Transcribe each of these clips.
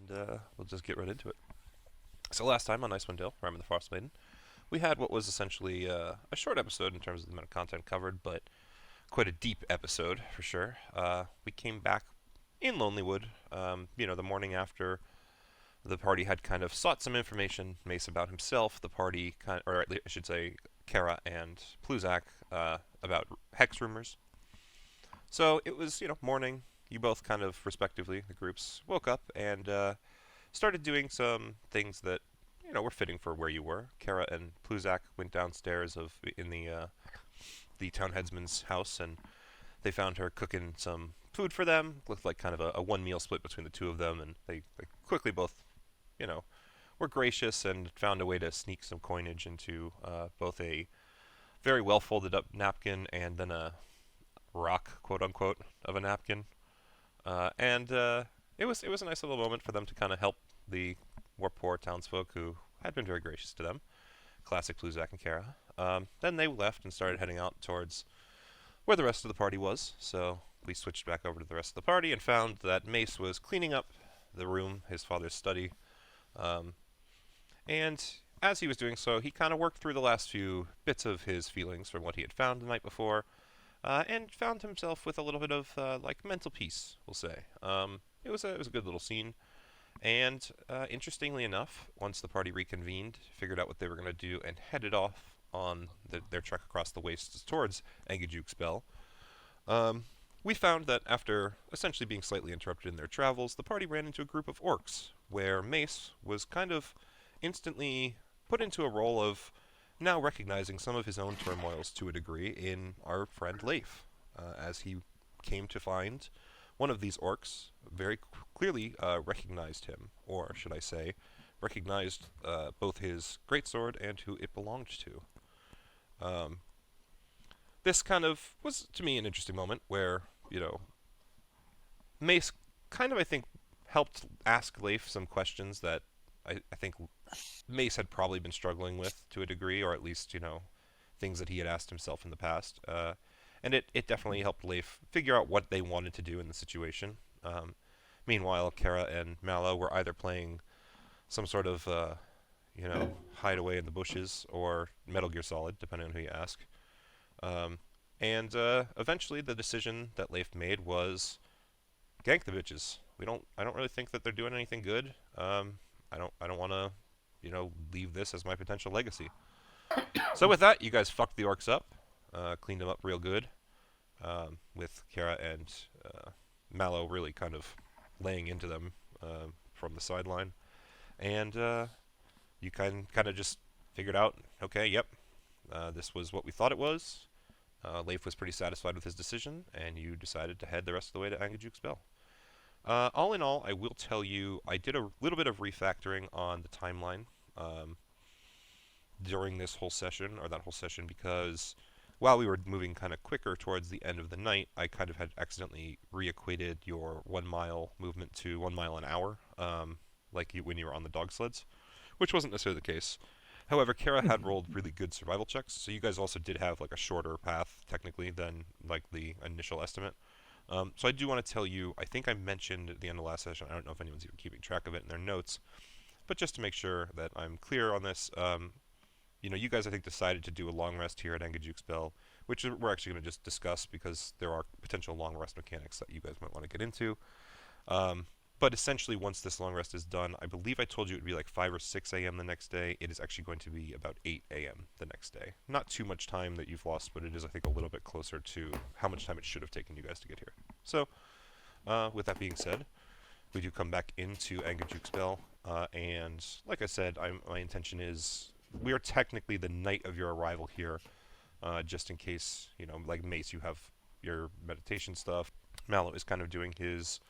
and we'll just get right into it. So last time on Icewind Dale, Rime the Frostmaiden, we had what was essentially a short episode in terms of the amount of content covered, but quite a deep episode for sure. We came back in Lonelywood, the morning after the party had kind of sought some information, Mace about himself. The party, or I should say, Kara and Pluzak, about hex rumors. So it was, morning. You both kind of, respectively, the groups woke up and started doing some things that were fitting for where you were. Kara and Pluzak went downstairs in the town headsman's house, and they found her cooking some food for them. Looked like kind of a one meal split between the two of them, and they quickly both, you know, were gracious and found a way to sneak some coinage into both a very well folded up napkin and then a rock, quote unquote, of a napkin. And it was a nice little moment for them to kind of help the more poor townsfolk who had been very gracious to them. Classic Pluzak and Kara. Then they left and started heading out towards where the rest of the party was. So we switched back over to the rest of the party and found that Mace was cleaning up the room, his father's study. Um, and as he was doing so, he kind of worked through the last few bits of his feelings from what he had found the night before, and found himself with a little bit of like mental peace, we'll say. It was a good little scene. And interestingly enough, once the party reconvened, figured out what they were going to do, and headed off on their trek across the wastes towards Angajuk's spell, we found that after essentially being slightly interrupted in their travels, the party ran into a group of orcs, where Mace was kind of instantly put into a role of now recognizing some of his own turmoils to a degree in our friend Leif, as he came to find one of these orcs very clearly recognized him, or should I say, recognized both his greatsword and who it belonged to. Um, this kind of was, to me, an interesting moment where, Mace kind of, I think, helped ask Leif some questions that I think Mace had probably been struggling with to a degree, or at least, things that he had asked himself in the past. And it definitely helped Leif figure out what they wanted to do in the situation. Meanwhile, Kara and Mallow were either playing some sort of, hideaway in the bushes or Metal Gear Solid, depending on who you ask. Um, and eventually, the decision that Leif made was gank the bitches. I don't really think that they're doing anything good. I don't want to, leave this as my potential legacy. So with that, you guys fucked the orcs up, cleaned them up real good, with Kara and Mallow really kind of laying into them from the sideline, and you kind of just figured out, okay, yep, this was what we thought it was. Leif was pretty satisfied with his decision, and you decided to head the rest of the way to Angajuk's Bell. All in all, I will tell you, I did a little bit of refactoring on the timeline during this whole session, or that whole session, because while we were moving kind of quicker towards the end of the night, I kind of had accidentally re-equated your 1 mile movement to 1 mile an hour, like when you were on the dog sleds, which wasn't necessarily the case. However, Kara had rolled really good survival checks, so you guys also did have like a shorter path technically than like the initial estimate. So I do want to tell you, I think I mentioned at the end of last session, I don't know if anyone's even keeping track of it in their notes, but just to make sure that I'm clear on this, you guys I think decided to do a long rest here at Angajuk's Bell, which we're actually going to just discuss because there are potential long rest mechanics that you guys might want to get into. But essentially, once this long rest is done, I believe I told you it would be like 5 or 6 a.m. the next day. It is actually going to be about 8 a.m. the next day. Not too much time that you've lost, but it is, I think, a little bit closer to how much time it should have taken you guys to get here. So, with that being said, we do come back into Angajuk's Bell, and like I said, my intention is we are technically the night of your arrival here, just in case, like Mace, you have your meditation stuff. Mallow is kind of doing his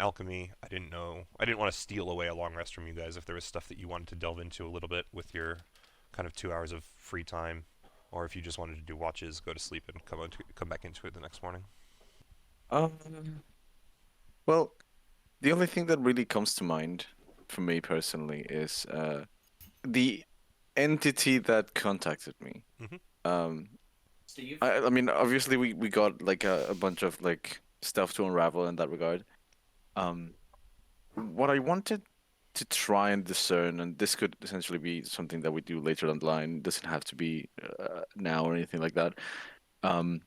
alchemy. I didn't want to steal away a long rest from you guys if there was stuff that you wanted to delve into a little bit with your kind of 2 hours of free time, or if you just wanted to do watches, go to sleep, and come back into it the next morning. Um, well, the only thing that really comes to mind for me personally is the entity that contacted me. Hmm. Um, Steve? I mean, obviously we got like a bunch of like stuff to unravel in that regard. Um, what I wanted to try and discern, and this could essentially be something that we do later down the line. It doesn't have to be now or anything like that. Um,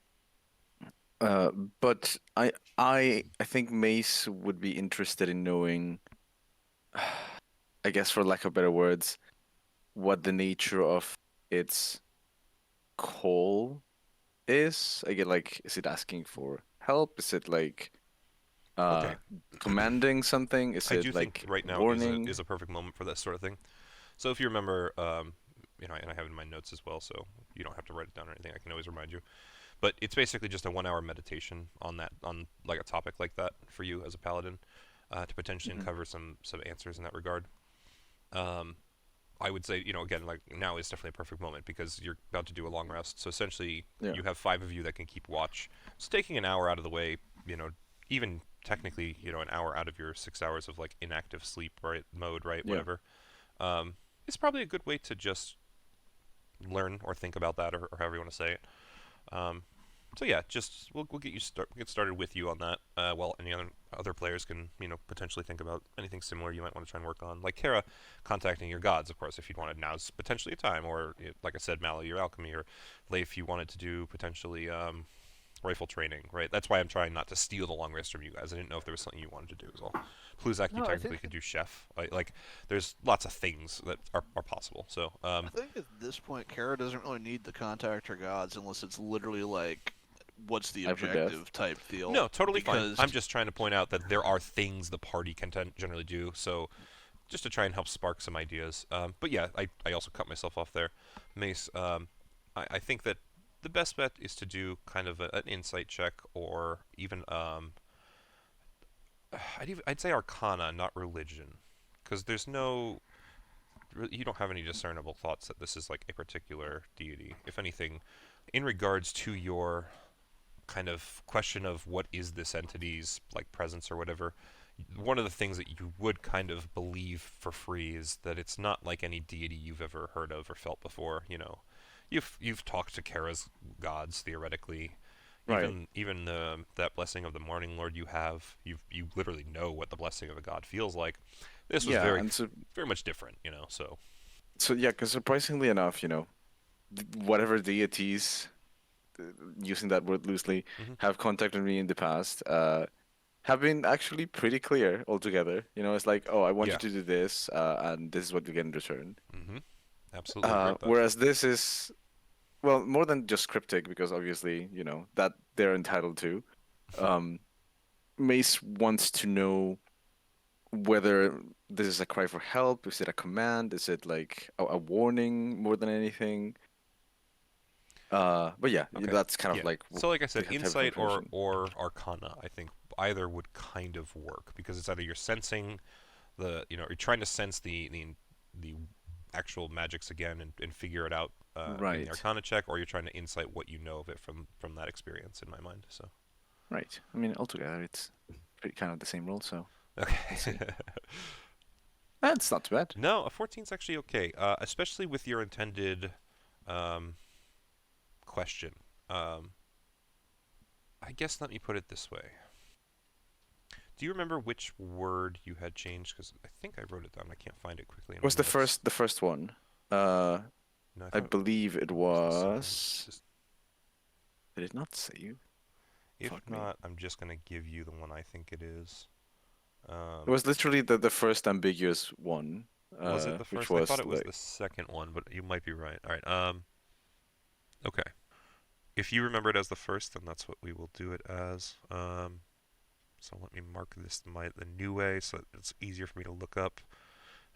uh, but I think Mace would be interested in knowing, I guess for lack of better words, what the nature of its call is. I get like, is it asking for help? Is it like Okay. uh commanding something? Is I do it think like right now warning? is a perfect moment for that sort of thing. So if you remember, and I have it in my notes as well, so you don't have to write it down or anything. I can always remind you. But it's basically just a 1 hour meditation on like a topic like that for you as a paladin, to potentially Hmm. uncover some answers in that regard. Um, I would say, again, like now is definitely a perfect moment because you're about to do a long rest. So essentially, Yeah. you have five of you that can keep watch. So taking an hour out of the way, even technically, an hour out of your 6 hours of like inactive sleep, right, mode, right, Yeah. whatever, um, is probably a good way to just learn or think about that, or however you want to say it. Um, so yeah, just we'll get started with you on that. While any other players can potentially think about anything similar you might want to try and work on. Like Kara, contacting your gods, of course, if you'd wanted. Now's potentially a time, or like I said, Mally, your alchemy, or Leif, you wanted to do potentially rifle training, right? That's why I'm trying not to steal the long rest from you guys. I didn't know if there was something you wanted to do as well. Pluzak, you No, I technically think could do chef. Like there's lots of things that are possible. So I think at this point, Kara doesn't really need to contact her gods unless it's literally like, what's the Life or death. objective type deal. no, totally fine. Because I'm just trying to point out that there are things the party can generally do. So just to try and help spark some ideas. But yeah, I also cut myself off there. Mace, I think that the best bet is to do kind of an insight check, or even I'd say Arcana, not religion, because there's no you don't have any discernible thoughts that this is like a particular deity. If anything, in regards to your kind of question of what is this entity's like presence or whatever, one of the things that you would kind of believe for free is that it's not like any deity you've ever heard of or felt before. You've talked to Kara's gods theoretically. Right. Even that blessing of the Morning Lord you literally know what the blessing of a god feels like. This was Yeah, very and so very much different, so yeah, because surprisingly enough, whatever deities, uh, using that word loosely, hmm have contacted me in the past, have been actually pretty clear altogether. It's like, oh, I want you yeah. to do this, and this is what you get in return. hmm Absolutely agree with that. Whereas this is, well, more than just cryptic, because obviously, that they're entitled to. Um, Mace wants to know whether this is a cry for help, is it a command, is it like a warning more than anything? But yeah, Okay. that's kind of Yeah. like So like I the said, type of insight or information. or arcana, I think either would kind of work because it's either you're sensing you're trying to sense the actual magics again and figure it out in the Right, arcana check, or you're trying to insight what you know of it from that experience in my mind. So right. I mean, altogether, it's pretty kind of the same role, so we'll okay. see. That's not too bad. No, a 14 is actually okay, especially with your intended um, question. Um, I guess let me put it this way. Do you remember which word you had changed? Because I think I wrote it down. I can't find it quickly in Was my notes. the first one? Uh, No, I I thought believe it it was the second. was. Did it not say you? If Fuck me. not, I'm just gonna give you the one I think it is. It was literally the first ambiguous one, Was it the which first? I thought was it was like, the second one, but you might be right. All right. Okay. If you remember it as the first, then that's what we will do it as. So let me mark this the new way, so it's easier for me to look up,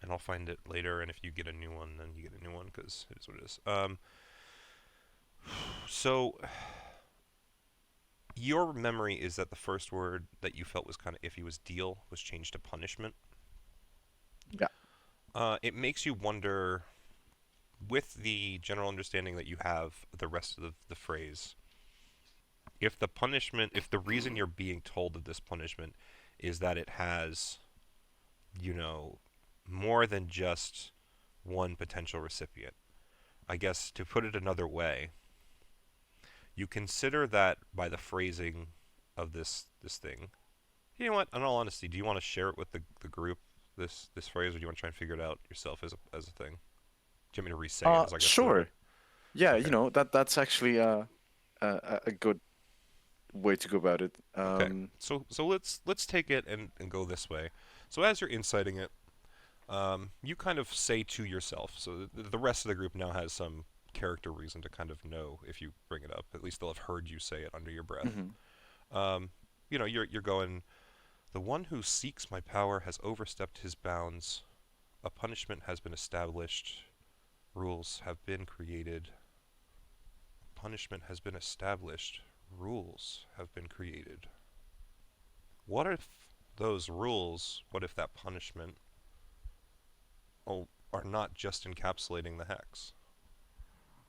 and I'll find it later. And if you get a new one, then you get a new one because it is what it is. So your memory is that the first word that you felt was kind of iffy was deal was changed to punishment. yeah, It makes you wonder, with the general understanding that you have the rest of the phrase, if the reason you're being told of this punishment is that it has, you know, more than just one potential recipient. I guess to put it another way, you consider that by the phrasing of this thing, You know what? In all honesty, do you want to share it with the group, this phrase, or do you want to try and figure it out yourself as a thing? Do you want me to re-say it as I go through it? Sure. Yeah, Okay. that's actually a good way to go about it. Okay. So let's take it and go this way. So as you're inciting it, you kind of say to yourself. So the rest of the group now has some character reason to kind of know if you bring it up. At least they'll have heard you say it under your breath. Mhm. You're going. The one who seeks my power has overstepped his bounds. A punishment has been established. Rules have been created. Punishment has been established. Rules have been created. What if those rules, what if that punishment are not just encapsulating the hex?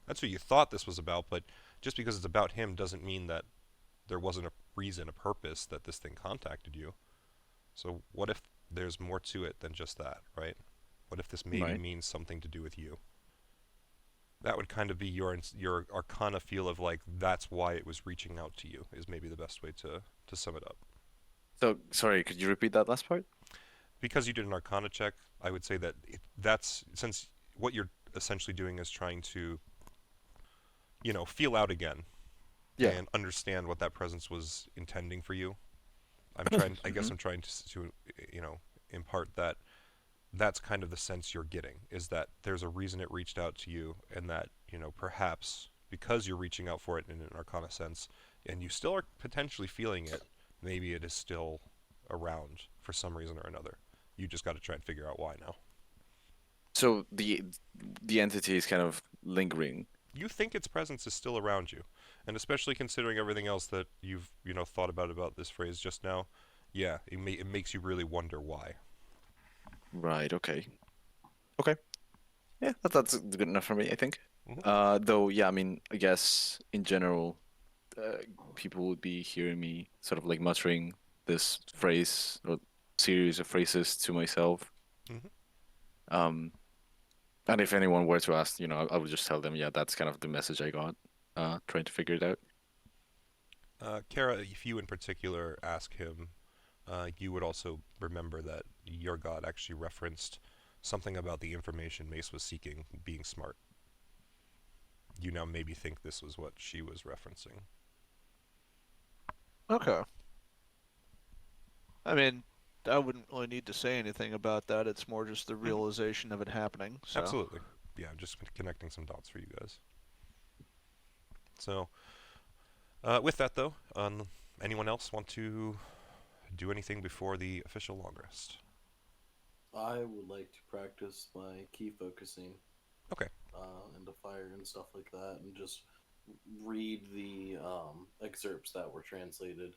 That's what you thought this was about, but just because it's about him doesn't mean that there wasn't a reason, a purpose that this thing contacted you. So what if there's more to it than just that, right? What if this maybe Right. means something to do with you? That would kind of be your arcana feel of like that's why it was reaching out to you is maybe the best way to sum it up. So, sorry, could you repeat that last part? Because you did an arcana check, I would say that that's since what you're essentially doing is trying to feel out again Yeah. and understand what that presence was intending for you. I'm trying. I guess Mhm. I'm trying to impart that that's kind of the sense you're getting is that there's a reason it reached out to you, and that perhaps because you're reaching out for it in an arcana sense, and you still are potentially feeling it, maybe it is still around for some reason or another. You just got to try and figure out why now. So the entity is kind of lingering. You think its presence is still around you, and especially considering everything else that you've thought about this phrase just now. Yeah, it makes you really wonder why. Right, okay. Okay. Yeah, that's good enough for me, I think. Hmm. Though, yeah, I mean, I guess in general, uh, people would be hearing me sort of like muttering this phrase or series of phrases to myself. Hmm. Um, and if anyone were to ask, I would just tell them, yeah, that's kind of the message I got, trying to figure it out. Kara, if you in particular ask him, you would also remember that your god actually referenced something about the information Mace was seeking being smart. You now maybe think this was what she was referencing. Okay. I mean, I wouldn't really need to say anything about that. It's more just the Hmm. realization of it happening. So, Absolutely. Yeah, just connecting some dots for you guys. So, with that though, anyone else want to do anything before the official long rest? I would like to practice my key focusing Okay. into fire and stuff like that, and just read the excerpts that were translated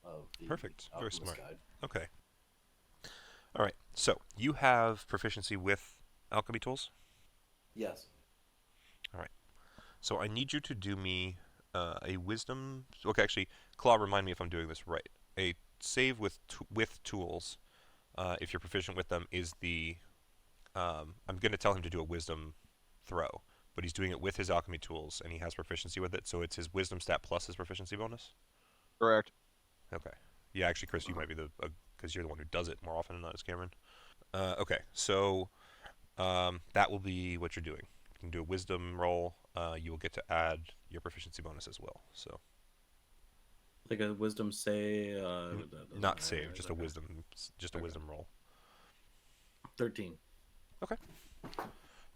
of the Perfect. Very Alchemist smart. Guide. Okay. All right. So you have proficiency with alchemy tools. Yes. All right. So I need you to do me a wisdom. Okay, actually, Claw, remind me if I'm doing this right. A save with tools, if you're proficient with them, is the. I'm going to tell him to do a wisdom throw, but he's doing it with his alchemy tools, and he has proficiency with it, so it's his wisdom stat plus his proficiency bonus. correct. Okay. Yeah, actually, Chris, you might be because you're the one who does it more often than not, is Cameron. Okay, so that will be what you're doing. You can do a wisdom roll. You will get to add your proficiency bonus as well. So Like a wisdom say. That doesn't not matter, save, right? just a Okay. wisdom, just a Okay. wisdom roll. 13. Okay,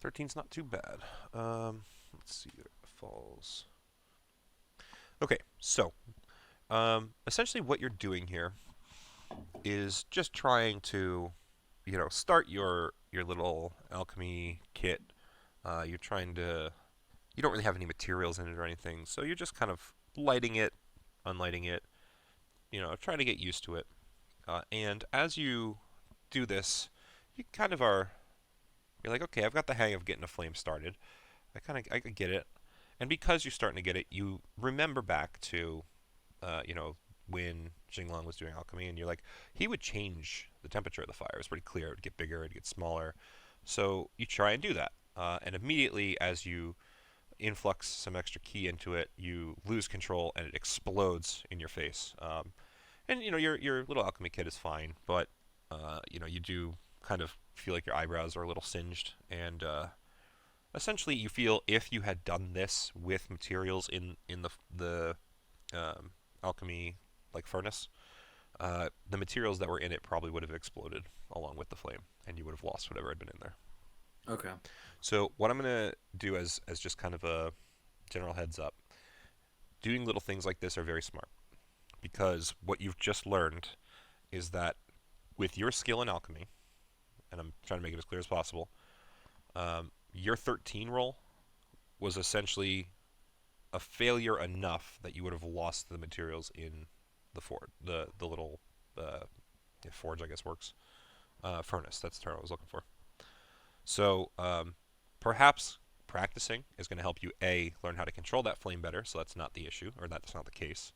13's not too bad. Let's see where it falls. Okay, so essentially what you're doing here is just trying to, start your little alchemy kit. You're trying to. You don't really have any materials in it or anything, so you're just kind of lighting it, unlighting it, trying to get used to it. And as you do this, you kind of are. You're like, okay, I've got the hang of getting a flame started. I can get it. And because you're starting to get it, you remember back to, you know, when Jinglong was doing alchemy, and you're like, he would change the temperature of the fire. It was pretty clear. It would get bigger, it would get smaller. So you try and do that. And immediately, as you influx some extra key into it, you lose control and it explodes in your face. And your little alchemy kit is fine, but you do kind of feel like your eyebrows are a little singed, and essentially you feel if you had done this with materials in the alchemy like furnace, the materials that were in it probably would have exploded along with the flame, and you would have lost whatever had been in there. Okay. So what I'm gonna do as just kind of a general heads up, doing little things like this are very smart because what you've just learned is that with your skill in alchemy, and I'm trying to make it as clear as possible, your 13 roll was essentially a failure enough that you would have lost the materials in the forge, the little forge, I guess works. Furnace. That's the term I was looking for. So perhaps practicing is going to help you learn how to control that flame better, so that's not the issue, or that's not the case,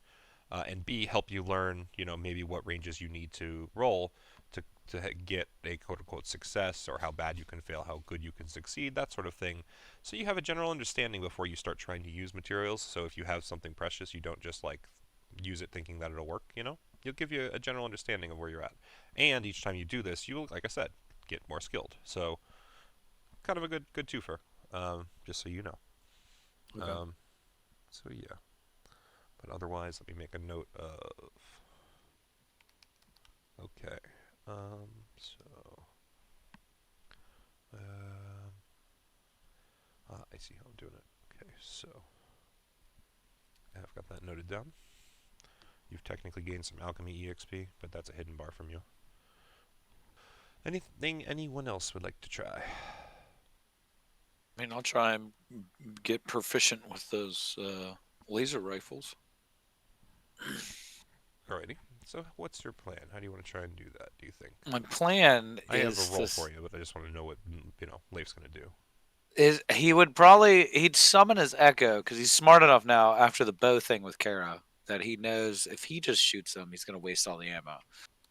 and B, help you learn, maybe what ranges you need to roll to get a quote-unquote success, or how bad you can fail, how good you can succeed, that sort of thing. So you have a general understanding before you start trying to use materials. So if you have something precious, you don't just like use it thinking that it'll work, It'll give you a general understanding of where you're at. And each time you do this, you will, like I said, get more skilled. So kind of a good twofer, just so you know. Okay. So yeah. But otherwise, let me make a note of... Okay. So... I see how I'm doing it. Okay, so... I've got that noted down. You've technically gained some alchemy EXP, but that's a hidden bar from you. Anything anyone else would like to try? I mean, I'll try and get proficient with those laser rifles. Alrighty. So what's your plan? How do you want to try and do that, do you think? My plan I have is a roll for you, but I just want to know what, Leif's going to do. he'd summon his echo because he's smart enough now after the bow thing with Kara that he knows if he just shoots him, he's going to waste all the ammo.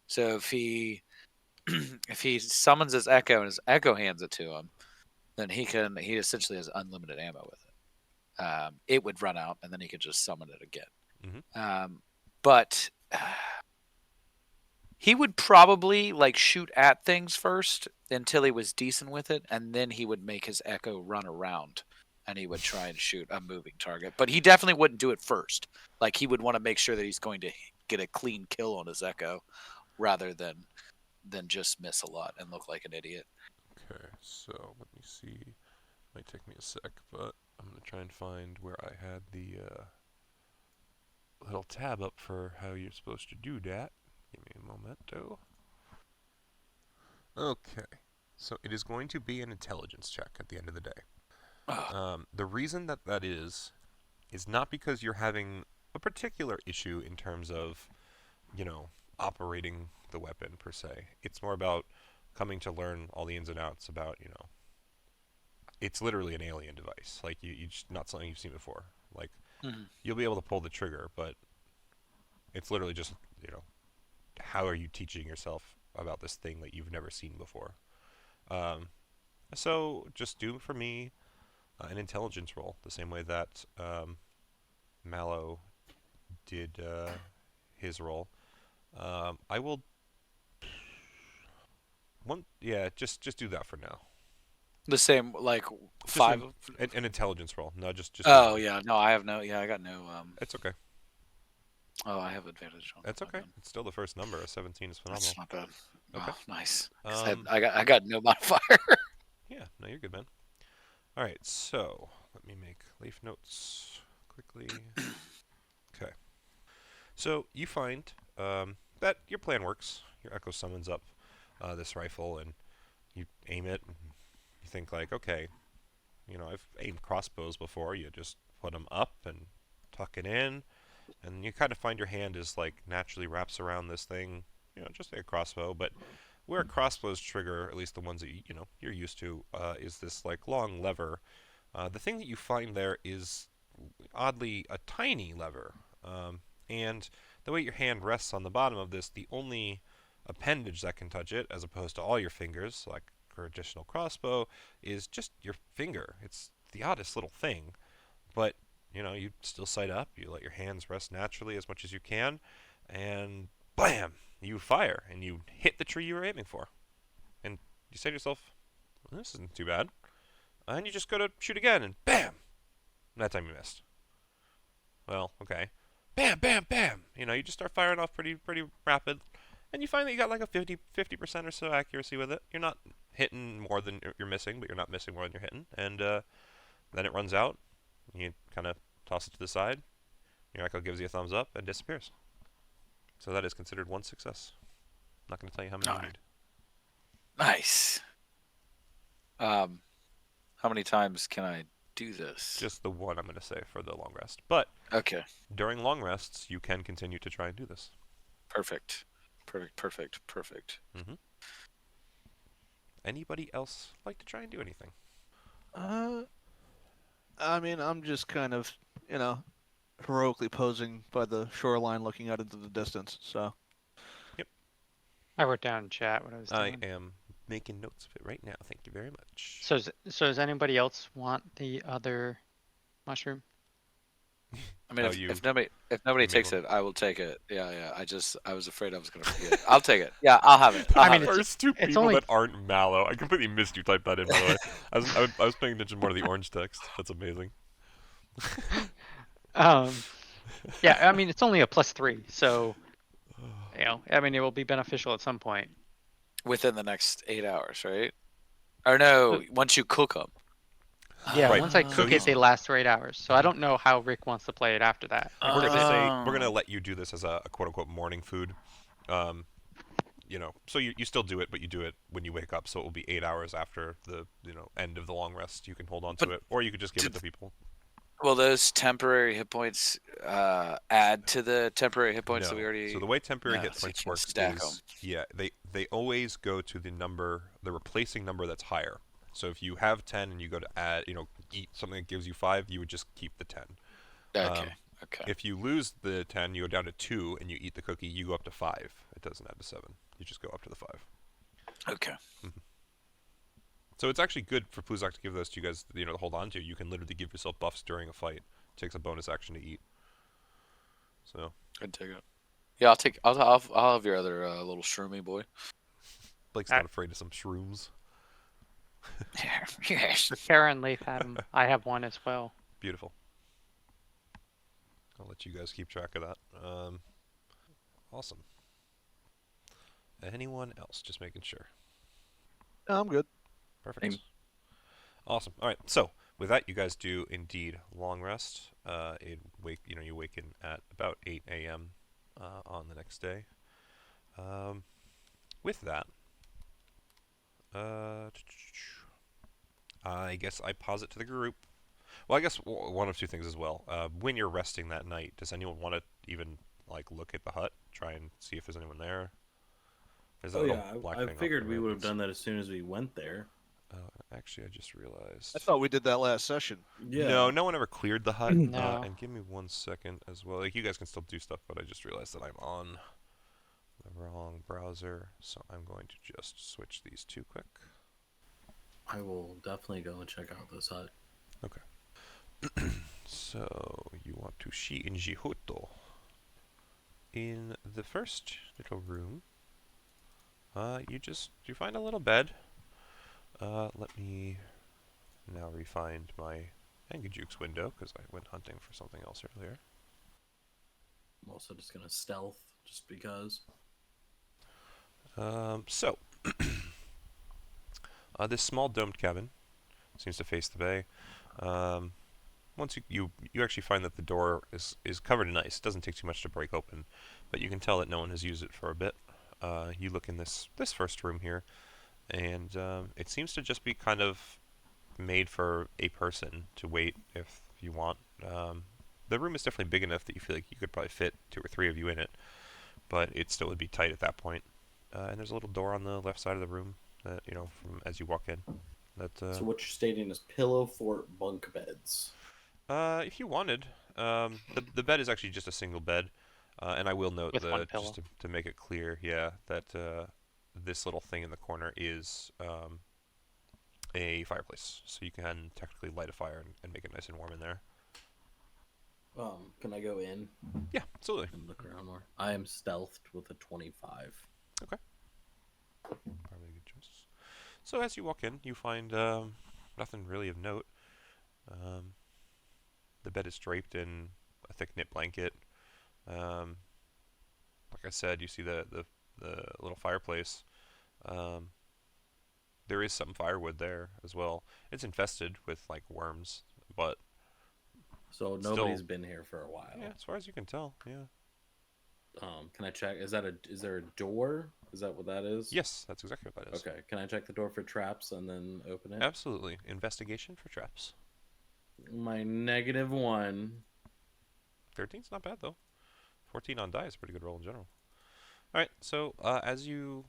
So if he if he summons his echo and his echo hands it to him, then he essentially has unlimited ammo with it. It would run out and then he could just summon it again. Mm-hmm. But he would probably like shoot at things first until he was decent with it, and then he would make his echo run around and he would try and shoot a moving target. But he definitely wouldn't do it first. Like he would want to make sure that he's going to get a clean kill on his echo rather than just miss a lot and look like an idiot. Okay, so let me see. Might take me a sec, but I'm going to try and find where I had the little tab up for how you're supposed to do that. Give me a momento. Okay, so it is going to be an intelligence check at the end of the day. The reason that is not because you're having a particular issue in terms of, operating the weapon per se. It's more about coming to learn all the ins and outs about, it's literally an alien device. Like, you just not something you've seen before. Like, you'll be able to pull the trigger, but it's literally just, how are you teaching yourself about this thing that you've never seen before? So just do for me an intelligence roll, the same way that Mallow did his roll. I will... just do that for now. The same, like, Just 5... an intelligence roll. No, just Oh, yeah. No, I have no... Yeah, I got no... It's okay. Oh, I have advantage on That's okay. It's still the first number. A 17 is phenomenal. That's not bad. Okay. Oh, nice. I got no modifier. Yeah, no, you're good, man. All right, so let me make leaf notes quickly. Okay. So you find that your plan works. Your echo summons up this rifle, and you aim it. And you think like, okay, I've aimed crossbows before. You just put them up and tuck it in, and you kind of find your hand is like naturally wraps around this thing, just like a crossbow. But where a crossbow's trigger, at least the ones that you're used to, is this like long lever. The thing that you find there is oddly a tiny lever, and the way your hand rests on the bottom of this, the only appendage that can touch it, as opposed to all your fingers, like a traditional crossbow, is just your finger. It's the oddest little thing, but you still sight up. You let your hands rest naturally as much as you can, and blam! You fire, and you hit the tree you were aiming for. And you say to yourself, well, this isn't too bad. And you just go to shoot again, and bam! That time you missed. Well, okay. Bam, bam, bam! You know, you just start firing off pretty rapid. And you find that you got like a 50% or so accuracy with it. You're not hitting more than you're missing, but you're not missing more than you're hitting. And then it runs out. You kind of toss it to the side. Your echo gives you a thumbs up and disappears. So that is considered one success. I'm not going to tell you how many you need. Nice. How many times can I do this? Just the one, I'm going to say, for the long rest. But Okay. during long rests, you can continue to try and do this. Perfect. Anybody else like to try and do anything? I mean, I'm just kind of, heroically posing by the shoreline looking out into the distance, so. I wrote down in chat what I was I doing. am making notes of it right now. Thank you very much. So does anybody else want the other mushroom? I mean, Oh, if nobody made takes one. it, I will take it. Yeah. I was afraid I was gonna forget. I'll take it. Yeah, I'll have it. I mean, have it. First two it's people only- that aren't mallow. I completely missed you type that in, by the way. I was paying attention more to the orange text. That's amazing. Yeah, I mean, it's only a +3, so, I mean, it will be beneficial at some point. Within the next 8 hours, right? Or no, once you cook them. Yeah, Right. once I So cook he's- it, they last for 8 hours. So I don't know how Rick wants to play it after that. We're gonna Does it- say we're gonna let you do this as a quote unquote morning food. So you still do it, but you do it when you wake up. So it will be 8 hours after the end of the long rest. You can hold on to it, or you could just give it to people. Will those temporary hit points add to the temporary hit points that No. we already? So the way temporary No, hit so you points can't works stack is they always go to the replacing number that's higher. So if you have 10 and you go to add eat something that gives you 5, you would just keep the 10. Okay. Okay. If you lose the 10, you go down to 2 and you eat the cookie, you go up to 5. It doesn't add to 7. You just go up to the 5. Okay. So it's actually good for Pluzak to give those to you guys, to hold on to. You can literally give yourself buffs during a fight. It takes a bonus action to eat. So I'd take it. Yeah, I'll take. I'll have your other little shroomy boy. Blake's not afraid of some shrooms. Yes. Kara and Leif have them. I have one as well. Beautiful. I'll let you guys keep track of that. Awesome. Anyone else? Just making sure. No, I'm good. Perfect. Same. Awesome. All right. So with that, you guys do indeed long rest. You waken at about 8 a.m. On the next day. With that, I guess I pause it to the group. Well, I guess one of two things as well. When you're resting that night, does anyone want to even look at the hut, try and see if there's anyone there? There's that Oh little yeah, black I thing off figured the we road would have that's- done that as soon as we went there. Actually, I just realized. I thought we did that last session. Yeah. No one ever cleared the hut. No. And give me 1 second as well. You guys can still do stuff, but I just realized that I'm on the wrong browser, so I'm going to just switch these two quick. I will definitely go and check out this hut. So you want to Shi-Inji Hoto. In the first little room, you find a little bed. Let me now refind my Angajuk's window because I went hunting for something else earlier. I'm also just gonna stealth just because. This small domed cabin seems to face the bay. Once you actually find that the door is covered in ice. It doesn't take too much to break open, but you can tell that no one has used it for a bit. You look in this first room here, and it seems to just be kind of made for a person to wait if you want. The room is definitely big enough that you feel like you could probably fit 2 or 3 of you in it, but it still would be tight at that point. And there's a little door on the left side of the room that from as you walk in. That So what you're stating is pillow fort bunk beds. if you wanted, the bed is actually just a single bed, and I will note With one pillow. just to make it clear, that this little thing in the corner is a fireplace, so you can technically light a fire and make it nice and warm in there. Can I go in Yeah, absolutely. and look around more? I am stealthed with a 25. Probably a good choice. So as you walk in, you find nothing really of note. Um, the bed is draped in a thick knit blanket. Um, like I said, you see the little fireplace. Um, there is some firewood there as well. It's infested with like worms, but So Still- nobody's been here for a while. yeah, as far as you can tell, yeah. Can I check? Is there a door? Is that what that is? Yes, that's exactly what that is. Okay. Can I check the door for traps and then open it? Absolutely. Investigation for traps. My -1. 13's not bad though. 14 on die is a pretty good roll in general. All right, so as you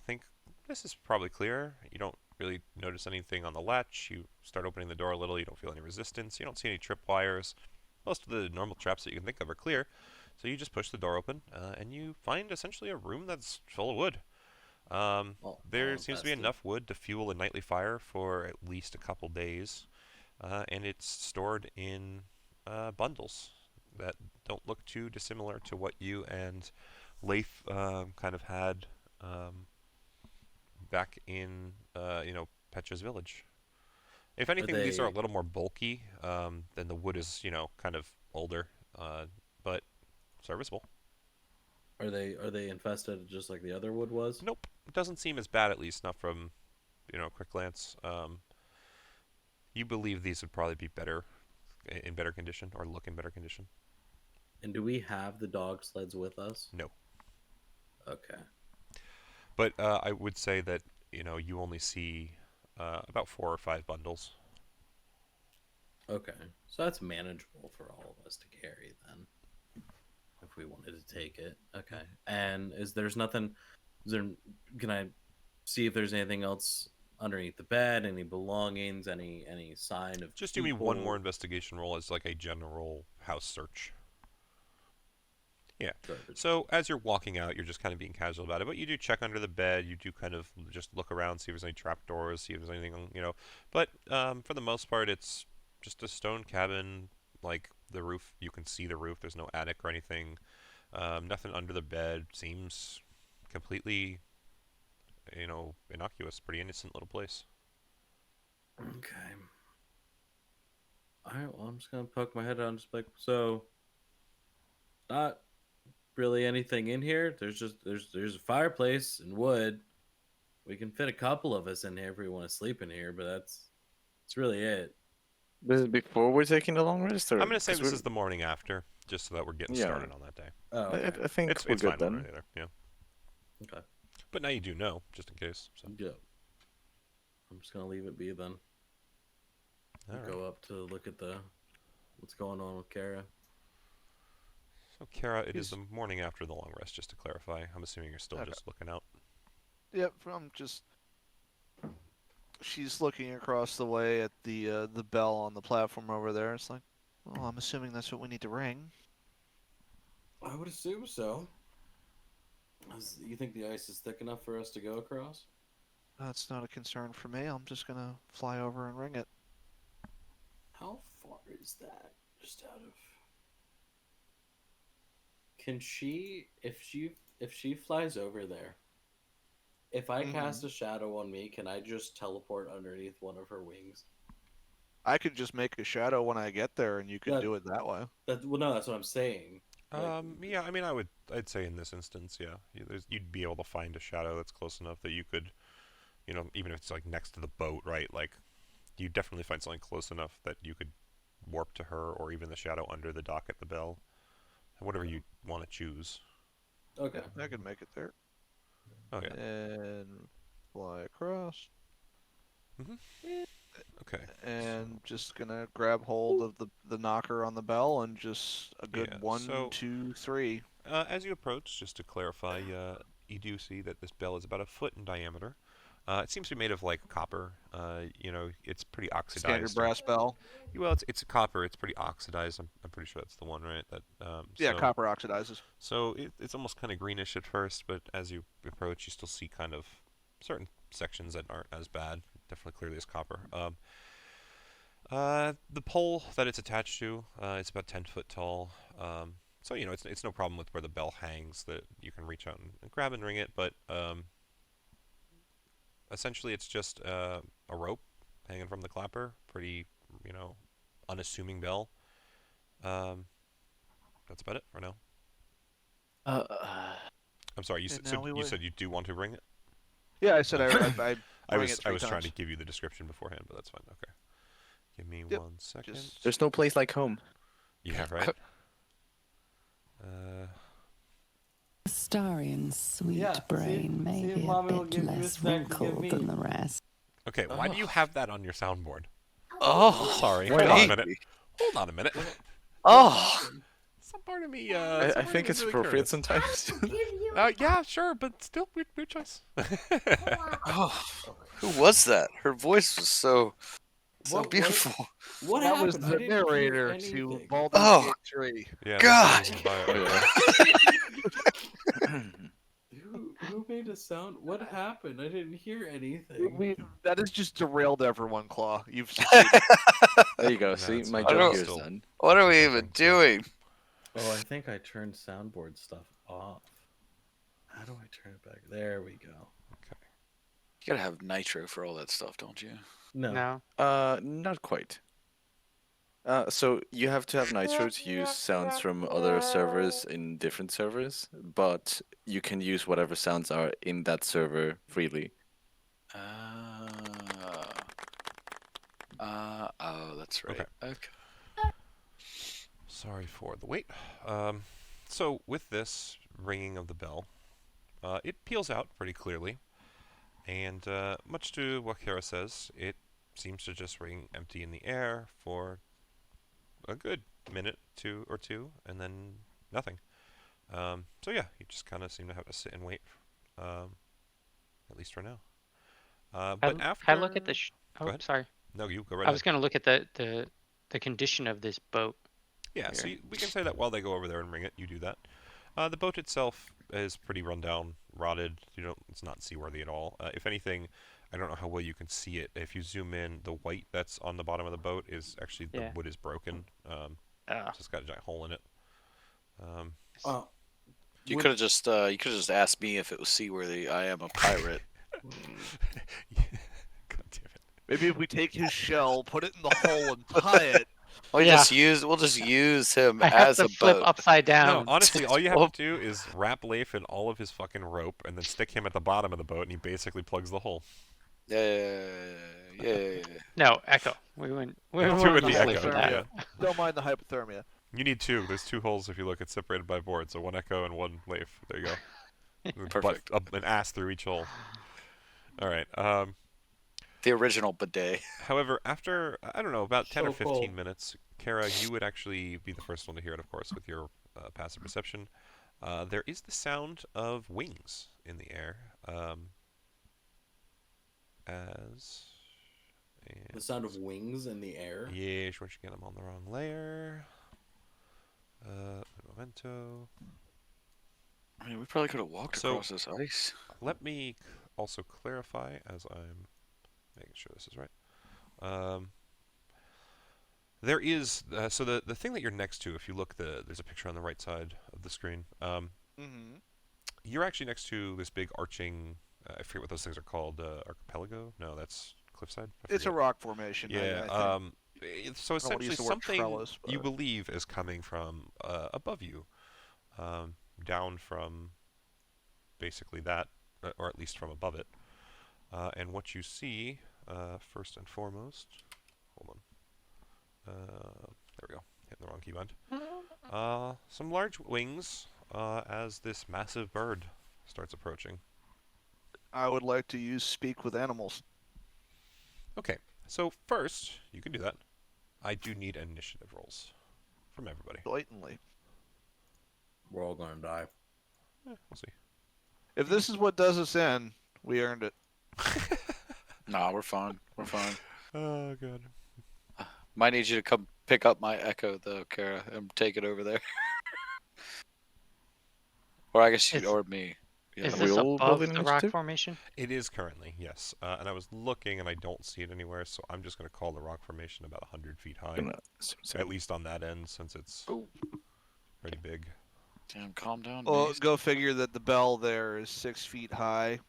think this is probably clear, you don't really notice anything on the latch. You start opening the door a little. You don't feel any resistance. You don't see any tripwires. Most of the normal traps that you can think of are clear. So you just push the door open, and you find essentially a room that's full of wood. There I'll seems to be invest it. enough wood to fuel a nightly fire for at least a couple days, and it's stored in bundles that don't look too dissimilar to what you and Leif kind of had back in Petra's village. If anything, these are a they- little more bulky. Than the wood is kind of older, but serviceable. Are they infested just like the other wood was? Nope, it doesn't seem as bad, at least not from quick glance. You believe these would probably be better in better condition or look in better condition. And do we have the dog sleds with us? No. Okay. But I would say that you only see about 4 or 5 bundles. Okay. So that's manageable for all of us to carry then. If we wanted to take it. Okay. And can I see if there's anything else underneath the bed, any belongings, any sign of Just do me one more people? investigation roll as like a general house search. Yeah. Good. So as you're walking out, you're just kind of being casual about it, but you do check under the bed. You do kind of just look around, see if there's any trapdoors, see if there's anything, But for the most part, it's just a stone cabin. Like the roof, you can see the roof. There's no attic or anything. Nothing under the bed. Seems completely, innocuous. Pretty innocent little place. Okay. Alright, well I'm just gonna poke my head out and just be like, so not really anything in here. There's a fireplace and wood. We can fit a couple of us in here if we want to sleep in here, but that's really it. This is before we're taking the long rest, or I'm gonna say 'cause this we're- is the morning after, just so that we're getting Yeah. started on that day. Oh, okay. I think It's we're it's good fine then. already there, yeah. Okay. But now you do know, just in case. So. Yeah. I'm just gonna leave it be then. All right. Go up to look at what's going on with Kara. So, Kara, it is He's- the morning after the long rest, just to clarify. I'm assuming you're still Okay. just looking out. Yep, I'm just. She's looking across the way at the bell on the platform over there. It's like, well, I'm assuming that's what we need to ring. I would assume so. You think the ice is thick enough for us to go across? That's not a concern for me. I'm just gonna fly over and ring it. How far is that? Just out of. Can she, if she flies over there, if I cast a shadow on me, can I just teleport underneath one of her wings? I could just make a shadow when I get there, and you could Yeah. do it that way. No, that's what I'm saying. Like, Yeah, I mean, I'd say in this instance, yeah, you'd be able to find a shadow that's close enough that you could, even if it's like next to the boat, right? Like, you definitely find something close enough that you could warp to her, or even the shadow under the dock at the bell, whatever you want to choose. Okay. I could make it there. Okay. And fly across. Okay. And just gonna grab hold of the knocker on the bell and just a good Yeah, one, so- 2, 3. As you approach, just to clarify, you do see that this bell is about 1 foot in diameter. It seems to be made of like copper. It's pretty oxidized. Standard brass bell. Well, it's copper. It's pretty oxidized. I'm pretty sure that's the one, right? That Yeah, so, copper oxidizes. So it's almost kind of greenish at first, but as you approach, you still see kind of certain sections that aren't as bad. Definitely clearly as copper. The pole that it's attached to, it's about 10 foot tall. So you know, it's no problem with where the bell hangs that you can reach out and grab and ring it. But essentially, it's just a rope hanging from the clapper. Pretty, you know, unassuming bell. That's about it for now. I'm sorry. And now we You would- said you do want to ring it. Yeah, I said I I ring was it 3 trying to times. give you the description beforehand, but that's fine. Okay. Give me Yep, 1 second. just- There's no place like home. Yeah, right. Starian's sweet Yeah, see- brain may see if be a Mommy will bit give you less respect to give wrinkled me. than the rest. Okay, why do you have that on your soundboard? Oh, Sorry, wait. hold on a minute. Hold on a minute. Oh, Some part of me, I think it's appropriate sometimes. Yeah, sure, but still, weird choice. oh, who was that? Her voice was so What- beautiful. What That happened? was I the didn't hear narrator to anything. Baldur's Oh. Gate 3. Yeah, God. that's the reason why Who made a sound? What happened? I didn't hear anything. That has just derailed everyone, Claw. You've succeeded. There you go. No, See, it's my fine. job I here is don't- done. What are we even doing? Oh, I think I turned soundboard stuff off. How do I turn it back? There we go. You gotta have nitro for all that stuff, don't you? No. No. Not quite. So you have to have Nitro to use sounds from other servers in different servers, but you can use whatever sounds are in that server freely. Oh, that's right. Okay. Sorry for the wait. So with this ringing of the bell, it peels out pretty clearly, and much to what Kara says, it seems to just ring empty in the air for a good minute or two, and then nothing. So yeah, you just kind of seem to have to sit and wait, at least for now. But after I look at the. Go ahead. Sorry. No, you go right I was ahead. going to look at the condition of this boat. Yeah, so here. we can say that while they go over there and ring it, you do that. The boat itself is pretty run down, rotted. It's not seaworthy at all. If anything, I don't know how well you can see it. If you zoom in, the white that's on the bottom of the boat is actually the Yeah. wood is broken. Ah. It's just got a giant hole in it. Oh, You Would- could have just asked me if it was seaworthy. I am a pirate. God damn it. Maybe if we take his shell, put it in the hole, and tie it. We'll Yeah. just use him I have as to a flip boat. upside No, down. honestly, all you have Well- to do is wrap Leif in all of his fucking rope and then stick him at the bottom of the boat, and he basically plugs the hole. Yeah. No, Echo. We went. We Do went it with the mostly echo. for that. Yeah. Don't mind the hypothermia. You need two. There's two holes if you look. It's separated by board, so one echo and one Leif. There you go. Perfect. An ass through each hole. All right. The original bidet. However, after I don't know about 10 or So 15 cool. minutes, Kara, you would actually be the first one to hear it, of course, with your passive perception. There is the sound of wings in the air. The sound of wings in the air. Yeah, once you get them on the wrong layer. Memento. I mean, we probably could have walked So- across this ice. Let me also clarify as I'm making sure this is right. There is so the thing that you're next to, if you look, there's a picture on the right side of the screen. Mm-hmm. You're actually next to this big arching. I forget what those things are called. Archipelago? No, that's cliffside. I It's a forget. rock formation. Yeah. I think. So I don't wanna essentially, use the word something trellis, you but- believe is coming from above you, down from basically that, or at least from above it. And what you see, first and foremost, hold on. There we go. Hitting the wrong keybind. Some large wings as this massive bird starts approaching. I would like to use speak with animals. Okay, so first, you can do that. I do need initiative rolls from everybody. Blatantly. We're all gonna die. We'll see. If this is what does us in, we earned it. Nah, we're fine. We're fine. Oh, God. Might need you to come pick up my echo though, Kara, and take it over there. Or I guess you It's- or me. Is Are this we all above rolling the rock initiative? formation? It is currently, yes. And I was looking and I don't see it anywhere, so I'm just going to call the rock formation about 100 feet high. Gonna assume At least on that end, since it's Oh. pretty big. Damn, calm down, Well, Mace. go figure that the bell there is 6 feet high,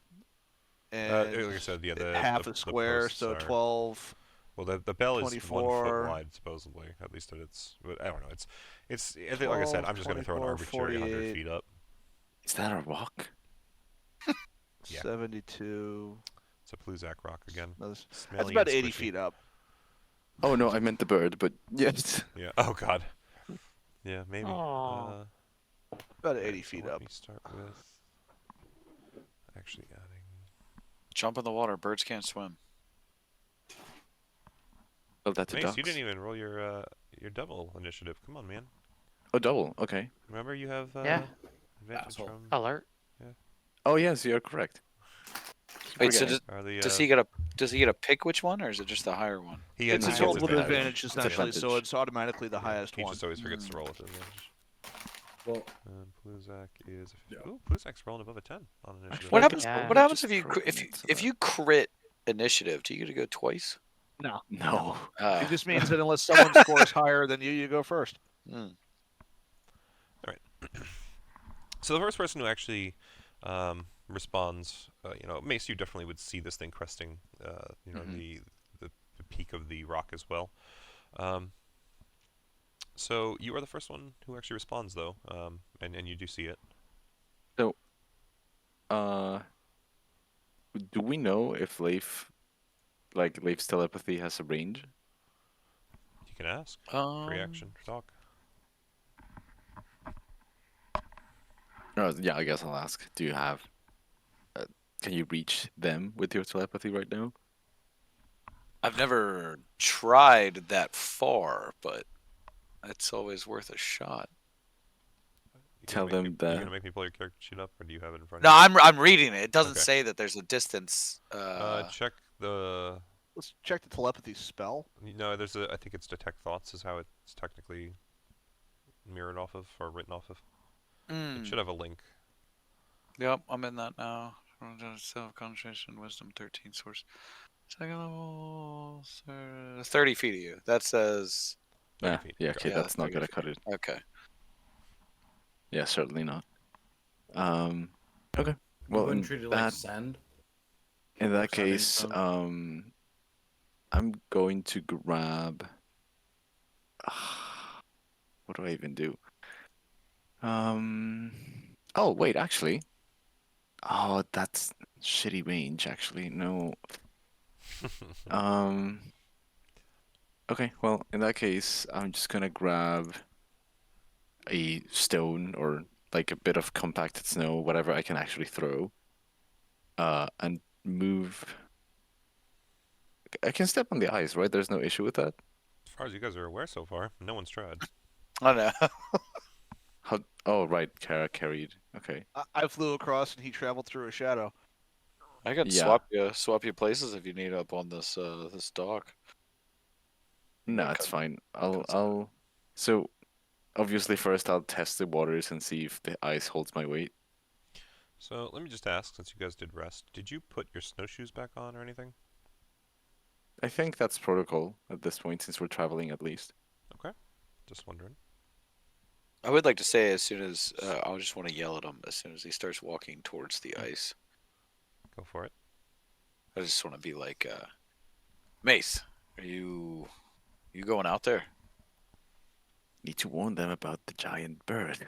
and Like I said, yeah, half the a square, posts so are- 12. Well, the bell is 1 foot 24. wide, supposedly. At least at its. But I don't know. It's. I think, like I said, 12, I'm just going to throw an 24, arbitrary 100 48. feet up. Is that a rock? Yeah. 72. It's a Pluzak rock again. That's Smelly about and 80 squishy. feet up. Oh no, I meant the bird, but yes. Yeah. Oh God. Yeah, maybe. Aw. About Alright, 80 so feet let up. me start with actually adding. Jump in the water. Birds can't swim. Oh, that's a Mace, duck. you didn't even roll your double initiative. Come on, man. Oh, double. Okay. Remember you have Yeah. advantage Asshole. from. Alert. Oh yes, you're correct. Wait, so Forgetting. Are the, does he get a pick which one, or is it just the higher one? he It's a gets higher total with advantage. advantage, It's essentially, so advantage. it's automatically the Yeah, highest he one. just always forgets to roll with advantage. Well, And Pluzak is. Yeah. Ooh, Pluzak's rolling above a 10 on initiative. Actually, What I happens? guess Yeah. What I happens just if you broke if it, you so if that- you crit initiative? Do you get to go twice? No. No. It just means that unless someone scores higher than you go first. Hmm. So the first person who actually responds, Mace, you definitely would see this thing cresting, Mhm. the peak of the rock as well. So you are the first one who actually responds, though, and you do see it. Do we know if Leif's telepathy has a range? You can ask. Free action, talk. Oh, yeah, I guess I'll ask. Do you have? Can you reach them with your telepathy right now? I've never tried that far, but it's always worth a shot. Tell them You that- gonna make me pull your character sheet up, or do you have it in front No, of you? I'm reading it. It doesn't Okay. say that there's a distance. Check the. Let's check the telepathy spell. No, there's a. I think it's detect thoughts is how it's technically mirrored off of or written off of. It should have a link. Yep, I'm in that now. Self concentration, wisdom 13 source. Second level, 30 feet of you. That says 30 Yeah, feet. yeah. Got Okay, it. that's not 30 gonna feet. cut it. okay. Yeah, certainly not. Okay. you Well, wouldn't treat it like sand. in that sending case, stone? I'm going to grab. What do I even do? Oh wait, actually. Oh, that's shitty range. Actually, no. Okay. Well, in that case, I'm just gonna grab a stone or like a bit of compacted snow, whatever I can actually throw. And move. I can step on the ice, right? There's no issue with that. As far as you guys are aware so far, no one's tried. I know. How? Oh, right. Kara carried. Okay. I flew across and he traveled through a shadow. I can Yeah. swap you places if you need up on this this dock. No, Yeah, it's cut- fine. I'll. cut some. So, obviously, first I'll test the waters and see if the ice holds my weight. So let me just ask, since you guys did rest, did you put your snowshoes back on or anything? I think that's protocol at this point, since we're traveling at least. Just wondering. I would like to say as soon as I just want to yell at him as soon as he starts walking towards the ice. Go for it. I just want to be like, Mace, are you going out there? Need to warn them about the giant bird.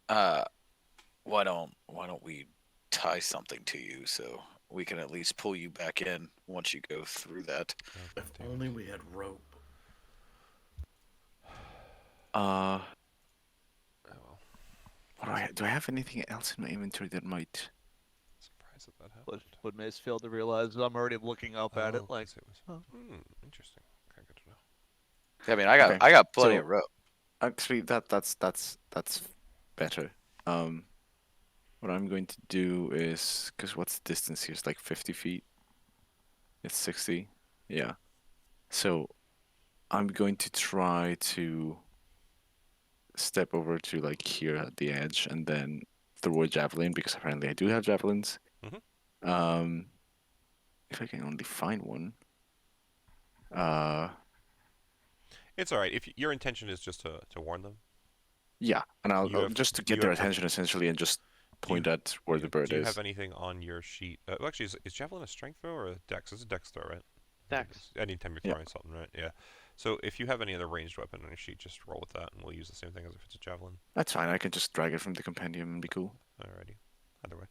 Why don't we tie something to you so we can at least pull you back in once you go through that? Oh, If damn. only we had rope. Oh, well. What do I have anything else in my inventory that might? Surprised that happened. Would Mace fail to realize I'm already looking up at it Oh, like, 'cause it was- oh. interesting. Okay, good to know. I mean, I got Okay, plenty so- of rope. Actually, that's better. What I'm going to do is, because what's the distance here? It's like 50 feet. It's 60. Yeah. So I'm going to try to step over to like here at the edge and then throw a javelin because apparently I do have javelins. Mhm. If I can only find one. Uh, It's all right. If your intention is just to warn them, yeah, and You I'll have- just to you get their have- attention essentially and just do you, point at where the bird do you is. have anything on your sheet? Well, actually, is javelin a strength throw or a dex? It's a dex throw, right? Dex. Anytime you're Yeah. throwing something, right? Yeah. So if you have any other ranged weapon on your sheet, just roll with that, and we'll use the same thing as if it's a javelin. That's fine. I can just drag it from the compendium and be cool. Alrighty. Either way.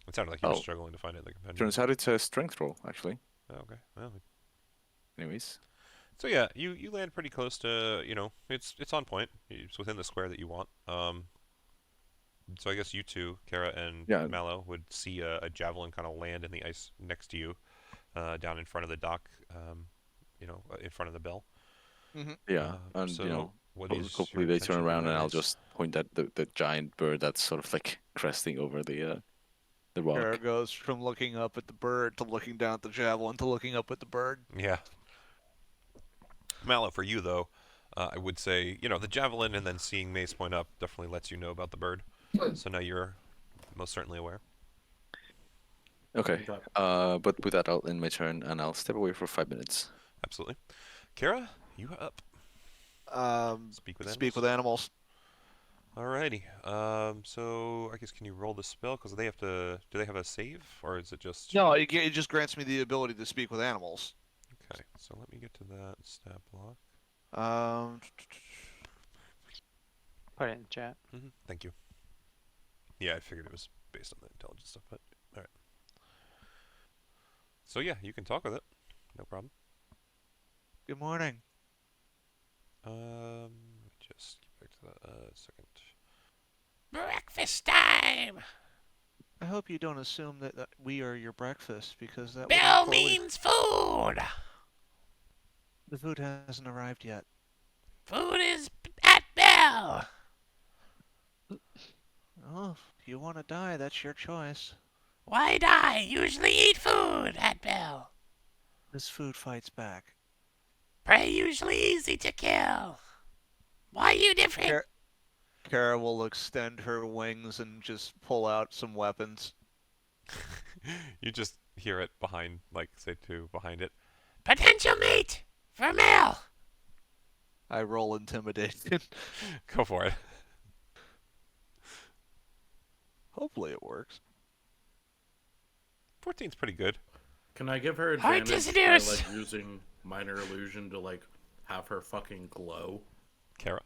It sounded like you were Oh. struggling to find it in the compendium. Turns out it's a strength roll, actually. Oh, okay. Well, Anyways. so yeah, you land pretty close to, it's on point. It's within the square that you want. So I guess you two, Kara and Yeah. Mallow, would see a javelin kind of land in the ice next to you, down in front of the dock, in front of the bell. Yeah, and so what is hopefully your they turn intention around with and that I'll ice? just point at the giant bird that's sort of like cresting over the rock. Kara goes from looking up at the bird to looking down at the javelin to looking up at the bird. Yeah. Mallow, for you though, I would say, the javelin and then seeing Mace point up definitely lets you know about the bird. So now you're most certainly aware. Okay. Okay. But with that, I'll end my turn and I'll step away for 5 minutes. Absolutely. Kara, you are up. Speak with animals. Speak with animals. Alrighty. So I guess can you roll the spell? Because they have to. Do they have a save, or is it just? No, it just grants me the ability to speak with animals. Okay. So let me get to that stat block. Put it in the chat. Thank you. Yeah, I figured it was based on the intelligence stuff, but all right. So yeah, you can talk with it. No problem. Good morning. Let me just get back to that second. Breakfast time. I hope you don't assume that we are your breakfast because that Bell would be means food. the food hasn't arrived yet. Food is at bell. Oh, if you want to die, that's your choice. Why die? Usually eat food at bell. This food fights back. Prey usually easy to kill. Why you different? Kara will extend her wings and just pull out some weapons. You just hear it behind, say two behind it. Potential mate for male. I roll intimidation. Go for it. Hopefully it works. 14's pretty good. Can I give her Hard to advantage by seduce. using minor illusion to have her fucking glow? Kara.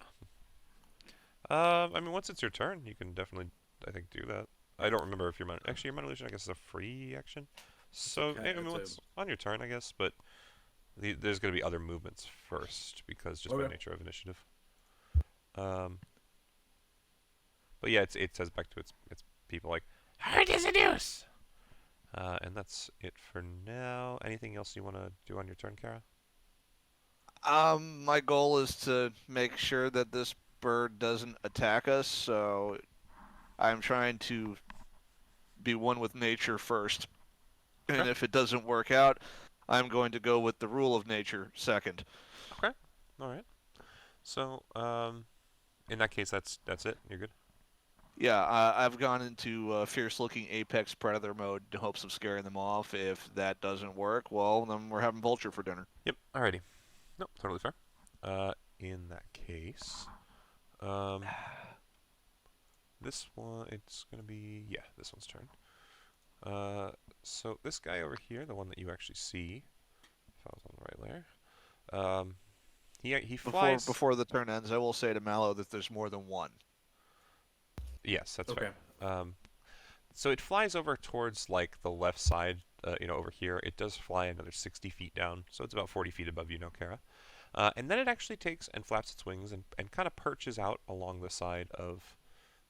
Once it's your turn, you can definitely, I think, do that. I don't remember if your minor illusion, I guess, is a free action. So, Okay, it's once on your turn, I guess, but there's going to be other movements first because just by Okay. nature of initiative. But yeah, it says back to its people hard as a deuce. And that's it for now. Anything else you want to do on your turn, Kara? My goal is to make sure that this bird doesn't attack us, so I'm trying to be one with nature first. And Okay. if it doesn't work out, I'm going to go with the rule of nature second. Okay. All right. So, in that case, that's it. You're good. Yeah, I've gone into fierce-looking apex predator mode in hopes of scaring them off. If that doesn't work, well, then we're having vulture for dinner. Yep. Alrighty. Nope. Totally fair. In that case, this one, it's gonna be this one's turn. So this guy over here, the one that you actually see, if I was on the right layer, he flies. Before the turn ends, I will say to Mallow that there's more than one. Yes, that's Okay. fair. So it flies over towards the left side, over here. It does fly another 60 feet down, so it's about 40 feet above you now, Kara. And then it actually takes and flaps its wings and kind of perches out along the side of.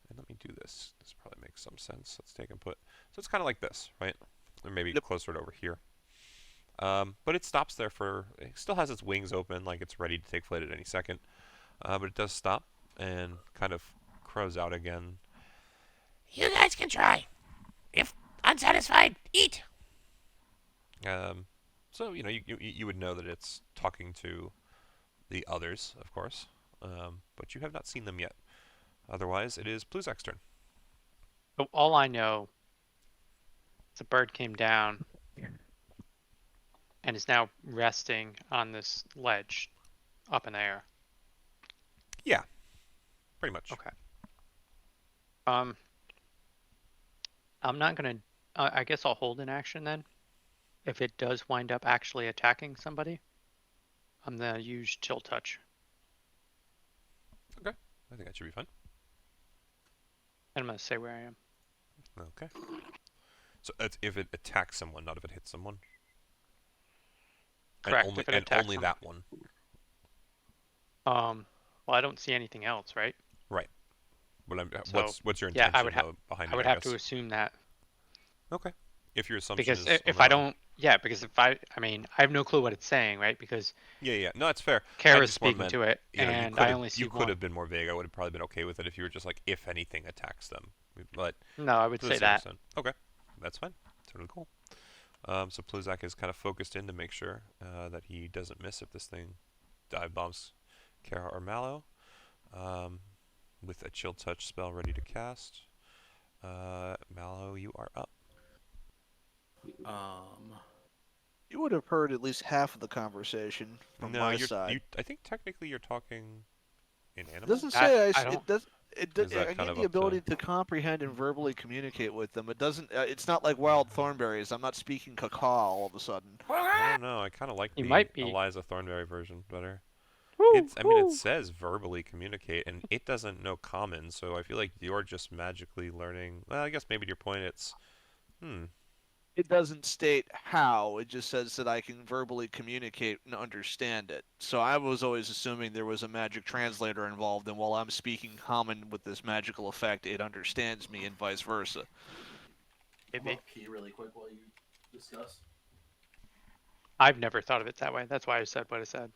And let me do this. This probably makes some sense. Let's take and put. So it's kind of like this, right? Or maybe closer to over here. But it stops there it still has its wings open, like it's ready to take flight at any second. But it does stop and kind of crows out again. You guys can try. If unsatisfied, eat. So you would know that it's talking to the others, of course, but you have not seen them yet. Otherwise, it is Pluzak's turn. So all I know is the bird came down and is now resting on this ledge up in the air. Yeah, pretty much. Okay. I'm not gonna. I guess I'll hold an action then. If it does wind up actually attacking somebody, I'm gonna use chill touch. Okay, I think that should be fine. And I'm gonna say where I am. Okay. So that's if it attacks someone, not if it hits someone. Correct, And only, if it and attacks only someone. that one. Well, I don't see anything else, right? Right. But So, what's your yeah, intention though, behind it? I would have to assume that Okay. If your assumption because is if on I that one. don't, yeah, because if I mean, I have no clue what it's saying, right? Because Yeah, no, that's fair. I Kara's just more speaking meant, to it, you and I only see you could one. have been more vague. I would have probably been okay with it if you were just like, if anything attacks them. But No, I would to the say same that. extent. Okay, that's fine. Totally cool. So Pluzak is kind of focused in to make sure that he doesn't miss if this thing dive bombs Kara or Mallow. With a chill touch spell ready to cast. Mallow, you are up. You would have heard at least half of the conversation from No, my side. I think technically you're talking in It animal. doesn't say I don't. it does. Is that I kind need of the up to- ability to comprehend and verbally communicate with them. It doesn't. It's not like wild thornberries. I'm not speaking caca all of a sudden. I don't know. I kind of like You the might be. Eliza Thornberry version better. Woo, I mean, it woo. says verbally communicate, and it doesn't know common, so I feel like you're just magically learning. Well, I guess maybe to your point, it's It doesn't state how. It just says that I can verbally communicate and understand it. So I was always assuming there was a magic translator involved, and while I'm speaking common with this magical effect, it understands me, and vice versa. Maybe. Pee really quick while you discuss. I've never thought of it that way. That's why I said what I said.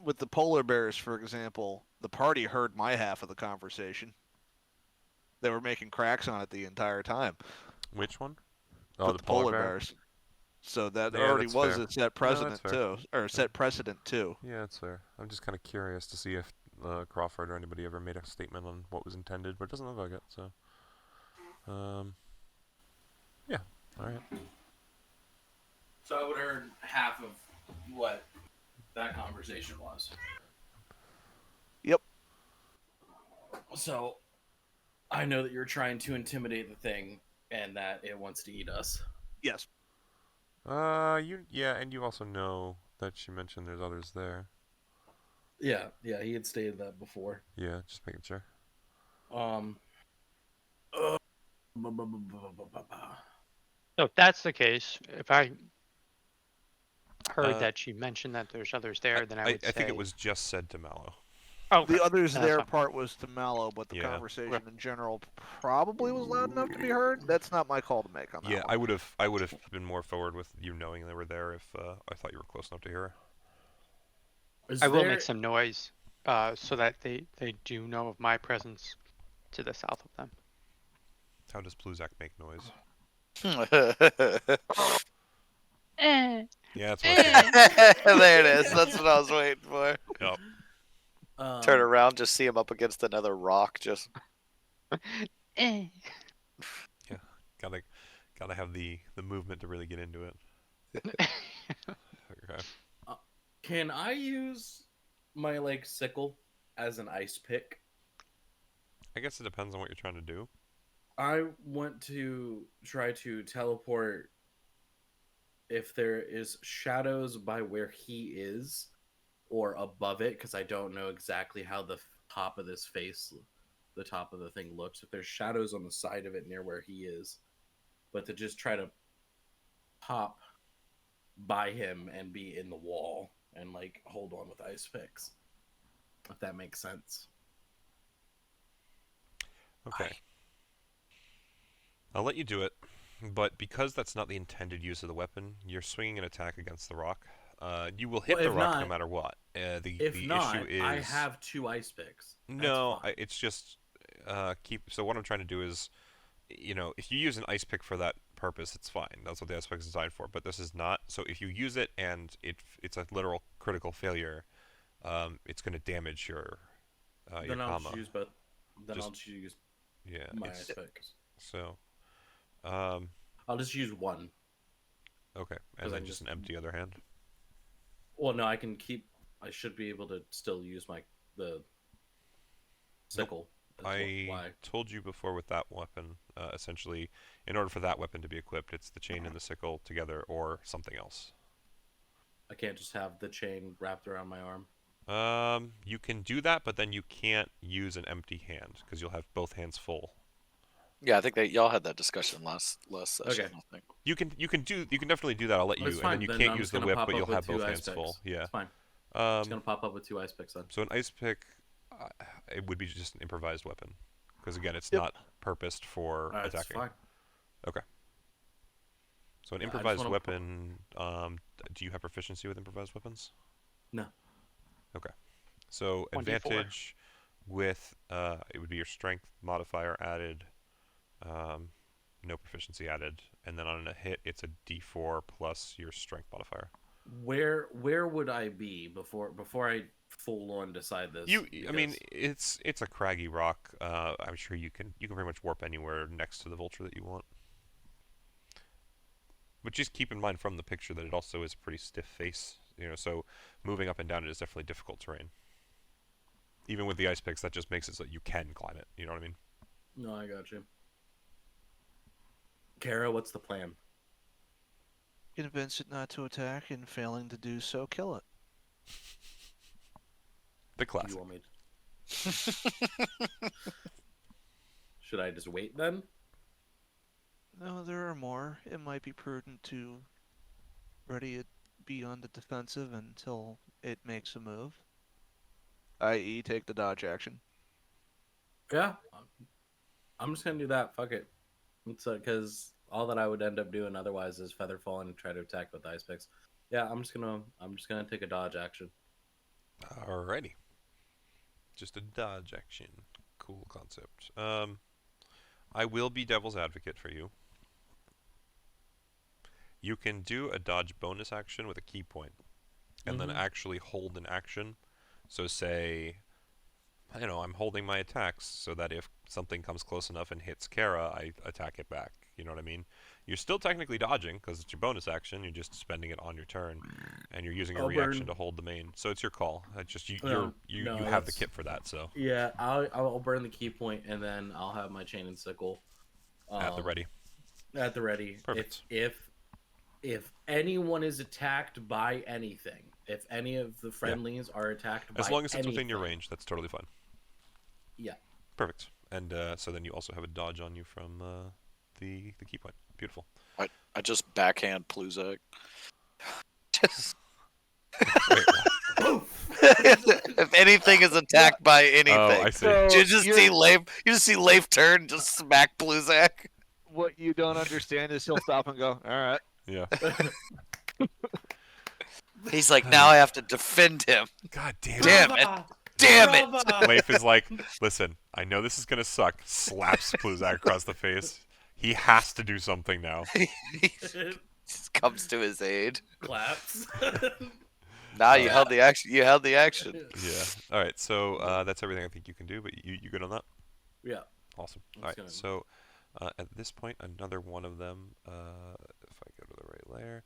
With the polar bears, for example, the party heard my half of the conversation. They were making cracks on it the entire time. Which one? Oh, With the the polar polar bear. bears. So that Yeah, already that's was fair. a set precedent fair. too, or set precedent too. Yeah, that's fair. I'm just kind of curious to see if Crawford or anybody ever made a statement on what was intended, but it doesn't look like it. So, yeah, all right. So I would earn half of what that conversation was. Yep. So I know that you're trying to intimidate the thing and that it wants to eat us. Yes. And you also know that she mentioned there's others there. Yeah, he had stated that before. Yeah, just making sure. So if that's the case, if I heard Uh, that she mentioned that there's others there, then I would say. I think it was just said to Mallow. Oh, The others That's there fine. part was to Mallow, but the Yeah. conversation in general probably was loud enough to be heard. That's not my call to make on that Yeah, one. I would have been more forward with you knowing they were there if I thought you were close enough to hear her. I will make some noise so that they do know of my presence to the south of them. How does Pluzak make noise? Eh. Yeah, that's what I thought. There it is. That's what I was waiting for. Yep. Turn around, just see him up against another rock. Just Eh. Yeah, gotta have the movement to really get into it. Okay. Can I use my sickle as an ice pick? I guess it depends on what you're trying to do. I want to try to teleport if there is shadows by where he is or above it, because I don't know exactly how the top of this face, the top of the thing looks. If there's shadows on the side of it near where he is, but to just try to pop by him and be in the wall and hold on with ice picks, if that makes sense. Okay. I'll let you do it, but because that's not the intended use of the weapon, you're swinging an attack against the rock. You will hit Well, the if rock not- no matter what. The If not, issue is I have 2 ice picks. That's no. fine. It's just So what I'm trying to do is, if you use an ice pick for that purpose, it's fine. That's what the ice pick is designed for. But this is not. So if you use it and it's a literal critical failure, it's going to damage your Then I'll comma. just use both. Then Just- I'll just use Yeah. My it's, ice picks. so, I'll just use one. okay, 'Cause and I then just just- an empty other hand. Well, no, I can keep. I should be able to still use the sickle. I told you before with that weapon, essentially, in order for that weapon to be equipped, it's the chain and the sickle together or something else. I can't just have the chain wrapped around my arm. You can do that, but then you can't use an empty hand because you'll have both hands full. Yeah, I think that y'all had that discussion last session. Okay. I think. You can definitely do that. I'll let you, It's and fine. then you Then can't I'm use just the gonna whip, pop but up you'll with have two both ice hands picks. full. Yeah. It's fine. I'm Um, just gonna pop up with 2 ice picks then. so an ice pick, it would be just an improvised weapon, because again, it's Yep. not purposed for It's attacking. fine. So an Yeah, I just improvised wanna- weapon. Do you have proficiency with improvised weapons? No. Okay. So 1d4. advantage with it would be your strength modifier added, no proficiency added, and then on a hit it's a D4 plus your strength modifier. Where would I be before I full on decide this? I mean, Because- it's a craggy rock. I'm sure you can pretty much warp anywhere next to the vulture that you want. But just keep in mind from the picture that it also is a pretty stiff face. So moving up and down it is definitely difficult terrain. Even with the ice picks, that just makes it so that you can climb it. You know what I mean? No, I got you. Kara, what's the plan? Convince it not to attack, and failing to do so, kill it. The Do classic. you want me to... Should I just wait then? No, there are more. It might be prudent to ready it, be on the defensive until it makes a move. I.e., take the dodge action. Yeah. I'm just gonna do that. Fuck it. It's because all that I would end up doing otherwise is feather fall and try to attack with ice picks. Yeah, I'm just gonna take a dodge action. Alrighty. Just a dodge action. Cool concept. I will be devil's advocate for you. You can do a dodge bonus action with a key point, and then Mhm. actually hold an action. So say, I'm holding my attacks so that if something comes close enough and hits Kara, I attack it back. You know what I mean? You're still technically dodging because it's your bonus action. You're just spending it on your turn, and you're using a I'll reaction burn. to hold the main. So it's your call. It's just you No, you no, have the that's- kit for that. So Yeah, I'll burn the key point and then I'll have my chain and sickle at the ready. At the ready. Perfect. If anyone is attacked by anything, if any of the friendlies are attacked by As long as it's within your anything- range, that's totally fine. Yeah. Perfect. And so then you also have a dodge on you from the key point. Beautiful. I just backhand Pluzak. Just Wait, if anything is attacked by anything, oh, I see. you just see Leif turn, just smack Pluzak. What you don't understand is he'll stop and go, all right. Yeah. He's like, now I have to defend him. God damn it. Damn it! Damn it! Leif is like, listen, I know this is gonna suck. Slaps Pluzak across the face. He has to do something now. He just comes to his aid. Claps. Now you held the action. You held the action. Yeah. All right. So that's everything I think you can do. But you good on that? Yeah. Awesome. That's All right. good. So at this point, another one of them. If I go to the right layer,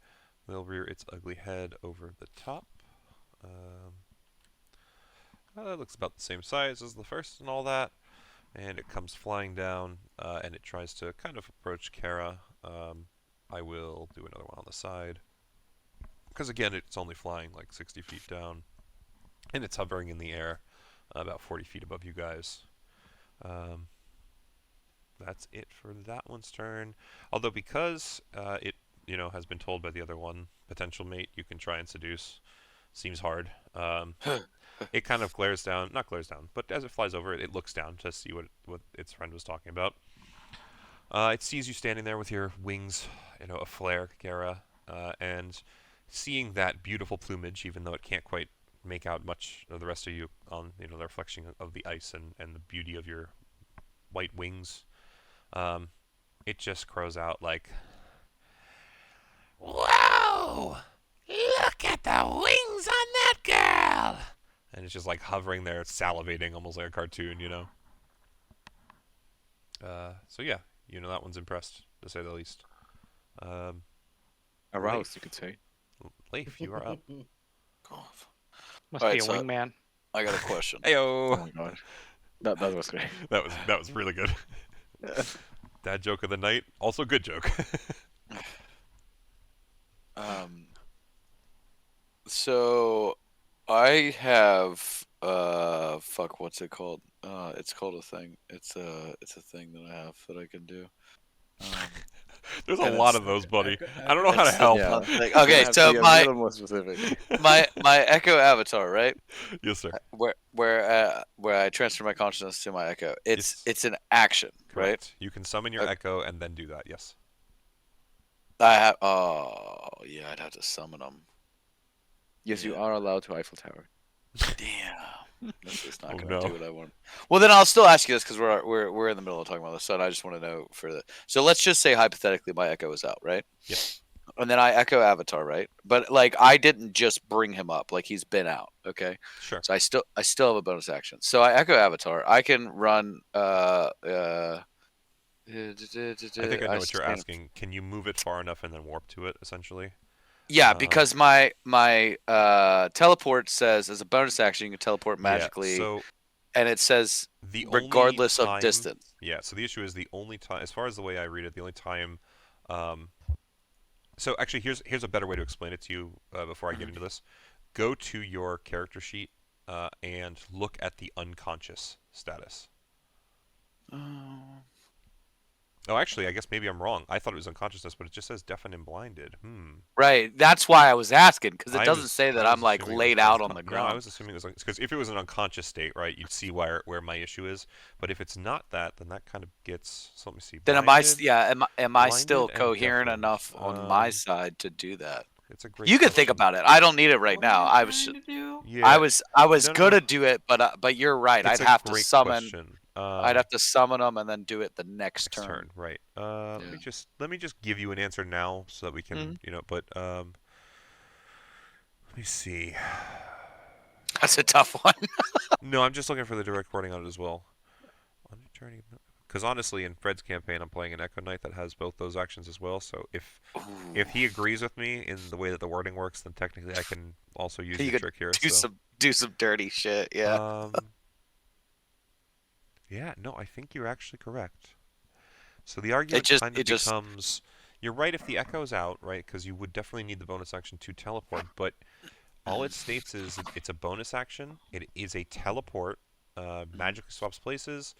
will rear its ugly head over the top. It looks about the same size as the first and all that. And it comes flying down, and it tries to kind of approach Kara. I will do another one on the side. Because again, it's only flying like 60 feet down. And it's hovering in the air about 40 feet above you guys. That's it for that one's turn. Although because it has been told by the other one, potential mate, you can try and seduce. Seems hard. It kind of not glares down, but as it flies over it, it looks down to see what its friend was talking about. It sees you standing there with your wings, aflare, Kara, and seeing that beautiful plumage, even though it can't quite make out much of the rest of you on, the reflection of the ice and the beauty of your white wings, it just crows out like, "Whoa! Look at the wings on that girl!" And it's just like hovering there, salivating, almost like a cartoon, So yeah, that one's impressed to say the least. Aroused, you could say. Leif, you are up. Must All be right, a so wingman. I got a question. Oh Heyo. my god. That was great. That was really good. Dad joke of the night. Also good joke. So I have fuck, what's it called? It's called a thing. It's a thing that I have that I can do. There's a And lot it's- of those, buddy. Echo- I don't know how to it's- help. Yeah. Okay, You have so to be a my little more specific. my Echo avatar, right? Yes, sir. Where I transfer my consciousness to my Echo. Yes. It's an action, right? Correct. You can summon your Okay. Echo and then do that. Yes. I have. Oh yeah, I'd have to summon them. Yes, you Yeah. are allowed to Eiffel Tower. Damn, this is not Oh, gonna no. do what I want. Well, then I'll still ask you this because we're in the middle of talking about this, so I just want to know for the. So let's just say hypothetically my Echo is out, right? Yep. And then I Echo Avatar, right? But like I didn't just bring him up; like he's been out. Okay. Sure. So I still have a bonus action. So I Echo Avatar. I can run. I think I know what you're asking. Can you move it far enough and then warp to it, essentially? Yeah, because my teleport says as a bonus action you can teleport magically, Yeah, so and it says the only regardless of time- distance. Yeah, so the issue is the only time, as far as the way I read it, the only time. So actually, here's a better way to explain it to you before I get into this. Go to your character sheet and look at the unconscious status. Oh, actually, I guess maybe I'm wrong. I thought it was unconsciousness, but it just says deafened and blinded. Right, that's why I was asking because it I doesn't was- say that I I'm was like assuming it laid was out on uncon- the No, I ground. was assuming it was because if it was an unconscious state, right, you'd see where my issue is. But if it's not that, then that kind of gets. So let me see. Then blinded, am I still blinded and coherent deafened. enough on my Um, side to do that? It's a great. You can think question. about it. I don't need it right What are now. you I was trying to do? Yeah, I was No, no, gonna no. do it, but you're right. It's I'd a have to great summon. question. I'd have to summon them and then do it the next Next turn. right? Yeah. Let me just give you an answer now so that we can But let me see. That's a tough one. No, I'm just looking for the direct wording on it as well. Because honestly, in Fred's campaign, I'm playing an Echo Knight that has both those actions as well. So if he agrees with me in the way that the wording works, then technically I can also use You the could trick here. do some dirty shit. Yeah. Yeah. No, I think you're actually correct. So the argument kind of becomes, you're right if the Echo's out, right? Because you would definitely need the bonus action to teleport, but all it states is it's a bonus action. It is a teleport. Magically swaps places.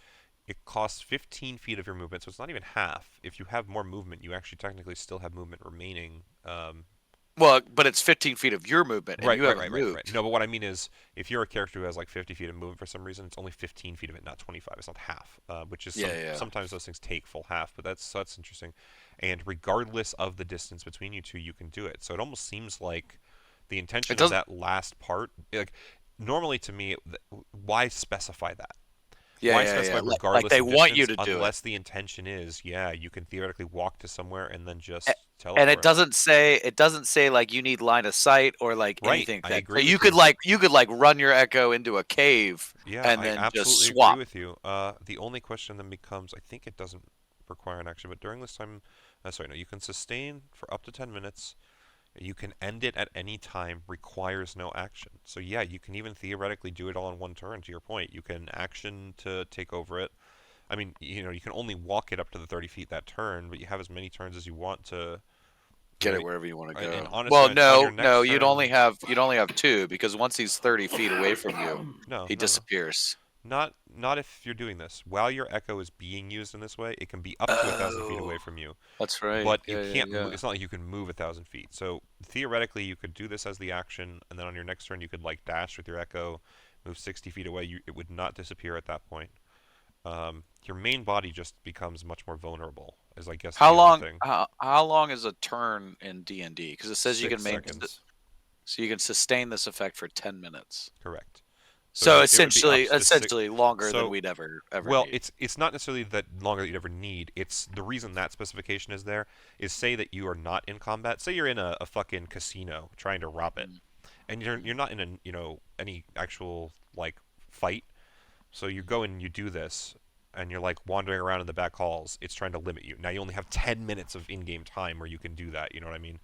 It costs 15 feet of your movement, so it's not even half. If you have more movement, you actually technically still have movement remaining. Well, but it's 15 feet of your movement, and you haven't moved. Right. No, but what I mean is, if you're a character who has like 50 feet of movement for some reason, it's only 15 feet of it, not 25. It's not half, which is sometimes those things take full half, but that's interesting. And regardless of the distance between you two, you can do it. So it almost seems like the intention of that last part, like normally to me, why specify that? Why specify regardless like they of want you distance to do unless it. the intention is, you can theoretically walk to somewhere and then just teleport. And it doesn't say like you need line of sight or like anything. I Like agree so with you could run your Echo into a cave and then I just absolutely swap. agree with you. The only question then becomes, I think it doesn't require an action, but during this time, you can sustain for up to 10 minutes. You can end it at any time, requires no action. So yeah, you can even theoretically do it all in one turn, to your point. You can action to take over it. I mean, you can only walk it up to the 30 feet that turn, but you have as many turns as you want to Get it wherever you want to go. And honestly, well, on your no, next you'd turn- only have two because once he's 30 feet away from you, No, he no. disappears. Not if you're doing this. While your Echo is being used in this way, it can be up to 1,000 feet away from you. That's right. But you can't. It's not like you can move 1,000 feet. So theoretically, you could do this as the action, and then on your next turn, you could like dash with your Echo, move 60 feet away. It would not disappear at that point. Your main body just becomes much more vulnerable. Is I guess How the other long? thing. How long is a turn in D&D? Because it says you 6 can make seconds. so you can sustain this effect for 10 minutes. Correct. So it would be up to essentially longer so- than we'd ever Well, need. it's not necessarily that longer that you'd ever need. It's the reason that specification is there is say that you are not in combat. Say you're in a fucking casino trying to rob it, and you're not in any actual like fight. So you go and you do this. and you're like wandering around in the back halls, it's trying to limit you. Now you only have 10 minutes of in-game time where you can do that. You know what I mean?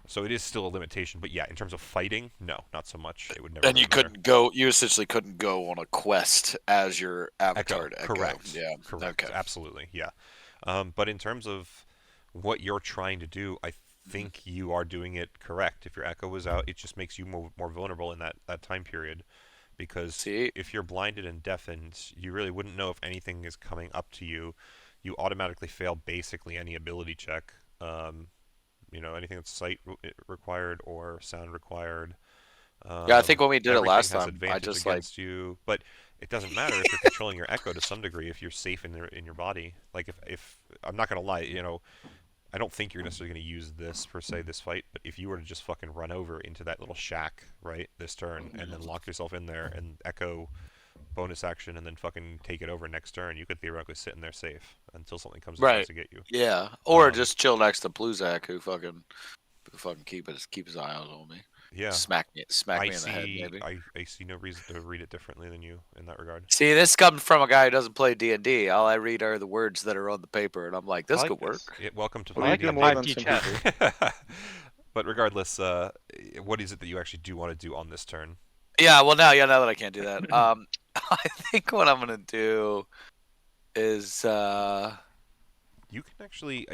So it is still a limitation. But yeah, in terms of fighting, no, not so much. It would never. And really you matter. couldn't go. You essentially couldn't go on a quest as your avatar. Echo, To Echo. correct. Yeah. Correct. Okay. Absolutely. Yeah. But in terms of what you're trying to do, I think you are doing it correct. If your Echo was out, it just makes you more vulnerable in that time period. Because See? if you're blinded and deafened, you really wouldn't know if anything is coming up to you. You automatically fail basically any ability check. Anything that's sight required or sound required. Yeah, I think when we did it Everything last has time, I advantage just against you, but it doesn't matter if you're controlling your Echo to some degree. If you're safe in your body, like if I'm not gonna lie, I don't think you're necessarily going to use this per se this fight, but if you were to just fucking run over into that little shack, right, this turn, and then lock yourself in there and Echo bonus action and then fucking take it over next turn, you could theoretically sit in there safe until something comes and tries to get you. Yeah, or Um, just chill next to Bluzak, who fucking keep his eye out on me. Yeah. Smack me I in the head, see. maybe. I see no reason to read it differently than you in that regard. See, this comes from a guy who doesn't play D&D. All I read are the words that are on the paper, and I'm like, this I like could this. work. Yeah, welcome to Well, I you like do the more than 5D some chess. people. But regardless, what is it that you actually do want to do on this turn? Yeah, well, now that I can't do that, I think what I'm gonna do is You can actually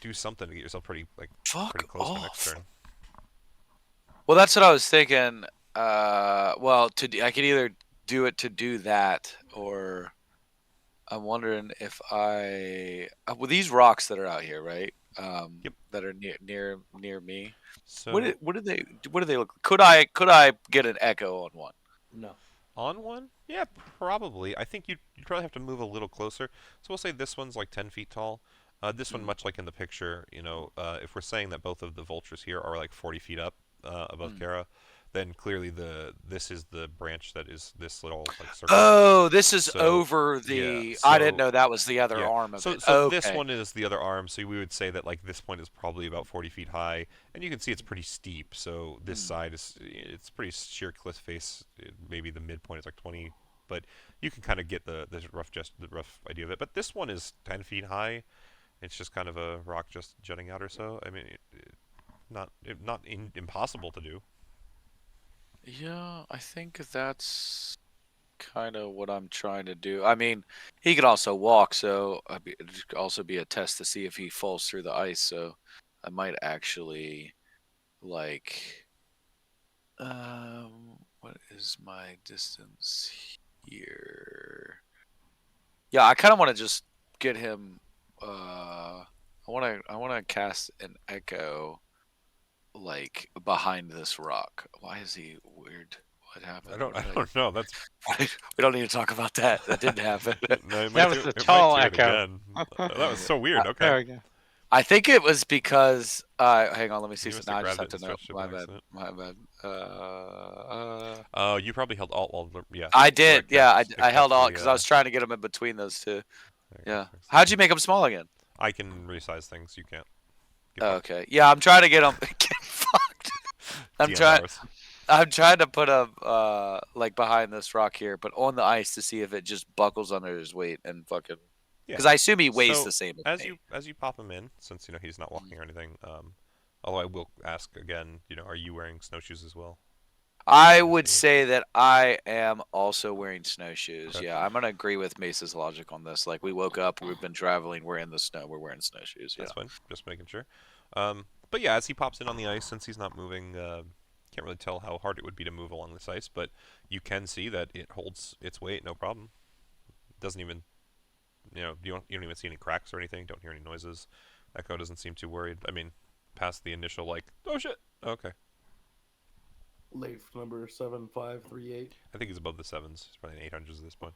do something to get yourself pretty fuck close for next off. turn. Well, that's what I was thinking. Well, I could either do it to do that, or I'm wondering if well, these rocks that are out here, right? Yep. That are near me. So What do they look? Could I get an echo on one? No. on one, yeah, probably. I think you'd probably have to move a little closer. So we'll say this one's like 10 feet tall. This one, much like in the picture, if we're saying that both of the vultures here are like 40 feet up above Kara, then clearly this is the branch that is this little like circle. Oh, this is So, over the. yeah, I didn't so- know that was the other yeah. arm of So it. so Okay. this one is the other arm. So we would say that like this point is probably about 40 feet high, and you can see it's pretty steep. So this side it's pretty sheer cliff face. Maybe the midpoint is like 20, but you can kind of get the rough idea of it. But this one is 10 feet high. It's just kind of a rock just jutting out or so. I mean, not impossible to do. Yeah, I think that's kind of what I'm trying to do. I mean, he could also walk, so it could also be a test to see if he falls through the ice. So I might actually like. What is my distance here? Yeah, I kind of want to just get him. I want to cast an echo, like behind this rock. Why is he weird? What happened? I don't know. That's We don't need to talk about that. That didn't happen. no, it That might was do- the it might tall do it echo. again. That was so weird. Okay. There we go. I think it was because. Hang on, let me see. You must Now I have just have grabbed to it know. and stretched it My by bad. accident. My bad. Oh, you probably held alt while yeah. I did. correct, Yeah, that's- I held that's on the, because I was trying to get him in between those two. there you go, Yeah. fix How'd that. you make him small again? I can resize things. You can't. Get Oh, fucked. okay. Yeah, I'm trying to get him. Get fucked. DNRs. I'm trying to put him like behind this rock here, but on the ice to see if it just buckles under his weight and fucking. Yeah. Because I assume he weighs So, the same as me. you pop him in, since he's not walking or anything. Although I will ask again, are you wearing snowshoes as well? I would say that I am also wearing snowshoes. Okay. Yeah, I'm gonna agree with Mace's logic on this. Like we woke up, we've been traveling, we're in the snow, we're wearing snowshoes. Yeah. That's fine. Just making sure. But yeah, as he pops in on the ice, since he's not moving, can't really tell how hard it would be to move along this ice, but you can see that it holds its weight, no problem. Doesn't even, you don't even see any cracks or anything. Don't hear any noises. Echo doesn't seem too worried. I mean, past the initial like, oh shit. Okay. Late number 7538. I think he's above the sevens. He's probably in 800s at this point.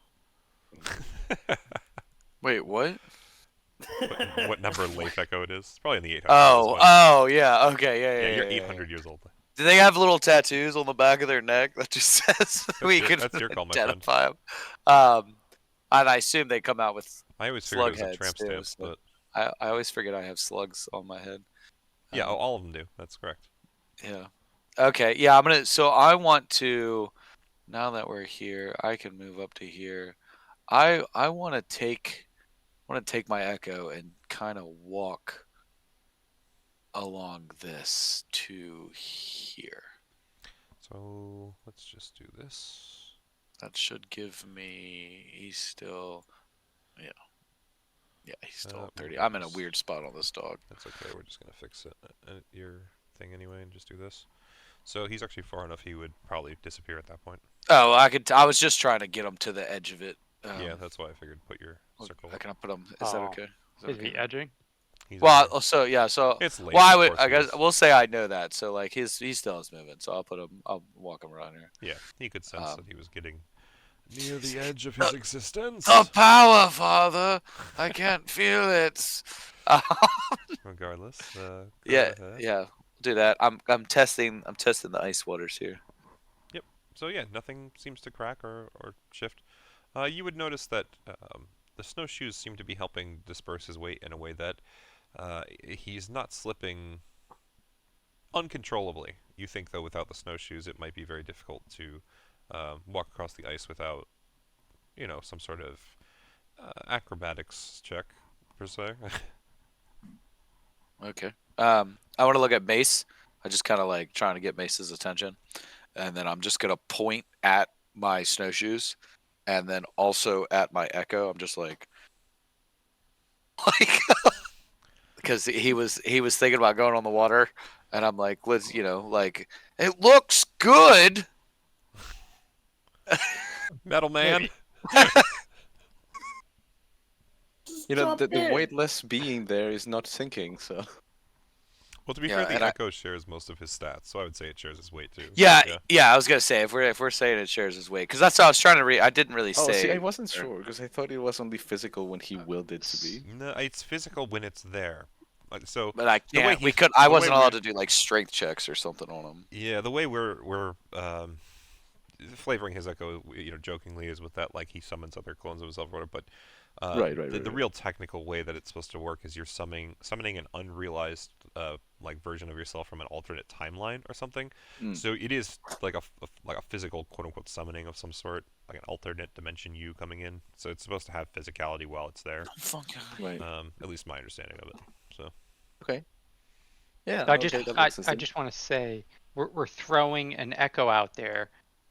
Wait, what? What number Leif Echo it is? It's probably in the 800s. Oh, yeah. Okay, yeah, yeah. you're 800 years old. Do they have little tattoos on the back of their neck that just says we your- can that's your call, my friend. identify them? And I assume they come out with. I always figured it was a Slug tramp heads, too, stamp, so- but I always forget I have slugs on my head. yeah, all of them do. That's correct. Yeah. Okay. Yeah, I'm gonna. So I want to. Now that we're here, I can move up to here. I want to take my echo and kind of walk along this to here. So let's just do this. That should give me. He's still. Yeah. Yeah, he's still at 30. I'm in a weird spot on this dog. That's okay. We're just gonna fix it. Your thing anyway, and just do this. So he's actually far enough. He would probably disappear at that point. Oh, I was just trying to get him to the edge of it. Yeah, that's why I figured put your circle. I can put him. Is that Oh. okay? Is he edging? He's Well, over. so yeah, so It's late. well, I of would. course I he guess is. we'll say I know that. So like he still is moving. So I'll put him. I'll walk him around here. Yeah, he could sense that he was getting near the edge of his existence. The power, Father. I can't feel it. Regardless. Go Yeah, ahead. yeah. Do that. I'm testing. I'm testing the ice waters here. So yeah, nothing seems to crack or shift. You would notice that the snowshoes seem to be helping disperse his weight in a way that he's not slipping uncontrollably. You think, though, without the snowshoes, it might be very difficult to walk across the ice without, some sort of acrobatics check, per se. Okay. I want to look at Mace. I just kind of like trying to get Mace's attention, and then I'm just gonna point at my snowshoes, and then also at my echo. I'm just like, because he was thinking about going on the water, and I'm like, let's like it looks good. Metal Man. The weightless being there is not sinking, so. Well, to be Yeah, fair, the and I- Echo shares most of his stats, so I would say it shares his weight too. Yeah. I was gonna say if we're saying it shares his weight, because that's what I was trying to read. I didn't really Oh, say. see, I wasn't sure because I thought it was only physical when he willed it to be. No, it's physical when it's there. So But I the way can't. We he's- could. the I way wasn't allowed we're- to do like strength checks or something on him. yeah, the way we're flavoring his Echo, jokingly, is with that like he summons other clones of himself or whatever. But Right, the real technical way that it's supposed to work is you're summoning an unrealized like version of yourself from an alternate timeline or something. Mm. So it is like a physical quote unquote summoning of some sort, like an alternate dimension you coming in. So it's supposed to have physicality while it's there. Right. At least my understanding of it. So Okay. Yeah. I okay, just that I, makes sense I then. just want to say we're throwing an echo out there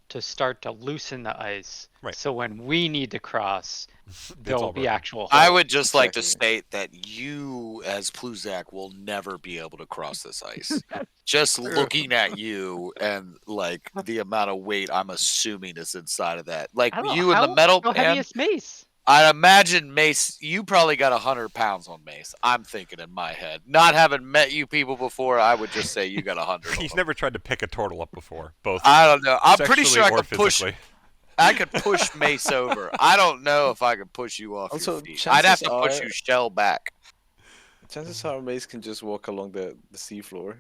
to start to loosen the ice. Right. So when we need to cross, all there'll be broken. actual. I holes. would just like to Exactly. state that you, as Pluzak, will never be able to cross this ice. Just looking at you and like the amount of weight I'm assuming is inside of that. Like I don't know, you and the metal how heavy man. is Mace? I imagine Mace, you probably got 100 pounds on Mace. I'm thinking in my head. Not having met you people before, I would just say you got 100. He's never tried to pick a turtle up before, both I don't know. I'm pretty sure I sexually or could push. physically. I could push Mace over. I don't know if I could push you off Also, your feet. I'd have to chances push are- you shell back. Chances are Mace can just walk along the seafloor.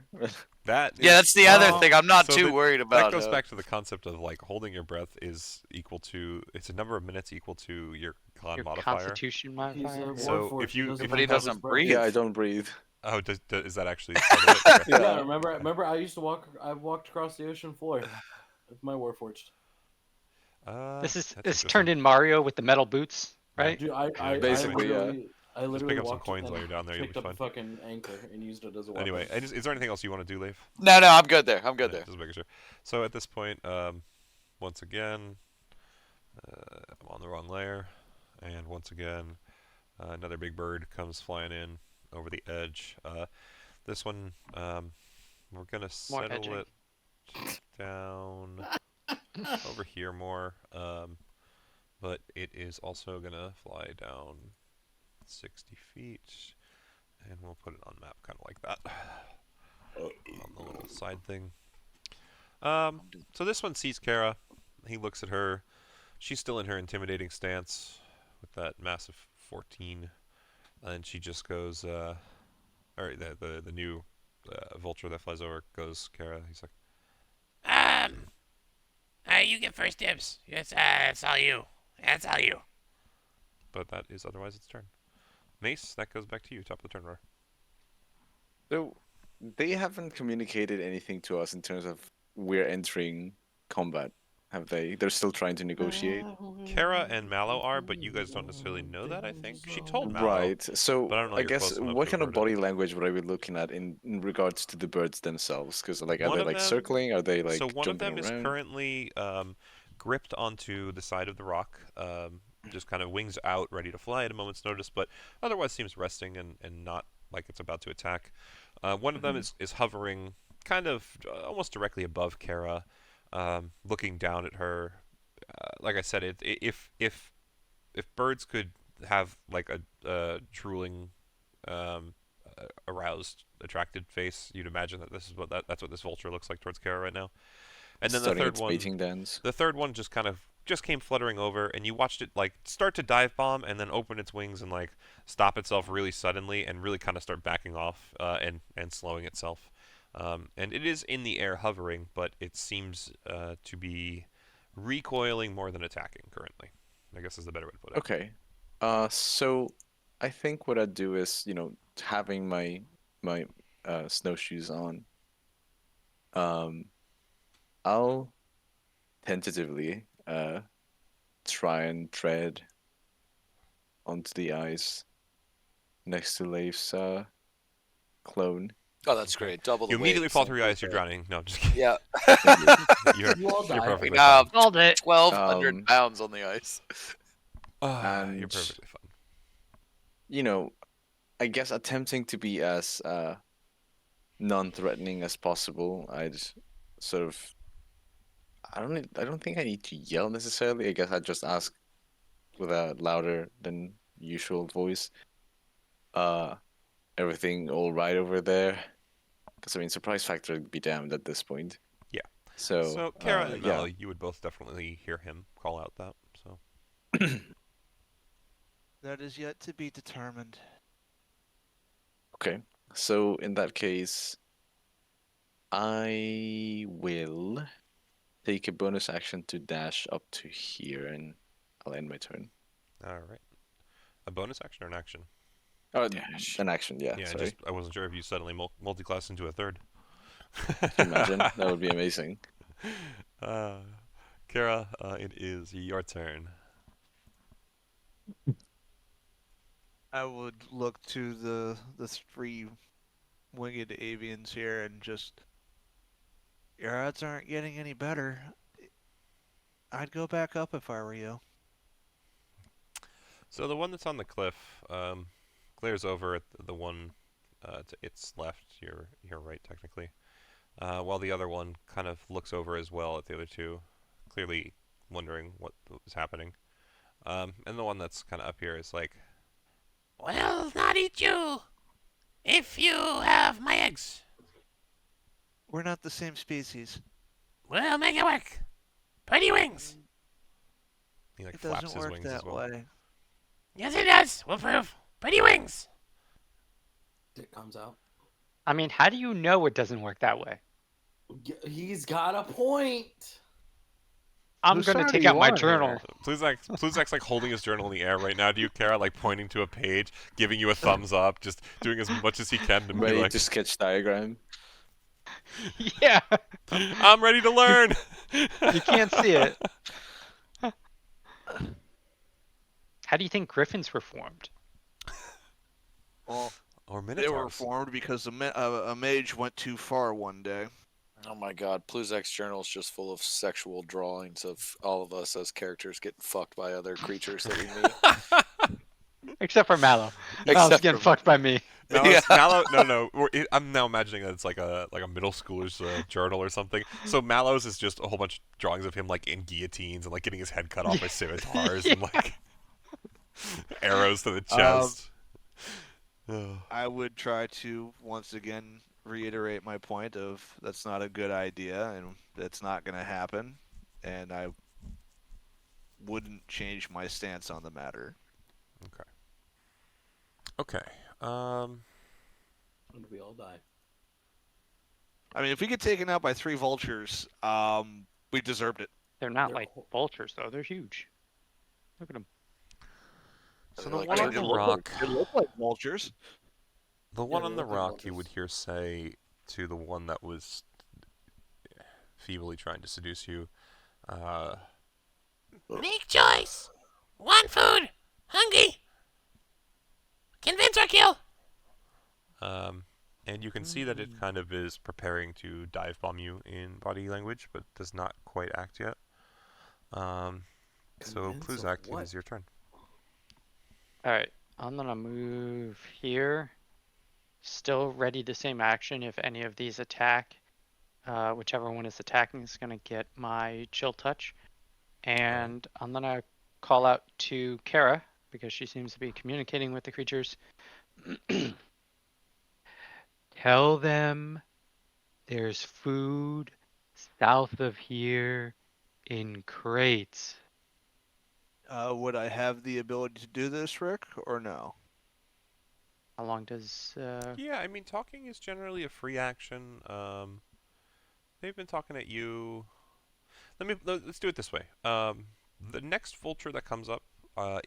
That Yeah, that's the other Oh, thing. I'm not so too the- worried about. That goes back to the concept of like holding your breath is equal to it's a number of minutes equal to your con Your modifier. Constitution He's modifier. a So warforged, if you- if But he have his doesn't breath. breathe. Yeah, I don't breathe. Oh, is that actually part of it? Okay. Yeah. Yeah, remember I used to walk. I walked across the ocean floor with my warforged. This That's turned interesting. in Mario with the metal boots, right? Dude, I Basically, yeah. literally pick up some walked coins and while you're down there, you'll picked be up a fine. fucking anchor and used it as a weapon. Anyway, is there anything else you want to do, Leif? No, I'm good there. I'm good Yeah, there. just making sure. So at this point, once again, I'm on the wrong layer, and once again, another big bird comes flying in over the edge. This one, we're gonna More settle edging. it down over here more, but it is also gonna fly down 60 feet, and we'll put it on map kind of like that on the little side thing. So this one sees Kara. He looks at her. She's still in her intimidating stance with that massive 14, and she just goes, or the new vulture that flies over goes, Kara. He's like, You get first dibs. That's all you. That's all you. but that is otherwise its turn. Mace, that goes back to you, top of the turn, Roar. So they haven't communicated anything to us in terms of we're entering combat, Have they? They're still trying to negotiate. Kara and Mallow are, but you guys don't necessarily know that, I think. She told Mallow. Right. So but I don't know I you're guess close enough what to kind of avert it. body language would I be looking at in regards to the birds themselves? Because like, are One they of like them- circling? Are they like So one of jumping them is around? currently gripped onto the side of the rock, just kind of wings out, ready to fly at a moment's notice, but otherwise seems resting and not like it's about to attack. One of them is hovering kind of almost directly above Kara, looking down at her. Like I said, if birds could have like a drooling, aroused, attracted face, you'd imagine that this is that's what this vulture looks like towards Kara right now. And then Starting its mating dance. the third one just came fluttering over, and you watched it like start to dive bomb, and then open its wings and like stop itself really suddenly, and really kind of start backing off, and slowing itself. And it is in the air hovering, but it seems to be recoiling more than attacking currently. I guess is the better way to put it. Okay. So I think what I'd do is, having my snowshoes on, I'll tentatively try and tread onto the ice next to Leif's clone. Oh, that's great. Double the You weight. immediately fall Sounds through the ice. You're great. drowning. No, I'm just kidding. Yeah. You're, You all you're die. perfectly We now fine. have Called it. 1,200 Um, pounds on the ice. You're and- perfectly fine. I guess attempting to be as non-threatening as possible, I'd sort of. I don't think I need to yell necessarily. I guess I'd just ask with a louder than usual voice. Everything all right over there? Because I mean, surprise factor would be damned at this point. Yeah. So. So Kara and yeah. Mello, you would both definitely hear him call out that. So That is yet to be determined. Okay. So in that case, I will take a bonus action to dash up to here, and I'll end my turn. all right. A bonus action or an action? Oh, Dash. an action, yeah. Yeah, Sorry. I wasn't sure if you suddenly multi-class into a third. Can you imagine? That would be amazing. Kara, it is your turn. I would look to the three winged avians here and just, your odds aren't getting any better. I'd go back up if I were you. So the one that's on the cliff glares over at the one to its left, your right technically, while the other one kind of looks over as well at the other two, clearly wondering what was happening. And the one that's kind of up here is like, Well, not eat you. If you have my eggs, We're not the same species. we'll make it work. Pretty wings. he like It flaps doesn't his work wings that as well. way. Yes, it does. We'll prove. Pretty wings. Dick comes out. I mean, how do you know it doesn't work that way? He's got a point. I'm Whose gonna side take are you out my on journal. here? Pluzak's like holding his journal in the air right now. Do you, Kara, like pointing to a page, giving you a thumbs up, just doing as much as he can to be Ready like, to sketch diagram. Yeah, I'm ready to learn. you can't see it. How do you think griffins were formed? Well, Or they were minotaurs. formed because a mage went too far one day. Oh my god, Pluzak's journal is just full of sexual drawings of all of us as characters getting fucked by other creatures that we meet. Except for Mallow. Except Mallow's getting for- fucked by me. No, Yeah. Mallow, no. I'm now imagining that it's like a middle schooler's journal or something. So Mallow's is just a whole bunch of drawings of him like in guillotines and like getting his head cut off by scimitars and like arrows to the chest. I would try to once again reiterate my point of that's not a good idea and that's not going to happen, and I wouldn't change my stance on the matter. Okay. And we all die. I mean, if we get taken out by 3 vultures, we deserved it. They're not They're like ho- vultures, though. They're huge. Look at them. So They're the like one on turtle the lizards. rock, They look like vultures. the one Yeah, on they the look like rock, you vultures. would hear say to the one that was feebly trying to seduce you, Make choice. Want food? Hungry? Convince or kill? And you can see that it kind of is preparing to dive bomb you in body language, but does not quite act yet. So Convince of Pluzak, it what? is your turn. All right, I'm gonna move here. Still ready the same action if any of these attack. Whichever one is attacking is gonna get my chill touch, and I'm gonna call out to Kara because she seems to be communicating with the creatures. Tell them there's food south of here in crates. Would I have the ability to do this, Rick, or no? How long does Yeah, I mean, talking is generally a free action. They've been talking at you. Let's do it this way. The next vulture that comes up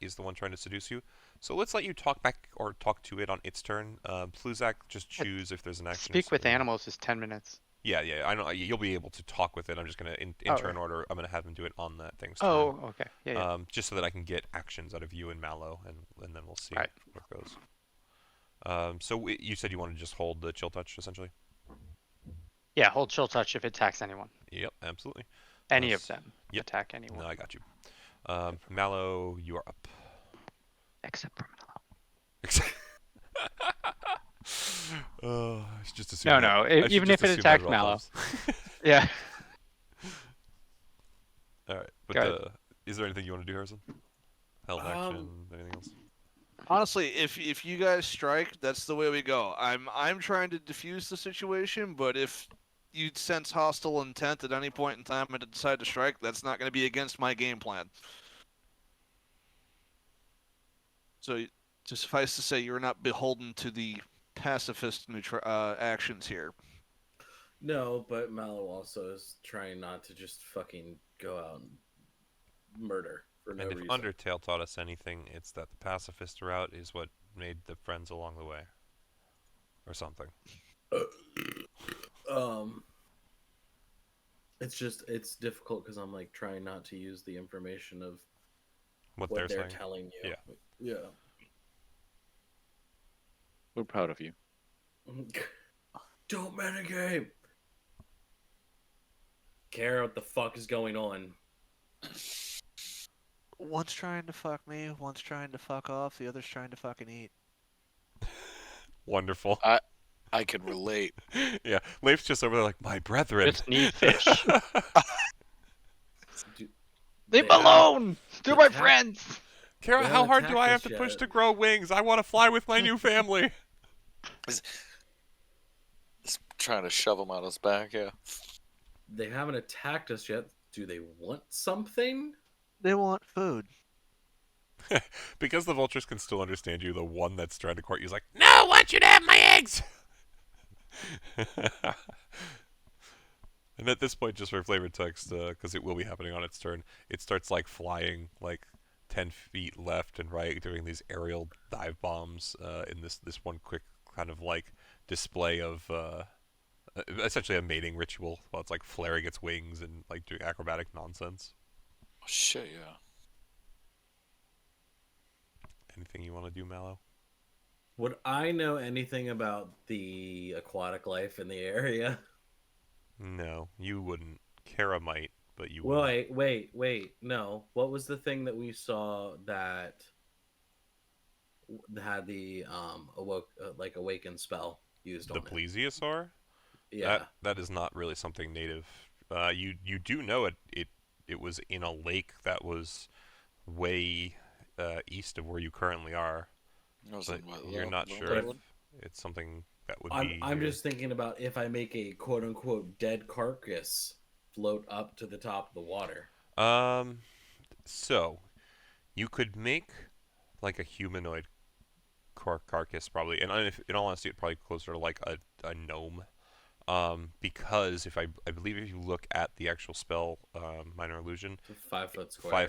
is the one trying to seduce you. So let's let you talk back or talk to it on its turn. Pluzak, just choose if there's an action. speak with animals is 10 minutes? Yeah, I know you'll be able to talk with it. I'm just gonna in turn order. I'm gonna have him do it on that thing's turn. Oh, okay. Yeah. Just so that I can get actions out of you and Mallow, and then we'll see Right. where it goes. So you said you wanted to just hold the chill touch, essentially. Yeah, hold chill touch if it attacks anyone. Yep, absolutely. Any Yes. of them Yep. attack anyone. No, I got you. Mallow, you are up. Except for Mallow. It's just assume No, that- no, I should even just if it assume attacks that Mallow. rolls. Yeah. All right, but Go ahead. is there anything you want to do, Harrison? Held action, anything else? Honestly, if you guys strike, that's the way we go. I'm trying to defuse the situation, but if you sense hostile intent at any point in time and decide to strike, that's not going to be against my game plan. So, just suffice to say, you're not beholden to the pacifist actions here. No, but Mallow also is trying not to just fucking go out and murder for no And if reason. Undertale taught us anything, it's that the pacifist route is what made the friends along the way, or something. It's difficult because I'm like trying not to use the information of What what they're they're saying. telling you. Yeah. We're proud of you. Don't metagame. Care what the fuck is going on? One's trying to fuck me, one's trying to fuck off, the other's trying to fucking eat. Wonderful. I can relate. Yeah, Leif's just over there like, my brethren. Just need fish. Do- Leave They alone! They're my attack- friends! Kara, They how haven't hard do attacked I have us to push yet. to grow wings? I want to fly with my new family. Just trying to shove him on his back, yeah. They haven't attacked us yet. Do they want something? They want food. Because the vultures can still understand you, the one that's trying to court you is like, No, I want you to have my eggs. and at this point, just for flavored text, because it will be happening on its turn, it starts like flying like 10 feet left and right, doing these aerial dive bombs in this one quick kind of like display of essentially a mating ritual while it's like flaring its wings and like doing acrobatic nonsense. Oh, shit, yeah. Anything you want to do, Mallow? Would I know anything about the aquatic life in the area? No, you wouldn't. Kara might, but you wouldn't. Wait. No. What was the thing that we saw that had the awaken spell used The on it? plesiosaur? Yeah. That is not really something native. You do know it was in a lake that was way east of where you currently are, I was but in what, you're not Lone sure if Island? it's something that would I'm be. I'm here. just thinking about if I make a quote unquote dead carcass float up to the top of the water. So you could make like a humanoid carcass probably, and in all honesty, it's probably closer to like a gnome. Because if I believe if you look at the actual spell, minor illusion, It's a 5 foot square.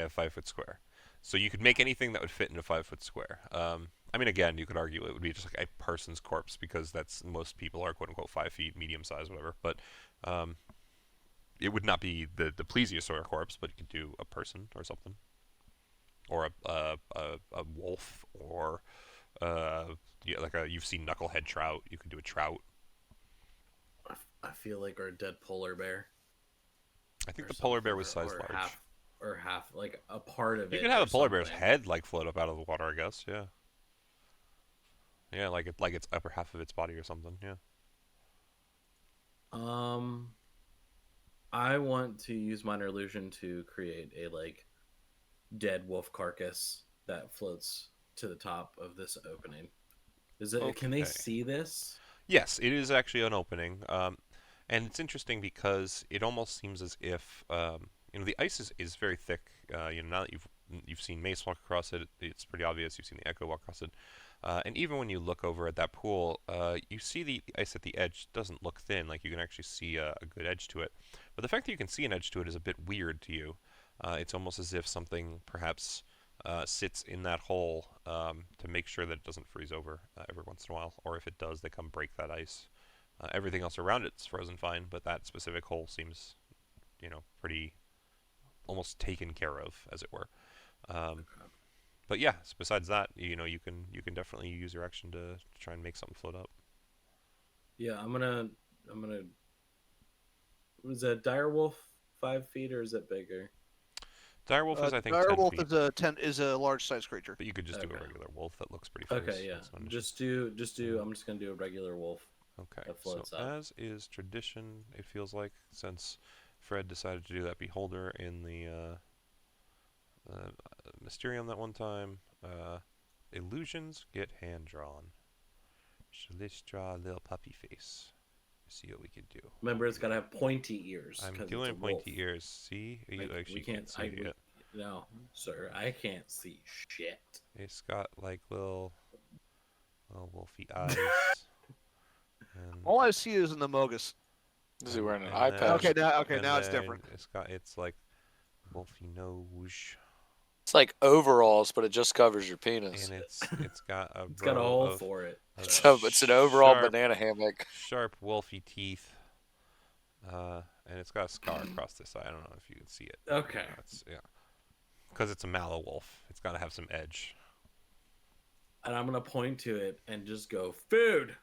5 foot square. So you could make anything that would fit in a 5 foot square. I mean, again, you could argue it would be just like a person's corpse because that's most people are quote unquote 5 feet, medium size, whatever. But it would not be the plesiosaur corpse, but you could do a person or something, or a wolf, or yeah, like you've seen knucklehead trout. You can do a trout. I feel like our dead polar bear. I think or the polar bear something, was sized large. Half, like a part of it. You could have or a polar bear's something. head like float up out of the water, I guess. Yeah. Yeah, like its upper half of its body or something. Yeah. I want to use minor illusion to create a like dead wolf carcass that floats to the top of this opening. Is it? Can they Okay. see this? Yes, it is actually an opening, and it's interesting because it almost seems as if the ice is very thick. Now that you've seen Mace walk across it, it's pretty obvious. You've seen the Echo walk across it, and even when you look over at that pool, you see the ice at the edge doesn't look thin. Like you can actually see a good edge to it. But the fact that you can see an edge to it is a bit weird to you. It's almost as if something perhaps sits in that hole to make sure that it doesn't freeze over every once in a while, or if it does, they come break that ice. Everything else around it's frozen fine, but that specific hole seems, pretty almost taken care of, as it were. But yeah, besides that, you can definitely use your action to try and make something float up. Yeah, I'm gonna. Was a direwolf 5 feet or is it bigger? Direwolf is I think 10 Direwolf feet, is a large size creature. but you could just do a Okay. regular wolf that looks pretty fierce. Okay, yeah. That's not an issue. Just do. I'm just gonna do a regular wolf. Okay, that so floats up. as is tradition, it feels like, since Fred decided to do that beholder in the Mysterium that one time, illusions get hand drawn. So let's draw a little puppy face. See what we can do. Remember, it's gotta have pointy ears. I'm 'cause it's doing a wolf. pointy ears. See, you Like, actually we can't. see it yet. No, sir, I can't see shit. It's got like little wolfy eyes. And All I see is an Amogus. Is he wearing an and eye then- patch? Okay, and now it's then different. It's like wolfy nose, It's like overalls, but it just covers your penis. and it's got a It's got a row hole of, for it. of So it's an overall sharp- banana hammock. sharp wolfy teeth, and it's got a scar across this eye. I don't know if you can see it. Okay. Because it's a mallow wolf. It's got to have some edge. And I'm gonna point to it and just go food.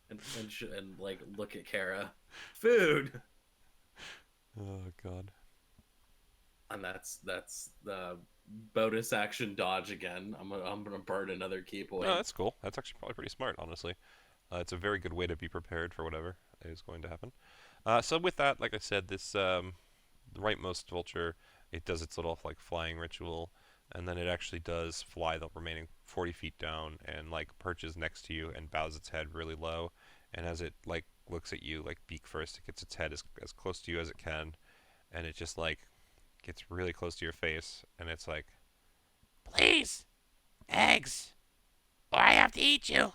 and like look at Kara, food. Oh God. And that's the bonus action dodge again. I'm gonna burn another key point. No, that's cool. That's actually probably pretty smart, honestly. It's a very good way to be prepared for whatever is going to happen. So with that, like I said, this the rightmost vulture, it does its little like flying ritual, and then it actually does fly the remaining 40 feet down and like perches next to you and bows its head really low. And as it like looks at you, like beak first, it gets its head as close to you as it can, and it just like gets really close to your face, and it's like, Please, eggs, or I have to eat you.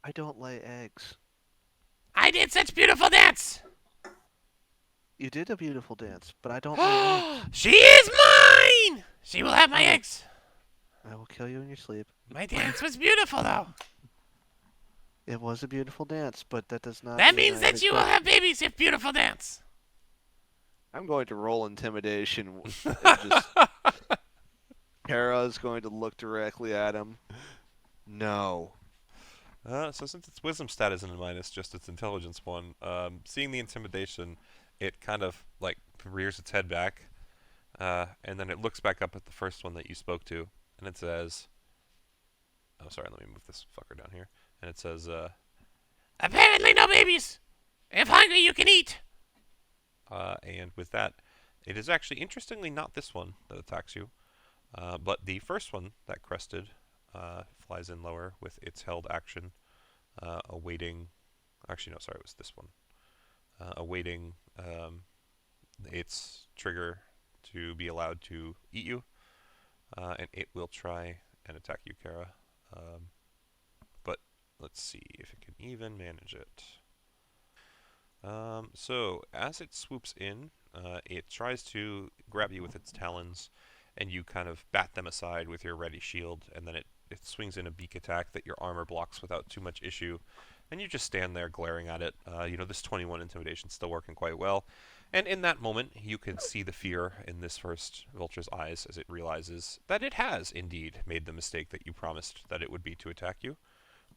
I don't lay eggs. I did such beautiful dance. You did a beautiful dance, but I don't lay eggs. She is mine. She will have my eggs. I will kill you in your sleep. My dance was beautiful, though. It was a beautiful dance, but that does not. That mean means I had that a you will good- have babies if beautiful dance. I'm going to roll intimidation. And just Kara's going to look directly at him. No. So since its wisdom stat isn't a minus, just its intelligence one, seeing the intimidation, it kind of like rears its head back, and then it looks back up at the first one that you spoke to, and it says, "Oh, sorry, let me move this fucker down here." And it says, Apparently no babies. If hungry, you can eat. and with that, it is actually interestingly not this one that attacks you, but the first one that crested flies in lower with its held action, awaiting. Actually, no, sorry, it was this one. Awaiting its trigger to be allowed to eat you, and it will try and attack you, Kara. But let's see if it can even manage it. So as it swoops in, it tries to grab you with its talons, and you kind of bat them aside with your ready shield, and then it swings in a beak attack that your armor blocks without too much issue, and you just stand there glaring at it. This 21 intimidation still working quite well. And in that moment, you can see the fear in this first vulture's eyes as it realizes that it has indeed made the mistake that you promised that it would be to attack you.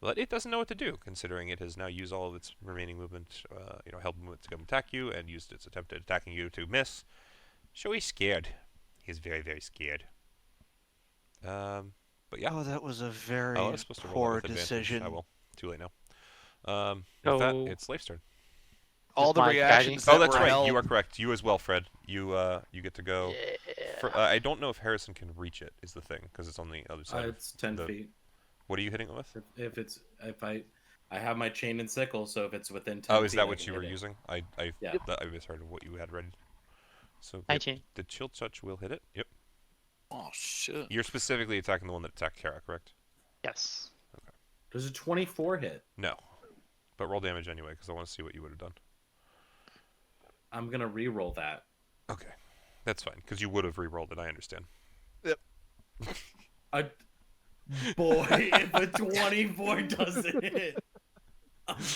But it doesn't know what to do, considering it has now used all of its remaining movement, held movement to come attack you, and used its attempt at attacking you to miss. So he's scared. He's very, very scared. But yeah. Oh, that was a very I was supposed to roll poor that with advantage. decision. I will. Too late now. With that, So- it's Leif's turn. All the my reactions Oh, that that's were right. held. You are correct. You as well, Fred. You get to go. I don't know if Harrison can reach it. Is the thing because it's on the other side. It's 10 feet. What are you hitting it with? If I have my chain and sickle, so if it's within 10 Oh, is feet, that I what can you were hit it. using? Yeah. I misheard what you had ready. So 19. the chill touch will hit it. Yep. Oh shit. You're specifically attacking the one that attacked Kara, correct? Yes. Does a 24 hit? No. But roll damage anyway, because I want to see what you would have done. I'm gonna re-roll that. Okay. That's fine, because you would have re-rolled it, I understand. Boy, if a 24 doesn't hit.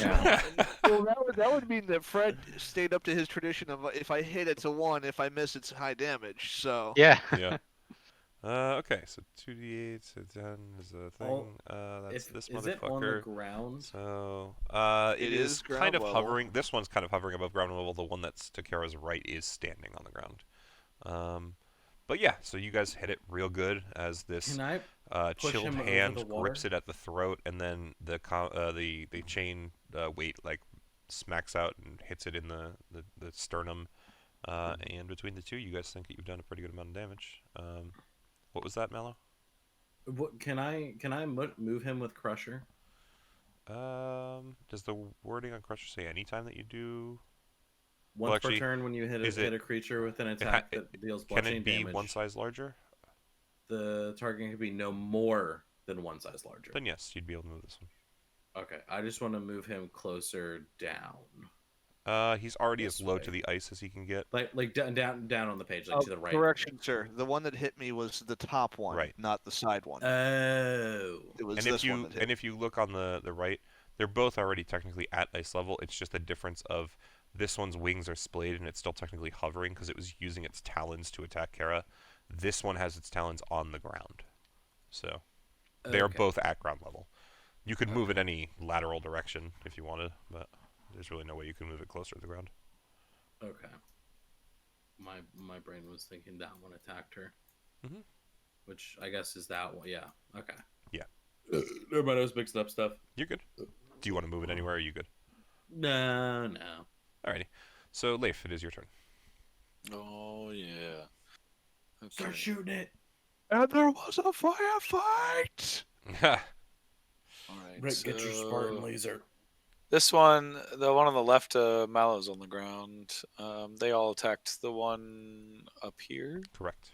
Yeah. Well, that would mean that Fred stayed up to his tradition of if I hit, it's a 1. If I miss, it's high damage. So Yeah. Yeah. Okay, so 2d8, so 10 is a thing. That's this Is it on the motherfucker. ground? So, It it is is ground kind of level. hovering. This one's kind of hovering above ground level. The one that's to Kara's right is standing on the ground. But yeah, so you guys hit it real good as this Can I push chilled him over hand the water? grips it at the throat, and then the chain weight like smacks out and hits it in the sternum. And between the two, you guys think that you've done a pretty good amount of damage. What was that, Mallow? What can I move him with Crusher? Does the wording on Crusher say anytime that you do? Once Well, actually, per turn, when you hit is hit it- a creature with an ha- attack that deals Can bludgeoning it be damage, one size larger? the target can be no more than one size larger. Then yes, you'd be able to move this one. Okay, I just want to move him closer down, He's already This as low way. to the ice as he can get. like down on the page, like Oh, to the right. correction, sir. The one that hit me was the top one, Right. not the side one. Oh, It was And this if one you that hit. and if you look on the right, they're both already technically at ice level. It's just a difference of this one's wings are splayed and it's still technically hovering because it was using its talons to attack Kara. This one has its talons on the ground, so they are Okay. both at ground level. You could move it any lateral direction if you wanted, but there's really no way you can move it closer to the ground. Okay. My brain was thinking that one attacked her. Mhm. Which I guess is that one. Yeah. Okay. Yeah. Never mind, I was mixed up stuff. You're good. Do you want to move it anywhere? Or are you good? No. Alrighty. So Leif, it is your turn. Oh yeah. Okay. Start shooting it. And there was a firefight. All right. Rick, get your Spartan so- laser. This one, the one on the left, Mallow's on the ground. They all attacked the one up here, Correct.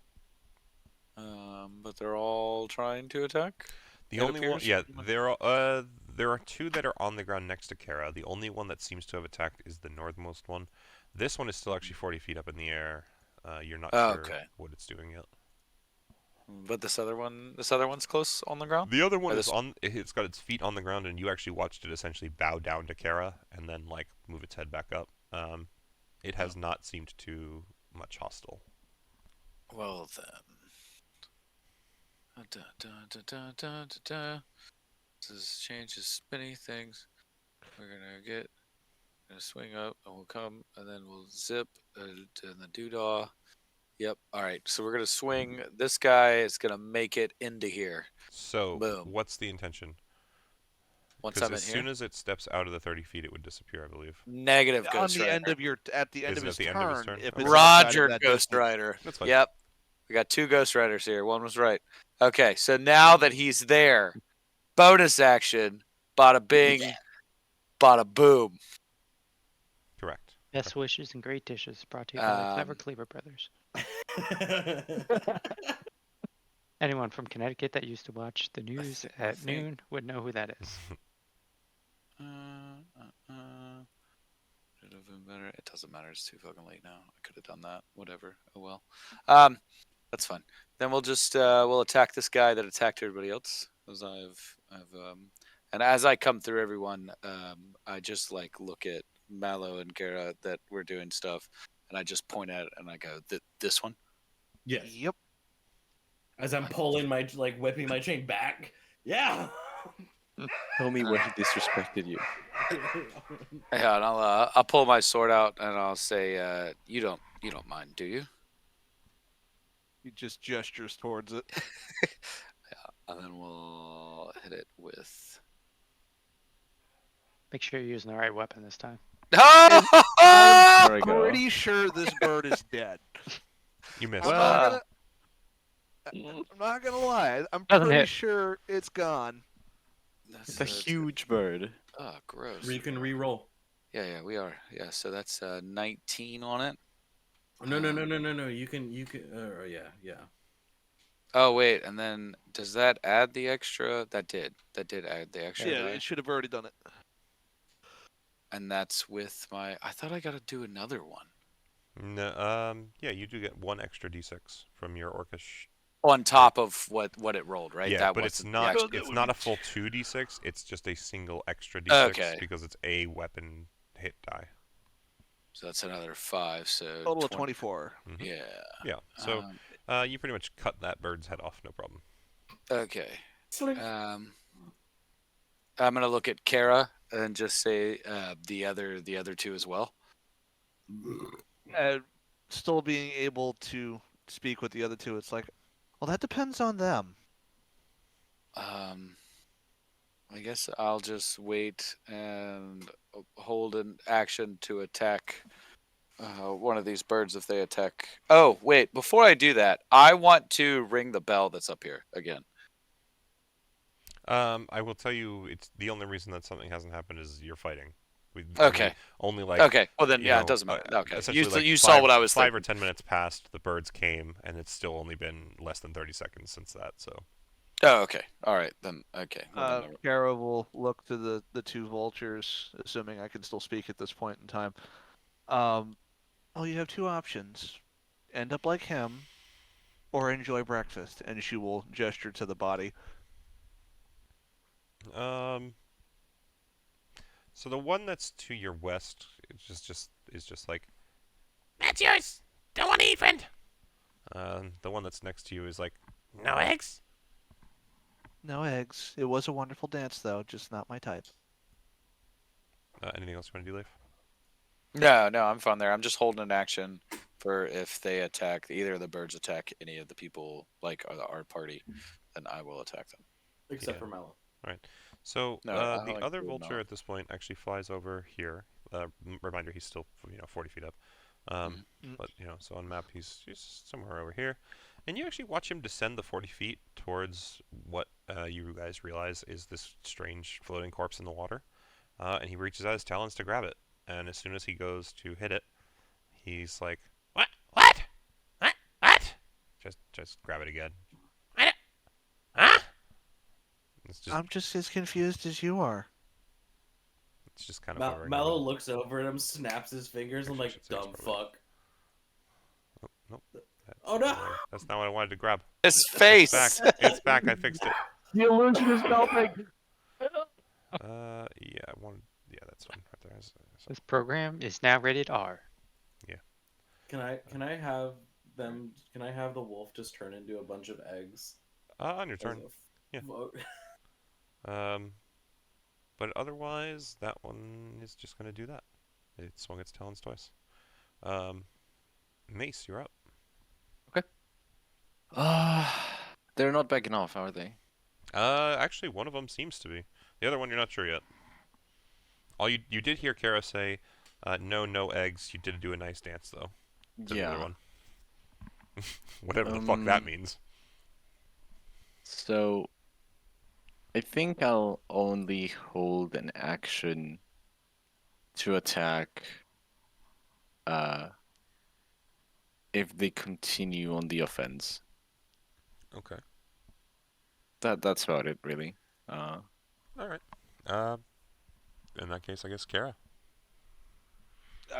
but they're all trying to attack. The It only one, appears. yeah, there are two that are on the ground next to Kara. The only one that seems to have attacked is the northmost one. This one is still actually 40 feet up in the air. You're not Oh, sure okay. what it's doing yet. But this other one's close on the ground. The other one Or is this- on. It's got its feet on the ground, and you actually watched it essentially bow down to Kara and then like move its head back up. It has not seemed too much hostile. Well then. Da, da, da, da, da, da, da. This is changes spinny things. We're gonna swing up, and we'll come, and then we'll zip, and the doodah. Yep. All right. So we're gonna swing. This guy is gonna make it into here. So, Boom. what's the intention? Once Because I'm in as here. soon as it steps out of the 30 feet, it would disappear, I believe. Negative On Ghost the Rider. end of your at the end Is of it his at the turn. end of his turn? If Okay. it's outside of Roger that Ghost distance. Rider. That's fine. Yep. We got 2 Ghost Riders here. One was right. Okay, so now that he's there, bonus action, bada bing, bada boom. Correct. Best wishes and great dishes brought to you by the Clever Um, Cleaver Brothers. Anyone from Connecticut that used to watch the news at noon would know who that is. Should have been better. It doesn't matter. It's too fucking late now. I could have done that. Whatever. Oh well. That's fine. Then we'll just we'll attack this guy that attacked everybody else, as I've And as I come through everyone, I just like look at Mallow and Gara that we're doing stuff, and I just point at it and I go, "This one." Yes. Yep. As I'm pulling my whipping my chain back. Yeah. Tell me where he disrespected you. Yeah, and I'll pull my sword out and I'll say, "You don't mind, do you?" He just gestures towards it. And then we'll hit it with. Make sure you're using the right weapon this time. Oh! There we go. Pretty sure this bird is dead. You missed. Well- I'm not gonna lie. I'm Doesn't pretty hit. sure it's gone. It's a huge bird. Oh, gross. You can re-roll. Yeah, we are. Yeah, so that's 19 on it. No. You can. Yeah. Oh wait, and then does that add the extra? That did add the extra. Yeah, die. it should have already done it. And that's with my. I thought I got to do another one No, yeah, you do get 1 extra d6 from your orcish. on top of what it rolled, right? Yeah, that but was it's the not. extra. It's not a full 2d6. It's just a single extra d6 Okay. because it's a weapon hit die. So that's another 5. So Total of 24. Mhm. Yeah. Yeah. So Um, you pretty much cut that bird's head off, no problem. okay. I'm gonna look at Kara and just say the other two as well. Still being able to speak with the other two, it's like, well, that depends on them. I guess I'll just wait and hold an action to attack one of these birds if they attack. Oh, wait, before I do that, I want to ring the bell that's up here again. I will tell you, it's the only reason that something hasn't happened is you're fighting. We Okay. Only like. Okay, well then, you yeah, know, it doesn't matter. Okay, essentially, like you saw what I was 5 thinking. or 10 minutes passed. The birds came, and it's still only been less than 30 seconds since that. So. Oh, okay. All right, then. Okay. Well, then Kara will look to the 2 vultures, assuming I can still speak at this point in time. Oh, you have 2 options. End up like him, or enjoy breakfast. And she will gesture to the body. So the one that's to your west is just like. That's yours. Don't want to eat, friend. The one that's next to you is like. No eggs? No eggs. It was a wonderful dance, though. Just not my type. Anything else you want to do, Leif? no, I'm fine there. I'm just holding an action for if they attack either of the birds attack any of the people like our party, then I will attack them. Except Yeah. for Mallow. Right. So No, I the like other the vulture mouth. at this point actually flies over here. Reminder, he's still 40 feet up. Mhm. But so on map he's somewhere over here, and you actually watch him descend the 40 feet towards what you guys realize is this strange floating corpse in the water, and he reaches out his talons to grab it. And as soon as he goes to hit it, he's like, What? What? What? just grab it again. Huh? It's just I'm just as confused as you are. it's just kind of hovering Mallow over. looks over at him, snaps his fingers, and Actually, I like, should say it's dumb probably- fuck. Oh, nope. Oh no! That's not what I wanted to grab. His face. It's back. It's back. I fixed it. The illusion is melting. Yeah, I wanted. Yeah, that's fine. Right there. This program is now rated R. Can I have them? Can I have the wolf just turn into a bunch of eggs? On your as turn. a Yeah. vote? But otherwise, that one is just gonna do that. It swung its talons twice. Mace, you're up. They're not backing off, are they? Actually, one of them seems to be. The other one, you're not sure yet. All you did hear Kara say, no eggs. You did do a nice dance though. To the other one. Whatever the fuck that means. So, I think I'll only hold an action to attack if they continue on the offense. Okay. That's about it, really. All right. In that case, I guess Kara.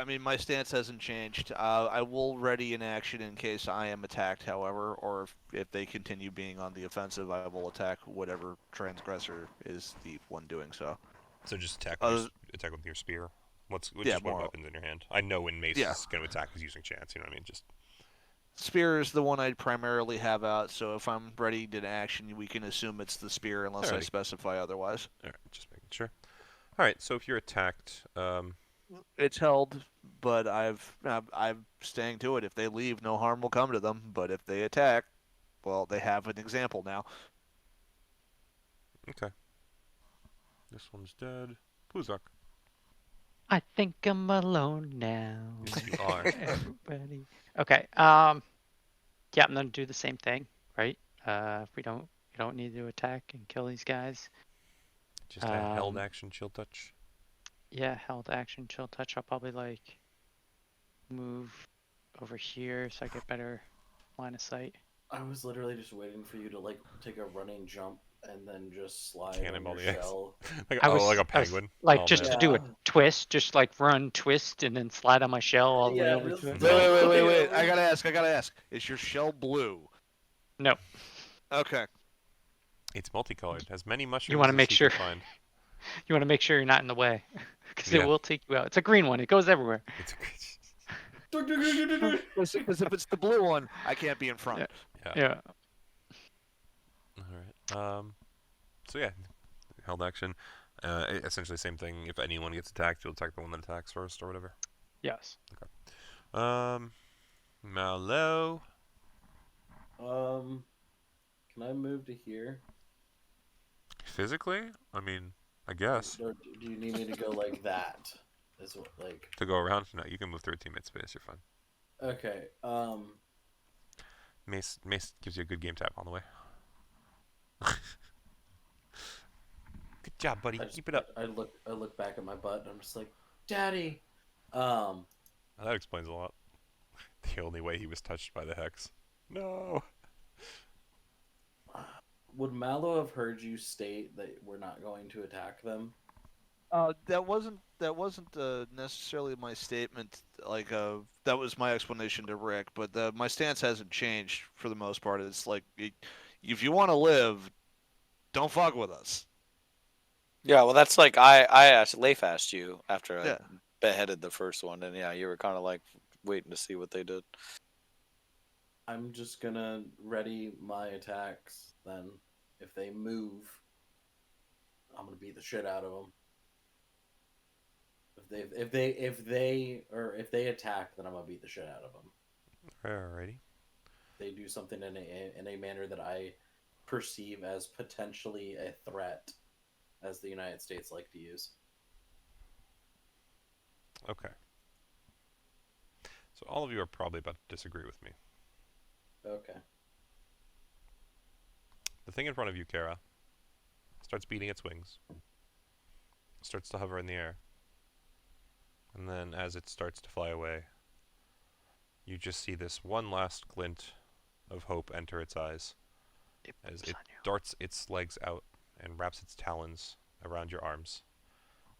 I mean, my stance hasn't changed. I will ready an action in case I am attacked, however, or if they continue being on the offensive, I will attack whatever transgressor is the one doing so. So just attack Uh, attack with your spear. Which yeah, is what more. weapons in your hand? I know when Mace Yeah. is going to attack, he's using chance. You know what I mean? Just Spear is the one I'd primarily have out, so if I'm ready to action, we can assume it's the spear unless I Alrighty. specify otherwise. all right, just making sure. All right, so if you're attacked, It's held, but I'm staying to it. If they leave, no harm will come to them. But if they attack, well, they have an example now. okay. This one's dead. Puzak. I think I'm alone now. Yes, you are. Everybody. Okay. Yeah, I'm gonna do the same thing, right? If we don't need to attack and kill these guys. Just a held Um, action chill touch. Yeah, held action, chill touch. I'll probably like move over here so I get better line of sight. I was literally just waiting for you to like take a running jump and then just slide Cannonball on the your X. shell. Like, I oh, was like a I was, penguin. like Oh, just man. to do a Yeah. twist, just like run, twist, and then slide on my shell all the way Yeah, over just- to it. Wait. I gotta ask. Is your shell blue? No. Okay. It's multicolored. Has many mushrooms. wanna as make you sure- can find. You want to make sure you're not in the way, because Yeah. it will take you out. It's a green one. It goes everywhere. It's Because if it's the blue one, I can't be in front. Yeah. all right. So yeah, held action. Essentially same thing. If anyone gets attacked, you'll attack the one that attacks first or whatever. Yes. Malo. Can I move to here? Physically, I mean, I guess Or do you need me to go like that? Is what like to go around. No, you can move through a teammate space. You're fine. okay. Mace gives you a good game tap on the way. Good job, buddy. Keep it up. I look back at my butt and I'm just like, Daddy. Oh, that explains a lot. The only way he was touched by the hex. No. Would Mallow have heard you state that we're not going to attack them? That wasn't necessarily my statement. Like, that was my explanation to Rick. But my stance hasn't changed for the most part. It's like, if you want to live, don't fuck with us. Yeah, well, that's like I asked Leif asked you after I Yeah. beheaded the first one, and yeah, you were kind of like waiting to see what they did. I'm just gonna ready my attacks. Then, if they move, I'm gonna beat the shit out of them. If they attack, then I'm gonna beat the shit out of them. Alrighty. If they do something in a manner that I perceive as potentially a threat, as the United States like to use. Okay. So all of you are probably about to disagree with me. Okay. The thing in front of you, Kara, starts beating its wings. Starts to hover in the air. And then as it starts to fly away, you just see this one last glint of hope enter its eyes as it darts its legs out and wraps its talons around your arms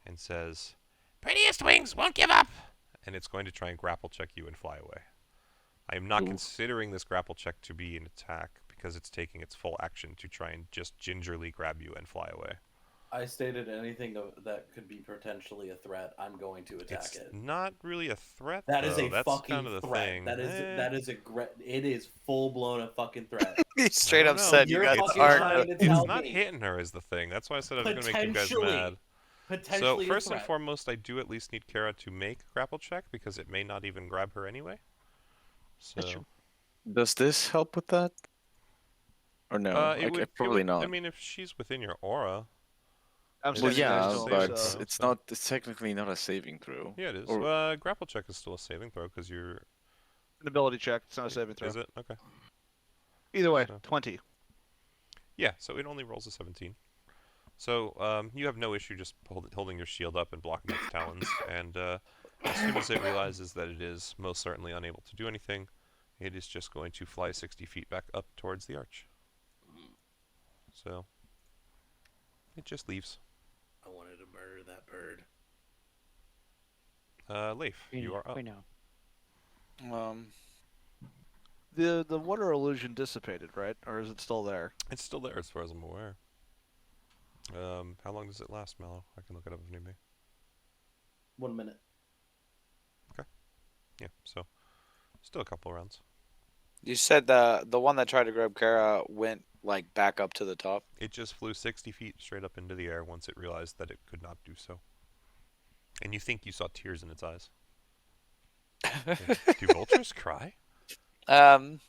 and says, Prettiest wings won't give up. and it's going to try and grapple check you and fly away. I am not considering this grapple check to be an attack because it's taking its full action to try and just gingerly grab you and fly away. I stated anything that could be potentially a threat. I'm going to attack It's it. not really a threat. That is though. a That's fucking kind of the threat. thing. That is it is full blown a fucking threat. He straight I up don't know. said you You're guys fucking aren't. trying to It's tell not me. hitting her is the thing. That's why I said I was going to make you guys mad. So Potentially first a and threat. foremost, I do at least need Kara to make a grapple check because it may not even grab her anyway. So That's true. Does this help with that? Or no? it would Probably it would, not. I mean, if she's within your aura, I'm Well, well, standing yeah, next yeah, to but him, but so- it's not. It's technically not a saving throw. yeah, it is. Or- Grapple check is still a saving throw because you're. An ability check. It's not a saving throw. Is it okay? Either way, So- 20. Yeah, so it only rolls a 17. So you have no issue just holding your shield up and blocking its talons, and as soon as it realizes that it is most certainly unable to do anything, it is just going to fly 60 feet back up towards the arch. So it just leaves. I wanted to murder that bird. Leif, you are up. We know. The water illusion dissipated, right? Or is it still there? It's still there as far as I'm aware. How long does it last, Mallow? I can look it up if need be. 1 minute. Yeah, so still a couple rounds. You said the one that tried to grab Kara went like back up to the top. It just flew 60 feet straight up into the air once it realized that it could not do so. And you think you saw tears in its eyes. Do vultures cry? Um,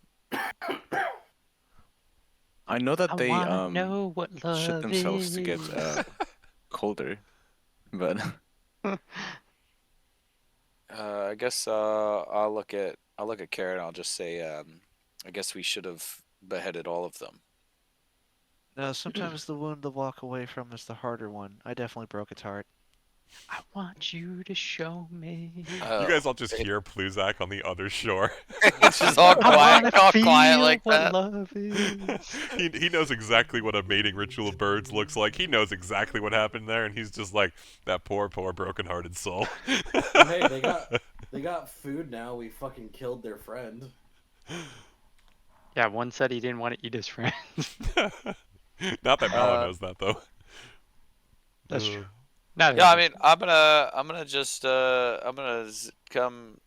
I know that I they wanna know what love shit themselves to get is. colder, but I guess I'll look at Kara and I'll just say I guess we should have beheaded all of them. No, sometimes the wound to walk away from is the harder one. I definitely broke its heart. I want you to show me. You guys all just hear Pluzak on the other shore. It's just all I quiet, wanna all feel quiet like what that. love is. He knows exactly what a mating ritual of birds looks like. He knows exactly what happened there, and he's just like, that poor broken-hearted soul. Well, hey, they got food now. We fucking killed their friend. Yeah, one said he didn't want to eat his friend. Not that Mallow knows that, though. That's Uh, true. Not Yeah, I everybody. mean, I'm gonna just come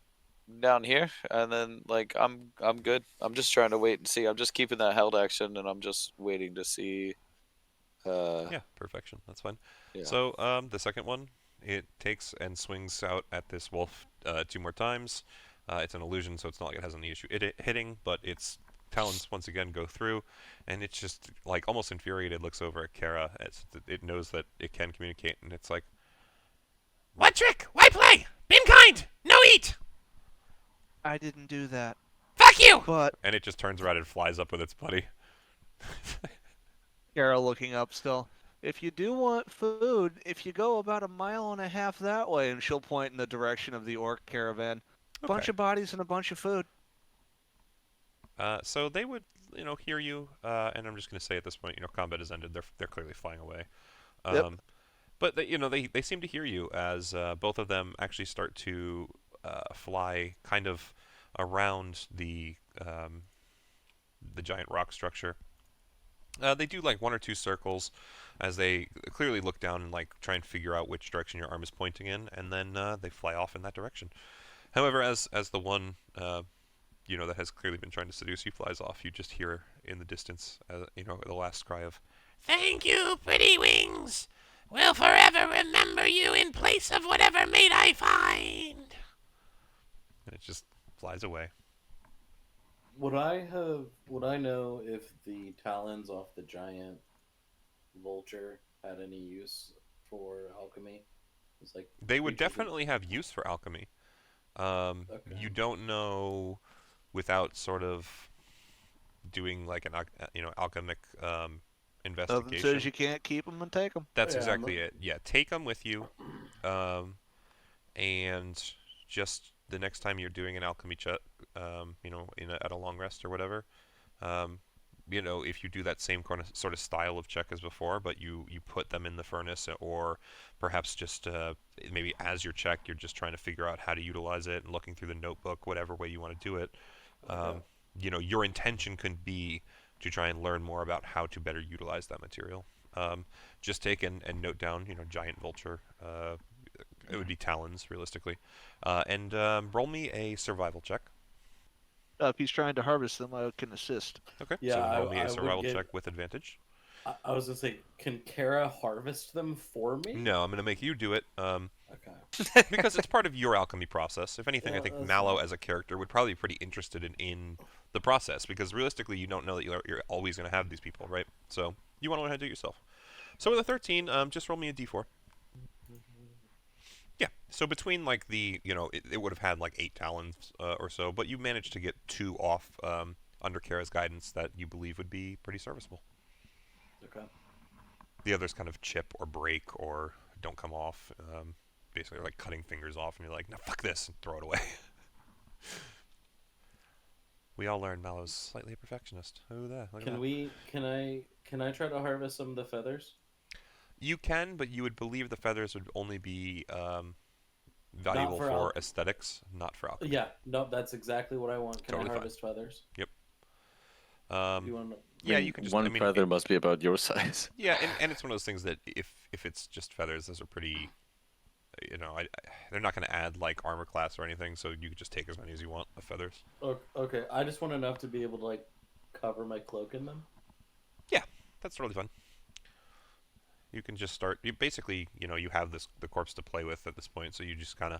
down here, and then like I'm good. I'm just trying to wait and see. I'm just keeping that held action, and I'm just waiting to see. Yeah, perfection. That's fine. Yeah. So, the second one, it takes and swings out at this wolf 2 more times. It's an illusion, so it's not like it has any issue hitting, but its talons once again go through, and it's just like almost infuriated. Looks over at Kara. It knows that it can communicate, and it's like, What trick? Why play? Been kind. No eat. I didn't do that. Fuck you. But and it just turns around and flies up with its buddy. Kara looking up still. If you do want food, if you go about 1.5 miles that way, and she'll point in the direction of the orc caravan. Bunch Okay. of bodies and a bunch of food. So they would, hear you, and I'm just going to say at this point, combat has ended. They're clearly flying away. Yep. But they seem to hear you as both of them actually start to fly kind of around the giant rock structure. They do like 1 or 2 circles as they clearly look down and like try and figure out which direction your arm is pointing in, and then they fly off in that direction. However, as the one that has clearly been trying to seduce you flies off, you just hear in the distance, the last cry of, Thank you, pretty wings. We'll forever remember you in place of whatever mate I find. and it just flies away. Would I know if the talons off the giant vulture had any use for alchemy? It's like They would creatures that- definitely have use for alchemy. Okay. You don't know without sort of doing like an alchemic Nothing investigation. says you can't keep them and take them. That's Yeah, exactly it. Yeah, take them with you, and just the next time you're doing an alchemy check, at a long rest or whatever, if you do that same sort of style of check as before, but you put them in the furnace, or perhaps just maybe as your check, you're just trying to figure out how to utilize it and looking through the notebook, whatever way you want to do it. Okay. Your intention could be to try and learn more about how to better utilize that material. Just take and note down, giant vulture. It would be talons, realistically. And roll me a survival check. If he's trying to harvest them, I can assist. Okay. Yeah, so roll me I a would survival get- check with advantage. I was gonna say, can Kara harvest them for me? No, I'm going to make you do it. Okay. Because it's part of your alchemy process. If anything, I Yeah, think that's Mallow fine. as a character would probably be pretty interested in the process, because realistically, you don't know that you're always going to have these people, right? So you want to learn how to do it yourself. So with a 13, just roll me a d4. Yeah. So between like it would have had like 8 talons or so, but you managed to get 2 off under Kara's guidance that you believe would be pretty serviceable. Okay. The others kind of chip or break or don't come off. Basically, they're like cutting fingers off, and you're like, "No, fuck this," and throw it away. We all learn Mallow's slightly a perfectionist. Who that? Look at that. Can I try to harvest some of the feathers? You can, but you would believe the feathers would only be valuable for for alch- aesthetics, not for alchemy. Yeah, no, that's exactly what I want. Can Totally I fine. harvest feathers? Yep. You want to? I Yeah, mean, you can just. one I mean, feather must be about your size. yeah, and it's one of those things that if it's just feathers, those are pretty. They're not going to add like armor class or anything, so you could just take as many as you want of feathers. Okay, I just want enough to be able to like cover my cloak in them. Yeah, that's totally fun. You can just start. You basically, you have the corpse to play with at this point, so you just kind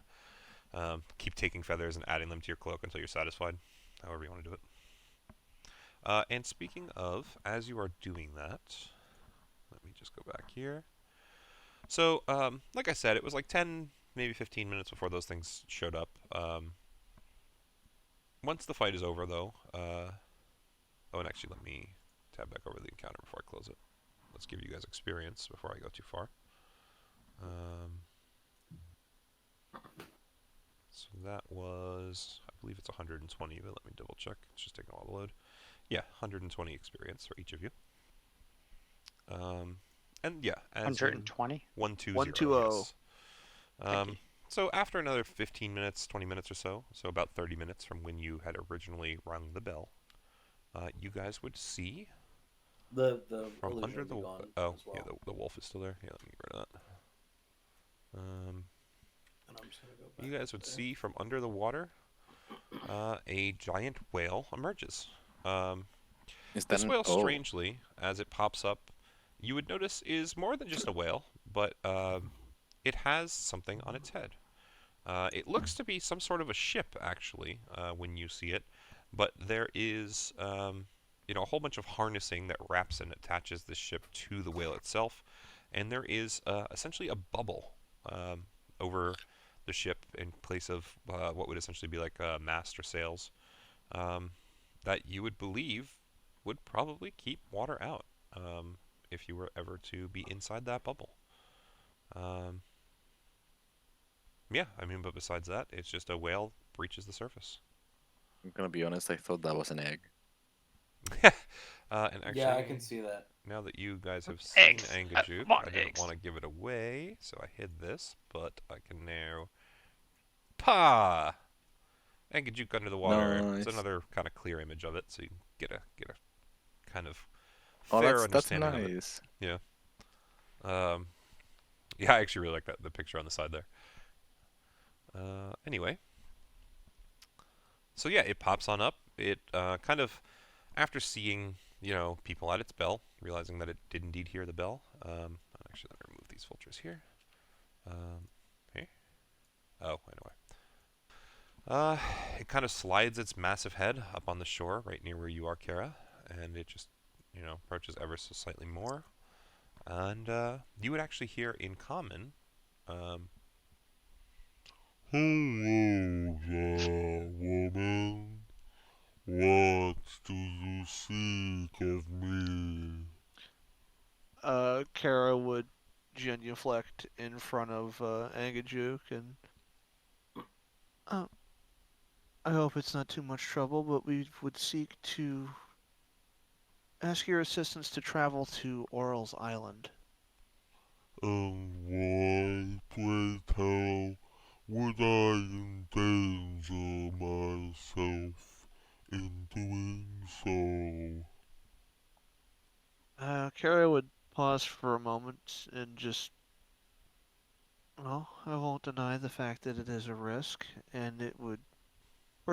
of keep taking feathers and adding them to your cloak until you're satisfied. However you want to do it. And speaking of, as you are doing that, let me just go back here. So, like I said, it was like 10, maybe 15 minutes before those things showed up. Once the fight is over, though, and actually let me tab back over the encounter before I close it. Let's give you guys experience before I go too far. So that was, I believe it's 120, but let me double check. It's just taking a while to load. Yeah, 120 experience for each of you. And yeah, as 120? 120. 120. Yes. Thank you. So after another 15 minutes, 20 minutes or so about 30 minutes from when you had originally rung the bell, you guys would see The from illusion under will the be gone oh as well. yeah, the wolf is still there. Yeah, let me get rid of that. And I'm just gonna go back You guys would there. see from under the water a giant whale emerges. Is that This an whale, O? strangely, as it pops up, you would notice is more than just a whale, but it has something on its head. It looks to be some sort of a ship, actually, when you see it, but there is, a whole bunch of harnessing that wraps and attaches this ship to the whale itself, and there is essentially a bubble over the ship in place of what would essentially be like a mast or sails that you would believe would probably keep water out if you were ever to be inside that bubble. Yeah, I mean, but besides that, it's just a whale breaches the surface. I'm gonna be honest, I thought that was an egg. And actually, Yeah, I can see that. now that you guys have seen Eggs. Angajuk, More I didn't eggs. want to give it away, so I hid this, but I can now... Pa! Angajuk under the water. It's Nice. another kind of clear image of it, so you can get a kind of Oh, fair that's understanding of it. nice. Yeah. Yeah, I actually really like the picture on the side there. Anyway. So yeah, it pops on up. It kind of, after seeing, people at its bell, realizing that it did indeed hear the bell. Actually, let me remove these vultures here. Here. Oh, anyway. It kind of slides its massive head up on the shore, right near where you are, Kara, and it just, approaches ever so slightly more. And you would actually hear in common, Hello there, woman. What do you seek of me? Kara would genuflect in front of Angajuk and I hope it's not too much trouble, but we would seek to ask your assistance to travel to Auril's island. And why, pray tell, would I endanger myself in doing so? Kara would pause for a moment and just, well, I won't deny the fact that it is a risk, and we're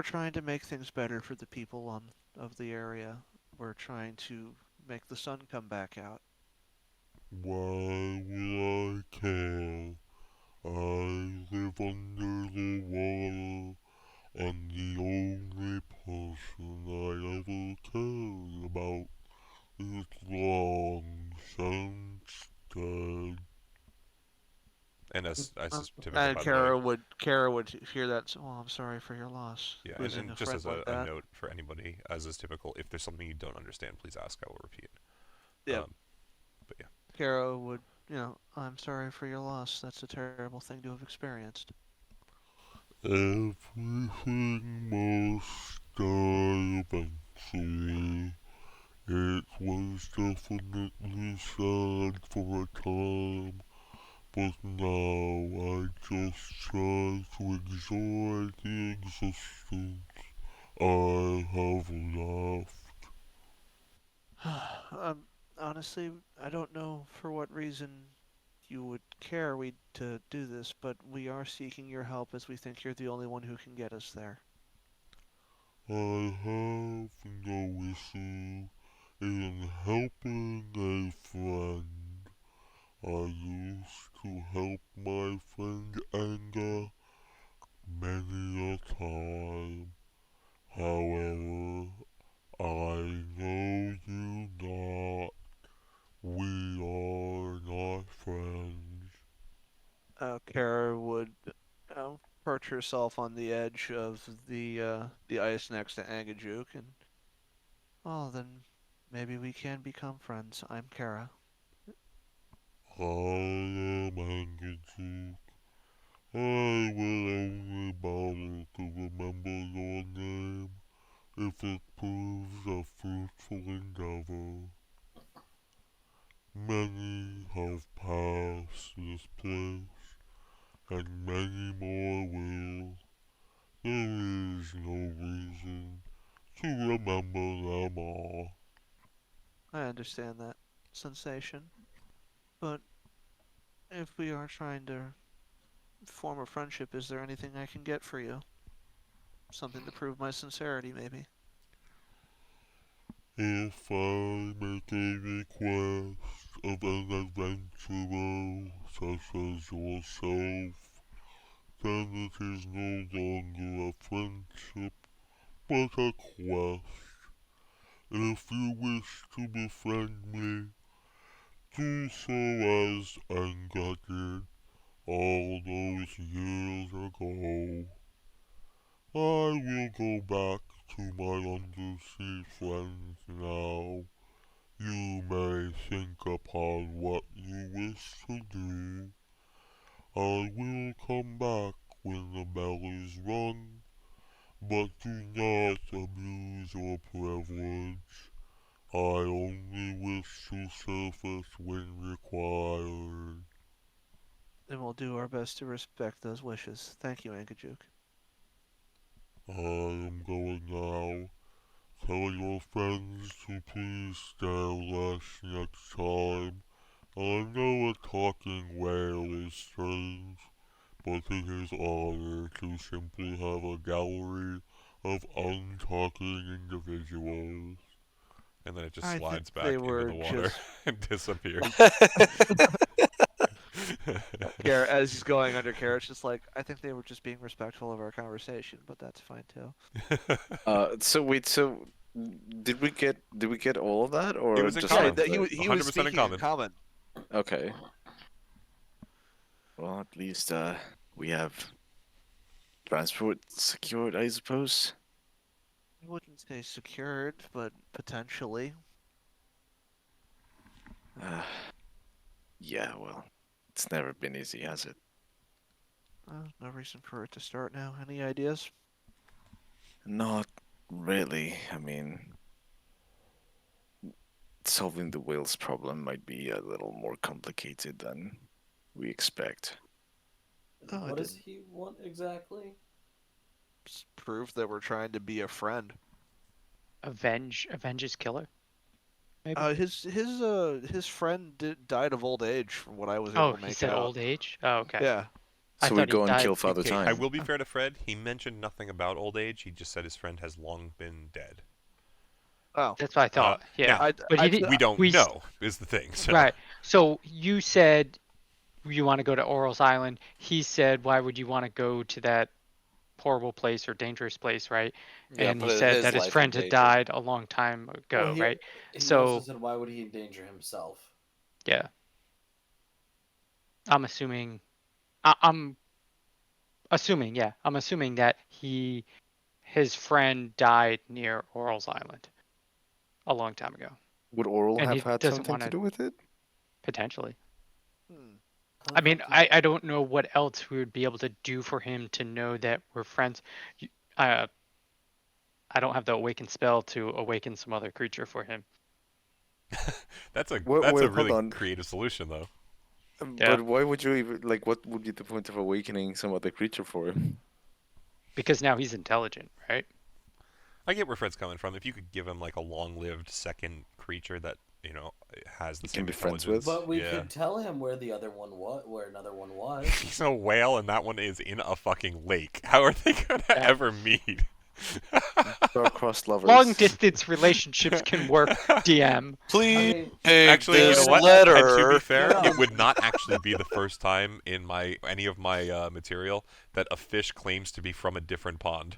trying to make things better for the people of the area. We're trying to make the sun come back out. Why will I care? I live under the water, and the only person I ever cared about is long since dead. and as typical, by the way, Kara would hear that. So, oh, I'm sorry for your loss. yeah, Losing and a just friend as like a that. note for anybody, as is typical, if there's something you don't understand, please ask. I will repeat. Yeah. But yeah. Kara would, I'm sorry for your loss. That's a terrible thing to have experienced. Everything must die eventually. It was definitely sad for a time, but now I just try to enjoy the existence I have left. Honestly, I don't know for what reason you would care we to do this, but we are seeking your help as we think you're the only one who can get us there. I have no issue in helping a friend. I used to help my friend Anga many a time. However, I know you not. We are not friends. Kara would perch herself on the edge of the ice next to Angajuk, and well, then maybe we can become friends. I'm Kara. I am Angajuk. I will only bother to remember your name if it proves a fruitful endeavor. Many have passed this place, and many more will. There is no reason to remember them all. I understand that sensation, but if we are trying to form a friendship, is there anything I can get for you? Something to prove my sincerity, maybe. If I make a request of an adventurer such as yourself, then it is no longer a friendship, but a quest. If you wish to befriend me, do so as Anga did all those years ago. I will go back to my undersea friends now. You may think upon what you wish to do. I will come back when the bell is rung, but do not abuse your privilege. I only wish to surface when required. And we'll do our best to respect those wishes. Thank you, Angajuk. I am going now. Tell your friends to please stare less next time. I know a talking whale is strange, but it is honor to simply have a gallery of untalking individuals. And then it just I slides think back they into were the water just and disappears. Kara, as he's going under Kara, it's just like I think they were just being respectful of our conversation, but that's fine too. So wait, so did we get all of that, or It was in just common. half of he it? he was 100% in speaking common. in common. Okay. Well, at least we have transport secured, I suppose. I wouldn't say secured, but potentially. Uh, yeah, well, it's never been easy, has it? No reason for it to start now. Any ideas? Not really. I mean, solving the whale's problem might be a little more complicated than we expect. Oh, I What does didn't. he want exactly? Prove that we're trying to be a friend. Avenge his killer. Maybe. His friend died of old age, from what I was Oh, able to he make said out. old age. Oh, okay. Yeah. I So we thought he go and died. kill Father Okay, I Time. will be fair to Fred. He mentioned nothing about old age. He just said his friend has long been dead. Oh. That's what I thought. Yeah. Now, But he did. we don't we s- know is the thing. So. Right. So you said you want to go to Aurel's Island. He said, why would you want to go to that horrible place or dangerous place, right? Yeah, And he put said his that his life in friend had danger. died a long time ago, Well, right? He So also said, why would he endanger himself? yeah, I'm assuming. I'm assuming, yeah, I'm assuming that his friend died near Aurel's Island a long time ago, Would Auril and have he had doesn't something want to to do with it? potentially. Hmm. I mean, I don't know what else we would be able to do for him to know that we're friends. I don't have the awaken spell to awaken some other creature for him. That's a Wait, that's a hold really on. creative solution, though. Yeah. But why would you even like? What would be the point of awakening some other creature for? Because now he's intelligent, right? I get where Fred's coming from. If you could give him like a long-lived second creature that has the He can same be friends with? intelligence. But we yeah. could tell him where the other one where another one was. He's a whale, and that one is in a fucking lake. How are they gonna ever meet? Star-crossed lovers. Long distance relationships can work, DM. Please mean, take Actually, you this know what? And to letter. be fair, No. it would not actually be the first time in any of my material that a fish claims to be from a different pond.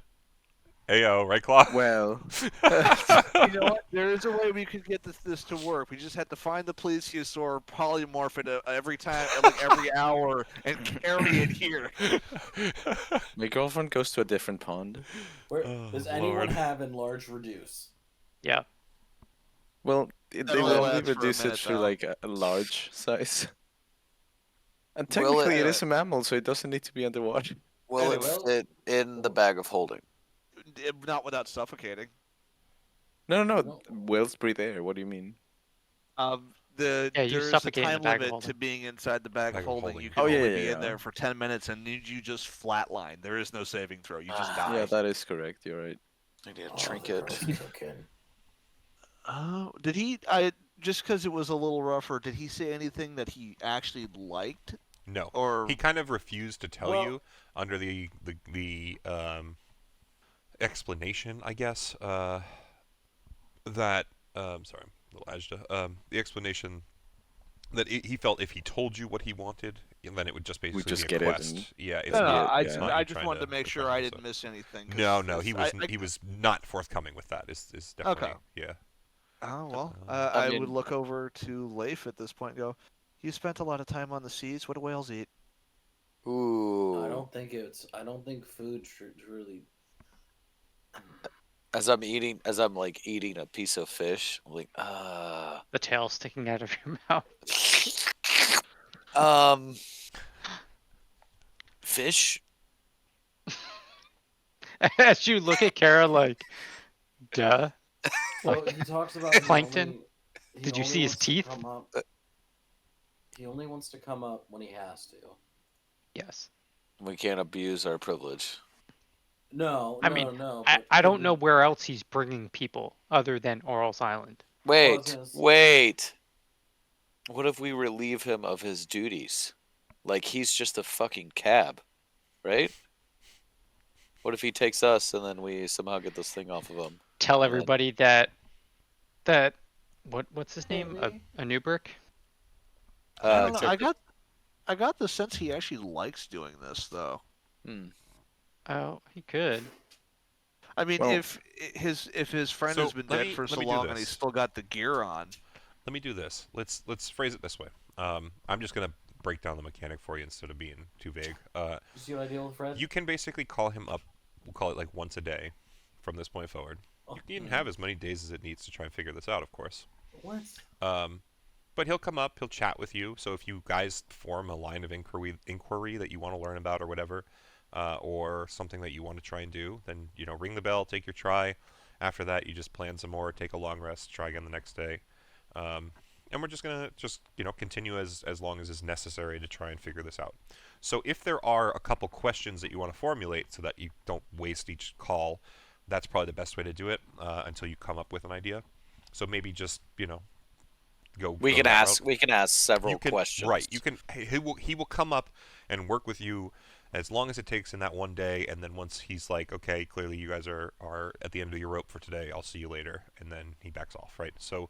Ayo, right, Claw? Well, You know what? There is a way we could get this to work. We just have to find the plesiosaur, polymorph it every time, like every hour, and carry it here. my girlfriend goes to a different pond. Where, does Oh, anyone Lord. have enlarge reduce? Yeah. Well, they only will only lasts for a reduce it minute, to though. like a large size. And Will technically, it it- is a mammal, so it doesn't need to be underwater. Will it Anyway. fit in the bag of holding? Not without suffocating. No, no, No. no. Whales breathe air. What do you mean? Yeah, you There is a suffocate in the time bag of limit to holding. being inside the bag of holding. You can Oh, yeah, only yeah, be in yeah. there for 10 minutes, and you just flatline. There is no saving throw. You just die. Yeah, that is correct. You're right. I need a Oh, trinket. the cooking. Did he? Just because it was a little rougher, did he say anything that he actually liked? No. Or He kind of refused to tell Well- you under the explanation, I guess, that sorry, I'm a little agita. The explanation that he felt if he told you what he wanted, then it would just basically just be a get it quest. and- Yeah, it's no, no, not. I, it's just, not I you just trying wanted to make push sure on I him, didn't so- miss anything. No, he was I, he was not forthcoming with that. Is definitely Okay. yeah. Oh well, I I would mean- look over to Leif at this point and go, "You spent a lot of time on the seas. What do whales eat?" Ooh. I don't think food truly. As I'm like eating a piece of fish, I'm like, The tail sticking out of your mouth. fish. As you look at Kara like, duh. So he talks about he Plankton? only- he Did you only see his wants to teeth? come up- He only wants to come up when he has to. Yes. We can't abuse our privilege. No, I no, mean, no. I but don't he- know where else he's bringing people other than Aural's Island. Wait, Pauses. wait. What if we relieve him of his duties? Like he's just a fucking cab, right? What if he takes us and then we somehow get this thing off of him? Tell Yeah. everybody that what's his name? Maybe. Anubric? I don't know. Took- I got the sense he actually likes doing this, though. Hmm. Oh, he could. I mean, Well- if his friend So, has been let dead me- for let so me do long and this. he's still got the gear on, Let me do this. Let's phrase it this way. I'm just gonna break down the mechanic for you instead of being too vague. You see what I deal with Fred? You can basically call him up. We'll call it like once a day, from this point forward. Oh, You can have as many days as it needs to try and figure this out, of course. What? But he'll come up, he'll chat with you. So if you guys form a line of inquiry that you want to learn about or whatever, or something that you want to try and do, then ring the bell, take your try. After that, you just plan some more, take a long rest, try again the next day, and we're just gonna continue as long as is necessary to try and figure this out. So if there are a couple questions that you want to formulate so that you don't waste each call, that's probably the best way to do it until you come up with an idea. So maybe just go. We go can that ask. route. We can ask several You can, questions. Right. You can. He will come up and work with you as long as it takes in that one day, and then once he's like, okay, clearly you guys are at the end of your rope for today. I'll see you later, and then he backs off. Right. So,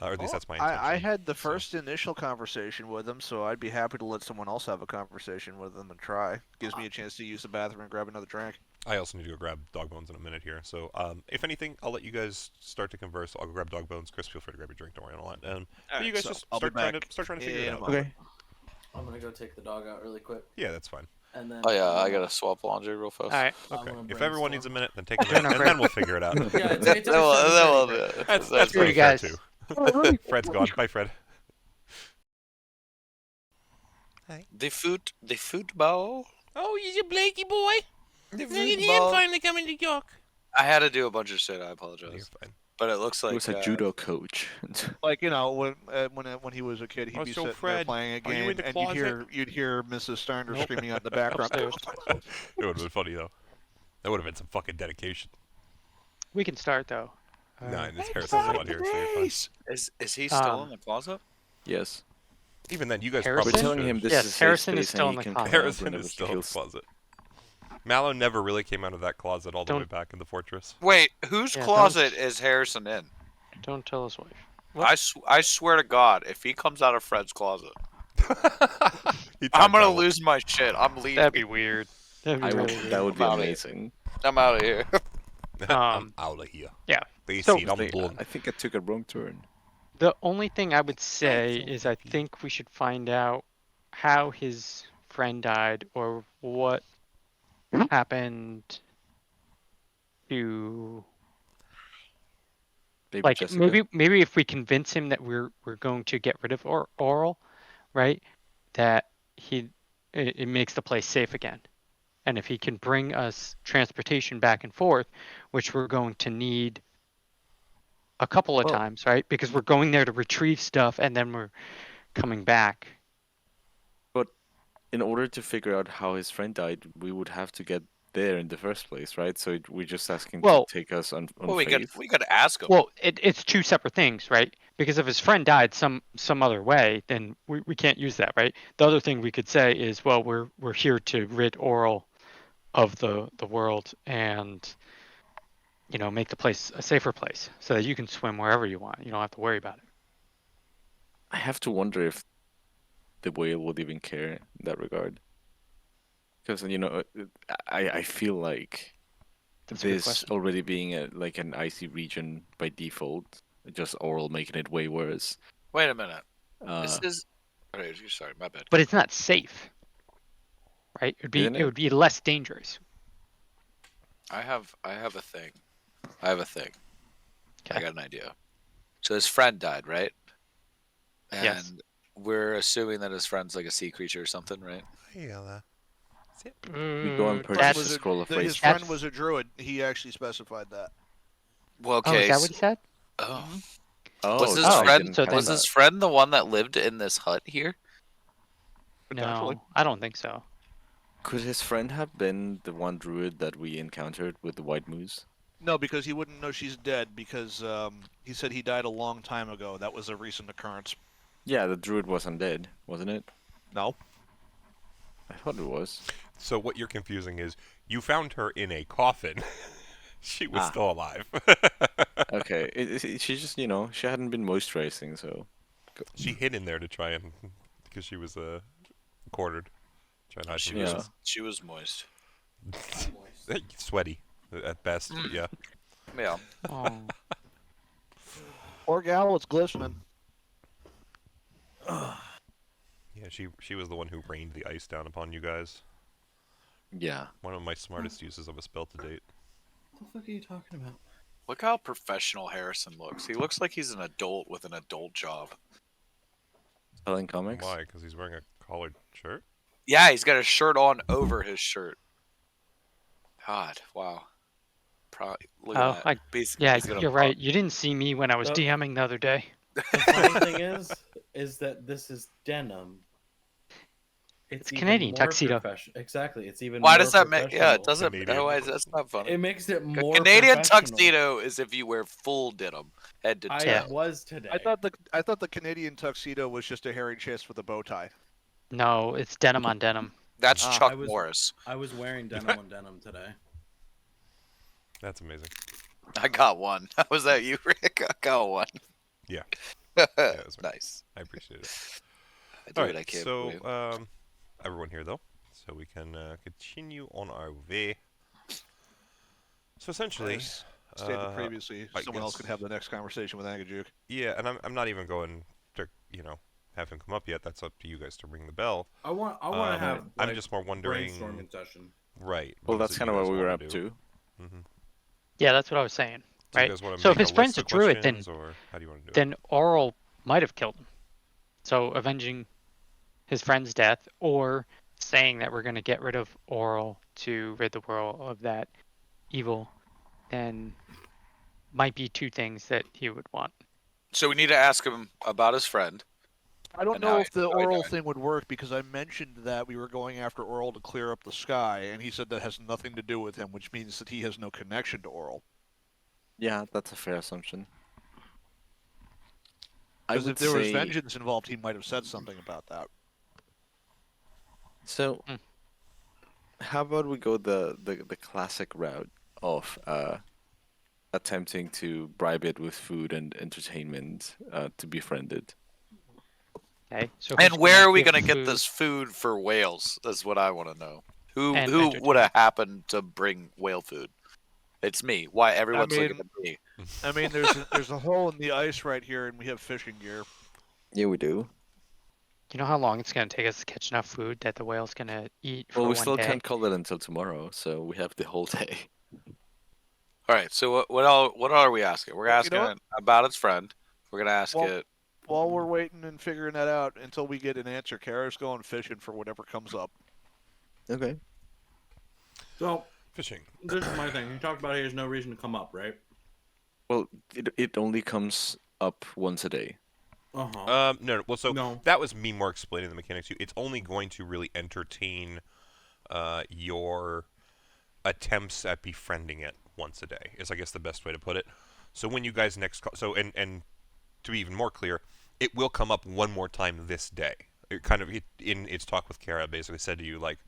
or at least that's my intention. I had the So- first initial conversation with him, so I'd be happy to let someone else have a conversation with him and try. Gives me a chance to use the bathroom and grab another drink. I also need to go grab dog bones in a minute here. So, if anything, I'll let you guys start to converse. I'll go grab dog bones. Chris, feel free to grab your drink. Don't worry on all that. But Alright, you guys so just I'll be start trying to figure it in a out. moment. Okay. I'm gonna go take the dog out really quick, Yeah, that's fine. and then. Oh yeah, I gotta swap laundry real fast. All right. I'm Okay. gonna If everyone needs a brainstorm. minute, then take a Doing minute, our and then we'll figure it out. Yeah, it's Then we'll do it. That's That's pretty you fair guys. too. Fred's gone. Bye, Fred. The foot bowl. Oh, he's a Blakey boy. The Look at foot him bowl. finally coming to York. I had to do a bunch of shit. I You're apologize. fine. But it looks He like was a judo coach. Like, you know, when he was a kid, he'd Oh, be so sitting there Fred, playing a are you game, in the and closet? you'd hear Mrs. Starner Nope. screaming out in the background. Upstairs. It would have been funny though. That would have been some fucking dedication. We can start though. Nah, it's Just Harrison's wait. not here, so you're fine. Is he still Um, in the closet? Yes. Even then, you guys We're Harrison? probably telling him should. this Yes, is a safe Harrison is space still and in he the can closet. come out Harrison whenever is he still in the feels. closet. Mallow never really came out of that closet all the way Don't- back in the fortress. Wait, whose Yeah, closet is Harrison in? Don't tell his wife. I swear to God, if he comes out of Fred's closet, He I'm time gonna traveled. lose my shit. I'm leaving. That'd be weird. That'd be I would, really that weird. would be About it. amazing. I'm out of here. I'm out of here. yeah. They So- see it, I'm Like, blown. I think I took a wrong turn. The only thing I would say is I think we should find out how his friend died or what happened to Baby like Jessica. maybe if we convince him that we're going to get rid of Auril, right? That it makes the place safe again. And if he can bring us transportation back and forth, which we're going to need a couple of Well- times, right? Because we're going there to retrieve stuff and then we're coming back. In order to figure out how his friend died, we would have to get there in the first place, right? So we're just asking Well- to take us on Well, we faith. could ask him. Well, it's two separate things, right? Because if his friend died some other way, then we can't use that, right? The other thing we could say is, well, we're here to rid Auril of the world and make the place a safer place so that you can swim wherever you want. You don't have to worry about it. I have to wonder if the whale would even care in that regard. Because I feel like That's a good this question. already being like an icy region by default, just Auril making it way worse. Wait a minute. Uh, This is. Okay, sorry, my bad. But it's not safe, right? Isn't It it? would be less dangerous. I have a thing. I Okay. got an idea. So his friend died, right? And Yes. we're assuming that his friend's like a sea creature or something, right? Yeah, we go and Mm, purchase that's- the scroll of His phrase. friend That's- was a druid. He actually specified that. Well, Oh, okay. is that what he said? Oh. Oh, Was his so I friend didn't so catch was then- his that. friend the one that lived in this hut here? Potentially. No, I don't think so. Could his friend have been the one druid that we encountered with the white moose? No, because he wouldn't know she's dead because he said he died a long time ago. That was a recent occurrence. Yeah, the druid was undead, wasn't it? No. I thought it was. So what you're confusing is you found her in a coffin. She was Ah. still alive. Okay, she just, she hadn't been moisturizing, so. She hid in there to try and because she was quartered. Trying to hide She from Yeah. the- she was moist. sweaty at best. But yeah. Yeah. Oh. Poor gal, it's glistening. Yeah, she was the one who rained the ice down upon you guys. Yeah. One of my smartest uses of a spell to date. What the fuck are you talking about? Look how professional Harrison looks. He looks like he's an adult with an adult job. Selling comics? Why? Because he's wearing a collared shirt? Yeah, he's got a shirt on over his shirt. God, wow. Look Oh, at that. Yeah, He's gonna you're pop. right. You didn't see me when I was Oh. DMing the other day. The funny thing is that this is denim. It's even Canadian more tuxedo. Exactly. It's even. Why more does that make? Yeah, it professional. doesn't. Canadian. Otherwise, that's not funny. It makes it A more. Canadian professional. tuxedo is if you wear full denim, head to toe. I was today. I thought the Canadian tuxedo was just a hairy chest with a bow tie. No, it's denim on denim. That's Ah, Chuck I was- Morris. I was wearing denim on denim today. That's amazing. I got one. Was that you, Rick? I got one. Yeah. That's that was me. nice. I appreciate it. I do All what I right, can. so for you. everyone here though, so we can continue on our way. So essentially, As stated previously, I someone else guess- could have the next conversation with Angajuk. yeah, and I'm not even going to have him come up yet. That's up to you guys to ring the bell. I want to Um, have. I'm like, just more wondering. brainstorming session. Right. Well, what is that's it kind of you what guys we were wanna up do? to. Mhm. Yeah, that's what I was saying. Do you Right. guys want to So if make his a friend's list a of druid, then questions, or how do you want to do it? then Auril might have killed him. So avenging his friend's death, or saying that we're going to get rid of Auril to rid the world of that evil, then might be two things that he would want. So we need to ask him about his friend. I don't And know how if the how he Auril died. thing would work because I mentioned that we were going after Auril to clear up the sky, and he said that has nothing to do with him, which means that he has no connection to Auril. Yeah, that's a fair assumption. I Because would if there was say vengeance involved, he might have said something about that. so. Hmm. How about we go the classic route of attempting to bribe it with food and entertainment to befriend it. Okay. So And who's where gonna are we get gonna get food this food for whales? That's what I want to know. Who and would have entertainment? happened to bring whale food? It's me. Why everyone's looking mean- at me? I mean, there's a hole in the ice right here, and we have fishing gear. Yeah, we do. You know how long it's gonna take us to catch enough food that the whale's gonna eat for Well, we one still day? can't call it until tomorrow, so we have the whole day. All right. So what are we asking? We're You know asking what? it about its friend. We're gonna ask Well- it. While we're waiting and figuring that out until we get an answer, Kara's going fishing for whatever comes up. Okay. So Fishing. this is my thing. You talked about he has no reason to come up, right? Well, it only comes up once a day. Uh-huh. No. Well, so No. that was me more explaining the mechanics to you. It's only going to really entertain your attempts at befriending it once a day. Is I guess the best way to put it. So when you guys next call, so and to be even more clear, it will come up one more time this day. It kind of in its talk with Kara basically said to you like,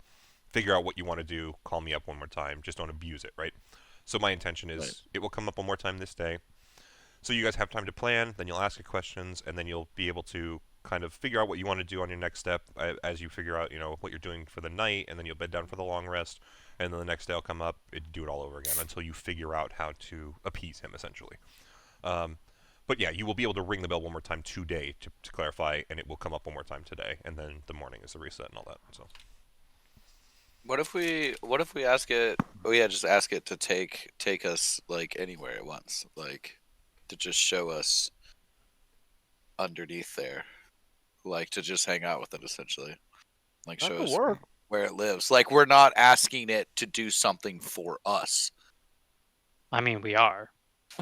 figure out what you want to do, call me up one more time, just don't abuse it, right? So my intention is Right. it will come up one more time this day. So you guys have time to plan, then you'll ask your questions, and then you'll be able to kind of figure out what you want to do on your next step as you figure out, what you're doing for the night, and then you'll bed down for the long rest, and then the next day will come up, do it all over again until you figure out how to appease him, essentially. But yeah, you will be able to ring the bell one more time today to clarify, and it will come up one more time today, and then the morning is the reset and all that. So What if we ask it? Oh yeah, just ask it to take us like anywhere at once, like to just show us underneath there, like to just hang out with it essentially, like That show could us work. where it lives. Like we're not asking it to do something for us. I mean, we are.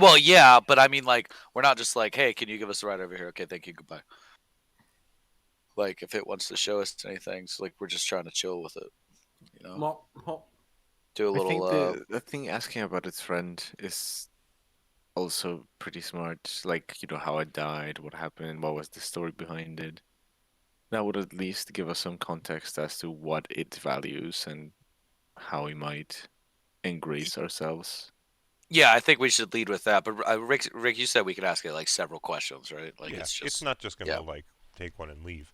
Well, yeah, but I mean, like we're not just like, hey, can you give us a ride over here? Okay, thank you, goodbye. Like if it wants to show us anything, so like we're just trying to chill with it, Well, do a I think little. the thing asking about its friend is also pretty smart. Like, how it died, what happened, what was the story behind it. That would at least give us some context as to what it values and how we might engrace ourselves. Yeah, I think we should lead with that. But Rick, you said we could ask it like several questions, right? Like yeah, it's just not just gonna yeah. like take one and leave.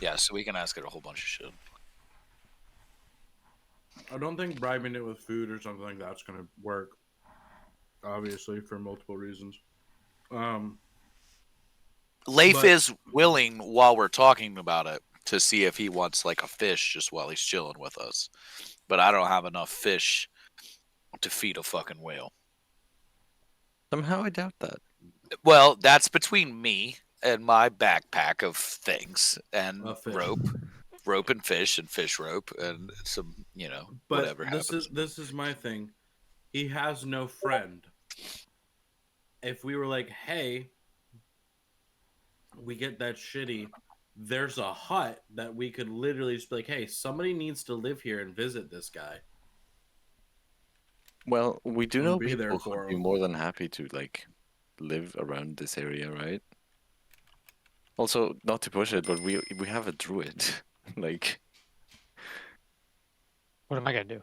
Yeah, so we can ask it a whole bunch of shit. I don't think bribing it with food or something like that's gonna work. Obviously, for multiple reasons. Leif But- is willing while we're talking about it to see if he wants like a fish just while he's chilling with us. But I don't have enough fish to feed a fucking whale. Somehow I doubt that. Well, that's between me and my backpack of things and A fish. rope and fish rope and some, But whatever happens. this is my thing. He has no friend. If we were like, hey, we get that shitty, there's a hut that we could literally just be like, hey, somebody needs to live here and visit this guy. Well, we do I'll know be there people who'd for be 'em. more than happy to live around this area, right? Also, not to push it, but we have a druid. Like, What am I gonna do?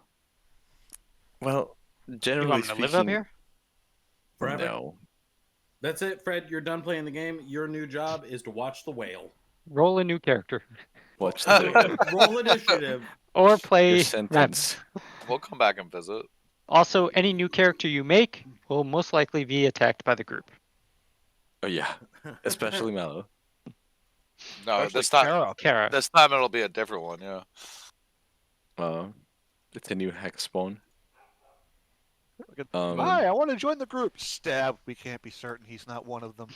well, You generally want me to speaking, live up here? Forever. no. That's it, Fred. You're done playing the game. Your new job is to watch the whale. Roll a new character, Watch the Roll initiative. or play. your Rime. sentence. We'll come back and visit. Also, any new character you make will most likely be attacked by the group. Oh yeah, especially Mallow. No, Especially this time Kara. Kara. this time it'll be a different one, yeah. It's a new hex spawn. Hi, I want to join the group. Stab. We can't be certain he's not one of them.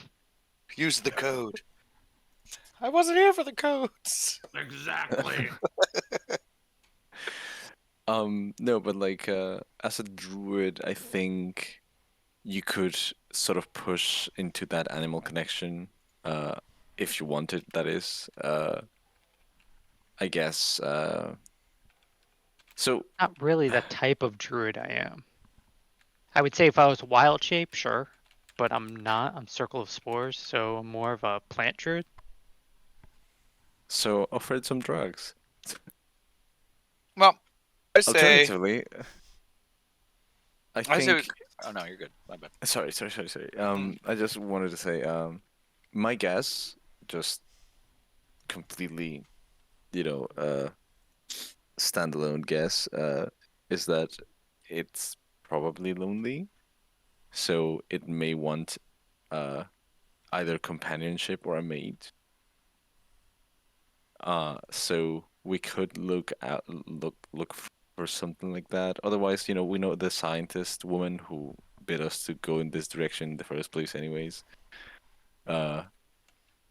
Use the code. I wasn't here for the codes. Exactly. No, but as a druid, I think you could sort of push into that animal connection, if you wanted. That is, I guess. So Not really the type of druid I am. I would say if I was wild shape, sure, but I'm not. I'm circle of spores, so I'm more of a plant druid. so offered some drugs. Well, I say. Alternatively, I I say. think. Oh no, you're good. My bad. Sorry. I just wanted to say, my guess, just completely, standalone guess, is that it's probably lonely, so it may want, either companionship or a mate. So we could look for something like that. Otherwise, we know the scientist woman who bid us to go in this direction in the first place, anyways.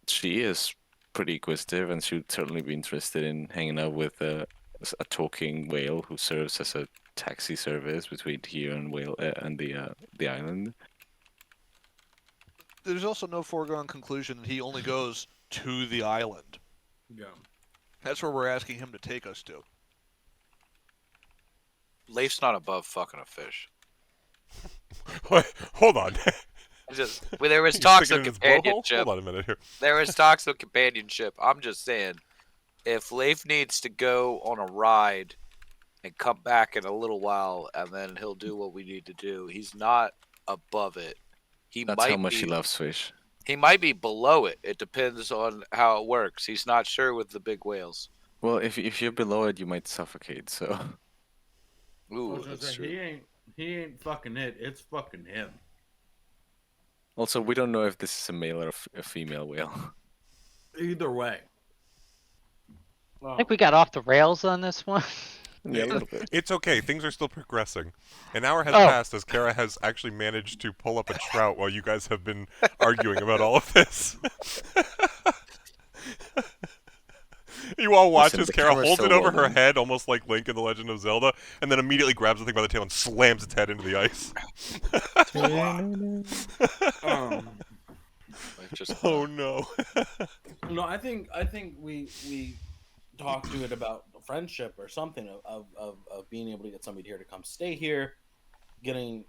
She is pretty inquisitive, and she would certainly be interested in hanging out with a talking whale who serves as a taxi service between here and whale and the island. There's also no foregone conclusion that he only goes to the island. Yeah. That's where we're asking him to take us to. Leif's not above fucking a fish. Wait, hold on. There was He's talks sticking of it in his blowhole? companionship. Hold on a minute here. There was talks of companionship. I'm just saying, if Leif needs to go on a ride and come back in a little while, and then he'll do what we need to do, he's not above it. That's how much he loves fish. He might be below it. It depends on how it works. He's not sure with the big whales. Well, if you're below it, you might suffocate. So. Ooh, that's true. He ain't fucking it. It's fucking him. Also, we don't know if this is a male or a female whale. Either way. I think we got off the rails on this one. Yeah, a little bit. It's okay. Things are still progressing. An hour has Oh. passed as Kara has actually managed to pull up a trout while you guys have been arguing about all of this. You all watch Listen, as the Kara camera's holds still it over her rolling. head, almost like Link in The Legend of Zelda, and then immediately grabs the thing by the tail and slams its head into the ice. Oh no. No, I think we talked to it about friendship or something of being able to get somebody here to come stay here, getting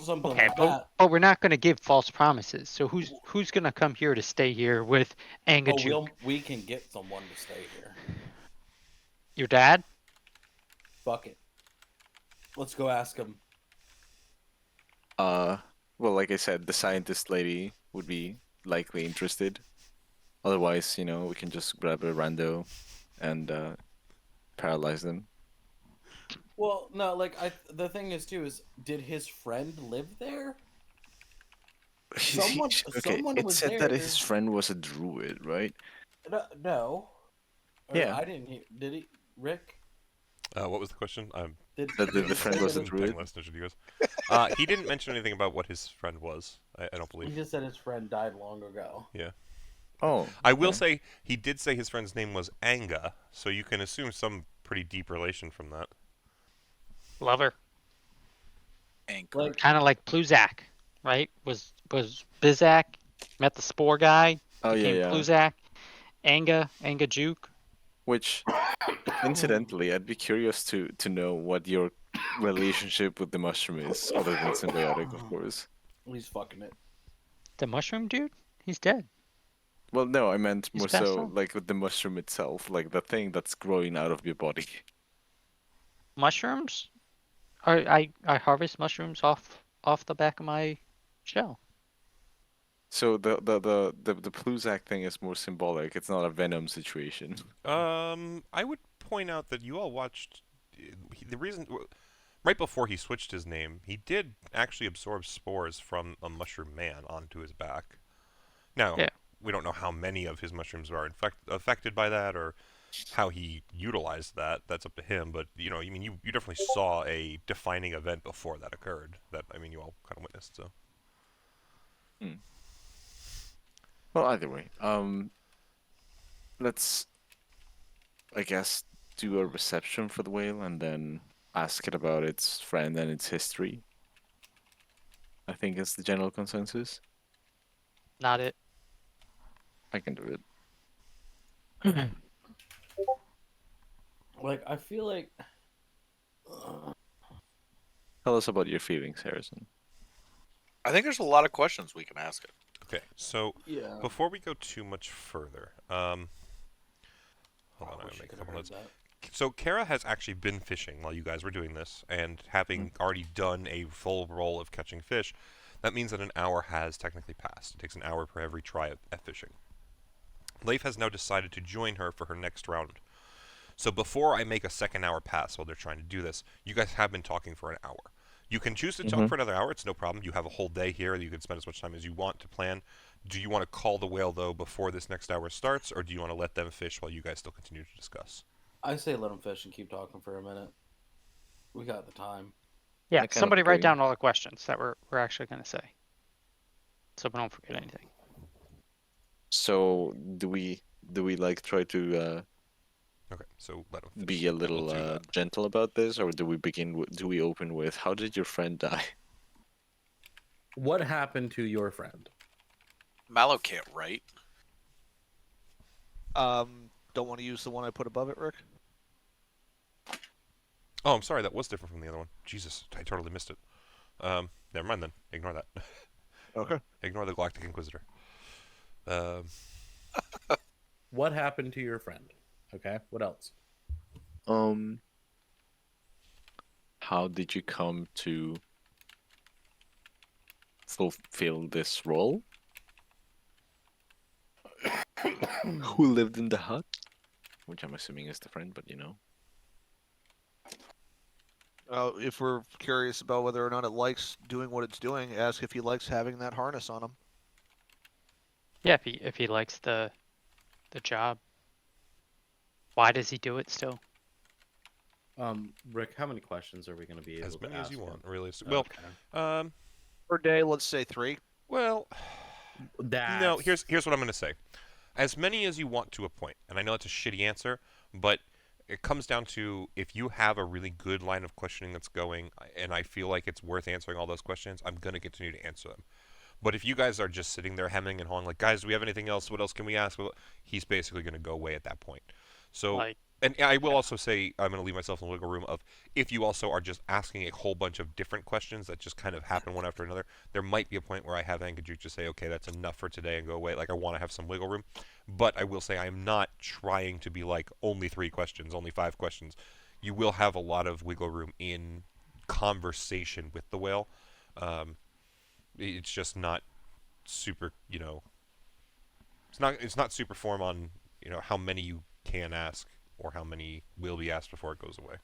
something Okay, like that. but we're not going to give false promises. So who's going to come here to stay here with Angajuk? We can get someone to stay here. Your dad? Fuck it. Let's go ask him. Well, like I said, the scientist lady would be likely interested. Otherwise, we can just grab a rando and paralyze them. Well, no, the thing is too is, did his friend live there? Someone It was said there. that his friend was a druid, right? No. Or Yeah. I didn't hear. Did he, Rick? What was the question? Did The friend was a Paying druid. less attention to you guys. He didn't mention anything about what his friend was. I don't He believe. just said his friend died long ago. Oh, I will okay. say he did say his friend's name was Anga, so you can assume some pretty deep relation from that. Lover. Anchor. Kind of like Pluzak, right? Was Bizak, met the spore guy, Oh became yeah. Pluzak, Angajuk. Which, incidentally, I'd be curious to know what your relationship with the mushroom is, other than symbiotic, of course. He's fucking it. The mushroom dude? He's dead. Well, no, I meant He's more passed so on. like with the mushroom itself, like the thing that's growing out of your body. Mushrooms? I harvest mushrooms off the back of my shell. So the Pluzak thing is more symbolic. It's not a venom situation. I would point out that you all watched the reason right before he switched his name, he did actually absorb spores from a mushroom man onto his back. Now, Yeah. we don't know how many of his mushrooms are affected by that or how he utilized that. That's up to him. But you definitely saw a defining event before that occurred. That you all kind of witnessed. So. Well, either way, let's, I guess, do a reception for the whale and then ask it about its friend and its history. I think it's the general consensus. Not it. I can do it. Like, I feel like. Tell us about your feelings, Harrison. I think there's a lot of questions we can ask it. Okay, so Yeah. before we go too much further, hold on, I'm gonna make a couple notes. So Kara has actually been fishing while you guys were doing this, and having already done a full roll of catching fish, that means that an hour has technically passed. It takes an hour per every try at fishing. Leif has now decided to join her for her next round. So before I make a second hour pass while they're trying to do this, you guys have been talking for an hour. You can choose to talk for another hour. It's no problem. You have a whole day here. You can spend as much time as you want to plan. Do you want to call the whale, though, before this next hour starts, or do you want to let them fish while you guys still continue to discuss? I say let them fish and keep talking for a minute. We got the time. Yeah, I kind of somebody write agree. down all the questions that we're actually going to say, so we don't forget anything. So do we like try to Okay, so let them fish. be a and little we'll do that. gentle about this, or do we do we open with how did your friend die? What happened to your friend? Mallow can't write. Don't want to use the one I put above it, Rick. Oh, I'm sorry. That was different from the other one. Jesus, I totally missed it. Never mind then. Ignore that. Okay. Ignore the Galactic Inquisitor. What happened to your friend? Okay, what else? How did you come to fulfill this role? Who lived in the hut? Which I'm assuming is the friend, but you know. If we're curious about whether or not it likes doing what it's doing, ask if he likes having that harness on him. Yeah, if he likes the job, why does he do it still? Rick, how many questions are we going to be able as to many ask as you him? want, really. Well, Okay. Per day, let's say 3. well, That's... no. Here's what I'm going to say. As many as you want to a point, and I know it's a shitty answer, but it comes down to if you have a really good line of questioning that's going, and I feel like it's worth answering all those questions, I'm going to continue to answer them. But if you guys are just sitting there hemming and hawing, like, guys, do we have anything else? What else can we ask? Well, he's basically going to go away at that point. So, Like, and I will also say, I'm going to leave myself in the wiggle room of if you also are just asking a whole bunch of different questions that just kind of happen one after another, there might be a point where I have Angajuk just say, okay, that's enough for today and go away. Like, I want to have some wiggle room. But I will say I am not trying to be like only 3 questions, only 5 questions. You will have a lot of wiggle room in conversation with the whale. It's just not super, it's not super form on, how many you can ask or how many will be asked before it goes away.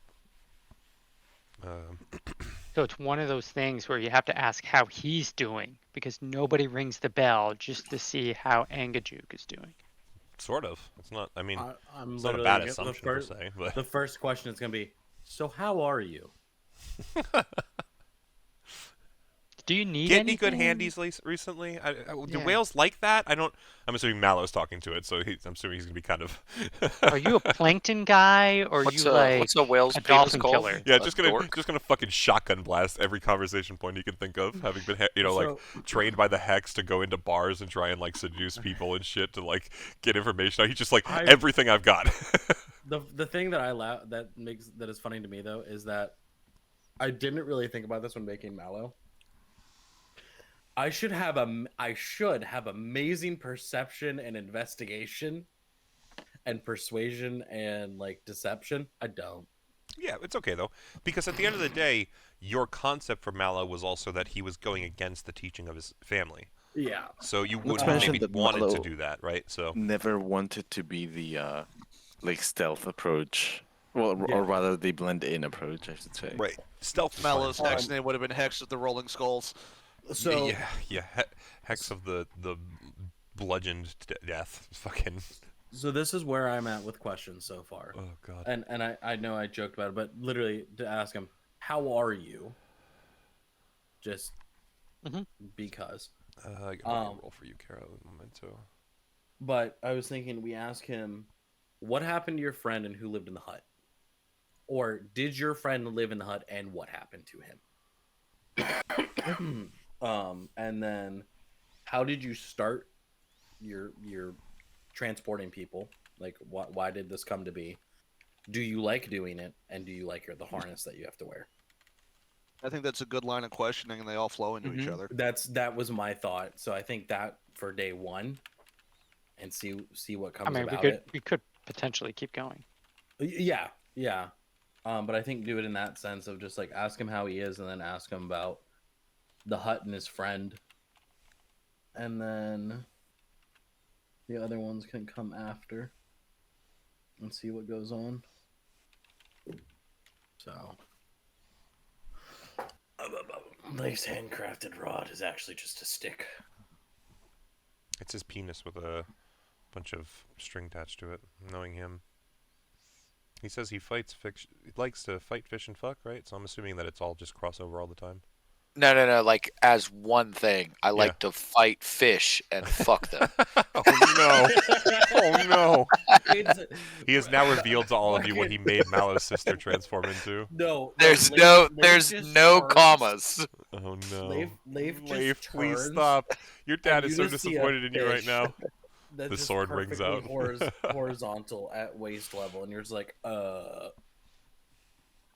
so it's one of those things where you have to ask how he's doing because nobody rings the bell just to see how Angajuk is doing. Sort of. It's not. I mean, I'm it's not a literally bad gonna- assumption the first, per se. But The first question is going to be, so how are you? Do you need get anything? any good handies recently? Do Yeah. whales like that? I don't. I'm assuming Mallow's talking to it, so I'm assuming he's gonna be kind of. Are you a plankton guy or What's you a like what's a whale's a penis dolphin called? killer? Yeah, A just dork? gonna fucking shotgun blast every conversation point you can think of, having been like trained by the Hex to go into bars and try and like seduce people and shit to like get information. He's just like everything I've got. The thing that that is funny to me though is that I didn't really think about this when making Mallow. I should have amazing perception and investigation and persuasion and like deception. I don't. Yeah, it's okay though, because at the end of the day, your concept for Mallow was also that he was going against the teaching of his family. Yeah. So you Let's wouldn't have mention maybe that wanted to Mallow do that, right? So never wanted to be the like stealth approach. Well, Yeah. or rather the blend in approach, I should say. right, stealth. is fine. Mallow's Hex name would have been Hex of the Rolling Skulls. So yeah, Hex of the bludgeoned death. Fucking. so this is where I'm at with questions so far. Oh god. And I know I joked about it, but literally to ask him, how are you? Just because. I got a roll for you, Carol. Memento. But I was thinking we ask him, what happened to your friend and who lived in the hut? Or did your friend live in the hut and what happened to him? And then how did you start your transporting people? Like, why did this come to be? Do you like doing it, and do you like the harness that you have to wear? I think that's a good line of questioning, and they all flow into each other. That was my thought. So I think that for day one, and see what I comes mean, about it. we could potentially keep going. Yeah, yeah. But I think do it in that sense of just like ask him how he is, and then ask him about the hut and his friend, and then the other ones can come after and see what goes on. So, nice handcrafted rod is actually just a stick. It's his penis with a bunch of string attached to it. Knowing him, he says he likes to fight, fish, and fuck, right? So I'm assuming that it's all just crossover all the time. No. Like as one thing, I Yeah. like to fight fish and fuck them. Oh no! Oh no! It's, He has now revealed to all of you what he made Mallow's sister transform into. no, There's Leif there's just no turns- commas. Oh no! Leif just Leif, please turns, stop! Your dad and is you so just see a disappointed in you right fish now. That's The just sword rings perfectly out. horizontal at waist level, and you're just like, All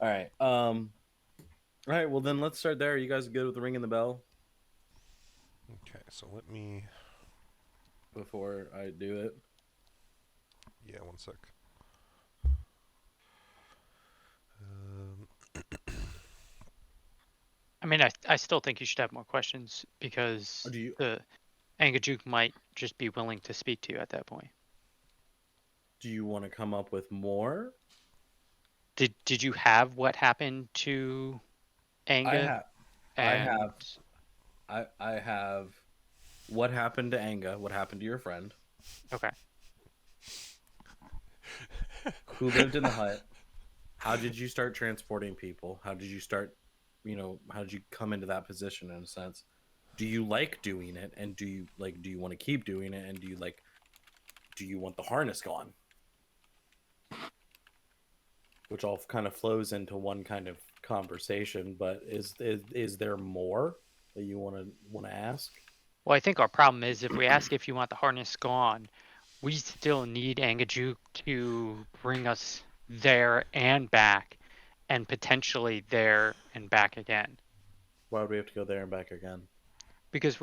right. All right. Well, then let's start there. You guys good with the ringing the bell Okay, so let me. before I do it? Yeah, one sec. I mean, I still think you should have more questions because Do you the Angajuk might just be willing to speak to you at that point. want to come up with more? Did you have what happened to Anga? I have what happened to Anga, what happened to your friend, Okay. who lived in the hut, how did you start transporting people, how did you start, how did you come into that position in a sense? Do you like doing it, and do you want to keep doing it, and do you want the harness gone? Which all kind of flows into one kind of conversation, but is there more that you want to ask? Well, I think our problem is if we ask if you want the harness gone, we still need Angajuk to bring us there and back, and potentially there and back again. Why would we have to go there and back again? Because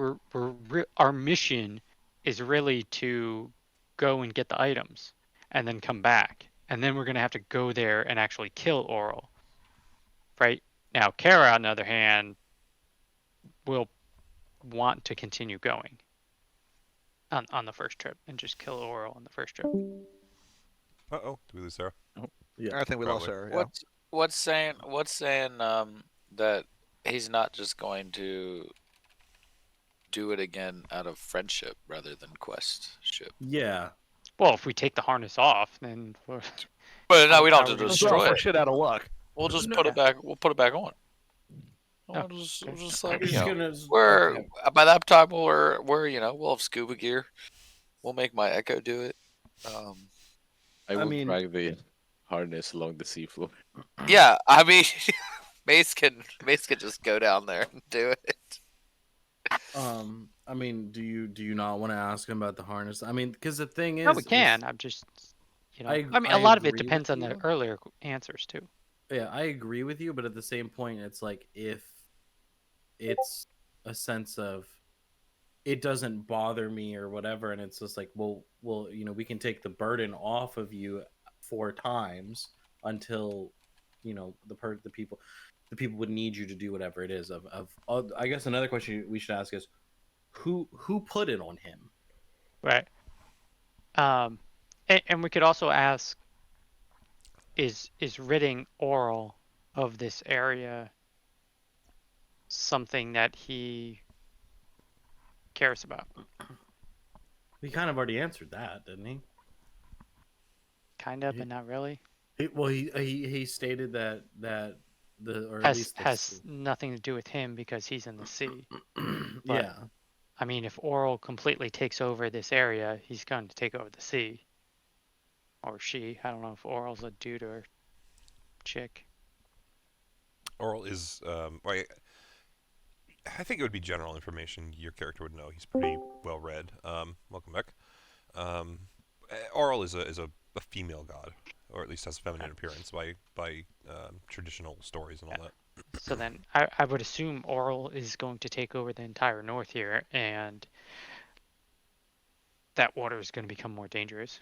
our mission is really to go and get the items and then come back. And then we're going to have to go there and actually kill Auril. Right? Now, Kara, on the other hand, will want to continue going on the first trip and just kill Auril on the first trip. Uh-oh, did we lose Sarah? Yeah, I think we lost Probably. her. Yeah. What's saying that he's not just going to do it again out of friendship rather than questship? yeah. Well, if we take the harness off, then But no, we don't How have to would you destroy We're it. shit out of luck. We'll just put it back. We'll put it back on. Oh, We'll just okay. like We're just gonna we're by that time we're we'll have scuba gear. We'll make my Echo do it. I will mean- drag the harness along the seafloor. Yeah, I mean, Mace can just go down there and do it. I mean, do you not want to ask him about the harness? I mean, because the thing is, No, we can. I'm just, I mean, a I lot of it agree depends with on the you. earlier answers too. Yeah, I agree with you, but at the same point, it's like if it's a sense of it doesn't bother me or whatever, and it's just like, well, we can take the burden off of you 4 times until the people would need you to do whatever it is. I guess another question we should ask is who put it on him? Right. And we could also ask, is ridding Auril of this area something that he cares about? He kind of already answered that, didn't he? Kind of, but not really. He stated that or at Has least has nothing to do with him because he's in the sea. yeah. I mean, if Auril completely takes over this area, he's going to take over the sea. Or she. I don't know if Auril's a dude or chick. Auril is right. I think it would be general information your character would know. He's pretty well read. Welcome back. Um, Auril is a female god, or at least has feminine appearance by traditional stories and all that. So then I would assume Auril is going to take over the entire north here, and that water is going to become more dangerous.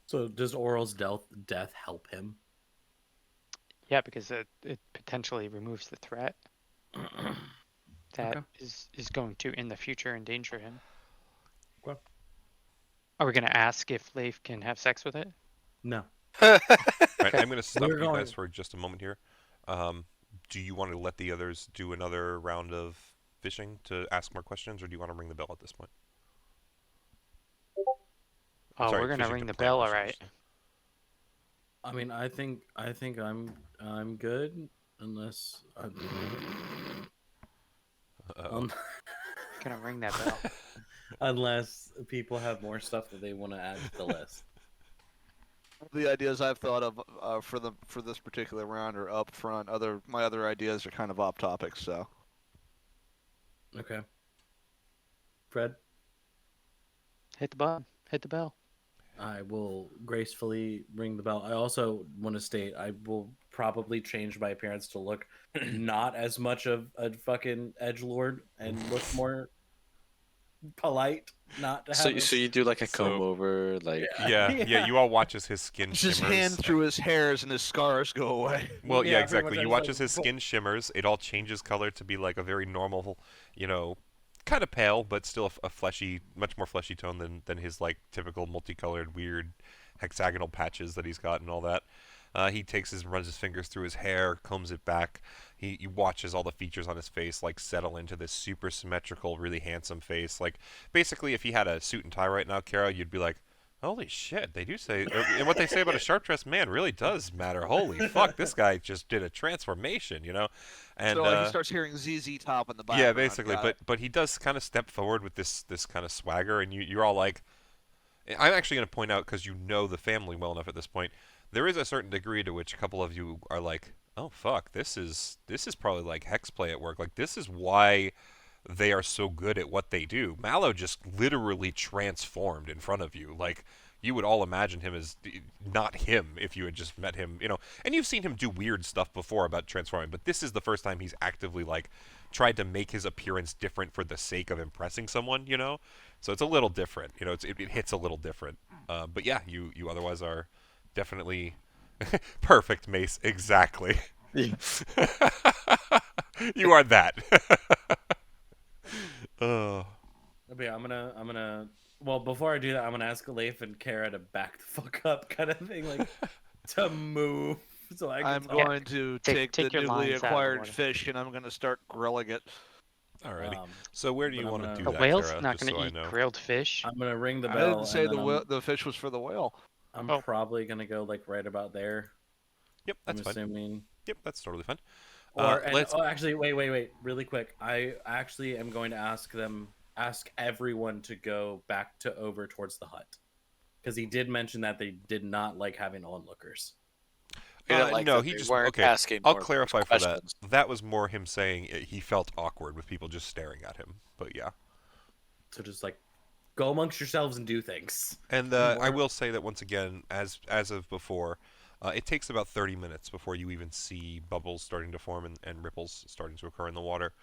So does Aural's death help him? Yeah, because it potentially removes the threat that Okay. is going to, in the future, endanger him. Okay. Are we going to ask if Leif can have sex with it? No. Right, I'm going to stop We're you going- guys for just a moment here. Do you want to let the others do another round of fishing to ask more questions, or do you want to ring the bell at this point? Oh, Sorry, we're going to fishing ring to the plan bell, all questions. right. I mean, I think I'm good unless Uh-oh. Going to ring that bell. unless people have more stuff that they want to add to the list. The ideas I've thought of for this particular round are up front. My other ideas are kind of off topic. So Okay. Fred, Hit the button. Hit the bell. I will gracefully ring the bell. I also want to state I will probably change my appearance to look not as much of a fucking edgelord and look more polite. Not to have So you do like a comb So- over, like Yeah, you all watch as his skin just shimmers. hand through his hairs and his scars go away. Well, yeah, Yeah, pretty exactly. much, You I watch just as his skin shimmers. It all changes color to be like a very normal, kind of pale, but still a fleshy, much more fleshy tone than his like typical multicolored, weird hexagonal patches that he's got and all that. He runs his fingers through his hair, combs it back. He watches all the features on his face like settle into this super symmetrical, really handsome face. Like basically, if he had a suit and tie right now, Kara, you'd be like, "Holy shit!" They do say, and what they say about a sharp dressed man really does matter. Holy fuck, this guy just did a transformation, And So he starts hearing ZZ Top in the background. yeah, basically, Got it. but he does kind of step forward with this kind of swagger, and you're all like, I'm actually going to point out because you know the family well enough at this point. There is a certain degree to which a couple of you are like, oh fuck, this is probably like hex play at work. Like this is why they are so good at what they do. Mallow just literally transformed in front of you. Like you would all imagine him as not him if you had just met him, And you've seen him do weird stuff before about transforming, but this is the first time he's actively like tried to make his appearance different for the sake of impressing someone, So it's a little different, it hits a little different. But yeah, you otherwise are definitely perfect, Mace. Exactly. You are that. Oh. But yeah, I'm gonna. Well, before I do that, I'm gonna ask Leif and Kara to back the fuck up, kind of thing, like to move. So I'm talk. going to take the your newly lines out of the acquired water. fish and I'm going to start grilling it. Alrighty. Um, So where do but you I'm want to gonna- do The that, whale's Kara, not just going to so I eat know? grilled fish. I'm gonna ring the I bell. didn't say and then the fish was for the whale. I'm Oh. probably gonna go like right about there. Yep, that's I'm fine. assuming. Yep, that's totally fine. Or actually, wait, really quick. I actually am going to ask everyone to go back to over towards the hut, because he did mention that they did not like having onlookers. We didn't like no, that he they just weren't okay. asking I'll more clarify for questions. that. That was more him saying he felt awkward with people just staring at him. But yeah. So just like go amongst yourselves and do things. And I will say that once again, as of before, it takes about 30 minutes before you even see bubbles starting to form and ripples starting to occur in the water.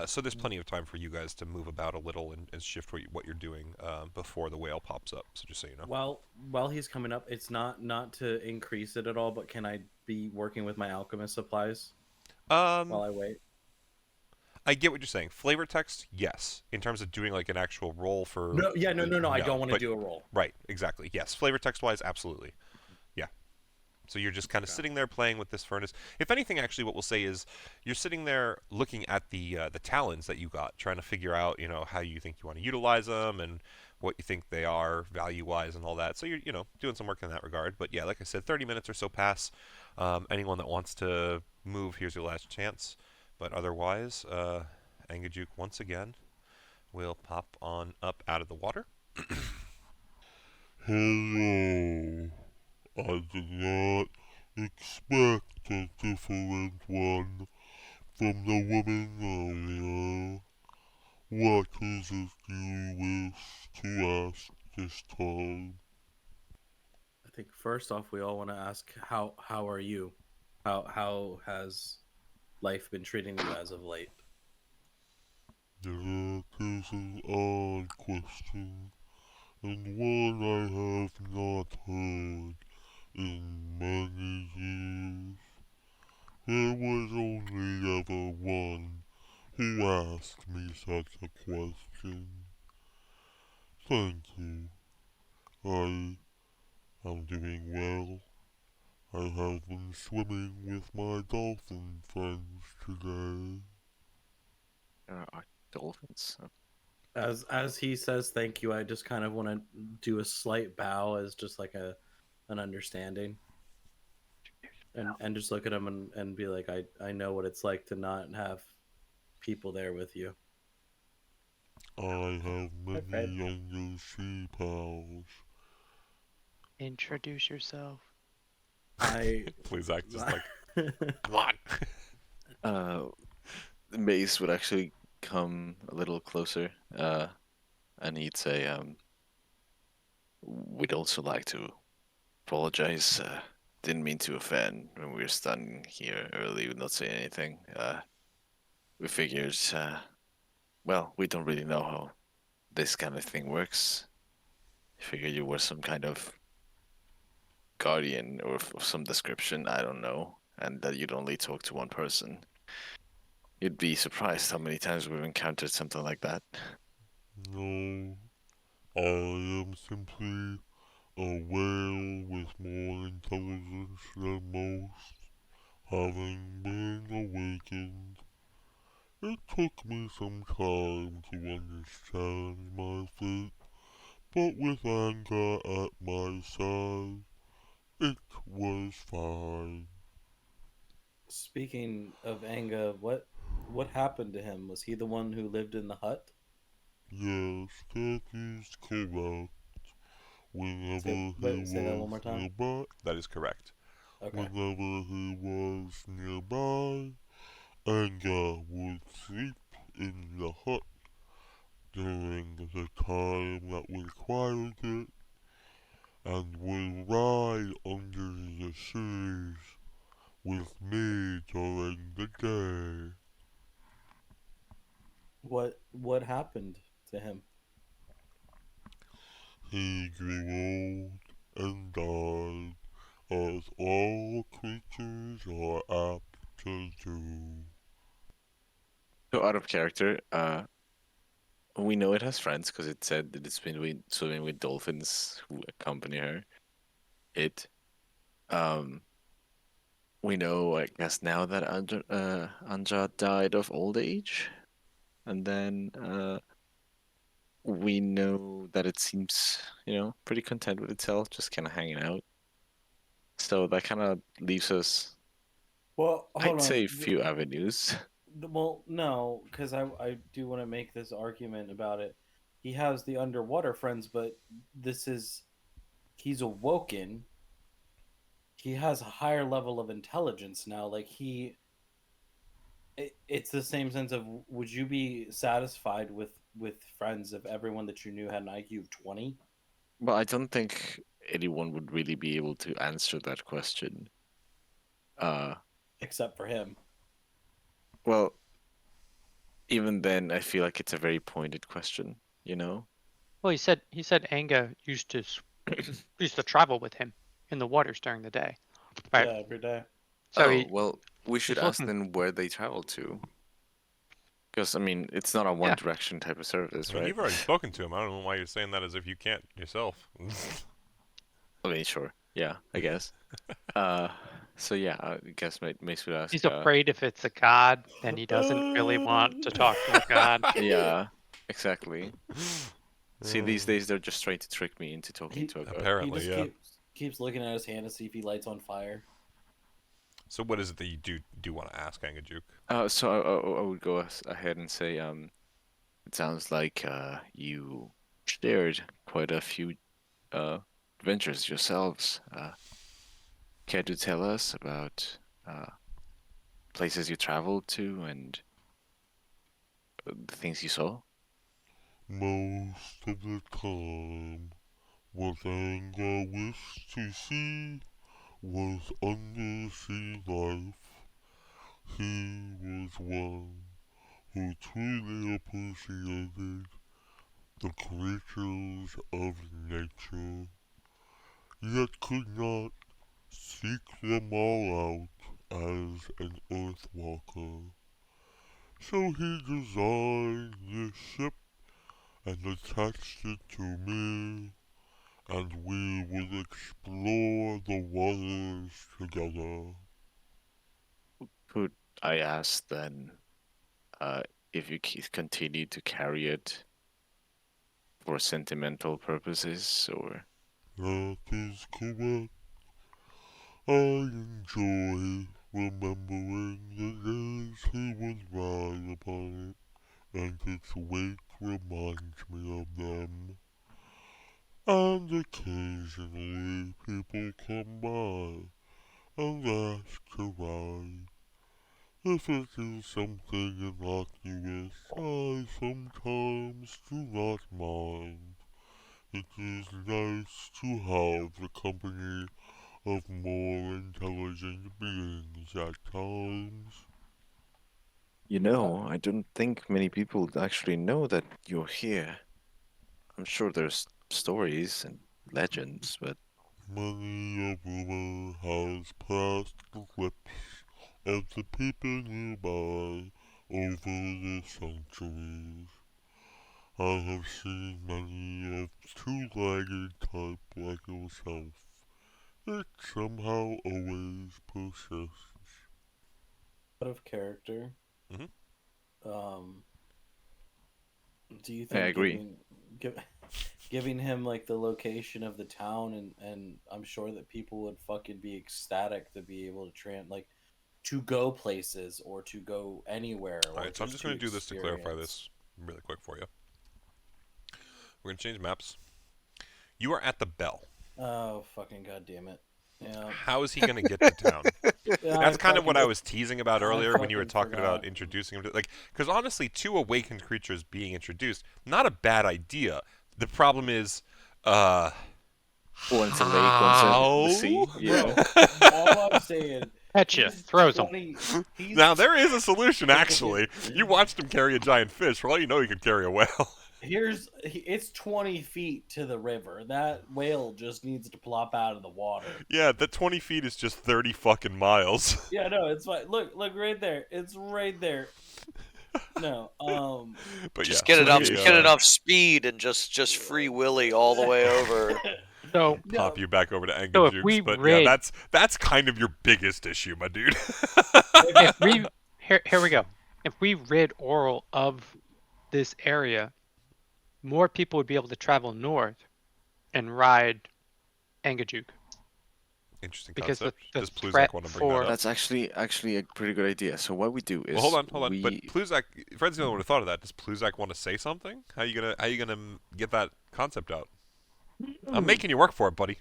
So there's plenty of time for you guys to move about a little and shift what you're doing before the whale pops up. So just so you know. While he's coming up, it's not to increase it at all, but can I be working with my alchemist supplies while I wait? I get what you're saying. Flavor text, yes. In terms of doing like an actual roll for No. I don't want to but- do a roll. Right, exactly. Yes, flavor text wise, absolutely. Yeah. So you're just kind of sitting there playing with this furnace. If anything, actually, what we'll say is you're sitting there looking at the talons that you got, trying to figure out, how you think you want to utilize them and what you think they are value wise and all that. So you're, doing some work in that regard. But yeah, like I said, 30 minutes or so pass. Anyone that wants to move, here's your last chance. But otherwise, Angajuk once again will pop on up out of the water. Hello. I did not expect a different one from the woman earlier. What is it you wish to ask this time? I think first off, we all want to ask how are you? How has life been treating you as of late? That is an odd question, and one I have not heard in many years. There was only ever one who asked me such a question. Thank you. I am doing well. I have been swimming with my dolphin friends today. Are dolphins? As he says thank you, I just kind of want to do a slight bow as just like an understanding. And just look at him and be like, I know what it's like to not have people there with you. I have many Fred. younger sea pals. Introduce yourself. I Please act just like, come on. Mace would actually come a little closer, and he'd say, "We'd also like to apologize. Didn't mean to offend when we were standing here early with not saying anything. We figured, well, we don't really know how this kind of thing works. Figured you were some kind of guardian or of some description, I don't know, and that you'd only talk to one person. You'd be surprised how many times we've encountered something like that." No, I am simply a whale with more intelligence than most, having been awakened. It took me some time to understand my fate, but with Anga at my side, it was fine. Speaking of Anga, what happened to him? Was he the one who lived in the hut? Yes, that is correct. Whenever he Say that one more was time. nearby, That is correct. Okay. whenever he was nearby, Anga would sleep in the hut during the time that required it, and would ride under the seas with me during the day. What happened to him? He grew old and died, as all creatures are apt to do. So out of character, we know it has friends because it said that it's been swimming with dolphins who accompany her. Um, we know, I guess, now that Anja died of old age, and then we know that it seems, pretty content with itself, just kind of hanging out. So that kind of leaves us, Well, hold I'd on. say, a few avenues. Well, no, because I do want to make this argument about it. He has the underwater friends, but he's awoken. He has a higher level of intelligence now. Like it's the same sense of, would you be satisfied with friends if everyone that you knew had an IQ of 20? Well, I don't think anyone would really be able to answer that question. Except for him. Well, even then, I feel like it's a very pointed question, you know? Well, he said Anga used to travel with him in the waters during the day. Right. Yeah, every day. So Well, we should he's ask looking- them where they travel to. Because, I mean, it's not a one direction type of service, I mean, right? you've already spoken to him. I don't know why you're saying that as if you can't yourself. I mean, sure. Yeah, I guess. So yeah, I guess Mace would ask. he's afraid if it's a god, then he doesn't really want to talk to a god. Yeah, exactly. See, these days they're just trying to trick me into talking to a god. Apparently, He yeah. just keeps looking at his hand to see if he lights on fire. So what is it that you do want to ask Angajuk? So I would go ahead and say, it sounds like you shared quite a few adventures yourselves. Care to tell us about places you traveled to and the things you saw? Most of the time, what Anga wished to see was undersea life. He was one who truly appreciated the creatures of nature, yet could not seek them all out as an Earthwalker. So he designed this ship and attached it to me, and we would explore the waters together. Could I ask then if you continue to carry it for sentimental purposes, or That is correct. I enjoy remembering the days he would ride upon it, and its weight reminds me of them. And occasionally people come by and ask to ride. If it is something innocuous, I sometimes do not mind. It is nice to have the company of more intelligent beings at times. I don't think many people actually know that you're here. I'm sure there's stories and legends, but Many a rumor has passed the lips of the people nearby over the centuries. I have seen many of two-legged type like yourself. It somehow always persists. Out of character. Mhm. Do you I think agree. giving him like the location of the town and I'm sure that people would fucking be ecstatic to be able to to go places or to go anywhere or Alright, so I'm just going to do this to clarify this really quick for you. We're going to change maps. You are at the Bell. Oh fucking goddamn it! Yeah, How is he going to get to town? That's kind of what I was teasing about earlier when you were talking about introducing him to, like, because honestly, two awakened creatures being introduced, not a bad idea. The problem is, one's a lake, one's the sea. how? Yeah. All I'm saying. Petcha He's throws him. 20 he's Now there is a solution. Actually, you watched him carry a giant fish. For all you know, he could carry a whale. It's 20 feet to the river. That whale just needs to plop out of the water. Yeah, that 20 feet is just 30 fucking miles. Yeah, no, it's fine. Look right there. It's right there. No, But Just yeah, get so enough speed and just free willy all the way over. So pop you back over to So if Angajuk. we But rid- yeah, that's kind of your biggest issue, my dude. if we here we go. If we rid Auril of this area, more people would be able to travel north and ride Angajuk. Interesting Because concept. the Does Pluzak threat want to bring that for- up? That's actually a pretty good idea. So what we do is Well, hold on. we But Pluzak, Fred's the only one who thought of that. Does Pluzak want to say something? How you gonna get that concept out? I'm making you work for it, buddy.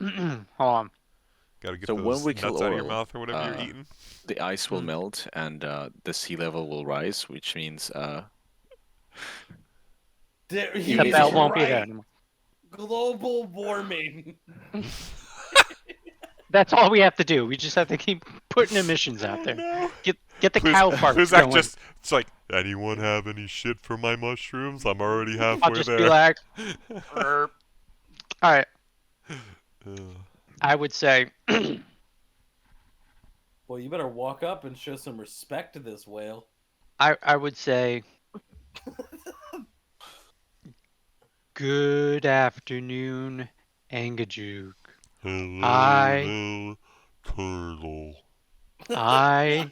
Hold on. Got to get So those when we nuts kill out of your Auril, mouth or whatever you're eating. the ice will melt and the sea level will rise, which means the The bell won't be there anymore. Global warming. That's all we have to do. We just have to keep putting emissions out there. No. Get the cow farts Pluzak going. just, it's like, anyone have any shit for my mushrooms? I'm already halfway I'll just there. be like, all right. Ugh. I would say Well, you better walk up and show some respect to this whale. I would say good afternoon, Angajuk. Hello, turtle. I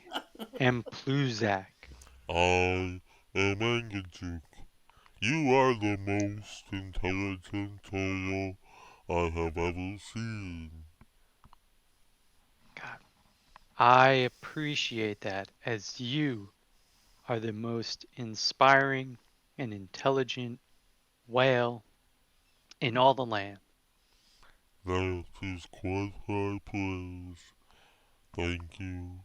am Pluzak. I am Angajuk. You are the most intelligent turtle I have ever seen. God, I appreciate that, as you are the most inspiring and intelligent whale in all the land. That is quite high praise. Thank you.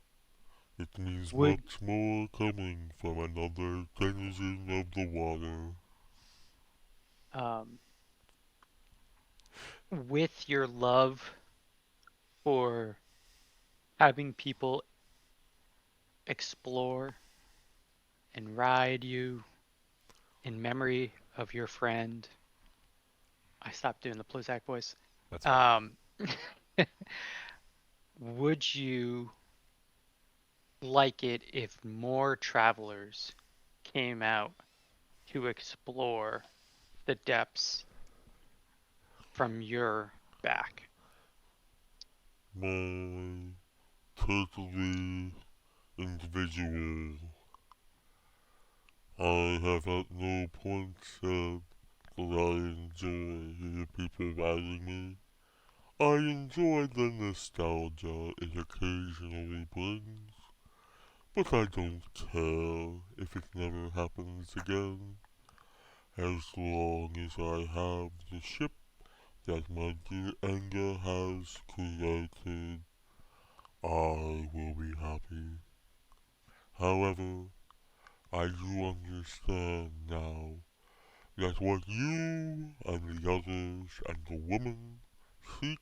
It means Would- much more coming from another denizen of the water. With your love for having people explore and ride you in memory of your friend. I stopped doing the Pluzak voice. That's fine. Would you like it if more travelers came out to explore the depths from your back? My totally individual. I have at no point said that I enjoy hearing people riding me. I enjoy the nostalgia it occasionally brings, but I don't care if it never happens again. As long as I have the ship that my dear Anga has created, I will be happy. However, I do understand now that what you and the others and the woman seek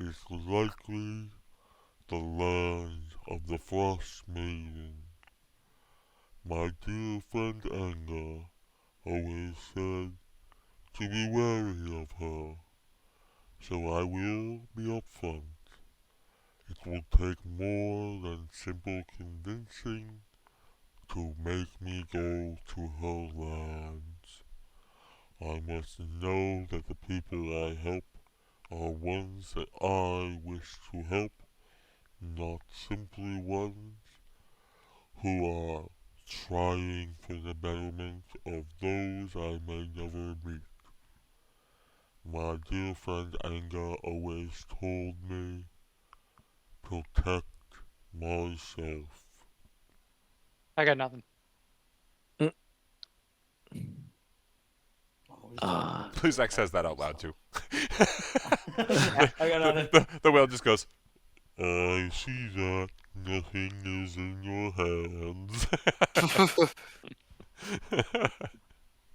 is likely the land of the Frostmaiden. My dear friend Anga always said to be wary of her, so I will be upfront. It will take more than simple convincing to make me go to her lands. I must know that the people I help are ones that I wish to help, not simply ones who are trying for the betterment of those I may never meet. My dear friend Anga always told me, protect myself. I got nothing. Always Ah. trying to Pluzak says that out loud too. I got nothing. The whale just goes, I see that nothing is in your hands.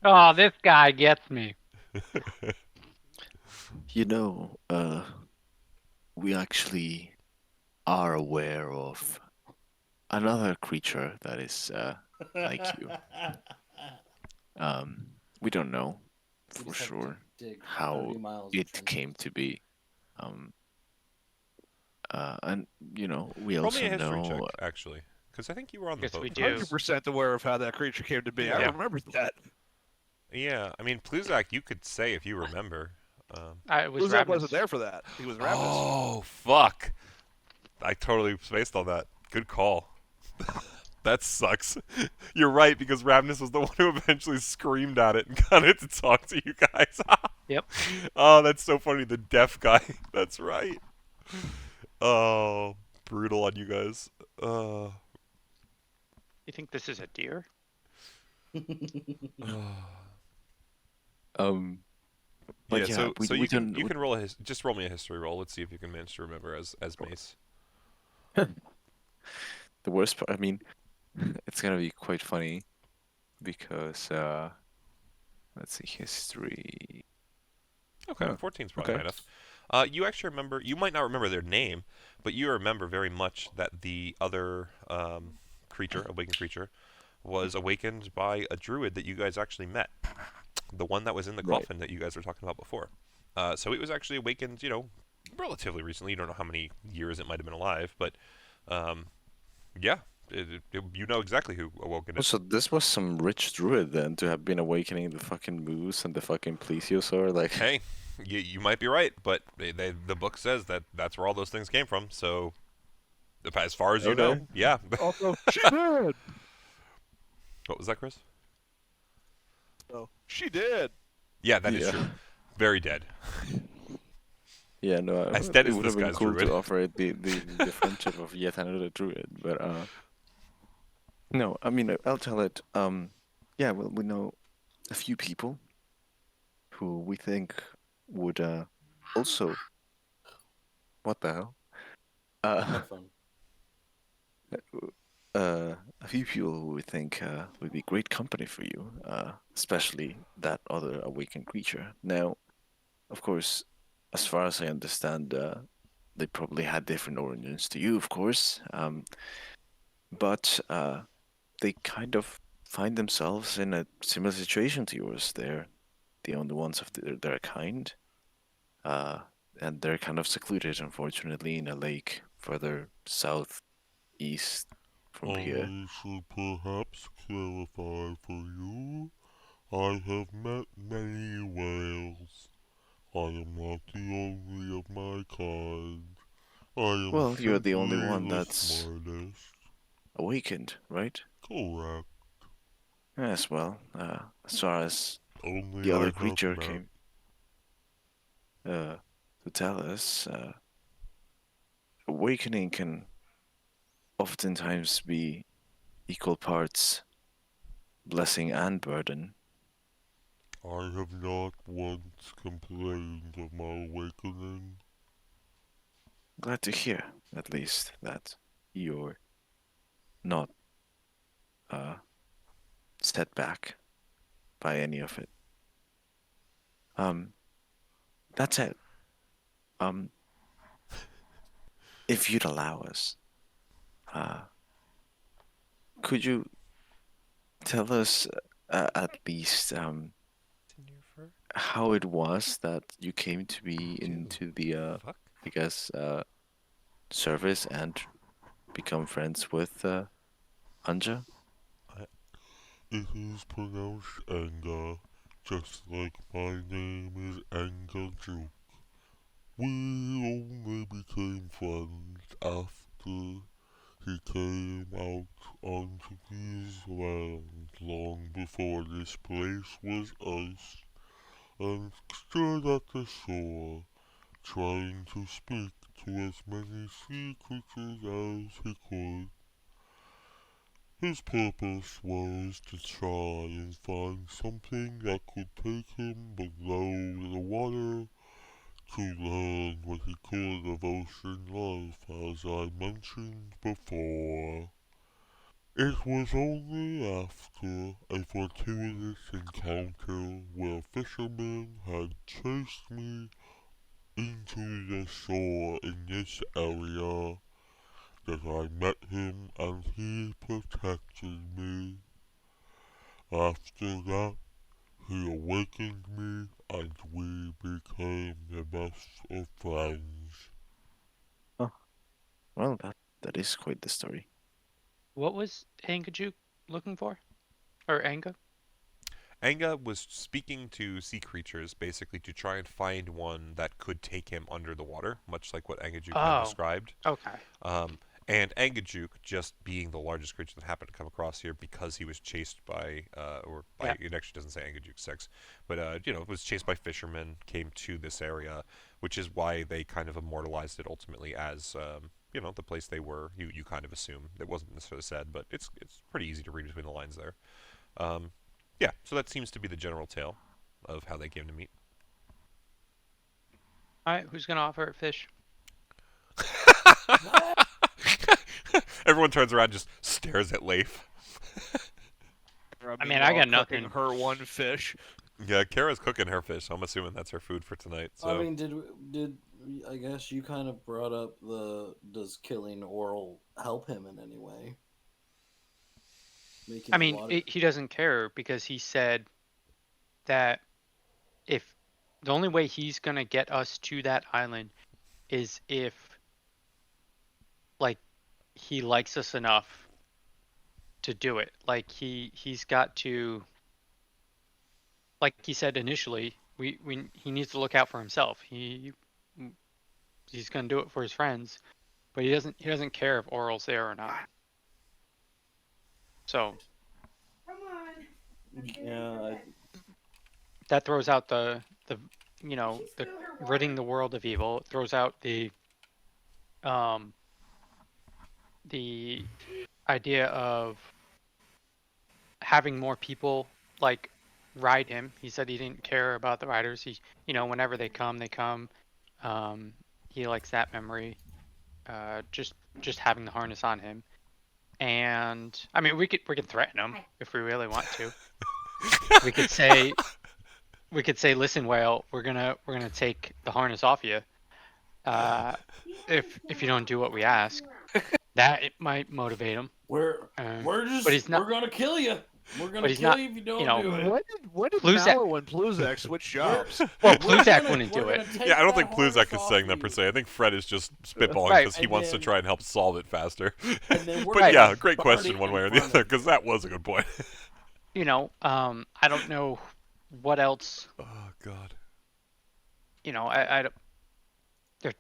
Oh, this guy gets me. You know, we actually are aware of another creature that is like you. We don't know We for just have to sure dig how 30 miles of it trenches. came to be. And you know, we roll also me a history check, know. actually. Because I think you were on the Yes, boat. we with do. us. 100% aware of how that creature came to be. I Yeah. remember that. Yeah, I mean, Pluzak, you could say if you remember. It was Luzak wasn't Ravnus. there for that. He was Ravnus. Oh, fuck. I totally spaced on that. Good call. That sucks. You're right, because Ravnus was the one who eventually screamed at it and got it to talk to you guys. Yep. Oh, that's so funny. The deaf guy. That's right. Oh, brutal on you guys. You think this is a deer? But Yeah, yeah, so we you don't. can roll just roll me a history roll. Let's see if you can manage to remember as Mace. The worst part. I mean, it's gonna be quite funny because let's see, history. Okay, Huh. 14 is probably Okay. high enough. You actually remember. You might not remember their name, but you remember very much that the other creature, awakened creature, was awakened by a druid that you guys actually met. The one that was in the Right. coffin that you guys were talking about before. So it was actually awakened, relatively recently. You don't know how many years it might have been alive, but yeah, you know exactly who awoken it. So this was some rich druid then to have been awakening the fucking moose and the fucking plesiosaur. Like, Hey, you might be right, but the book says that that's where all those things came from. So, as far as you Okay. know, yeah. Also, she did. What was that, Chris? So, she did. Yeah, that is Yeah. true. Very dead. yeah, no, As dead it as would this have been guy's cool druid. to offer it the friendship of yet another druid, but no, I mean I'll tell it. Yeah, well, we know a few people who we think would also. What the hell? Headphone. a few people who we think would be great company for you, especially that other awakened creature. Now, of course, as far as I understand, they probably had different origins to you, of course, but they kind of find themselves in a similar situation to yours. They're the only ones of their kind, uh, and they're kind of secluded, unfortunately, in a lake further southeast from here. I should perhaps clarify for you. I have met many whales. I am not the only of my kind. I am Well, you're the only simply one the that's smartest. awakened, right? Correct. Yes, well, as far as Only the I other have creature met. came to tell us, awakening can oftentimes be equal parts blessing and burden. I have not once complained of my awakening. Glad to hear, at least, that you're not uh, set back by any of it. Um, that's it. Um, if you'd allow us, uh, could you tell us at least In your fur? how it was that you came to be To into the, fuck? I guess, service and become friends with Anja? It is pronounced Anga, just like my name is Angajuk. We only became friends after he came out onto these lands long before this place was iced, and stood at the shore, trying to speak to as many sea creatures as he could. His purpose was to try and find something that could take him below the water to learn what he could of ocean life, as I mentioned before. It was only after a fortuitous encounter where fishermen had chased me into the shore in this area that I met him and he protected me. After that, he awakened me and we became the best of friends. Oh, well, that is quite the story. What was Angajuk looking for? Or Anga? Anga was speaking to sea creatures basically to try and find one that could take him under the water, much like what Angajuk had Oh, described. okay. And Angajuk, just being the largest creature that happened to come across here because he was chased by, Yeah. it actually doesn't say Angajuk's sex, but, was chased by fishermen, came to this area, which is why they kind of immortalized it ultimately as, the place they were. You kind of assume. It wasn't necessarily said, but it's pretty easy to read between the lines there. Um, yeah, so that seems to be the general tale of how they came to meet. Alright, who's gonna offer it fish? Everyone turns around and just stares at Leif. I mean, I got Cooking nothing. her one fish. Yeah, Kara's cooking her fish. So I'm assuming that's her food for tonight. So I mean, did I guess you kind of brought up does killing Auril help him in any way? Making I the mean, water. he doesn't care because he said that if the only way he's gonna get us to that island is if, like, he likes us enough to do it. Like he's got to, like he said initially, he needs to look out for himself. He's gonna do it for his friends, but he doesn't care if Auril's there or not. So Yeah, that throws out the ridding the world of evil. It throws out the idea of having more people like ride him. He said he didn't care about the riders. Whenever they come, they come. He likes that memory. Just having the harness on him. And I mean, we could threaten him if we really want to. We could say, listen, whale, we're gonna take the harness off you. If you don't do what we ask, that it might motivate him. We're but he's not. we're gonna kill you. We're But gonna he's kill not. you if you don't You know, do it. When did Pluzak- Mallow and Pluzak switch jobs? well, We're Pluzak gonna- wouldn't we're do it. gonna take Yeah, I don't that think Pluzak harness is off saying that per you. se. I think Fred is just spitballing Right, because he and wants to then- try and help solve it faster. And then we're But gonna yeah, great burn question it one in way or the front other of because that was a good point. You know, I don't know what else. Oh God. You know, I don't.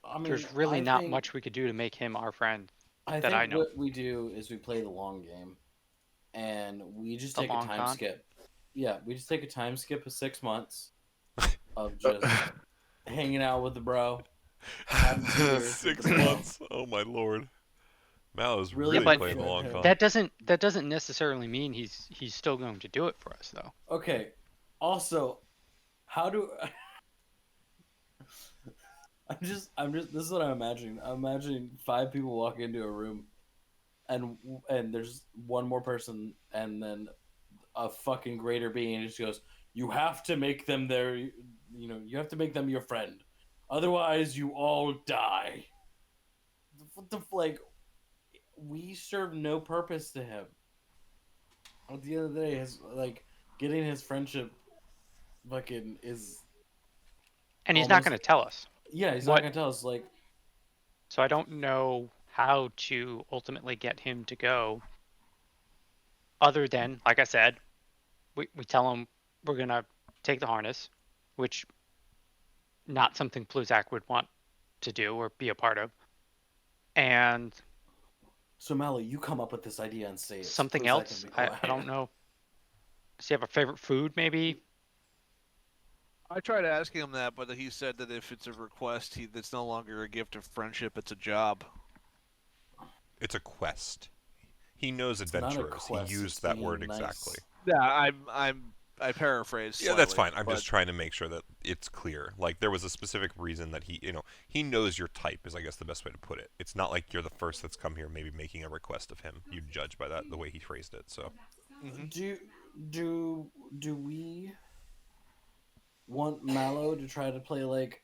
I mean, There's really I not think- much we could do to make him our friend. I that think I know. what we do is we play the long game, and we just The take a long time con? skip. Yeah, we just take a time skip of 6 months of just hanging out with the bro. having beers with 6 the bro. months. Oh my lord. Mal is Really really, but playing the long befriend con. him. That doesn't necessarily mean he's still going to do it for us, though. Okay. Also, how do I'm just this is what I'm imagining. I'm imagining 5 people walk into a room and there's one more person and then a fucking greater being just goes, "You have to make them you have to make them your friend. Otherwise you all die." What the like we serve no purpose to him. At the end of the day, his getting his friendship fucking is And he's not Almost- going to tell us. yeah, he's What- not gonna tell us So I don't know how to ultimately get him to go. Other than, like I said, we tell him we're going to take the harness, which not something Pluzak would want to do or be a part of. And So Mally, you come up with this idea and say it. something so I else, can be I quiet. don't know. Does he have a favorite food, maybe? I tried asking him that, but he said that if it's a request, that's no longer a gift of friendship; it's a job. It's a quest. He knows It's not a adventurers. quest, He it's used that being word nice. exactly. Yeah, I paraphrased. Yeah, that's slightly, fine. I'm but just trying to make sure that it's clear. Like there was a specific reason that he knows your type is I guess the best way to put it. It's not like you're the first that's come here maybe making a request of him. You judge by that the way he phrased it. So Do we want Mallow to try to play like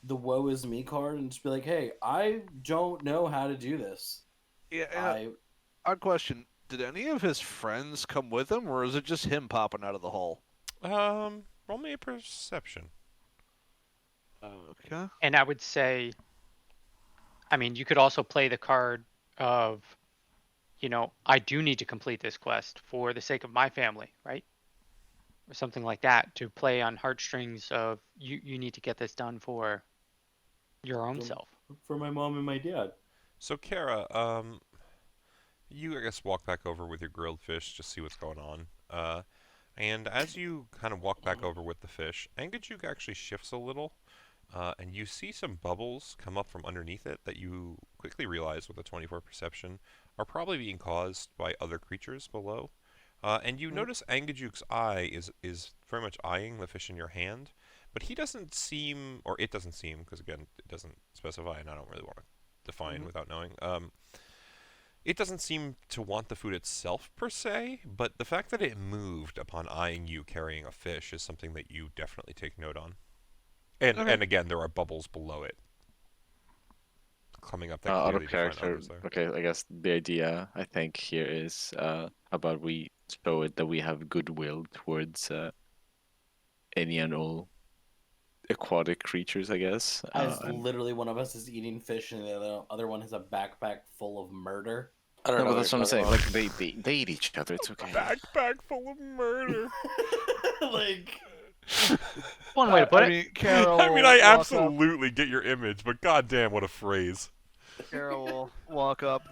the woe is me card and just be like, "Hey, I don't know how to do this. yeah. Odd question: did any of his friends come with him, or is it just him popping out of the hole? roll me a perception. Okay. And I would say, I mean, you could also play the card of, I do need to complete this quest for the sake of my family, right? Or something like that to play on heartstrings of you need to get this done for your own Don't- self. for my mom and my dad." So Kara, you I guess walk back over with your grilled fish, just see what's going on. And as you kind of walk back over with the fish, Angajuk actually shifts a little, and you see some bubbles come up from underneath it that you quickly realize with a 24 perception are probably being caused by other creatures below. And you notice Angajuk's eye is very much eyeing the fish in your hand, but he doesn't seem, or it doesn't seem, because again, it doesn't specify, and I don't really want to define without knowing. It doesn't seem to want the food itself per se, but the fact that it moved upon eyeing you carrying a fish is something that you definitely take note on. And Okay. and again, there are bubbles below it coming up that Out clearly of define character. others there. Okay, I guess the idea I think here is about we show it that we have goodwill towards any and all aquatic creatures, I guess. As literally one of us is eating fish and the other one has a backpack full of murder. I don't no, know. but what that's you're what I'm talking saying. about. Like they eat each other. It's okay. Backpack full of murder. Like One way to put I it. mean, Carol. I mean, will I walk absolutely get your image, but goddamn, what a phrase. Up, Carol will walk up,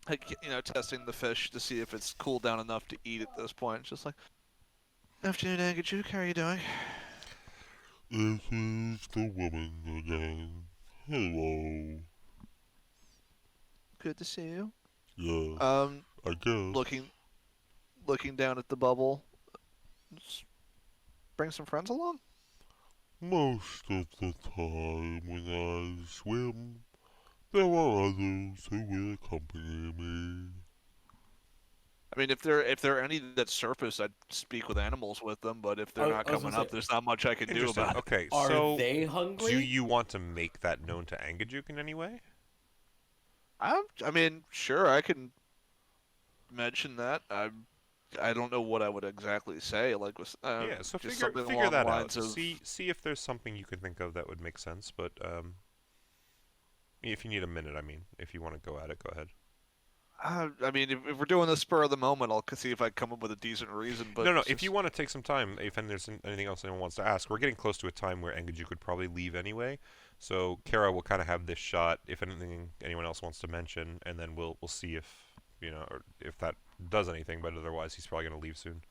like, testing the fish to see if it's cooled down enough to eat at this point. Just like, afternoon, Angajuk. How are you doing? This is the woman again. Hello. Good to see you. Yeah, I guess. Looking down at the bubble. Just bring some friends along. Most of the time when I swim, there are others who will accompany me. I mean, if there are any that surface, I'd speak with animals with them. But if they're not I was coming gonna up, say, there's not much I can do Interesting. about it. Okay, are so they do hungry? you want to make that known to Angajuk in any way? I mean, sure, I can mention that. I don't know what I would exactly say. Like, Yeah, so just figure something figure along the that out. lines of. See if there's something you can think of that would make sense. But if you need a minute, I mean, if you want to go at it, go ahead. I mean, if we're doing this spur of the moment, I'll see if I come up with a decent reason. But No. it's If you just- want to take some time, if there's anything else anyone wants to ask, we're getting close to a time where Angajuk would probably leave anyway. So Kara will kind of have this shot. If anyone else wants to mention, and then we'll see if or if that does anything. But otherwise, he's probably going to leave soon.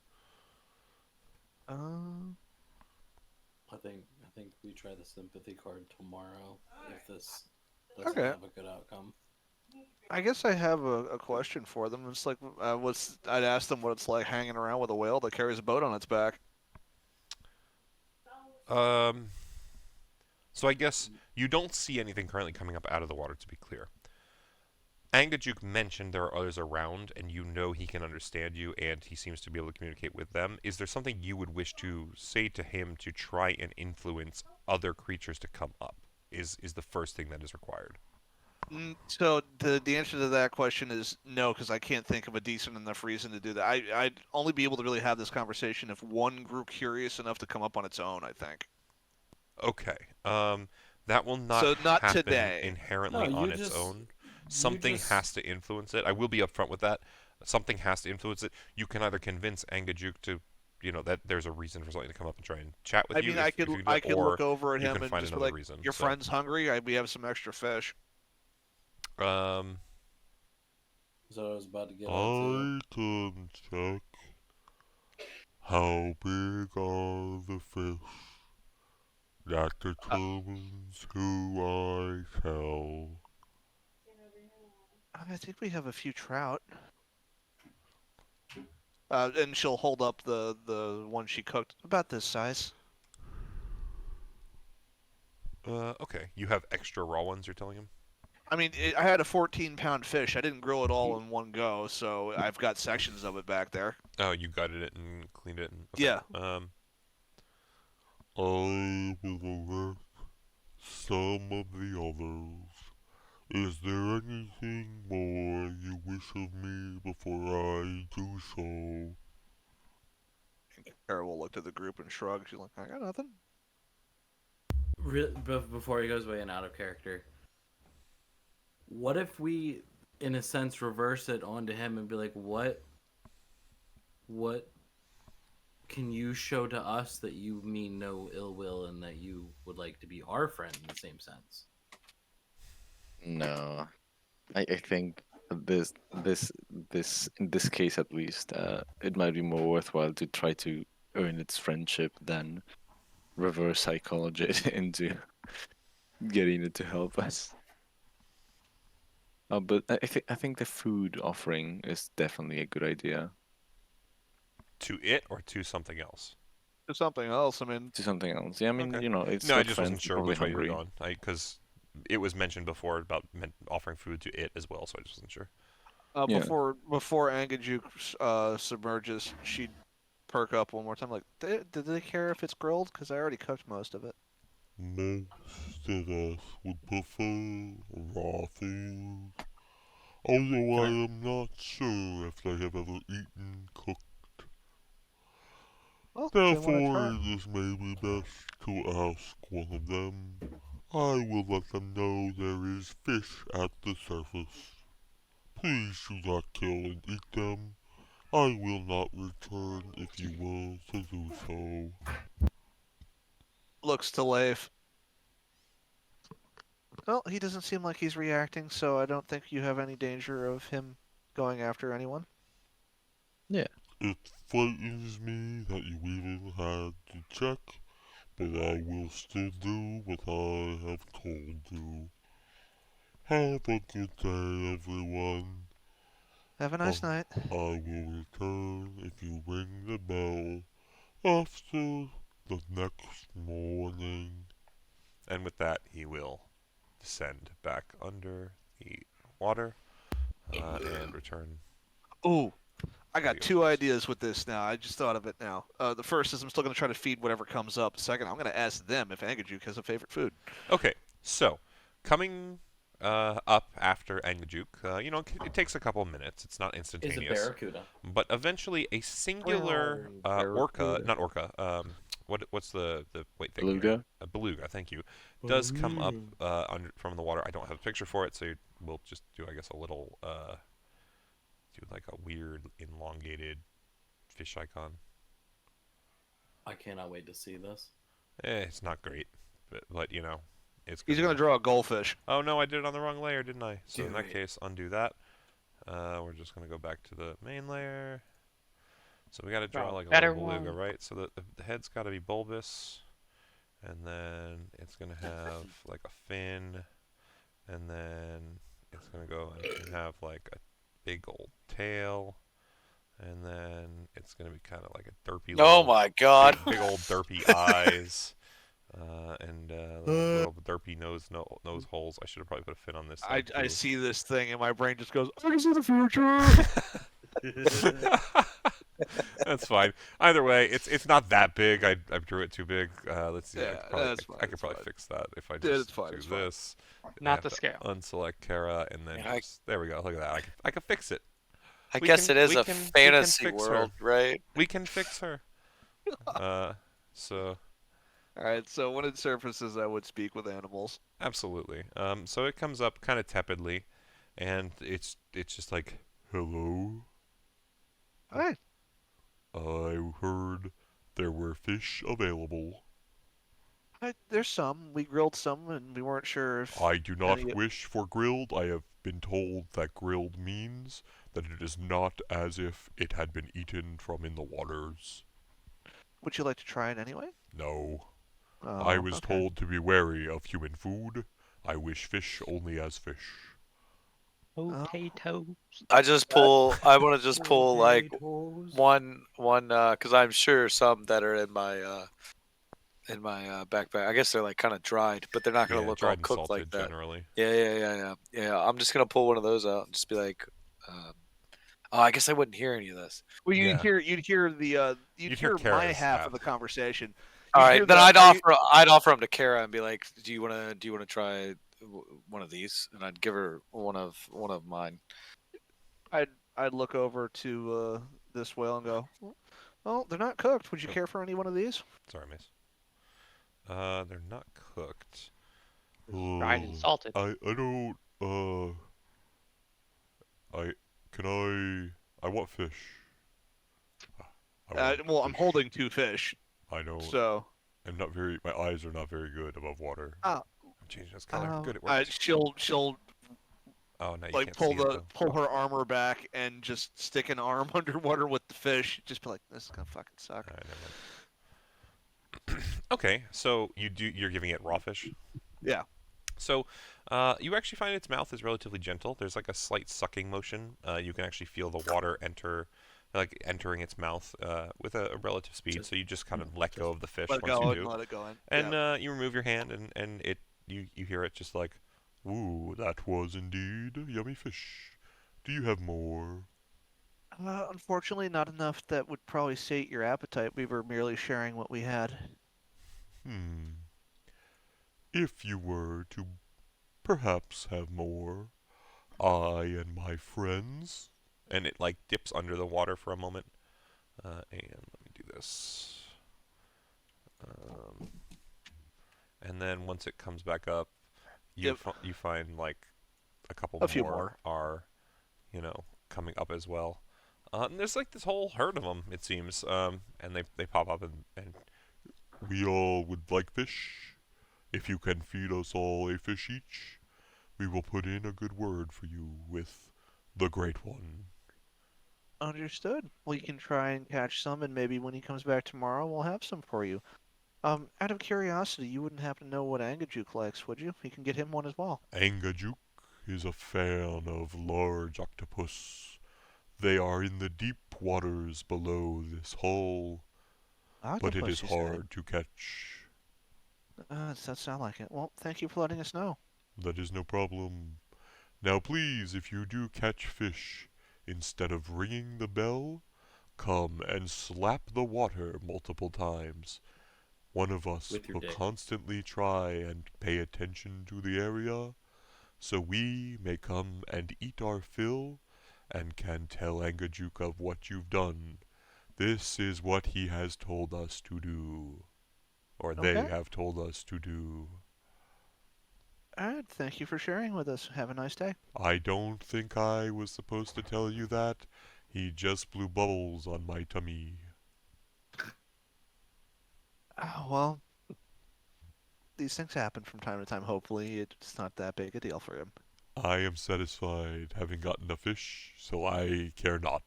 I think we try the sympathy card tomorrow if this doesn't Okay. have a good outcome. I guess I have a question for them. It's like, I'd ask them what it's like hanging around with a whale that carries a boat on its back. So I guess you don't see anything currently coming up out of the water, to be clear. Angajuk mentioned there are others around, and you know he can understand you, and he seems to be able to communicate with them. Is there something you would wish to say to him to try and influence other creatures to come up? Is the first thing that is required. So the answer to that question is no, because I can't think of a decent enough reason to do that. I'd only be able to really have this conversation if one grew curious enough to come up on its own, I think. Okay. That will not So not happen today. inherently No, on you its just- own. Something has to influence it. I will be upfront with that. Something has to influence it. You can either convince Angajuk to, that there's a reason for something to come up and try and chat with I you. mean, if I could you can do I it, could or look over at you him can and find just be another like, reason. "Your So, friend's hungry. We have some extra fish." So I was about to get on I can check how big are the fish. That determines who I tell. I think we have a few trout. And she'll hold up the one she cooked, about this size. okay. You have extra raw ones. You're telling him. I mean, I had a 14-pound fish. I didn't grill it all in one go, so I've got sections of it back there. Oh, you gutted it and cleaned it. Okay. Yeah. I will let some of the others. Is there anything more you wish of me before I do so? And Kara will look to the group and shrug. She's like, "I got nothing." before he goes way and out of character. What if we, in a sense, reverse it onto him and be like, what can you show to us that you mean no ill will and that you would like to be our friend in the same sense? No, I think this in this case at least, it might be more worthwhile to try to earn its friendship than reverse psychology it into getting it to help us. But I think the food offering is definitely a good idea. To it or to something else? To something else. I mean, To something else. Yeah, I mean, Okay. it's No, I got just friends, wasn't sure probably which way you were hungry. going. Because it was mentioned before about offering food to it as well, so I just wasn't sure. Yeah. before Angajuk submerges, she'd perk up one more time. Like, did they care if it's grilled? Because I already cooked most of it. Most of us would prefer raw food, although I am not sure if they have ever eaten cooked. Well, if they wanna Therefore, try. it is maybe best to ask one of them. I will let them know there is fish at the surface. Please do not kill and eat them. I will not return if you will to do so. Looks to Leif. Well, he doesn't seem like he's reacting, so I don't think you have any danger of him going after anyone. It frightens me that you even had to check, but I will still do what I have told you. Have a good day, everyone. Have a nice night. I will return if you ring the bell after the next morning. And with that, he will descend back under the water and return. Ooh, I got There you go. two ideas with this now. I just thought of it now. The first is I'm still going to try to feed whatever comes up. Second, I'm going to ask them if Angajuk has a favorite food. Okay, so coming up after Angajuk, it takes a couple minutes. It's not Is instantaneous. it Barracuda? But eventually, a singular orca, not orca. What's the white thing? here? Beluga? A beluga. Thank you. Does come up from the water. I don't have a picture for it, so we'll just do, I guess, a little do like a weird elongated fish icon. I cannot wait to see this. It's not great, but it's. He's going to draw a goldfish. Oh no, I did it on the wrong layer, didn't I? So in Do that it. case, undo that. We're just gonna go back to the main layer. So we gotta draw Draw a like a better little beluga, one. right? So the head's gotta be bulbous, and then it's gonna have like a fin, and then it's gonna go and have like a big old tail, and then it's gonna be kind of like a derpy. Oh little, my god. big old derpy eyes. And little derpy nose holes. I should have probably put a fin on this. I side, too. see this thing and my brain just goes, I can see the future. That's fine. Either way, it's not that big. I drew it too big. Let's see. Yeah, that's fine, I could that's probably fine. fix that if I Yeah, just it's fine, do it's fine. this. I Not have the to scale. Unselect Kara and then Yeah, there we go. Look at that. I can fix it. I We guess can- it is we a can- we can fantasy fix her. world, right? We can fix her. So All right, so when it surfaces, I would speak with animals. absolutely. So it comes up kind of tepidly, and it's just like, hello. Hi. I heard there were fish available. There's some. We grilled some, and we weren't sure if. I do not Any- wish for grilled. I have been told that grilled means that it is not as if it had been eaten from in the waters. Would you like to try it anyway? No. Oh, I was okay. told to be wary of human food. I wish fish only as fish. Potatoes. I want to just pull like one because I'm sure some that are in my backpack. I guess they're like kind of dried, but they're not gonna Yeah, look all dried and cooked salted like that. generally. Yeah. I'm just gonna pull one of those out and just be like, oh, I guess I wouldn't hear any of this. Well, Yeah. you'd hear the You'd hear hear my Kara's half half. of the conversation. All You'd right, hear then the- I'd are you- offer them to Kara and be like, do you wanna try one of these? And I'd give her one of mine. I'd look over to this whale and go, well, they're not cooked. Would you care for any one of these? Sorry, miss. They're not cooked. Dried and salted. I don't, I want fish. I want Well, I'm fish. holding two fish, I know. so my eyes are not very good above water. Oh. I'm changing this color. Good, it works. she'll Oh, no, you like can't pull see it, pull though. her armor back and just stick an arm underwater with the fish. Just be like, this is gonna fucking suck. Alright, never mind. Okay, so you're giving it raw fish? Yeah. So, you actually find its mouth is relatively gentle. There's like a slight sucking motion. You can actually feel the water entering its mouth with a relative speed. So you just kind of let go of the fish Let it once go you and do, let it go in. and Yeah. you remove your hand, and you hear it just like, Ooh, that was indeed a yummy fish. Do you have more? Unfortunately, not enough that would probably sate your appetite. We were merely sharing what we had. If you were to perhaps have more, I and my friends. and it like dips under the water for a moment. And let me do this. And then once it comes back up, you Yep. you find like a couple A few more are, coming up as well. And there's like this whole herd of them, it seems. And they pop up and We all would like fish. If you can feed us all a fish each, we will put in a good word for you with the Great One. Understood. We can try and catch some, and maybe when he comes back tomorrow, we'll have some for you. Out of curiosity, you wouldn't happen to know what Angajuk likes, would you? We can get him one as well. Angajuk is a fan of large octopus. They are in the deep waters below this hole, but it Octopus, is you said. hard to catch. Does that sound like it? Well, thank you for letting us know. That is no problem. Now please, if you do catch fish, Instead of ringing the bell, come and slap the water multiple times. One of us With your will dick. constantly try and pay attention to the area, so we may come and eat our fill and can tell Angajuk of what you've done. This is what he has told us to do. Or they Okay. have told us to do. Alright, thank you for sharing with us. Have a nice day. I don't think I was supposed to tell you that. He just blew bubbles on my tummy. Well, these things happen from time to time. Hopefully, it's not that big a deal for him. I am satisfied, having gotten a fish, so I care not.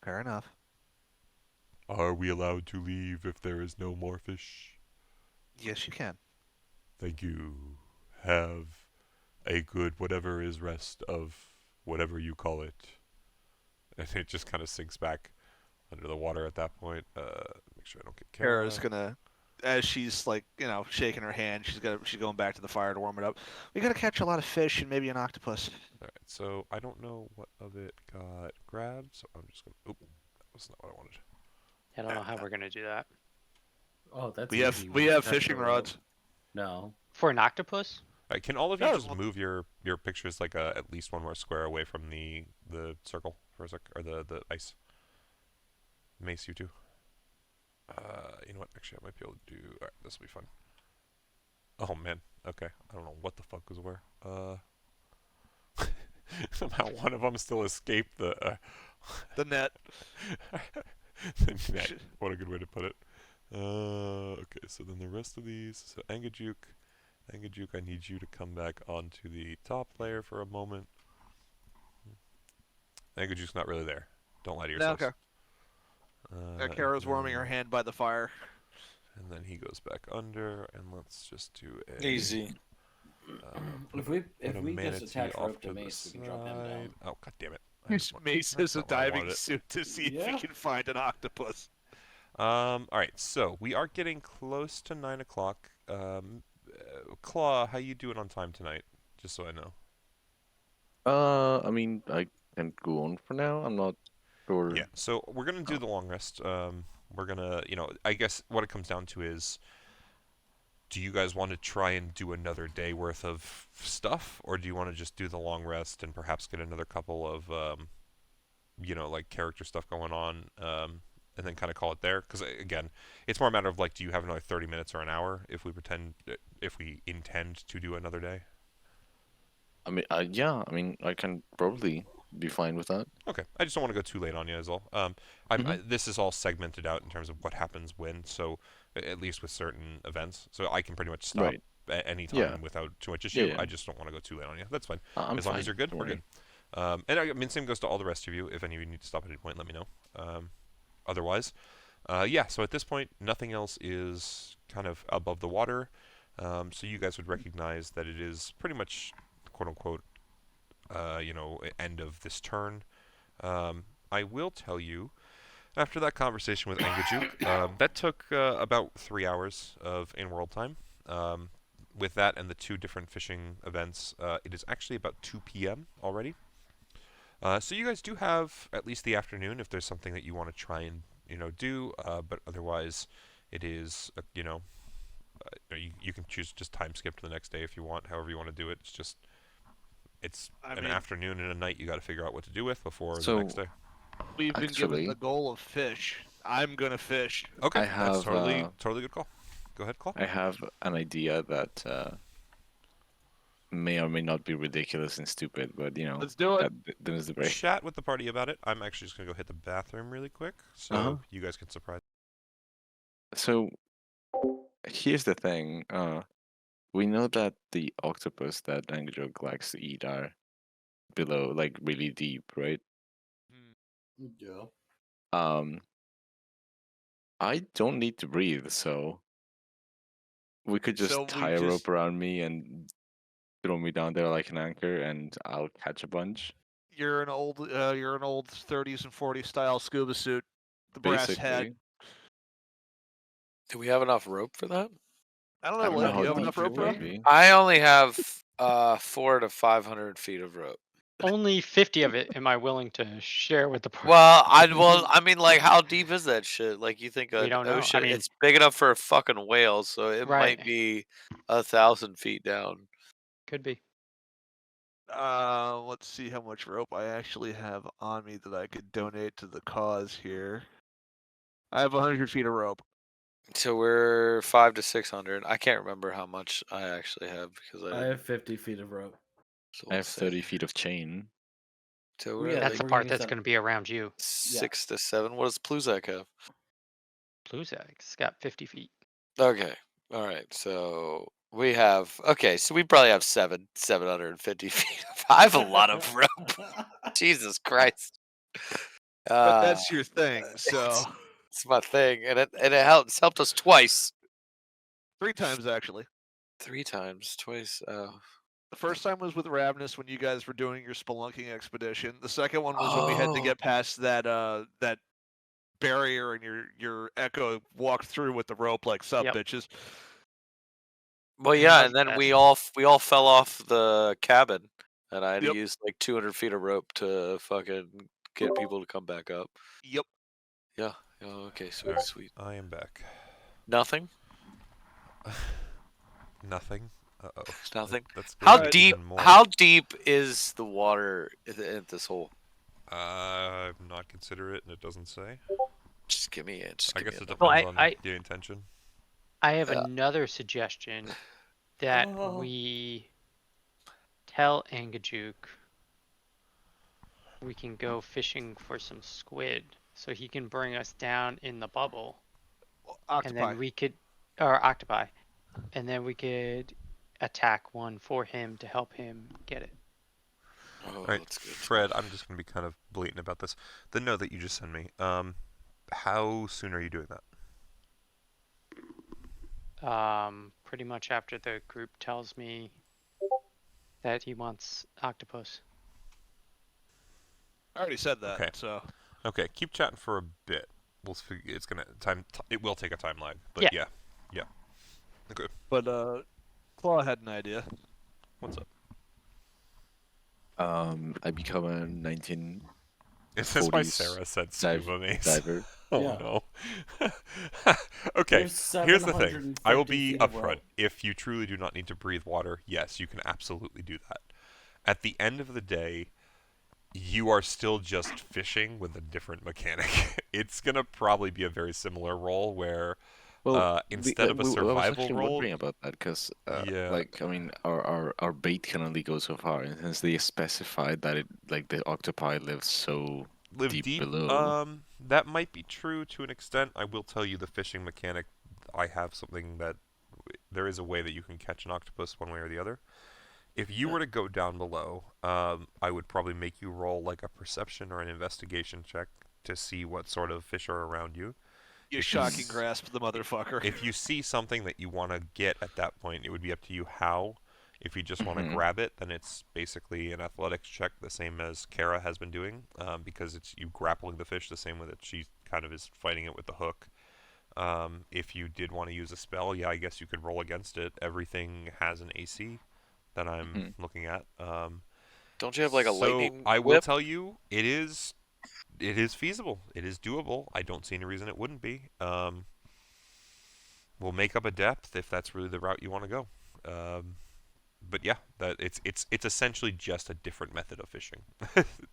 Fair enough. Are we allowed to leave if there is no more fish? Yes, you can. Thank you. Have a good whatever is rest of whatever you call it. And it just kind of sinks back under the water at that point. Make sure I don't get Kara's Kara. gonna, as she's like, shaking her hand, she's going back to the fire to warm it up. We gotta catch a lot of fish and maybe an octopus. Alright, so I don't know what of it got grabbed, so I'm just gonna. Oop, that was not what I wanted. I don't know how we're gonna do that. Oh, that's We have easy. we have That's the fishing rope. rods. No. For an octopus? Alright, can all of you No, just well- move your pictures like at least one more square away from the circle for a sec, or the ice? Mace, you too. You know what? Actually, I might be able to do. Alright, this will be fun. Oh man. Okay, I don't know what the fuck was where. Somehow one of them still escaped the The net. the net. What a good way to put it. Okay, so then the rest of these. So Angajuk, I need you to come back onto the top layer for a moment. Angajuk's not really there. Don't lie to No, yourselves. okay. Kara's warming her hand by the fire. And then he goes back under, and let's just do a Easy. If we put a just manatee attach off rope to the Mace, we can drop him down. side. Oh god damn it! I just want- Mace that's has a not where I diving wanted it. suit to see if Yeah. he can find an octopus. All right, so we are getting close to 9 o'clock. Claw, how you doing on time tonight? Just so I know. I mean, I can go on for now. I'm not sure. Yeah, so we're gonna do the long rest. We're gonna, I guess what it comes down to is, do you guys want to try and do another day worth of stuff, or do you want to just do the long rest and perhaps get another couple of, like character stuff going on, and then kind of call it there? Because again, it's more a matter of like, do you have another 30 minutes or an hour if we intend to do another day? I mean, yeah. I mean, I can probably be fine with that. Okay, I just don't want to go too late on you, is all. This is all segmented out in terms of what happens when, so at least with certain events, so I can pretty much stop Right. at any time Yeah. without too much issue. Yeah. I just don't want to go too late on you. That's fine. I'm As long fine. as you're good, don't we're worry. good. And I mean, same goes to all the rest of you. If any of you need to stop at any point, let me know. Otherwise, yeah. So at this point, nothing else is kind of above the water. So you guys would recognize that it is pretty much, quote unquote, end of this turn. I will tell you, after that conversation with Angajuk, that took about 3 hours of in-world time. With that and the 2 different fishing events, it is actually about 2 p.m. already. So you guys do have at least the afternoon if there's something that you want to try and do. But otherwise, it is you can choose just time skip to the next day if you want. However you want to do it. It's an afternoon and a night you got to figure out what to do with before the next day. We've been given Actually- the goal of fish. I'm gonna fish. Okay, I that's have, totally good call. Go ahead, Claw. I have an idea that may or may not be ridiculous and stupid, but Let's do it. that is the break. Chat with the party about it. I'm actually just gonna go hit the bathroom really quick, so Uh-huh. you guys can surprise. So here's the thing. We know that the octopus that Angajuk likes to eat are below, like really deep, right? Yeah. I don't need to breathe, so we could just So we tie a just- rope around me and throw me down there like an anchor, and I'll catch a bunch. You're an old 30s and 40s style scuba suit. The brass head. Basically. Do we have enough rope for that? I don't I know, don't Lynn, know do you how have deep enough it rope for would that? be. I only have 400 to 500 feet of rope. only 50 of it am I willing to share with the party. Well, I mean, like, how deep is that shit? Like, you think We an don't know. I ocean? mean- It's big enough for a fucking whale, so it Right. might be 1,000 feet down. Could be. Let's see how much rope I actually have on me that I could donate to the cause here. I have 100 feet of rope. So we're 500 to 600. I can't remember how much I actually have because I have 50 feet of rope. So I have let's see. 30 feet of chain. So We we're got at That's like the we're part gonna that's set- going to be around you. 6 to 7. What does Pluzak have? Pluzak's got 50 feet. Okay. All right. So we have. Okay. So we probably have 750 feet. I have a lot of rope. Jesus Christ. But that's your thing, so It's my thing, and it helped us twice. 3 times actually. 3 times, twice. The first time was with Ravenous when you guys were doing your spelunking expedition. The second one was when we had to Oh. get past that that barrier and your echo walked through with the rope like sub Yep. bitches. Well, yeah, Much and then better. we all fell off the cabin, and I had to Yep. use like 200 feet of rope to fucking get people to come back up. Yep. Yeah. Oh, okay. Sweet. Alright. Sweet. I am back. Nothing. Nothing. Uh-oh. Nothing. That's How good, deep? even more. How deep is the water in this hole? I'm not considerate, and it doesn't say. Just give me it. I guess it depends Well, on I- the intention. I have Yeah. another suggestion that Oh. we tell Angajuk we can go fishing for some squid so he can bring us down in the bubble. Octopi. And then we could, or octopi, and then we could attack one for him to help him get it. Oh, Alright, that's good. Fred, I'm just going to be kind of blatant about this. The note that you just sent me, how soon are you doing that? Pretty much after the group tells me that he wants octopus. I already said that. Okay. So Okay, keep chatting for a bit. We'll figure, it's gonna it will take a time lag, but Yeah. yeah. Okay, but Claw had an idea. what's up? I become a 19 Is this why 40s Sarah said dive- scuba mace? diver. Oh Yeah. no. Okay, There's here's the thing. 750 I will be feet of upfront. rope. If you truly do not need to breathe water, yes, you can absolutely do that. At the end of the day, you are still just fishing with a different mechanic. It's gonna probably be a very similar role where instead of a I was survival actually role, wondering about that because, Yeah. like, I mean, our bait can only go so far, and since they specified that it, like, the octopi lives so live deep deep. below. That might be true to an extent. I will tell you the fishing mechanic. I have something that there is a way that you can catch an octopus one way or the other. If you were to go down below, I would probably make you roll like a perception or an investigation check to see what sort of fish are around you. You If shocking s- grasp the motherfucker. If you see something that you want to get at that point, it would be up to you how. If you just want to Mhm. grab it, then it's basically an athletics check, the same as Kara has been doing, because it's you grappling the fish the same way that she kind of is fighting it with the hook. If you did want to use a spell, yeah, I guess you could roll against it. Everything has an AC that I'm Mhm. looking at. Don't you have like a so lightning I will whip? tell you, it is feasible. It is doable. I don't see any reason it wouldn't be. We'll make up a depth if that's really the route you want to go. But yeah, that it's essentially just a different method of fishing.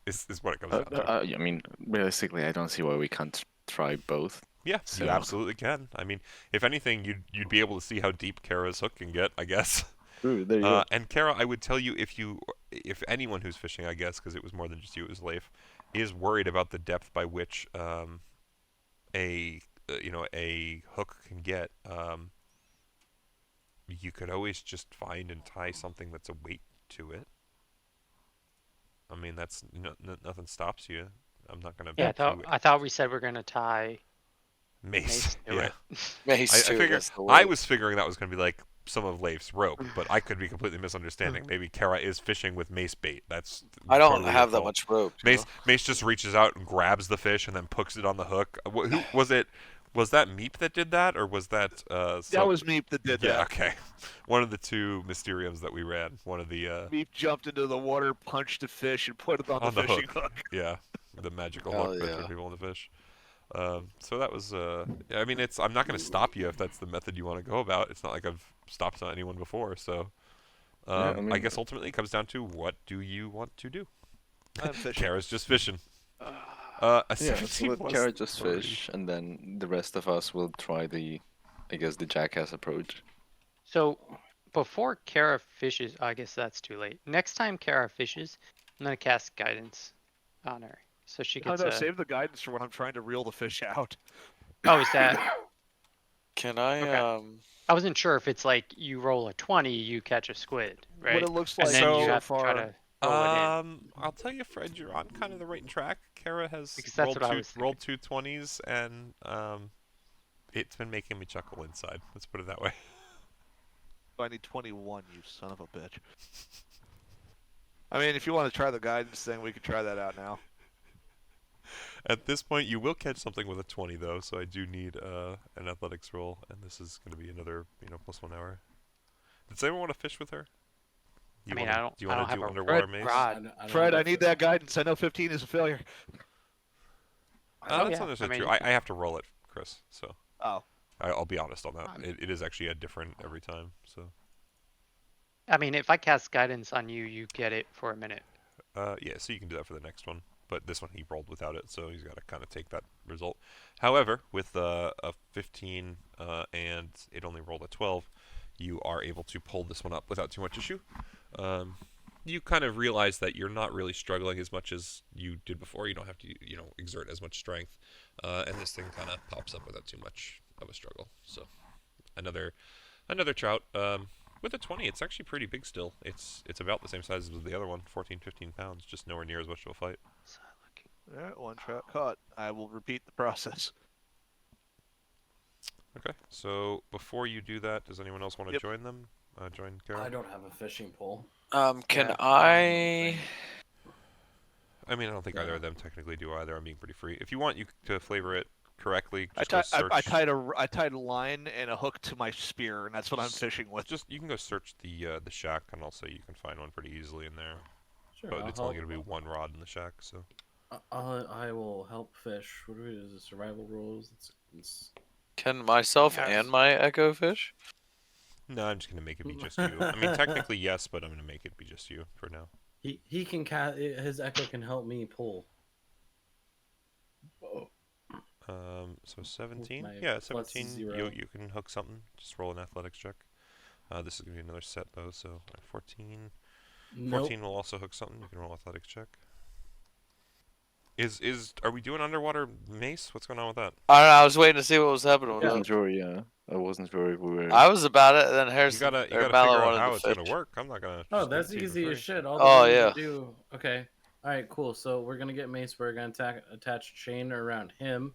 is what it comes down to. I mean, realistically, I don't see why we can't try both. Yeah, so- you absolutely can. I mean, if anything, you'd be able to see how deep Kara's hook can get, I guess. Ooh, there you go. And Kara, I would tell you if anyone who's fishing, I guess, because it was more than just you, it was Leif, is worried about the depth by which a hook can get. You could always just find and tie something that's a weight to it. I mean, that's nothing stops you. I'm not gonna Yeah, bet you I thought we said we're gonna tie mace. mace to Yeah. it. Mace I too, figured that's the I word. was figuring that was going to be like some of Leif's rope, but I could be completely misunderstanding. Maybe Kara is fishing with mace bait. That's I don't totally your have that fault. much rope. you Mace know? Mace just reaches out and grabs the fish and then puts it on the hook. Who was it? Was that Meep that did that, or was that That was Meep that did yeah, that. okay. One of the two Mysteriums that we ran. One of the Meep jumped into the water, punched a fish, and put it on, on the the fishing hook. hook. Yeah, the magical Hell hook that yeah. turned people into fish. So that was. I mean, I'm not going to stop you if that's the method you want to go about. It's not like I've stopped anyone before. So Yeah, I I mean- guess ultimately it comes down to what do you want to do? I'm fishing. Kara's just fishing. A Yeah, 17 so let plus Kara just 30. fish, and then the rest of us will try the jackass approach. So before Kara fishes, I guess that's too late. Next time Kara fishes, I'm gonna cast guidance on her, so she Oh gets no, a. save the guidance for when I'm trying to reel the fish out. Oh, is that? Can I Okay. I wasn't sure if it's like you roll a 20, you catch a squid, right? What it looks And like then you so have to try to roll it in. I'll tell you, Fred, you're on kind of the right track. Kara has Because that's what I was rolled two 20s, and it's been making me chuckle inside. Let's put it that way. I need 21, you son of a bitch. I mean, if you want to try the guidance thing, we could try that out now. At this point, you will catch something with a 20, though, so I do need an athletics roll, and this is going to be another, plus 1 hour. Does anyone want to fish with her? I mean, wanna, I don't- Do you I want don't to do have a underwater red maze? rod. Fred, I need that guidance. I know 15 is a failure. That's yeah, not necessarily I true. mean- I have to roll it, Chris, so Oh. I'll be honest on that. Um, It is actually a different every time, so... I mean, if I cast guidance on you, you get it for a minute. Yeah, so you can do that for the next one. But this one he rolled without it, so he's got to kind of take that result. However, with a 15 and it only rolled a 12, you are able to pull this one up without too much issue. You kind of realize that you're not really struggling as much as you did before. You don't have to, exert as much strength. And this thing kind of pops up without too much of a struggle. So another trout. With a 20, it's actually pretty big still. It's about the same size as the other one, 14, 15 pounds, just nowhere near as much of a fight. Alright, one trout caught. I will repeat the process. Okay, so before you do that, does anyone else want to Yep. join them? Join Kara? I don't have a fishing pole. Can Yeah. I? I mean, I don't think either of them technically do either. I'm being pretty free. If you want you to flavor it correctly, I, just go search. I tied a line and a hook to my spear, and that's what I'm fishing with. You can go search the shack, and also you can find one pretty easily in there. Sure, But I'll it's only help. going to be one rod in the shack, so. I will help fish. What do we do? Is it survival rules? It's Can myself Yes. and my echo fish? No, I'm just going to make it be just you. I mean, technically yes, but I'm going to make it be just you for now. he can his echo can help me pull. So 17? my Yeah, plus 17. 0. You can hook something. Just roll an athletics check. This is going to be another set, though, so 14. Nope. 14 will also hook something. You can roll athletics check. Are we doing underwater mace? What's going on with that? I don't know. I was waiting to see what was happening with I it. wasn't sure. Yeah, I wasn't sure if we were. I was about it, and then You Harrison gotta or figure Mallow out wanted how to it's gonna fish. work. I'm not gonna. Oh, just that's give it to you for easy free. as shit. All Oh, we need yeah. to do. Okay. All right. Cool. So we're gonna get Mace. We're gonna attach a chain around him,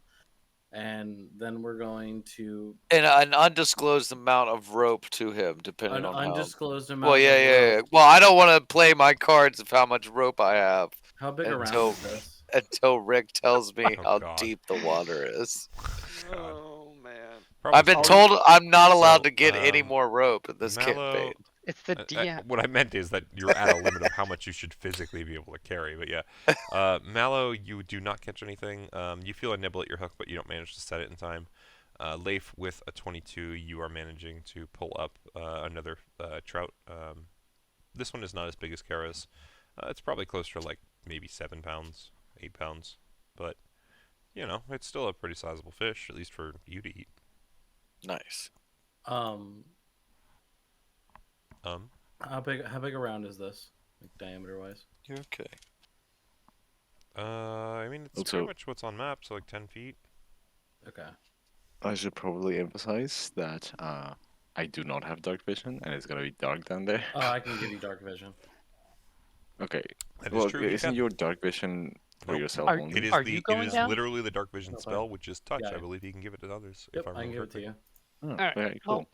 and then we're going to And an undisclosed amount of rope to him, depending an on how. undisclosed amount. Well, of yeah. rope. Well, I don't want to play my cards of how much rope I have How big around Until- is this? until Rick tells me Oh, how God. deep the water is. God. Oh man, Probably I've been smart. told I'm not allowed So, to get any um, more rope in this Mallow- campaign. it's the DM. What I meant is that you're at a limit of how much you should physically be able to carry. But yeah, Mallow, you do not catch anything. You feel a nibble at your hook, but you don't manage to set it in time. Leif, with a 22, you are managing to pull up another trout. This one is not as big as Kara's. It's probably closer to like maybe 7 pounds, 8 pounds. But, it's still a pretty sizable fish, at least for you to eat. Nice. How big around is this, like diameter wise? Okay. I mean, it's Also- pretty much what's on map, so like 10 feet. Okay. I should probably emphasize that I do not have dark vision, and it's gonna be dark down there. Oh, I can give you dark vision. Okay. That is Well, true. you isn't can. your dark vision for Nope. yourself Are- only? It is Are the you it going is down? literally the dark vision No, fine. spell, which is touch. Yeah. I believe he can give it to others. Yep, if I I can remember give it to correctly. you. Oh, All right. very cool.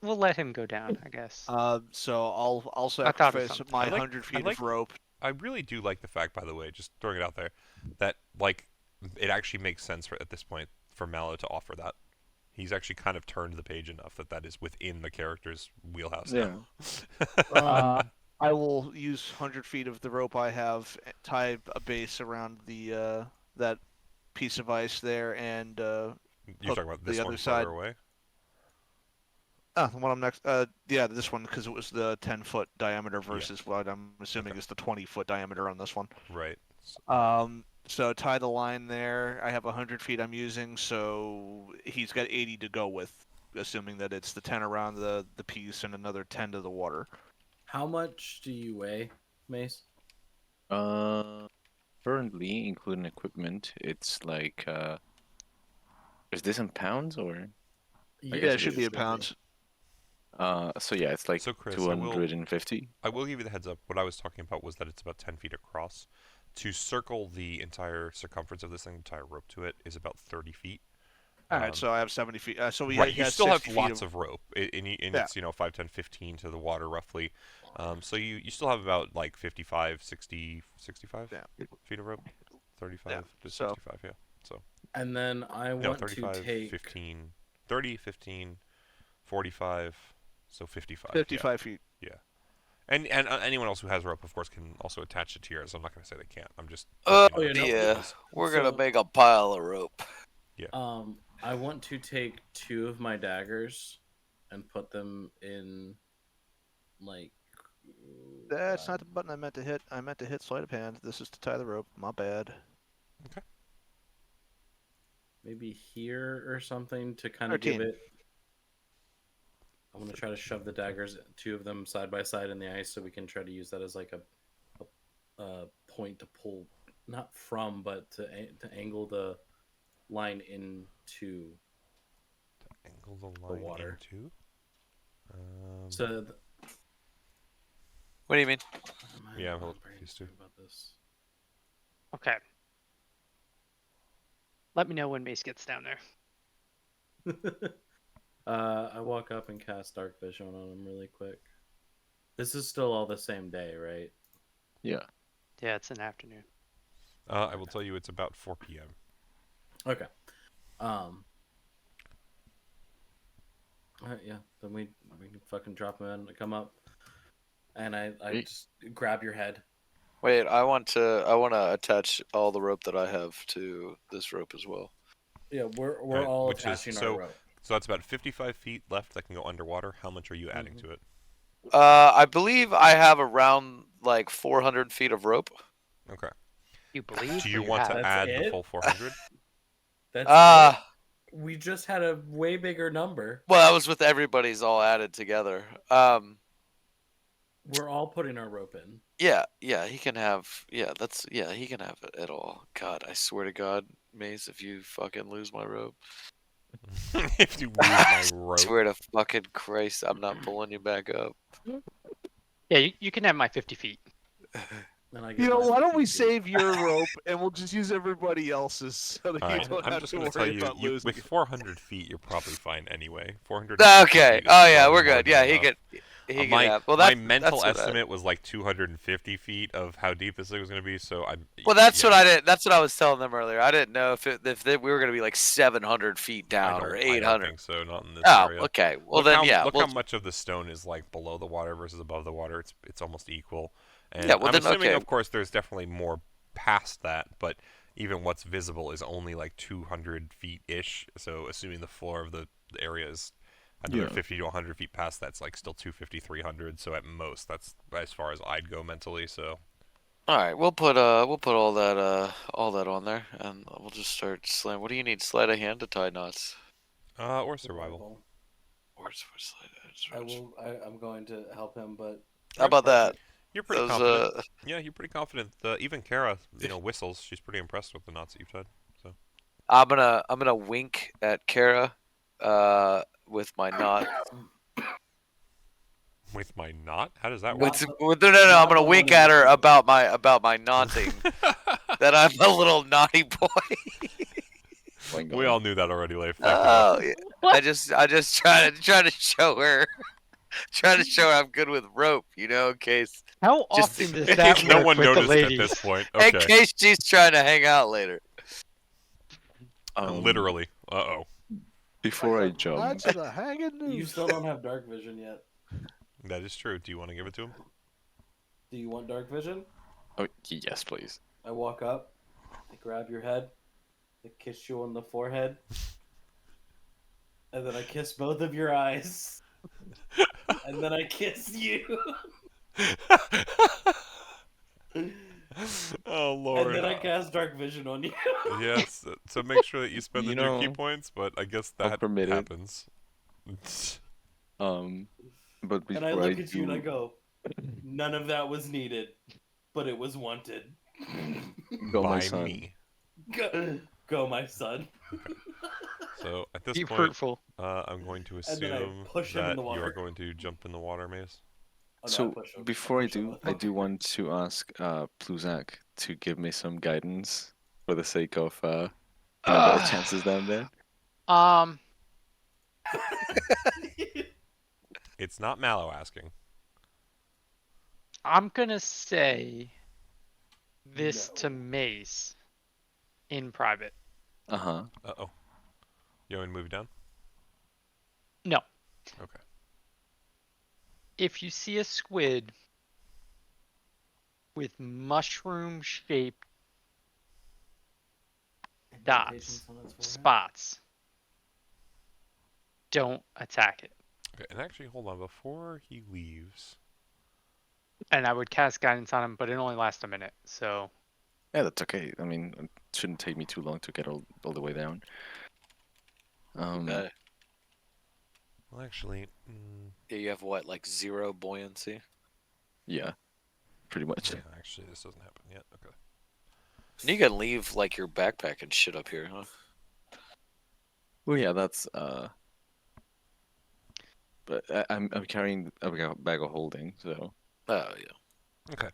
We'll let him go down, I guess. So I'll I thought of sacrifice something. my I like- 100 I feet like- of rope. I really do like the fact, by the way, just throwing it out there, that like it actually makes sense at this point for Mallow to offer that. He's actually kind of turned the page enough that that is within the character's wheelhouse Yeah. now. I will use 100 feet of the rope I have, tie a base around the that piece of ice there, and You're hook talking about the this other one side. further away? The one I'm next. Yeah, this one because it was the 10-foot diameter versus what I'm assuming is the 20-foot diameter on this one. Right. So tie the line there. I have 100 feet I'm using, so he's got 80 to go with, assuming that it's the 10 around the piece and another 10 to the water. How much do you weigh, Mace? Currently, including equipment, it's like is this in pounds or? Yeah, guess it should be in should pounds. So yeah, it's like So, Chris, I will- 250. I will give you the heads up. What I was talking about was that it's about 10 feet across. To circle the entire circumference of this thing, to tie a rope to it, is about 30 feet. All right, so I have 70 feet. So we Right, you had still have 60 feet lots of rope, and it's 5, 10, 15 to the water roughly. So you still have about like 55, 60, 65 feet of rope, 35 to 65, yeah. So And then I no, want to 35, take 15, 30, 15, 45, so 55. 55 feet. Yeah. And anyone else who has rope, of course, can also attach it to yours. I'm not going to say they can't. I'm just. Oh, you know, yeah. We're going So- to make a pile of rope. I want to take 2 of my daggers and put them in, like. That's not the button I meant to hit. I meant to hit sleight of hand. This is to tie the rope. My bad. Maybe here or something to kind of give 13. it. I'm gonna try to shove the daggers, 2 of them side by side in the ice, so we can try to use that as like a point to pull, not from, but to angle the line into Angle the line water. into. So. What do you mean? Yeah, I'm a little confused too. About this. Okay. Let me know when Mace gets down there. I walk up and cast Dark Vision on him really quick. This is still all the same day, right? Yeah. Yeah, it's an afternoon. I will tell you it's about 4 p.m. Okay. Yeah. Then we can fucking drop him in and come up, and I Sweet. just grab your head. Wait, I want to attach all the rope that I have to this rope as well. Yeah, we're Alright, all which is- attaching our rope. So that's about 55 feet left that can go underwater. How much are you adding Mm-hmm. to it? I believe I have around like 400 feet of rope. Okay. You believe? Do you or want to have? add the it? full 400? That's we just had a way bigger number. Well, that was with everybody's all added together. We're all putting our rope in. Yeah, he can have. Yeah, he can have it at all. God, I swear to God, Mace, if you fucking lose my rope, If you lose my I rope. swear to fucking Christ, I'm not pulling you back up. Yeah, you can have my 50 feet. And I You get know, my why don't we 50 feet. save your rope and we'll just use everybody else's so that All you right, don't I'm have just to going to worry tell you, about losing. with 400 feet, you're probably fine anyway. 400. Okay. Oh yeah, we're good. Yeah, he could. He my could have. Well, my that's mental what estimate was like 250 feet of how deep this thing was going to be. So I'm. Well, that's yeah, what I did. That's what I was telling them earlier. I didn't know if we were going to be like 700 feet down or I don't 800. think so. Not in this Oh, area. okay. Well Look then, how, yeah. Look Well, how much of the stone is like below the water versus above the water. It's almost equal. And Yeah, well I'm then, assuming, okay. of course, there's definitely more past that, but even what's visible is only like 200 feet ish. So assuming the floor of the area is another 50 to 100 feet past, that's like still 250, 300. So at most, that's as far as I'd go mentally. So all right. We'll put all that on there, and we'll just start slaying. What do you need? Sleight of hand to tie knots, or survival. or sleight of hand? I'm going to help him, but How about that? You're pretty Those, confident. Yeah, you're pretty confident. Even Kara, whistles. She's pretty impressed with the knots that you've tied. So I'm gonna wink at Kara, with my knot. with my knot, how does that work? No. I'm gonna wink at her about my knotting. That I'm a little naughty boy. We all knew that already, Leif. Oh, yeah. I just try to show her, I'm good with rope, in case How Just often does in that case work no one with the noticed at ladies? this point. in Okay. case she's trying to hang out later. Literally. Uh-oh. Before I Like a jump, knight to the hanging You noose. still don't have dark vision yet. That is true. Do you want to give it to him? Do you want dark vision? oh yes, please. I walk up, I grab your head, I kiss you on the forehead, and then I kiss both of your eyes, and then I kiss you, Oh and lord. then I cast dark vision on you. Yes. So make sure that you spend You the new key know, points, but I guess I'll that permit it. happens. But And I before look at you and I do, go, none of that was needed, but it was wanted. go my By son. me. Go, my son. So at this Be point, fruitful. I'm going to And then I assume push him in that the you are water. going to jump in the water, Mace. Oh, no, I So push him. before I push him do, in the I do water. want to ask Pluzak to give me some guidance for the sake of better chances down there. Um, It's not Mallow asking. I'm gonna say this No. to Mace in private. Uh-huh. Uh-oh. You want me to move down? No. Okay. If you see a squid with mushroom-shaped dots, spots, don't attack it. Okay, and actually, hold on. Before he leaves... And I would cast guidance on him, but it only lasts a minute, so Yeah, that's okay. I mean, it shouldn't take me too long to get all the way down. Okay. Well, actually... Yeah, you have what, like 0 buoyancy? Yeah, pretty much. yeah, actually, this doesn't happen yet. Okay. And you can leave like your backpack and shit up here, huh? Well, yeah, that's But I'm carrying a bag of holding, so. Oh yeah. Okay.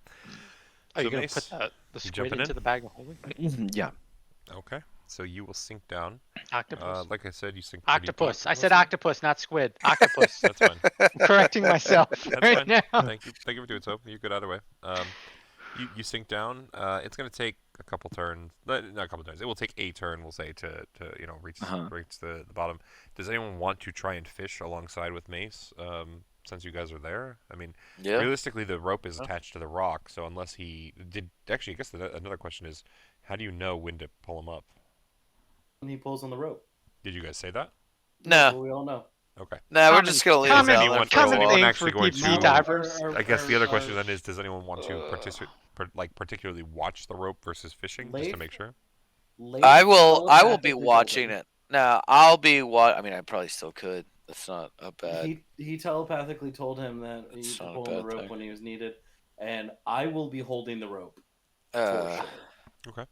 are you So gonna Mace, put the you squid jumping into in? the bag of holding? Yeah. Okay. So you will sink down. Octopus. Like I said, you sink pretty deep. Octopus. I said octopus, not squid. Octopus. That's fine. I'm correcting myself That's right fine. now. Thank you. Thank you for doing so. You're good either way. You sink down. It's going to take a couple turns. Not a couple turns. It will take a turn, we'll say, to reach reach the bottom. Does anyone want to try and fish alongside with Mace? Since you guys are there, I mean, Yeah. realistically, the rope is attached to the rock. So unless he did, actually, I guess another question is, how do you know when to pull him up? When he pulls on the rope. Did you guys say that? No. Well, we all know. Okay. No, we're Common- just gonna leave common- him down anyone- there for a common while. thing actually for going deep sea to- divers. I guess the other question then is, does anyone want to particularly watch the rope versus fishing, just to Leif? make sure? I will be watching it. No, I'll be I mean, I probably still could. That's not a bad. He telepathically told him that he That's could not a pull on the bad rope thing. when he was needed, and I will be holding the rope. Uh, For sure.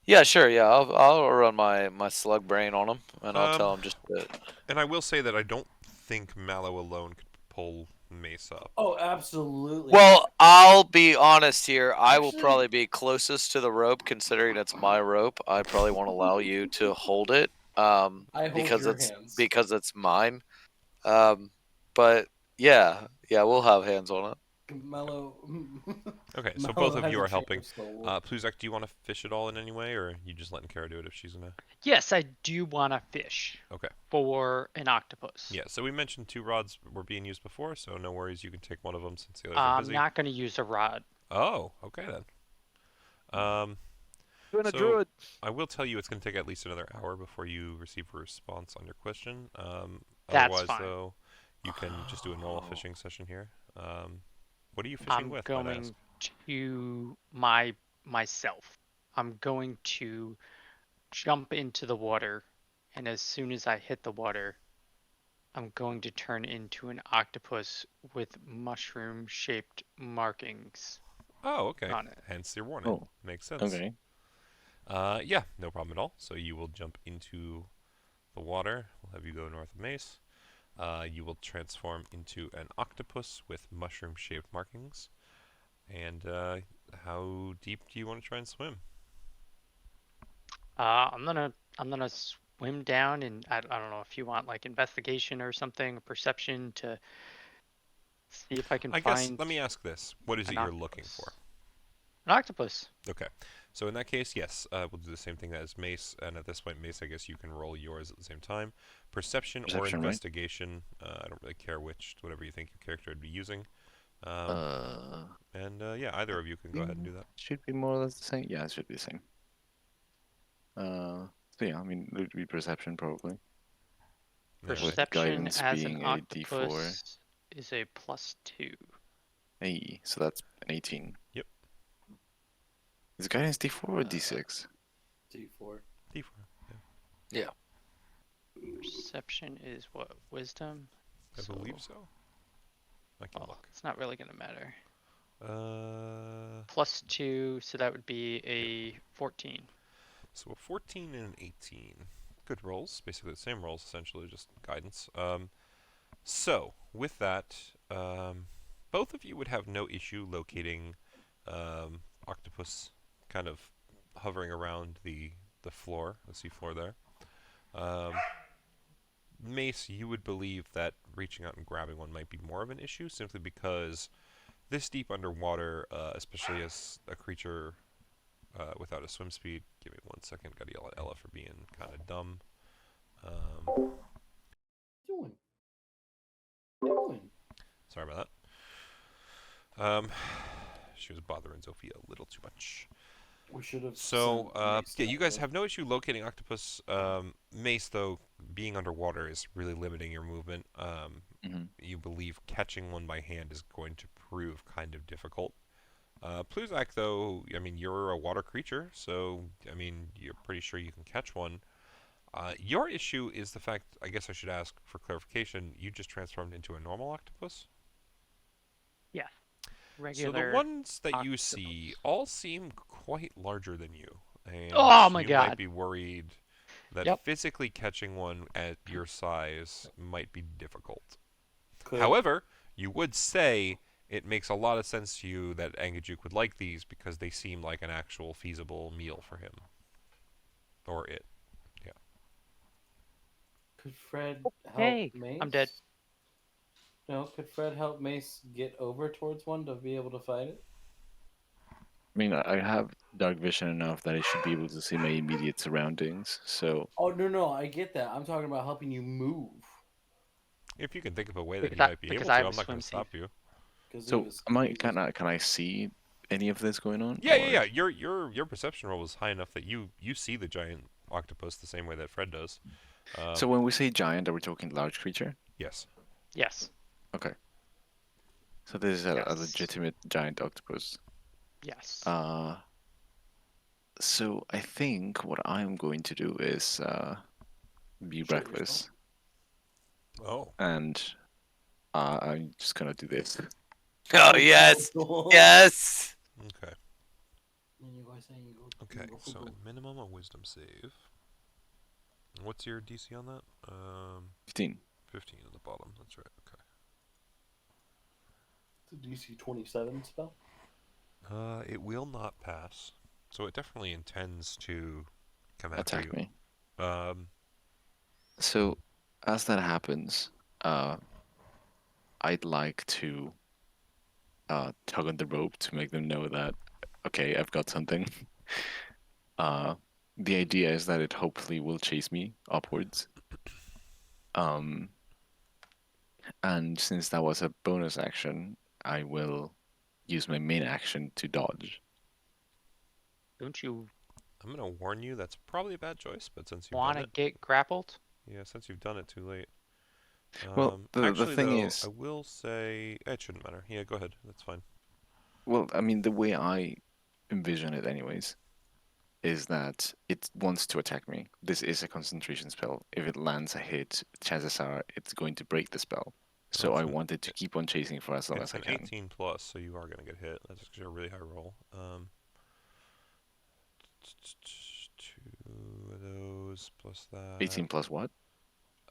yeah, sure. Yeah, I'll run my slug brain on him, and I'll tell him just to. And I will say that I don't think Mallow alone could pull Mace up. Oh, absolutely. Well, I'll be honest here. I will Actually- probably be closest to the rope, considering it's my rope. I probably won't allow you to hold it, I hold because your it's hands. because it's mine. But yeah, we'll have hands on it. Mellow. Okay, so Mellow both of has you a are change helping. of soul. Pluzak, do you want to fish at all in any way, or are you just letting Kara do it if she's gonna? Yes, I do want to fish. Okay. For an octopus. Yeah. So we mentioned 2 rods were being used before, so no worries. You can take one of them since the others are I'm busy. not going to use a rod. Oh, okay then. Doing a So- druid. I will tell you it's going to take at least another hour before you receive a response on your question. That's Otherwise, fine. though, you can just do a normal fishing session here. What are you fishing I'm with? might I ask? going to myself. I'm going to jump into the water, and as soon as I hit the water, I'm going to turn into an octopus with mushroom-shaped markings Oh, okay. on it. Hence your warning. Oh, Makes sense. Okay. Yeah, no problem at all. So you will jump into the water. We'll have you go north of Mace. You will transform into an octopus with mushroom-shaped markings. And how deep do you want to try and swim? I'm gonna swim down, and I don't know if you want like investigation or something, or perception to see if I can I find. guess, let me ask this. What is it an you're looking octopus. for? An octopus. Okay. So in that case, yes, we'll do the same thing as Mace, and at this point, Mace, I guess you can roll yours at the same time. Perception or Perception, right? investigation. I don't really care which, whatever you think your character would be using. Yeah, either of you can go ahead and do that. Should be more or less the same. Yeah, it should be the same. So yeah, I mean, it would be perception probably. Yeah. With Perception guidance as being an a D4. octopus is a +2. Hey, so that's an 18. Yep. Is guidance D4 or D6? D4. D4. Perception is what? Wisdom? I believe so. I can Well, look. it's not really going to matter. Uh, +2, so that would be a 14. so a 14 and an 18. Good rolls. Basically the same rolls, essentially, just guidance. So, with that, both of you would have no issue locating octopus kind of hovering around the floor, the seafloor there. Mace, you would believe that reaching out and grabbing one might be more of an issue, simply because this deep underwater, especially as a creature without a swim speed. Give me 1 second. Gotta yell at Ella for being kind of dumb. Doing. Sorry about that. She was bothering Sophia a little too much. We should have. So, sent yeah, Mace you guys that have no issue locating octopus. Mace, though, being underwater is really limiting your movement. You believe catching one by hand is going to prove kind of difficult. Pluzak, though, I mean, you're a water creature, so, I mean, you're pretty sure you can catch one. Your issue is the fact, I guess I should ask for clarification, you just transformed into a normal octopus? Yeah. So Regular. the ones that you octopus. see all seem quite larger than you, and Oh my you God. might be worried that Yep. physically catching one at your size might be difficult. could- However, you would say it makes a lot of sense to you that Angajuk would like these because they seem like an actual feasible meal for him. Or it. Could Fred help Hey, Mace? I'm dead. No, could Fred help Mace get over towards one to be able to fight it? I mean, I have dark vision enough that I should be able to see my immediate surroundings. So Oh no, I get that. I'm talking about helping you move. If you can think of a way that you Because I- might be because able I to, have I'm a not going to swimsuit. stop you. can I see any of this going on? Yeah. Or- Your perception roll was high enough that you see the giant octopus the same way that Fred does. So when we say giant, are we talking large creature? Yes. Yes. Okay. So this is a Yes. legitimate giant octopus. Yes. So I think what I'm going to do is be Shoot reckless, Oh. and I'm just gonna do this. Oh yes, yes. Okay. Okay. So at minimum a wisdom save. What's your DC on that? 15. 15 at the bottom. That's right. Okay. It's a DC 27 spell. It will not pass. So it definitely intends to come after Attack you. me. Um, So as that happens, I'd like to tug on the rope to make them know that, okay, I've got something. The idea is that it hopefully will chase me upwards. And since that was a bonus action, I will use my main action to dodge. Don't you I'm gonna warn you. That's probably a bad choice, but since you've want done to it, get grappled? yeah, since you've done it too late. Well, the actually, thing though, is- I will say it shouldn't matter. Yeah, go ahead. That's fine. Well, I mean, the way I envision it, anyways, is that it wants to attack me. This is a concentration spell. If it lands a hit, chances are it's going to break the spell. So That's I an- wanted to keep on chasing for as long It's as I an can. 18 plus, so you are gonna get hit. That's because you're a really high roll. Two of those plus that. 18 plus what?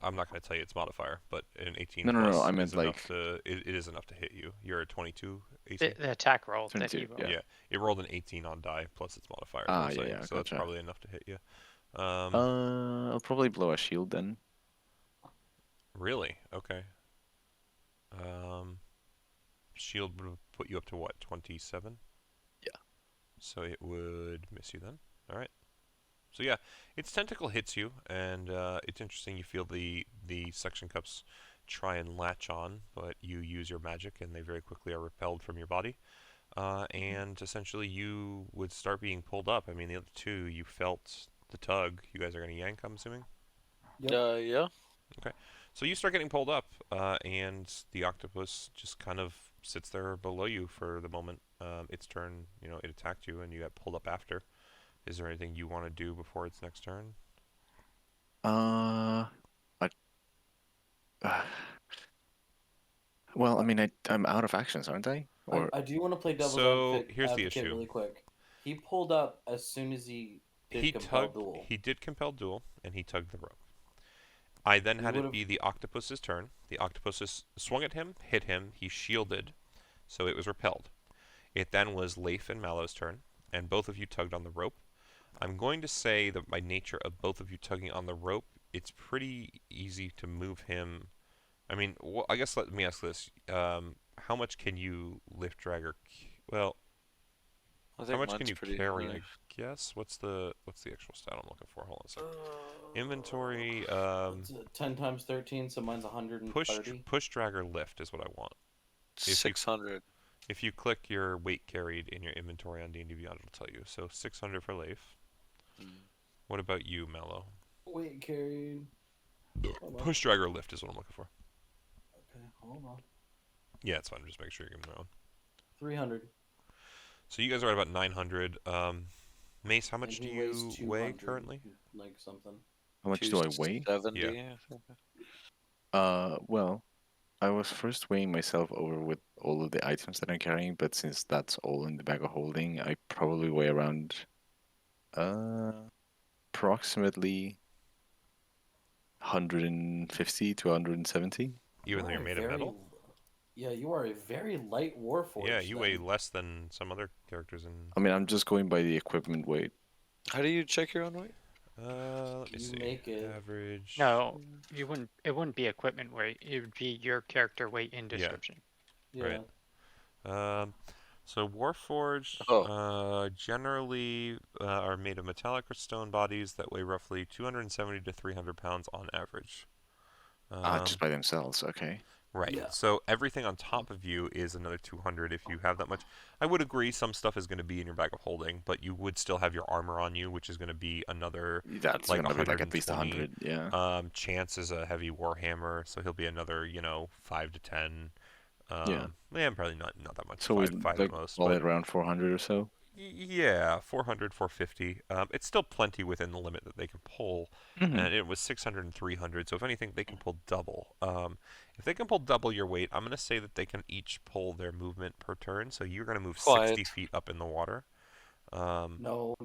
I'm not going to tell you its modifier, but an 18 No, plus I meant is enough like- to, it is enough to hit you. You're a 22 AC? The attack roll that 22, he rolled. yeah. Yeah, it rolled an 18 on die plus its modifier. is what Ah, I'm yeah, saying, yeah, so that's gotcha. probably enough to hit you. I'll probably blow a shield then. Really? Okay. Shield would put you up to what, 27? Yeah. So it would miss you then. All right. So yeah, its tentacle hits you, and it's interesting. You feel the suction cups try and latch on, but you use your magic, and they very quickly are repelled from your body. And essentially, you would start being pulled up. I mean, the other two, you felt the tug. You guys are going to yank, I'm assuming? Yeah. Okay. So you start getting pulled up, and the octopus just kind of sits there below you for the moment. Its turn, it attacked you, and you got pulled up after. Is there anything you want to do before its next turn? I, well, I mean, I'm out of actions, aren't I? Or I do want to play devil's So, here's the advocate issue. really quick. He pulled up as soon as he did He compel tugged. duel. He did compel duel, and he tugged the rope. I then We had it would've- be the octopus's turn. The octopus swung at him, hit him. He shielded, so it was repelled. It then was Leif and Mallow's turn, and both of you tugged on the rope. I'm going to say that by nature of both of you tugging on the rope, it's pretty easy to move him. I mean, I guess let me ask this: how much can you lift, drag, or well? I How think much can mine's you pretty carry? high. I guess. What's the actual stat I'm looking for? Hold on a second. Uh, Inventory. It's 10 times 13, so mine's 130. Push, drag, or lift is what I want. you- 600. If you click your weight carried in your inventory on D&D Beyond, it'll tell you. So 600 for Leif. Mm. What about you, Mello? Weight carried. Hold on. Push, drag, or lift is what I'm looking for. Okay, hold on. Yeah, it's fine. Just make sure you're giving my own. 300. So you guys are at about 900. Mace, how much And do he weighs you weigh 200, currently? Like something. how much do I weigh? 270. Well, I was first weighing myself over with all of the items that I'm carrying, but since that's all in the bag of holding, I probably weigh around approximately 150 to 170. Even though you're made of metal? Yeah, you are a very light warforged. Yeah, you weigh then. less than some other characters in. I mean, I'm just going by the equipment weight. How do you check your own weight? Let me You see. make it. Average. No, you wouldn't. It wouldn't be equipment weight. It would be your character weight in description. Yeah. Right. So Warforged generally are made of metallic or stone bodies that weigh roughly 270 to 300 pounds on average. Just by themselves, okay. Right. Yeah. So everything on top of you is another 200 if you have that much. I would agree some stuff is going to be in your bag of holding, but you would still have your armor on you, which is going to be another That's like gonna be like at least 120. 100, yeah. Chance is a heavy warhammer, so he'll be another, 5 to 10. Yeah. Yeah, probably not that much. So we five like at most. call But it around 400 or so. yeah, 400, 450. It's still plenty within the limit that they can pull, and it was 600 and 300. So if anything, they can pull double. If they can pull double your weight, I'm going to say that they can each pull their movement per turn. So you're going to move 60 feet up in the water. No.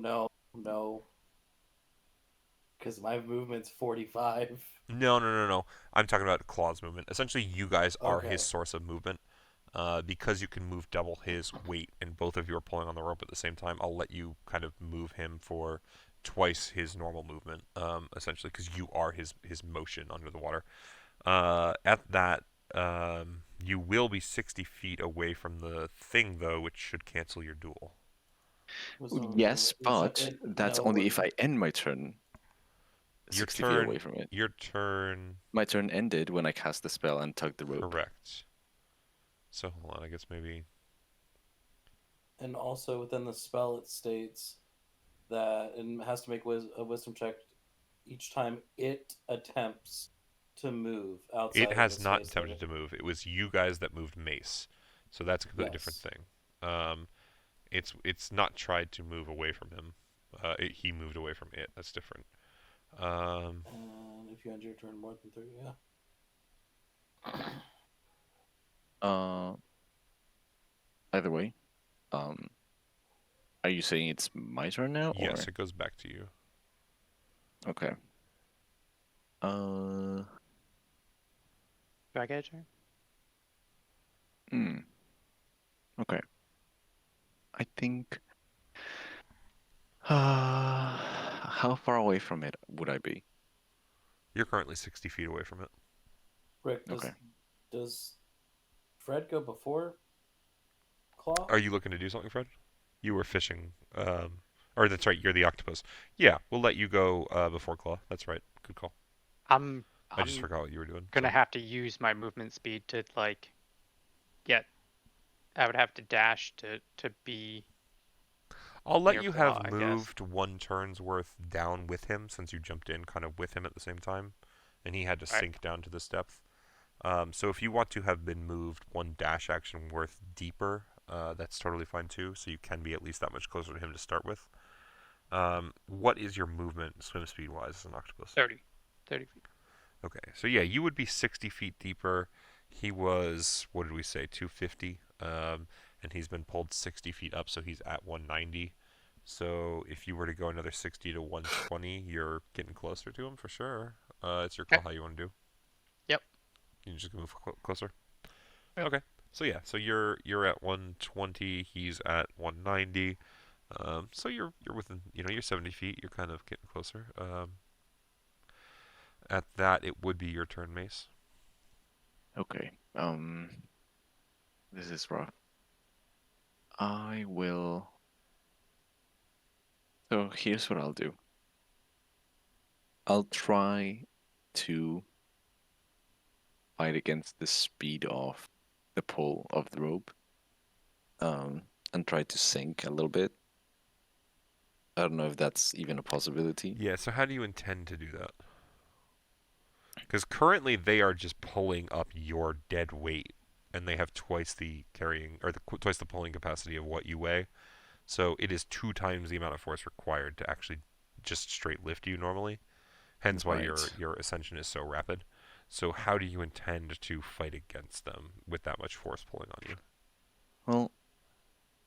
Because my movement's 45. No. I'm talking about Claw's movement. Essentially, you guys are Okay. his source of movement. Because you can move double his weight and both of you are pulling on the rope at the same time, I'll let you kind of move him for twice his normal movement, essentially, because you are his motion under the water. At that, you will be 60 feet away from the thing, though, which should cancel your duel. Yes, but that's only if I end my turn. Your 60 feet turn, away from it. Your turn. My turn ended when I cast the spell and tugged the rope. Correct. So hold on, I guess maybe. And also within the spell, it states that it has to make a wisdom check each time it attempts to move outside. It has of its not space attempted limit. to move. It was you guys that moved Mace, so that's a completely different thing. It's not tried to move away from him. He moved away from it. That's different. And if you end your turn more than 30, yeah. Either way, are you saying it's my turn now? Yes, or? it goes back to you. Okay. Do I get a turn? Okay. I think. How far away from it would I be? You're currently 60 feet away from it. Rick, does Fred go before Claw? Are you looking to do something, Fred? You were fishing. Or that's right. You're the octopus. Yeah, we'll let you go before Claw. That's right. Good call. I'm I just I'm forgot what you were doing. gonna so. have to use my movement speed to like get. I would have to dash to be I'll let near you Claw, have I guess. moved 1 turn's worth down with him since you jumped in kind of with him at the same time, and he had to Right. sink down to this depth. So if you want to have been moved 1 dash action worth deeper, that's totally fine too. So you can be at least that much closer to him to start with. What is your movement swim speed wise as an octopus? 30 feet. Okay, so yeah, you would be 60 feet deeper. He was, what did we say, 250, and he's been pulled 60 feet up, so he's at 190. So if you were to go another 60 to 120, you're getting closer to him for sure. It's your call how you want to do. Yep. You can just move closer. Yep. Okay. So yeah, so you're at 120. He's at 190. So you're within, you're 70 feet. You're kind of getting closer. At that, it would be your turn, Mace. Okay. This is rough. I will. So here's what I'll do. I'll try to fight against the speed of the pull of the rope. And try to sink a little bit. I don't know if that's even a possibility. Yeah, so how do you intend to do that? Because currently they are just pulling up your dead weight, and they have twice the carrying, or twice the pulling capacity of what you weigh. So it is 2 times the amount of force required to actually just straight lift you normally. Hence why Right. your ascension is so rapid. So how do you intend to fight against them with that much force pulling on you? Well,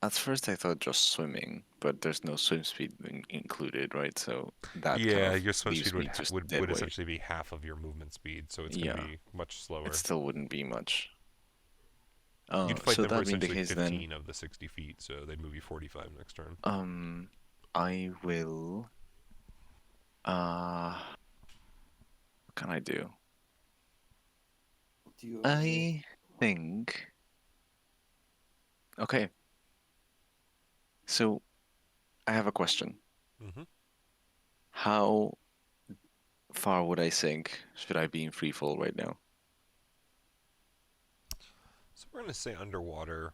at first I thought just swimming, but there's no swim speed included, right? So that kind Yeah, of your swim leaves speed me just would dead weight. essentially be half of your movement speed, so it's going to Yeah. be much slower. It still wouldn't be much. You'd fight So them for that being the essentially case, 15 of the 60 feet, so they'd move you 45 next turn. then I will. What can I do? Do you I think. Okay. So, I have a question. Mm-hmm. How far would I sink? Should I be in free fall right now? So we're going to say underwater,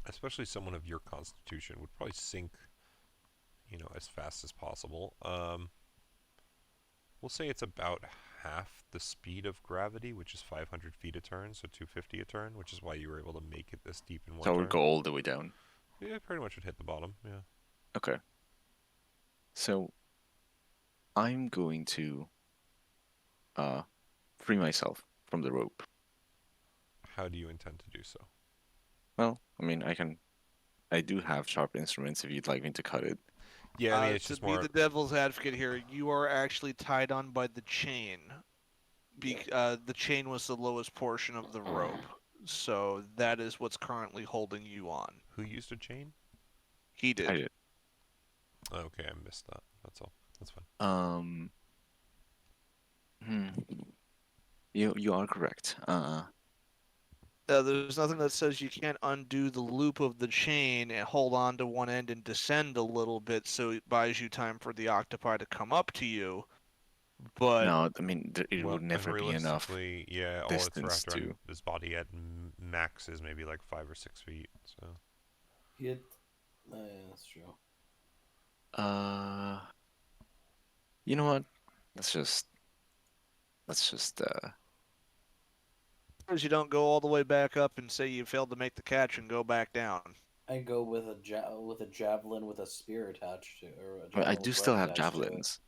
especially someone of your constitution, would probably sink, as fast as possible. We'll say it's about half the speed of gravity, which is 500 feet a turn, so 250 a turn, which is why you were able to make it this deep in one So I turn. would go all the way down. Yeah, pretty much would hit the bottom, yeah. Okay. So, I'm going to free myself from the rope. How do you intend to do so? Well, I mean, I do have sharp instruments if you'd like me to cut it. Yeah, I mean, it's To just be more... the devil's advocate here, you are actually tied on by the chain. The chain was the lowest portion of the rope, so that is what's currently holding you on. Who used a chain? He I did. did. Okay, I missed that. That's all. That's fine. You are correct. There's nothing that says you can't undo the loop of the chain and hold on to one end and descend a little bit, so it buys you time for the octopi to come up to you. But No, I mean it Well, would never be enough realistically, yeah, all it's distance wrapped around to. his body at max is maybe like 5 or 6 feet. So Yeah, that's true. You know what? Let's just you don't go all the way back up and say you failed to make the catch and go back down. I go with a javelin with a spear attached to, or a I javelin do with still rope have attached to it. javelins,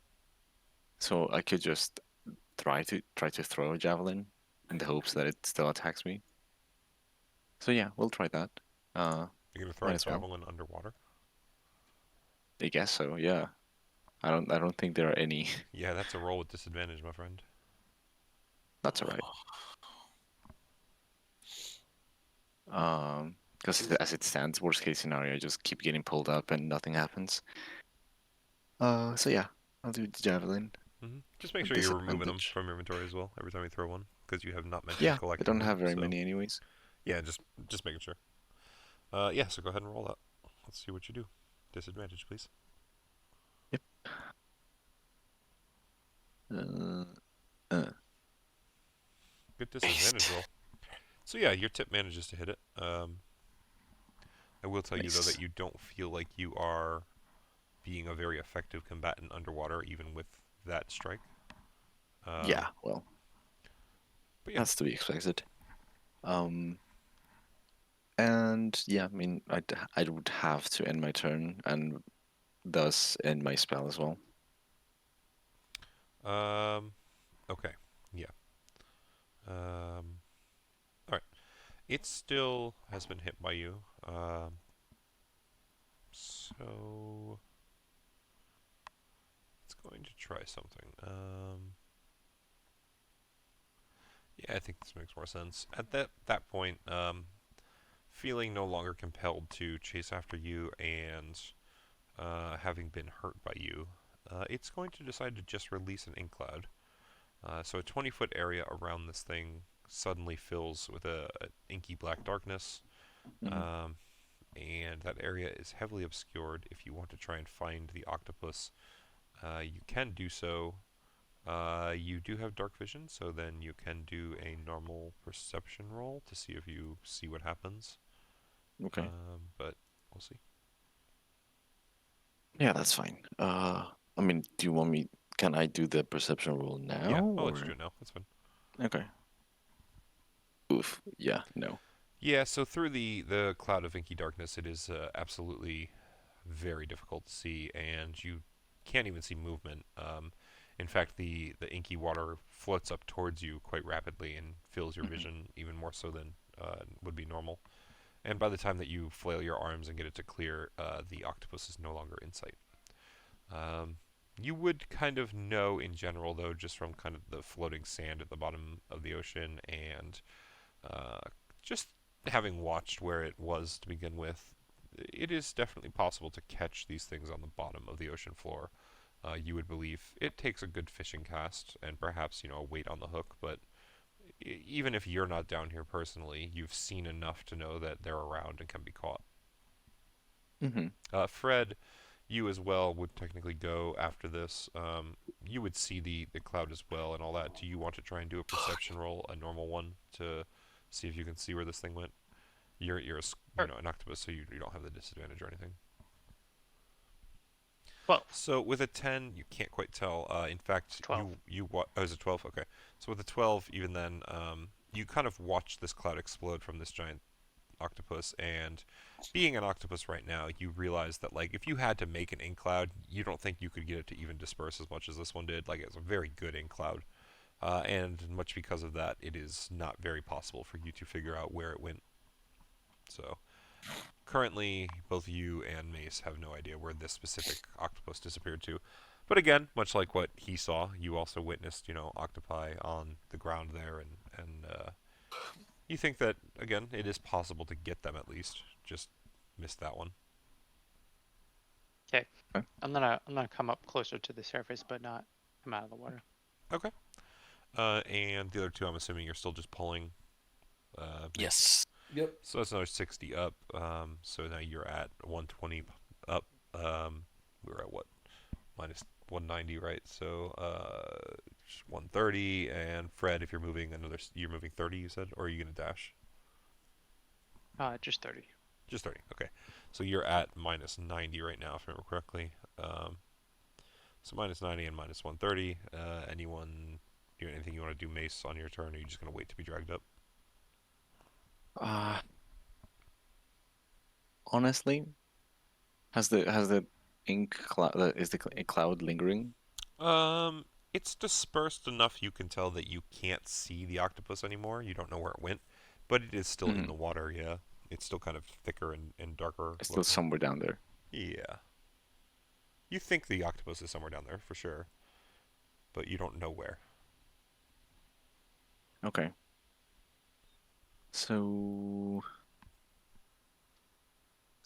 so I could just try to throw a javelin in the hopes that it still attacks me. So yeah, we'll try that. you're gonna throw Might a as well. javelin underwater. I guess so. Yeah. I don't think there are any. Yeah, that's a roll with disadvantage, my friend. That's alright. Because as it stands, worst case scenario, I just keep getting pulled up and nothing happens. So yeah, I'll do the javelin. Just make With sure you're removing them disadvantage. from your inventory as well every time you throw one, because you have not mentioned Yeah, I collecting don't them, have very so- many anyways. Yeah, just making sure. Yeah, so go ahead and roll that. Let's see what you do. Disadvantage, please. Uh, Good disadvantage roll. So yeah, your tip manages to hit it. I will tell you though Nice. that you don't feel like you are being a very effective combatant underwater, even with that strike. Yeah, well, But yeah, that's to be expected. And yeah, I mean, I would have to end my turn and thus end my spell as well. okay, yeah. Um, all right. It still has been hit by you. So it's going to try something. Yeah, I think this makes more sense. At that point, feeling no longer compelled to chase after you and having been hurt by you, it's going to decide to just release an ink cloud. So a 20-foot area around this thing suddenly fills with a inky black darkness, Mhm. and that area is heavily obscured. If you want to try and find the octopus, you can do so. You do have dark vision, so then you can do a normal perception roll to see if you see what happens. Okay. But we'll see. Yeah, that's fine. I mean, do you want me? Can I do the perception roll now, Yeah, I'll let you or do it now. That's fine. okay? Oof. Yeah. No. Yeah, so through the cloud of inky darkness, it is absolutely very difficult to see, and you can't even see movement. In fact, the inky water floats up towards you quite rapidly and fills your Mhm. vision even more so than would be normal. And by the time that you flail your arms and get it to clear, the octopus is no longer in sight. Um, you would kind of know in general, though, just from kind of the floating sand at the bottom of the ocean and uh, just having watched where it was to begin with, it is definitely possible to catch these things on the bottom of the ocean floor. You would believe it takes a good fishing cast and perhaps a weight on the hook, but even if you're not down here personally, you've seen enough to know that they're around and can be caught. Mhm. Fred, you as well would technically go after this. You would see the cloud as well and all that. Do you want to try and do a perception roll, a normal one, to see if you can see where this thing went? You're Sure. an octopus, so you don't have the disadvantage or anything. 12. So with a 10, you can't quite tell. In fact, 12. you what? Oh, is it 12? Okay. So with a 12, even then, you kind of watch this cloud explode from this giant octopus, and being an octopus right now, you realize that like if you had to make an ink cloud, you don't think you could get it to even disperse as much as this one did. Like it's a very good ink cloud, and much because of that, it is not very possible for you to figure out where it went. So currently, both you and Mace have no idea where this specific octopus disappeared to. But again, much like what he saw, you also witnessed, octopi on the ground there, and you think that again, it is possible to get them at least. Just missed that one. Okay. Okay. I'm gonna come up closer to the surface, but not come out of the water. Okay. And the other two, I'm assuming you're still just pulling. Mace. Yes. Yep. So that's another 60 up. So now you're at 120 up. We were at what? Minus 190, right? So 130. And Fred, if you're moving you're moving 30, you said, or are you gonna dash? Just 30. Just 30. Okay. So you're at minus 90 right now, if I remember correctly. So minus 90 and minus 130. Anyone? Anything you want to do, Mace, on your turn? Or are you just gonna wait to be dragged up? Honestly, has the ink cloud is the cloud lingering? It's dispersed enough you can tell that you can't see the octopus anymore. You don't know where it went, but it is still in Mhm. the water, yeah. It's still kind of thicker and darker It's still looking. somewhere down there. Yeah. You think the octopus is somewhere down there for sure, but you don't know where. Okay. So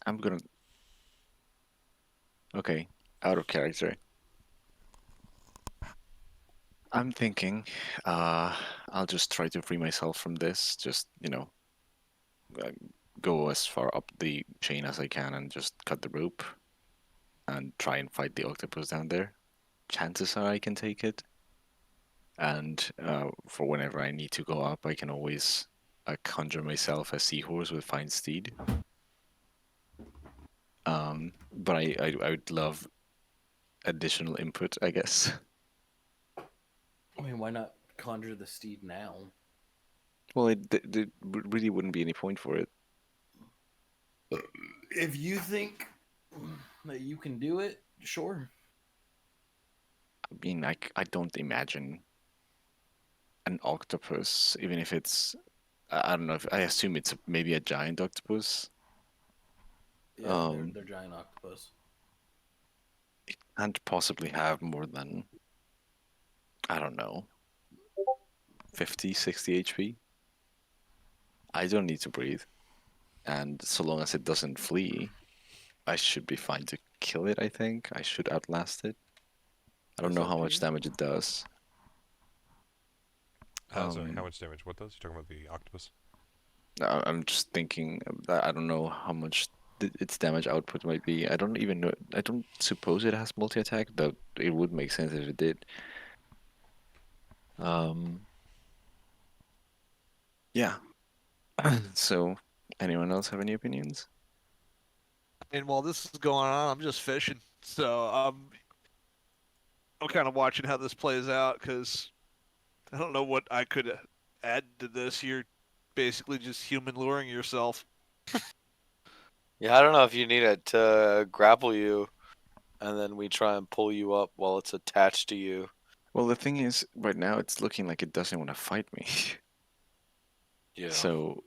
I'm gonna. Okay, out of character. I'm thinking, I'll just try to free myself from this. Just uh, go as far up the chain as I can and just cut the rope and try and fight the octopus down there. Chances are I can take it. And for whenever I need to go up, I can always conjure myself a seahorse with fine steed. But I would love additional input, I guess. I mean, why not conjure the steed now? Well, there really wouldn't be any point for it. If you think that you can do it, sure. I mean, I don't imagine an octopus, even if it's, I don't know, I assume it's maybe a giant octopus. Yeah, they're giant octopus. It can't possibly have more than, I don't know, 50, 60 HP. I don't need to breathe. And so long as it doesn't flee, I should be fine to kill it, I think. I should outlast it. I don't That's know up how to much you. damage it does. Sorry, how much damage? What does? You're talking about the octopus? I'm just thinking, I don't know how much its damage output might be. I don't even know. I don't suppose it has multi-attack, though it would make sense if it did. Yeah. So, anyone else have any opinions? And while this is going on, I'm just fishing. So I'm kind of watching how this plays out because I don't know what I could add to this. You're basically just human luring yourself. Yeah, I don't know if you need it to grapple you, and then we try and pull you up while it's attached to you. Well, the thing is, right now it's looking like it doesn't want to fight me. Yeah. So,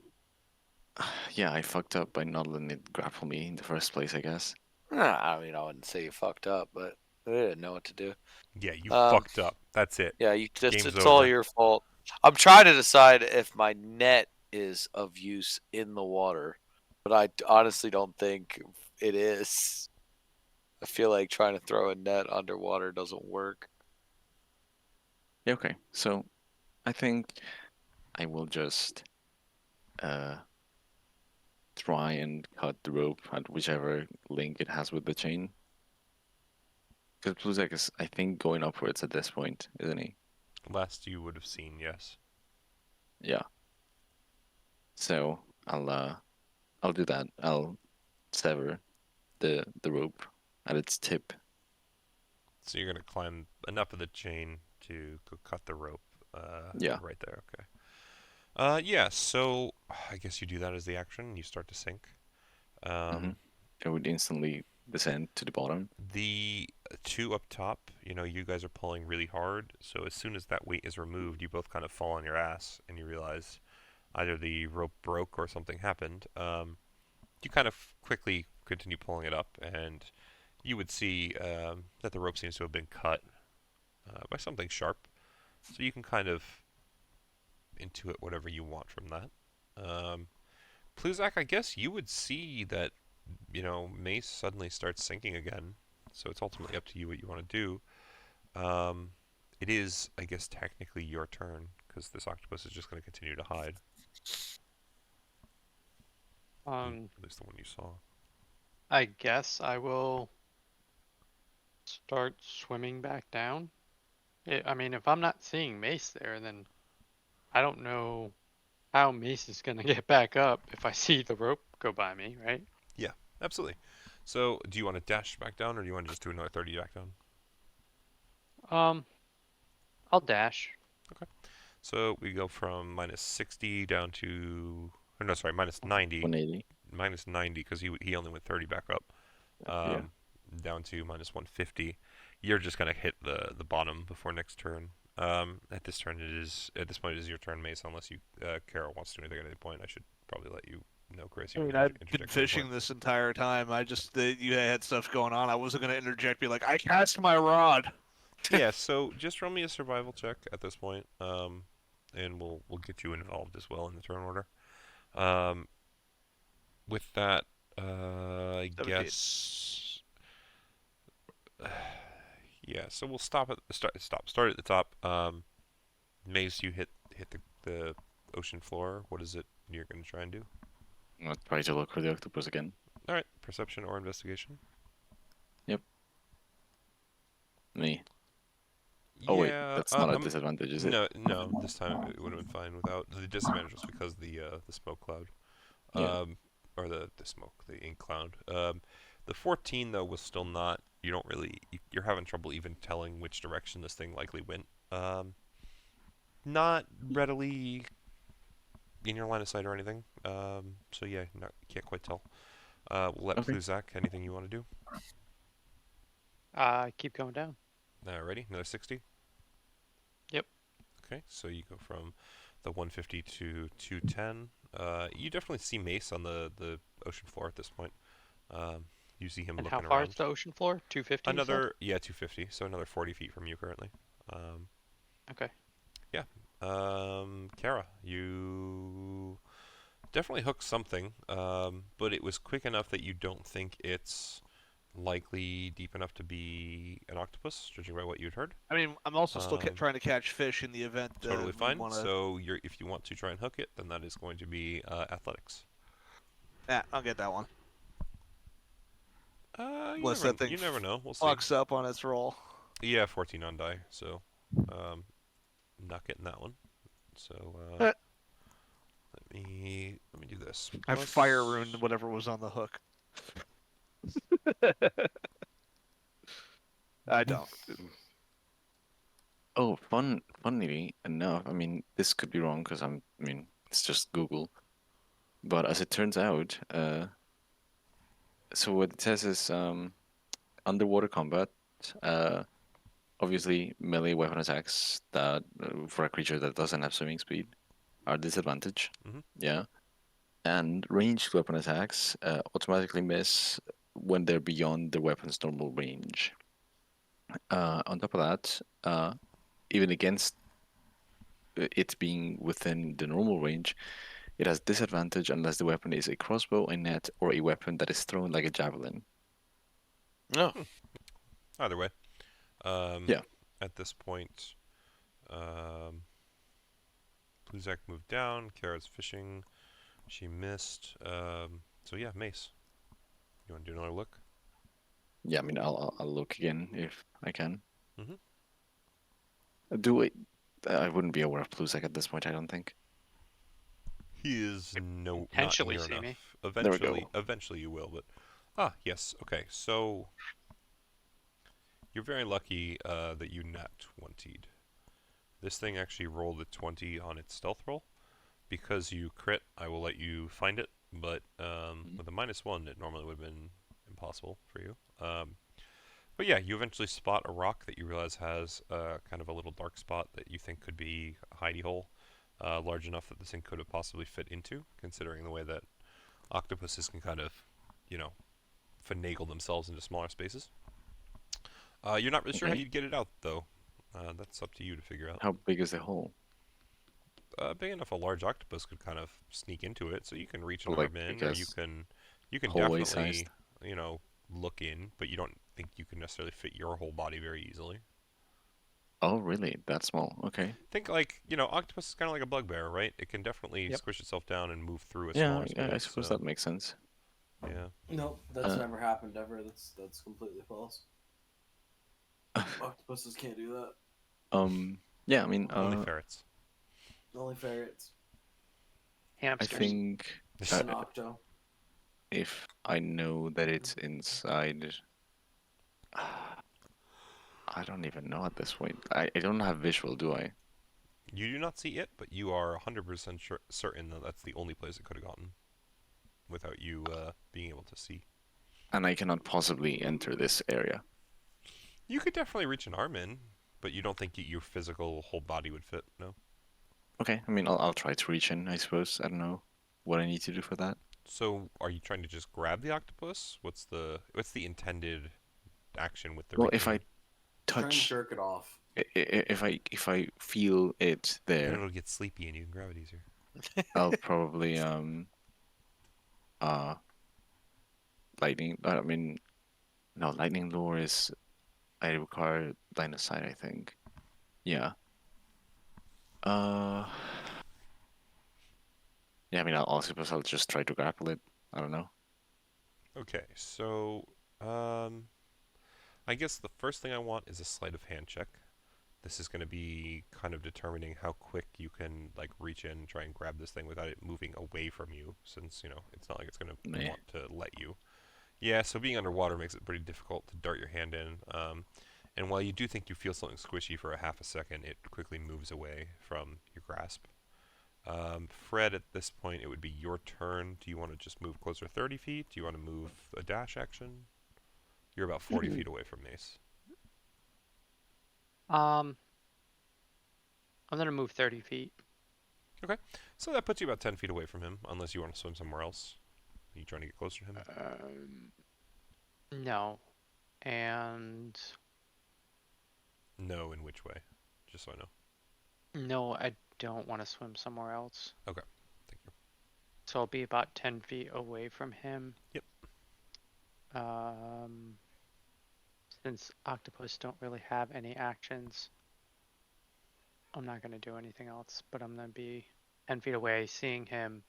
yeah, I fucked up by not letting it grapple me in the first place, I guess. I mean, I wouldn't say you fucked up, but they didn't know what to do. Yeah, you Um, fucked up. That's it. Yeah, you just Game's it's all over. your fault. I'm trying to decide if my net is of use in the water, but I honestly don't think it is. I feel like trying to throw a net underwater doesn't work. Yeah, okay. So, I think I will just try and cut the rope at whichever link it has with the chain. Because Pluzak is, I think, going upwards at this point, isn't he? Last you would have seen, yes. Yeah. So I'll do that. I'll sever the rope at its tip. So you're gonna climb enough of the chain to go cut the rope. Yeah. Right there. Okay. Yeah. So I guess you do that as the action. You start to sink. It would instantly descend to the bottom. The two up top, you guys are pulling really hard. So as soon as that weight is removed, you both kind of fall on your ass, and you realize either the rope broke or something happened. You kind of quickly continue pulling it up, and you would see that the rope seems to have been cut by something sharp. So you can kind of intuit whatever you want from that. Pluzak, I guess you would see that, Mace suddenly starts sinking again. So it's ultimately up to you what you want to do. It is, I guess, technically your turn, because this octopus is just going to continue to hide. At least the one you saw. I guess I will start swimming back down. I mean, if I'm not seeing Mace there, then I don't know how Mace is gonna get back up if I see the rope go by me, right? Yeah, absolutely. So, do you want to dash back down, or do you want to just do another 30 back down? I'll dash. Okay. So we go from minus 60 down to, or no, sorry, minus 90. 180. Minus 90 because he only went 30 back up. Yeah. Down to minus 150. You're just gonna hit the bottom before next turn. At this point it is your turn, Mace, unless you Carol wants to do anything at any point. I should probably let you know, Chris. I You mean, can I've interject been at any fishing point. this entire time. You had stuff going on. I wasn't gonna interject. Be like, I cast my rod. Yeah, so just roll me a survival check at this point, and we'll get you involved as well in the turn order. With that, I 17. guess. Yeah, so we'll start at the top. Mace, you hit the ocean floor. What is it you're gonna try and do? I'll try to look for the octopus again. All right, perception or investigation. Me. Oh wait, Yeah, that's not a disadvantage, is it? no. This time it would have been fine without the disadvantage was because the smoke cloud, Yeah. or the smoke, the ink cloud. The 14 though was still not. You don't really. You're having trouble even telling which direction this thing likely went. Not readily in your line of sight or anything. So yeah, can't quite tell. We'll let Okay. Pluzak. Anything you want to do? Keep going down. Ready? Another 60. Yep. Okay, so you go from the 150 to 210. You definitely see Mace on the ocean floor at this point. You see him And looking how far around. is the ocean floor? 250? you said? Another, yeah, 250. So another 40 feet from you currently. Okay. Yeah. Kara, you definitely hooked something, but it was quick enough that you don't think it's likely deep enough to be an octopus, judging by what you'd heard. I mean, I'm also still Um, trying to catch fish in the event that Totally we fine. want to. So if you want to try and hook it, then that is going to be athletics. I'll get that one. You Unless never, that thing you never know. We'll see. fucks up on its roll. Yeah, 14 on die, so not getting that one. So Eh. let me do this. I Plus- fire ruined whatever was on the hook. I don't. Oh, funnily enough, I mean, this could be wrong because I mean, it's just Google. But as it turns out, so what it says is underwater combat, obviously melee weapon attacks that for a creature that doesn't have swimming speed are disadvantage. Mhm. Yeah. And ranged weapon attacks automatically miss when they're beyond the weapon's normal range. On top of that, even against it being within the normal range, it has disadvantage unless the weapon is a crossbow, a net, or a weapon that is thrown like a javelin. No. Either way. Yeah. At this point, Pluzak moved down. Kara's fishing. She missed. So yeah, Mace. You want to do another look? Yeah, I mean, I'll look again if I can. Mhm. Do it. I wouldn't be aware of Pluzak at this point, I don't think. He is not Potentially near see enough. me. There we go. Eventually you will, but yes. Okay, so you're very lucky that you nat 20'd. This thing actually rolled a 20 on its stealth roll. Because you crit, I will let you find it, but with a -1, it normally would have been impossible for you. But yeah, you eventually spot a rock that you realize has kind of a little dark spot that you think could be a hidey hole, large enough that this thing could have possibly fit into, considering the way that octopuses can kind of, finagle themselves into smaller spaces. You're not really sure how Okay. you'd get it out, though. That's up to you to figure out. How big is the hole? Big enough a large octopus could kind of sneak into it, so you can reach an Like, arm in, or because you can hallway definitely sized? look in, but you don't think you can necessarily fit your whole body very easily. Oh, really? That small? Okay. Think like octopus is kind of like a bugbear, right? It can definitely Yep. squish itself down and move through a Yeah, smaller space. I suppose so, that makes sense. yeah. No, that's Uh, never happened ever. That's completely false. Octopuses can't do that. Yeah, I mean, Only ferrets. Only ferrets. I Hamsters. think An octo. if I know that it's inside, I don't even know at this point. I don't have visual, do I? You do not see it, but you are 100% certain that that's the only place it could have gotten, without you being able to see. And I cannot possibly enter this area. You could definitely reach an arm in, but you don't think your physical whole body would fit. No. Okay, I mean, I'll try to reach in, I suppose. I don't know what I need to do for that. So, are you trying to just grab the octopus? What's the intended action with the? Well, if I reaching? Try and touch, jerk it off. if I feel it Then there, it'll get sleepy and you can grab it easier. I'll probably lightning. I mean, no, lightning lure is. I require line of sight, I think. Yeah. Yeah, I mean, I suppose I'll just try to grapple it. I don't know. Okay, so I guess the first thing I want is a sleight of hand check. This is going to be kind of determining how quick you can like reach in and try and grab this thing without it moving away from you, since it's not like it's going to Meh. want to let you. Yeah, so being underwater makes it pretty difficult to dart your hand in. And while you do think you feel something squishy for a half a second, it quickly moves away from your grasp. Fred, at this point, it would be your turn. Do you want to just move closer 30 feet? Do you want to move a dash action? You're about 40 feet away from Mace. I'm gonna move 30 feet. So that puts you about 10 feet away from him, unless you want to swim somewhere else. Are you trying to get closer to him? No. And No, in which way? Just so I know. no, I don't want to swim somewhere else. Thank you. So I'll be about 10 feet away from him. Yep. Since octopus don't really have any actions, I'm not going to do anything else, but I'm going to be 10 feet away, seeing him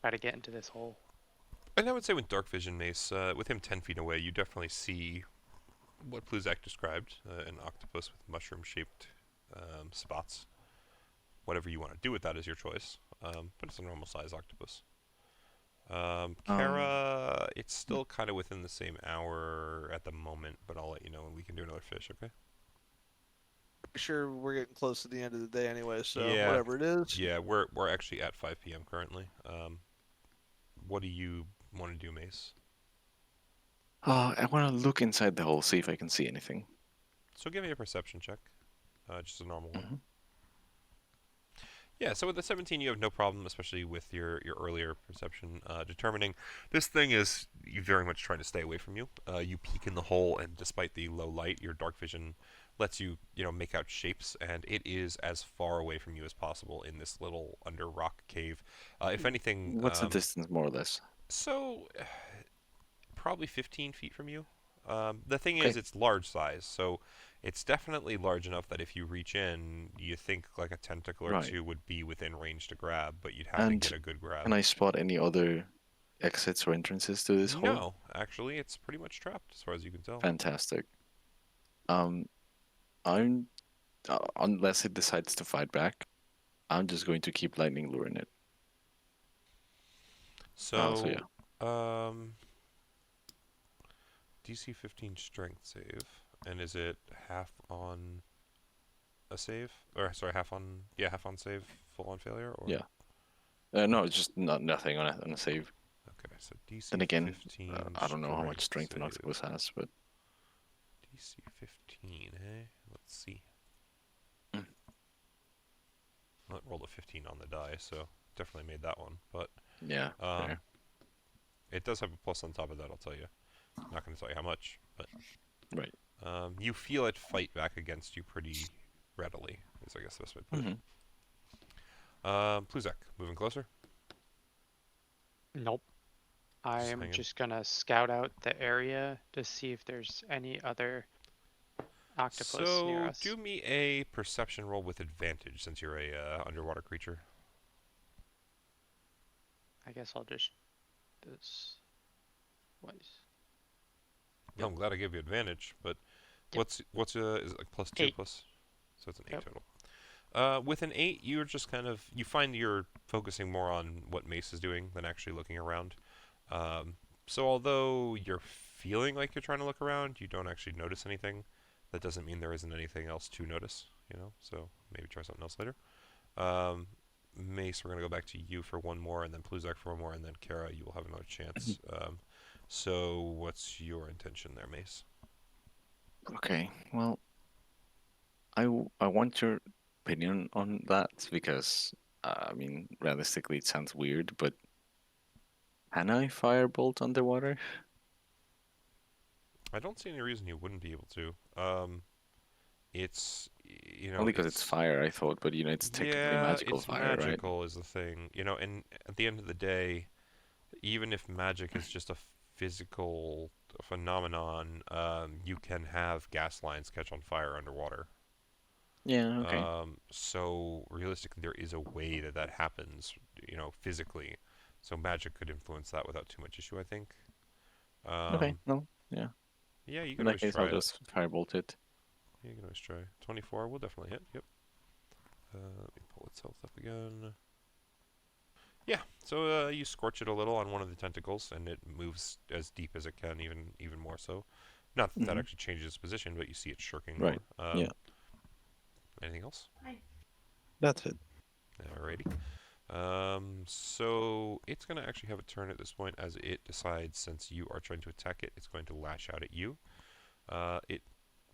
try to get into this hole. And I would say with dark vision, Mace, with him 10 feet away, you definitely see what Pluzak described, an octopus with mushroom-shaped spots. Whatever you want to do with that is your choice, but it's a normal-sized octopus. Kara, it's still kind of within the same hour at the moment, but I'll let you know when we can do another fish, okay? Sure, we're getting close to the end of the day anyway, so Yeah. whatever it is. Yeah, we're actually at 5 p.m. currently. What do you want to do, Mace? I want to look inside the hole, see if I can see anything. So give me a perception check, just a normal one. Mhm. Yeah, so with the 17, you have no problem, especially with your earlier perception, determining this thing is very much trying to stay away from you. You peek in the hole, and despite the low light, your dark vision lets you, make out shapes, and it is as far away from you as possible in this little under rock cave. If anything, What's the distance, more or less? so probably 15 feet from you. The thing Okay. is, it's large size, so it's definitely large enough that if you reach in, you think like a tentacle or Right. two would be within range to grab, but you'd have And to get a good grab. Can I spot any other exits or entrances to this hole? No, actually, it's pretty much trapped as far as you can tell. Fantastic. I'm unless it decides to fight back, I'm just going to keep lightning luring it. So, yeah. DC 15 strength save, and is it half on a save, or sorry, half on save, full on failure, or Yeah. No, it's just nothing on a save. Okay, so DC Then again, 15. I don't know how much strength an save. octopus has, but DC 15, eh? Let's see. Mm. Well, it rolled a 15 on the die, so definitely made that one. But yeah. Fair. it does have a plus on top of that, I'll tell you. I'm not going to tell you how much, but Right. you feel it fight back against you pretty readily, is I guess the best way to put it. Pluzak, moving closer. Nope. I am hanging. just gonna scout out the area to see if there's any other octopus near So us. do me a perception roll with advantage since you're a underwater creature. I guess I'll just this twice. No, I'm glad I gave you advantage, but Yep. what's is it like plus 2 8. plus? So it's an 8 Yep. total. With an 8, you're just kind of you find you're focusing more on what Mace is doing than actually looking around. So although you're feeling like you're trying to look around, you don't actually notice anything. That doesn't mean there isn't anything else to notice, So maybe try something else later. Mace, we're gonna go back to you for one more, and then Pluzak for one more, and then Kara, you will have another chance. So what's your intention there, Mace? Okay. Well, I want your opinion on that because I mean, realistically, it sounds weird, but can I firebolt underwater? I don't see any reason you wouldn't be able to. It's Only because it's fire, I thought, but it's technically magical it's fire, magical is the thing, and at the end of the day, even if magic is just a physical phenomenon, you can have gas lines catch on fire underwater. Yeah. Okay. So realistically, there is a way that that happens, physically. So magic could influence that without too much issue, I think. Okay. No. Yeah. Yeah, you In can that always case, try I'll it. just firebolt it. Yeah, you can always try. 24 will definitely hit. Yep. Let me pull its health up again. Yeah, so you scorch it a little on one of the tentacles, and it moves as deep as it can, even more so. Not that that Mhm. actually changes its position, but you see it shirking Right. more. Yeah. Anything else? That's it. Alrighty. So it's going to actually have a turn at this point as it decides, since you are trying to attack it, it's going to lash out at you. It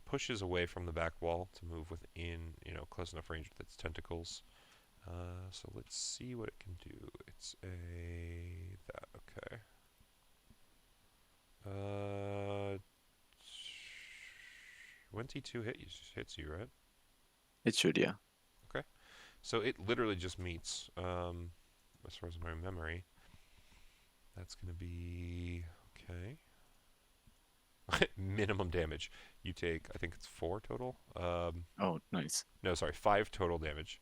pushes away from the back wall to move within, close enough range with its tentacles. So let's see what it can do. It's okay. 22 hits you, right? It should. Yeah. Okay. So it literally just meets, as far as my memory, that's going to be, okay. Minimum damage. You take, I think it's 4 total. Oh, nice. No, sorry, 5 total damage.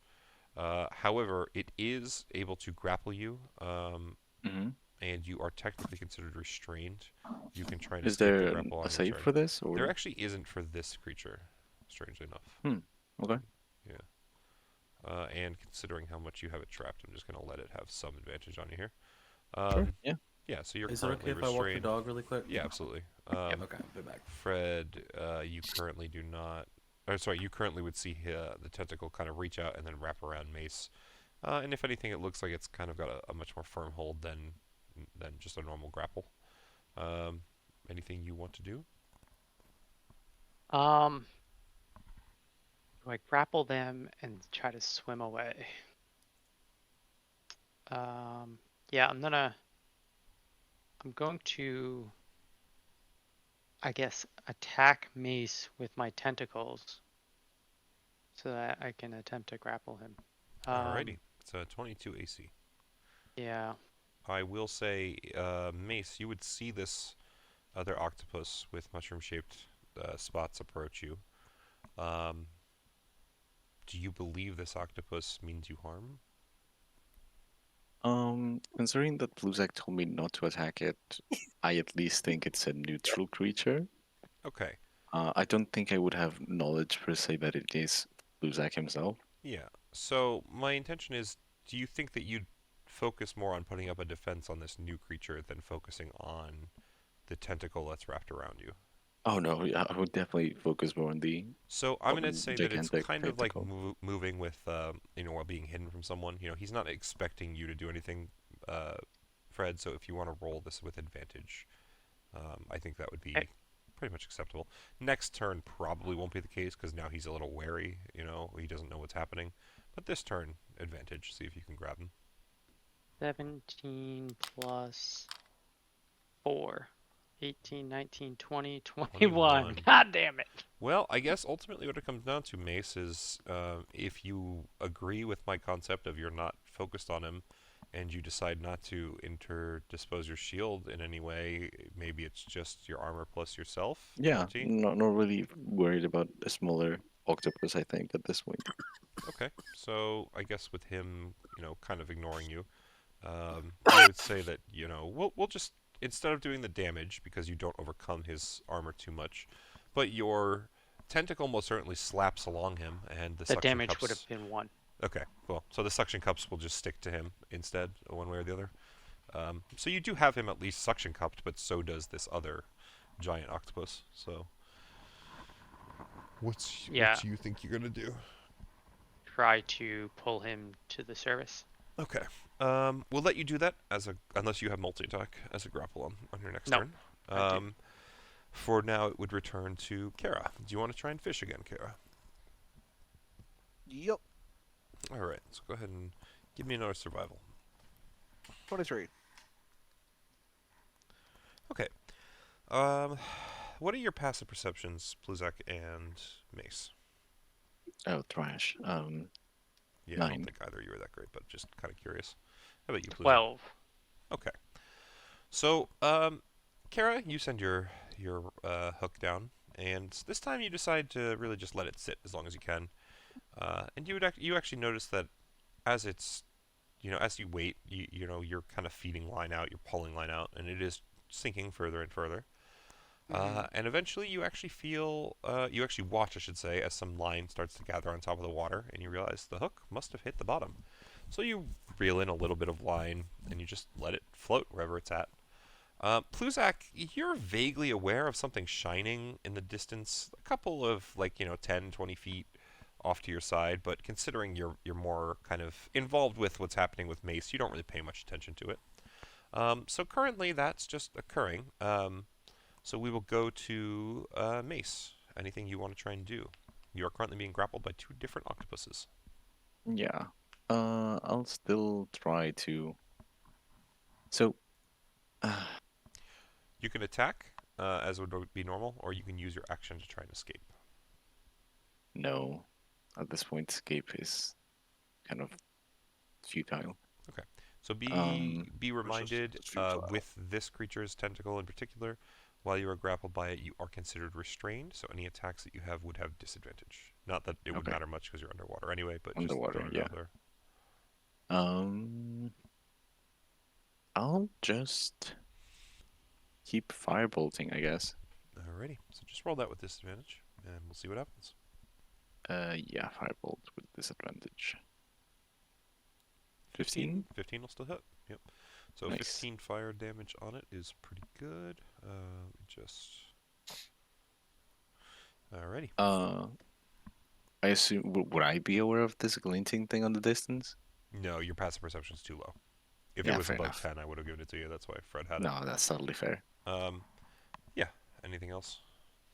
However, it is able to grapple you, Hmm. and you are technically considered restrained. You can try and Is escape the there grapple a on your save turn. for this, There or? actually isn't for this creature, strangely enough. Okay. And considering how much you have it trapped, I'm just going to let it have some advantage on you here. Sure. Yeah. Yeah, so you're Is it currently okay if I walk the restrained. dog really quick? Yeah, absolutely. Okay, I'll be back. Fred, you currently do not... Or sorry, you currently would see the tentacle kind of reach out and then wrap around Mace. And if anything, it looks like it's kind of got a much more firm hold than just a normal grapple. Anything you want to do? Do I grapple them and try to swim away? Yeah, I'm going to, I guess, attack Mace with my tentacles so that I can attempt to grapple him. Alrighty. It's a 22 AC. Yeah. I will say, Mace, you would see this other octopus with mushroom-shaped spots approach you. Do you believe this octopus means you harm? Considering that Bluzak told me not to attack it, I at least think it's a neutral creature. Okay. I don't think I would have knowledge per se that it is Bluzak himself. Yeah. So my intention is, do you think that you'd focus more on putting up a defense on this new creature than focusing on the tentacle that's wrapped around you? Oh no, yeah, I would definitely focus more on the So I'm going to say that it's gigantic kind of like tentacle. moving with, while being hidden from someone. He's not expecting you to do anything, Fred. So if you want to roll this with advantage, I think that would be pretty much acceptable. Next turn probably won't be the case because now he's a little wary. He doesn't know what's happening. But this turn, advantage. See if you can grab him. 17 plus 4. 18, 19, 20, 21. God damn it. Well, I guess ultimately what it comes down to, Mace, is if you agree with my concept of you're not focused on him and you decide not to interdispose your shield in any way, maybe it's just your armor plus yourself. Yeah, 14? not really worried about a smaller octopus, I think, at this point. Okay, so I guess with him, kind of ignoring you, I would say that, we'll just, instead of doing the damage, because you don't overcome his armor too much, but your tentacle most certainly slaps along him, and the The suction damage cups... would have been 1. Okay, well, so the suction cups will just stick to him instead, one way or the other. So you do have him at least suction cupped, but so does this other giant octopus, so... What do you think you're gonna do? Try to pull him to the surface. Okay. We'll let you do that unless you have multi-attack as a grapple on your next turn. I do. For now, it would return to Kara. Do you want to try and fish again, Kara? Yep. All right. So go ahead and give me another survival. 23. Okay. What are your passive perceptions, Bluzak and Mace? Oh, trash. Yeah, I 9. don't think either of you are that great, but just kind of curious. How about you, Bluzak? 12. Okay. So, Kara, you send your hook down, and this time you decide to really just let it sit as long as you can. And you actually notice that as it's, as you wait, you're kind of feeding line out, you're pulling line out, and it is sinking further and further. And eventually you actually you actually watch, I should say, as some line starts to gather on top of the water, and you realize the hook must have hit the bottom. So you reel in a little bit of line, and you just let it float wherever it's at. Pluzak, you're vaguely aware of something shining in the distance, a couple of 10, 20 feet off to your side, but considering you're more kind of involved with what's happening with Mace, you don't really pay much attention to it. So currently that's just occurring. So we will go to Mace. Anything you want to try and do? You are currently being grappled by 2 different octopuses. Yeah. I'll still try to. So. You can attack, as would be normal, or you can use your action to try and escape. No. At this point, escape is kind of futile. So be reminded, it's futile. with this creature's tentacle in particular, while you are grappled by it, you are considered restrained, so any attacks that you have would have disadvantage. Not that it would matter much because you're underwater anyway, but Underwater, just yeah. there. I'll just keep firebolting, I guess. Alrighty, so just roll that with disadvantage, and we'll see what happens. Yeah, firebolt with disadvantage. 15? 15 will still hit. Yep. So Nice. 15 fire damage on it is pretty good. Alrighty. I assume would I be aware of this glinting thing on the distance? No, your passive perception is too low. If Yeah, it was fair above enough. 10, I would have given it to you. That's why Fred had it. No, that's totally fair. Yeah. Anything else?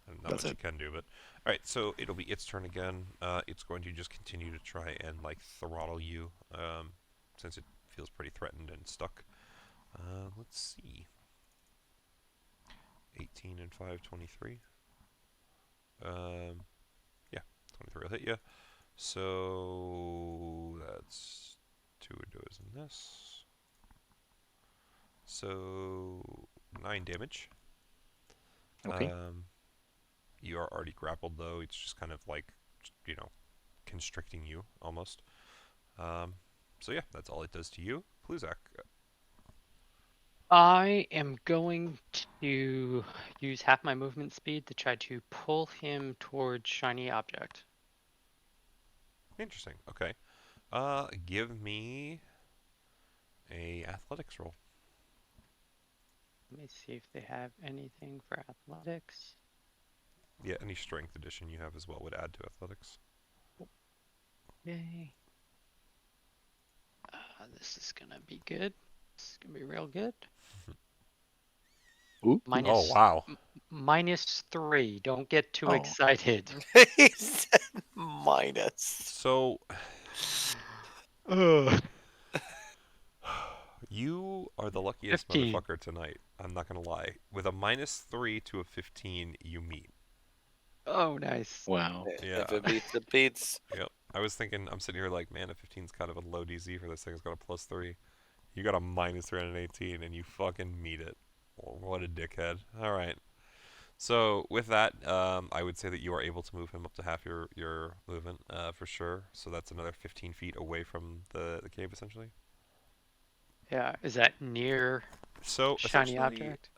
Not That's much it. you can do, but all right. So it'll be its turn again. It's going to just continue to try and throttle you, since it feels pretty threatened and stuck. Let's see. 18 and 5, 23. Yeah, 23 will hit you. So that's 2 windows in this. So 9 damage. Okay. You are already grappled, though. It's just kind of constricting you almost. So yeah, that's all it does to you. Pluzak. I am going to use half my movement speed to try to pull him towards shiny object. Interesting. Okay. Give me a athletics roll. Let me see if they have anything for athletics. Yeah, any strength addition you have as well would add to athletics. Yay. This is gonna be good. This is gonna be real good. Ooh. Oh wow. -3. Don't get too Oh. excited. He said minus. So you are the luckiest 15. motherfucker tonight. I'm not gonna lie. With a -3 to a 15, you meet. Oh, nice. Wow. Yeah. If it beats, it beats. Yep. I was thinking, I'm sitting here like, man, a 15 is kind of a low DZ for this thing. It's got a +3. You got a -318, and you fucking meet it. Well, what a dickhead. All right. So with that, I would say that you are able to move him up to half your movement, for sure. So that's another 15 feet away from the cave, essentially. Yeah, is that near So shiny essentially, object?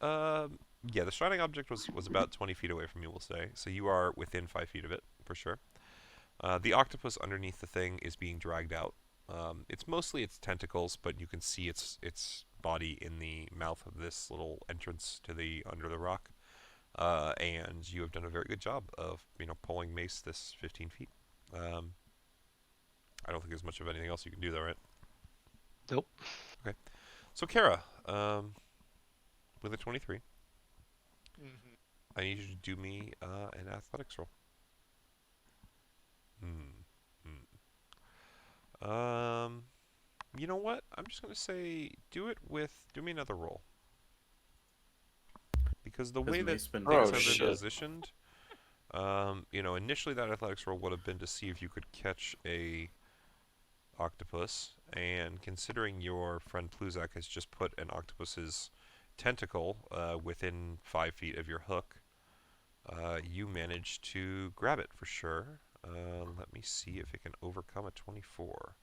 yeah, the shining object was about 20 feet away from you, we'll say. So you are within 5 feet of it, for sure. The octopus underneath the thing is being dragged out. It's mostly its tentacles, but you can see its body in the mouth of this little entrance to the under the rock. And you have done a very good job of pulling Mace this 15 feet. I don't think there's much of anything else you can do, though, right? Nope. Okay. So Kara, with a 23, I need you to do me an athletics roll. You know what? I'm just gonna say do me another roll. Because the way that Mace been things Oh, have shit. been positioned, initially that athletics roll would have been to see if you could catch a octopus, and considering your friend Pluzak has just put an octopus's tentacle within 5 feet of your hook, you managed to grab it for sure. Let me see if it can overcome a 24.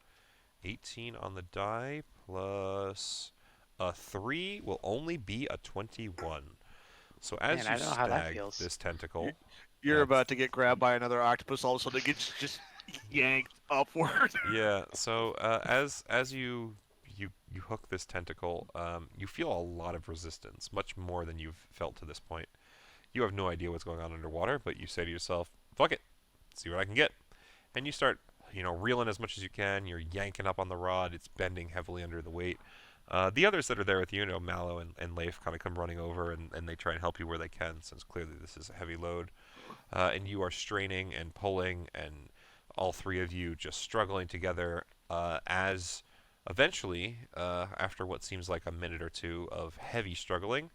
18 on the die plus a 3 will only be a 21. So as Man, you I don't know how that stag feels. this tentacle, You're that's- about to get grabbed by another octopus. All of a sudden, it gets just yanked upward. yeah. So as you hook this tentacle, you feel a lot of resistance, much more than you've felt to this point. You have no idea what's going on underwater, but you say to yourself, "Fuck it, see what I can get," and you start, reeling as much as you can. You're yanking up on the rod. It's bending heavily under the weight. The others that are there with you, Mallow and Leif, kind of come running over, and they try and help you where they can, since clearly this is a heavy load. And you are straining and pulling, and all three of you just struggling together as eventually, after what seems like a minute or two of heavy struggling,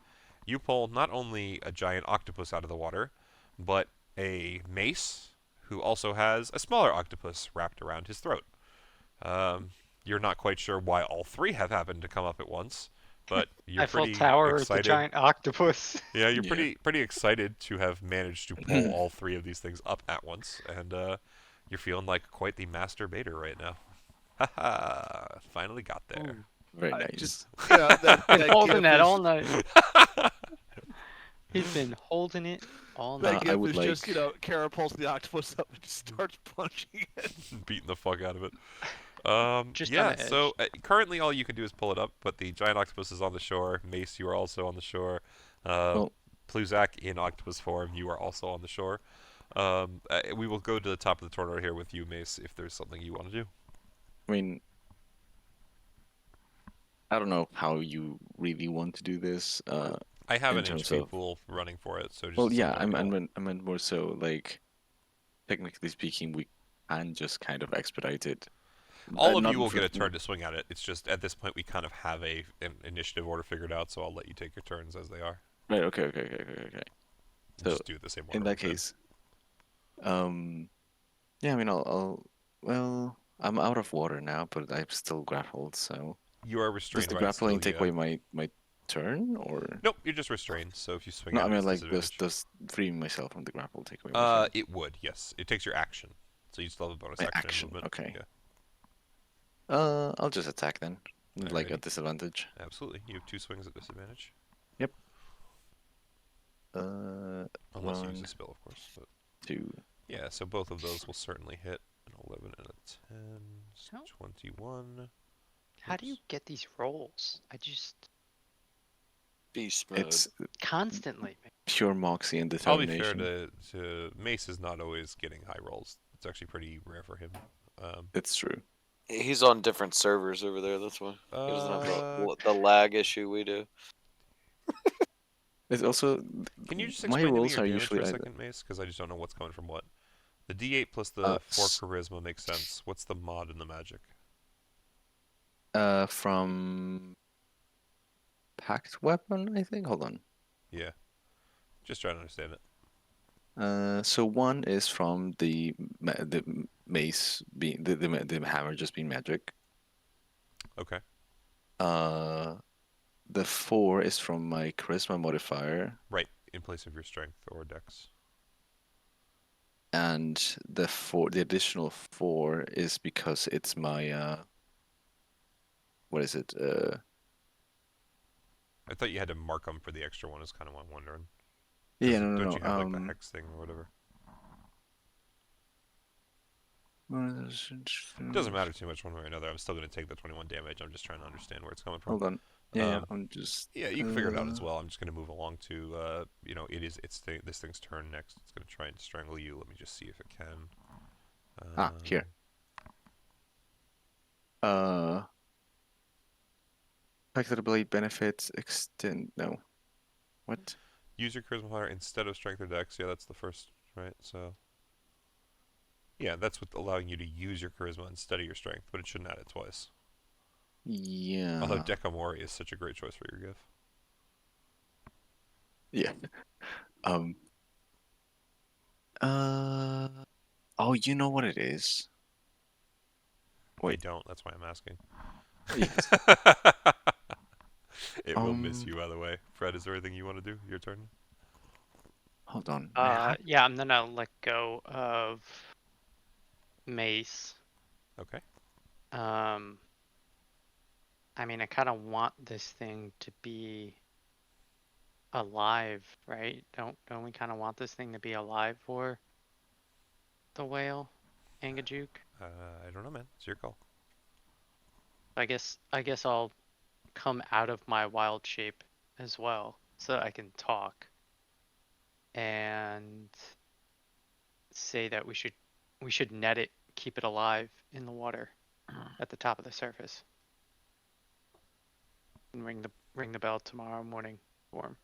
you pull not only a giant octopus out of the water, but a mace who also has a smaller octopus wrapped around his throat. You're not quite sure why all three have happened to come up at once, but you're Eiffel pretty Tower with the excited. giant octopus. Yeah, you're Yeah. pretty excited to have managed to pull all three of these things up at once, and you're feeling like quite the masturbator right now. Haha! Finally got there. Very nice. Just that Been holding gif that is- all night. He's been holding it all That night. I gif would is just, like- Kara pulls the octopus up and just starts punching it. Beating the fuck out of it. Just on yeah, the so currently all you can do is pull it up, but the giant octopus is on the shore. Mace, you are also on the shore. Well- Pluzak in octopus form, you are also on the shore. We will go to the top of the tornado here with you, Mace, if there's something you want to do. I mean, I don't know how you really want to do this. I have In an terms HP of- pool running for it, so just Well, as yeah, something to go. I meant more so like, technically speaking, we can just kind of expedite it. All of not you will get a first- turn to swing at it. It's just at this point we kind of have an initiative order figured out, so I'll let you take your turns as they are. Right. Okay. So, Just do it the same order. In that instead. case, yeah, I mean, well, I'm out of water now, but I'm still grappled. So You are does restrained. the right? grappling Still, take yeah. away my turn, or Nope, you're just restrained. So if you swing no? at I it, mean, it's like, disadvantage. does freeing myself from the grapple take away my turn? It would, yes. It takes your action, so you still have a bonus My action, action, movement. okay. Yeah, I'll just attack then, like Alrighty. at disadvantage. absolutely. You have 2 swings at disadvantage, Uh, unless you use 1, a spell, of course. But 2. yeah, so both of those will certainly hit. An 11 and a 10, How- 21. How do you get these rolls? I just Beast mode. It's constantly. pure moxie and Probably fair determination. to Mace is not always getting high rolls. It's actually pretty rare for him. It's true. He's on different servers over there. That's why he doesn't have the lag issue we do. It's also Can you just my explain to me rolls your are damage usually for a either- second, Mace? Because I just don't know what's coming from what. The D8 plus the 4 charisma makes sense. What's the mod in the magic? from packed weapon, I think. Hold on. Yeah. Just trying to understand it. So one is from the mace being the hammer just being magic. Okay. The 4 is from my charisma modifier, Right. In place of your strength or dex. and the additional 4 is because it's my what is it? I thought you had to mark them for the extra one, is kind of what I'm wondering. Yeah, Don't no. you have like the hex thing or whatever? It doesn't matter too much one way or another. I'm still going to take the 21 damage. I'm just trying to understand where it's coming from. Hold on. Yeah, Um, I'm just. Yeah, you can figure it out as well. I'm just going to move along to, this thing's turn next. It's going to try and strangle you. Let me just see if it can. Here. Fact that the blade benefits extend. No. What? Use your charisma modifier instead of strength or dex. Yeah, that's the first, right? So. Yeah, that's what allowing you to use your charisma instead of your strength, but it shouldn't add it twice. Yeah. Although Dekamori is such a great choice for your gif. Yeah. Oh, you know what it is? I Wait. don't. That's why I'm asking. Yes. It will miss Um, you, by the way. Fred, is there anything you want to do? Your turn. Hold on. I Yeah, I'm gonna let go of mace. Okay. I mean, I kind of want this thing to be alive, right? Don't we kind of want this thing to be alive for the whale, Angajuk? I don't know, man. It's your call. I guess I'll come out of my wild shape as well, so that I can talk and say that we should net it, keep it alive in the water at the top of the surface, and ring the bell tomorrow morning for him.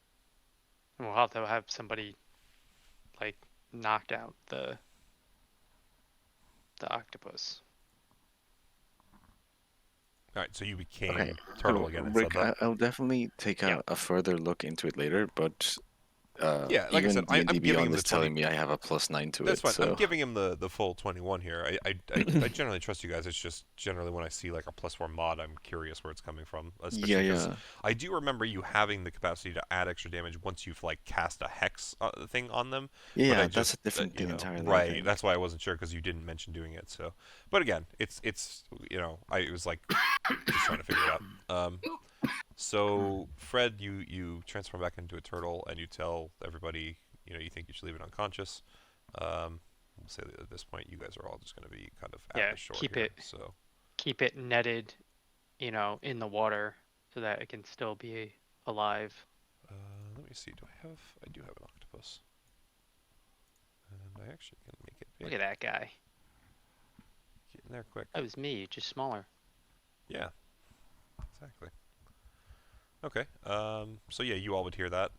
And we'll have to have somebody like knock out the octopus. All right, so you became Okay. turtle again and Rick, said that. I'll definitely take Yeah. a further look into it later, but Yeah, like I even said, I'm D&D giving him Beyond the is 20. telling me I have a +9 to That's it, fine. so I'm giving him the full 21 here. I generally trust you guys. It's just generally when I see like a +4 mod, I'm curious where it's coming from. Especially because yeah. I do remember you having the capacity to add extra damage once you've like cast a hex thing on them. But Yeah, I that's just a different you thing know, entirely, I right. think. That's why I wasn't sure because you didn't mention doing it. So, but again, it's you know, I was like just trying to figure it out. So Fred, you transform back into a turtle and you tell everybody, you know, you think you should leave it unconscious. We'll say that at this point, you guys are all just going to be kind of at Yeah, the shore keep here. it So keep it netted, you know, in the water so that it can still be alive. let me see. I do have an octopus, and I actually can make it big. Look at that guy. Get in there quick. That was me, just smaller. Yeah, exactly. Okay. So yeah, you all would hear that.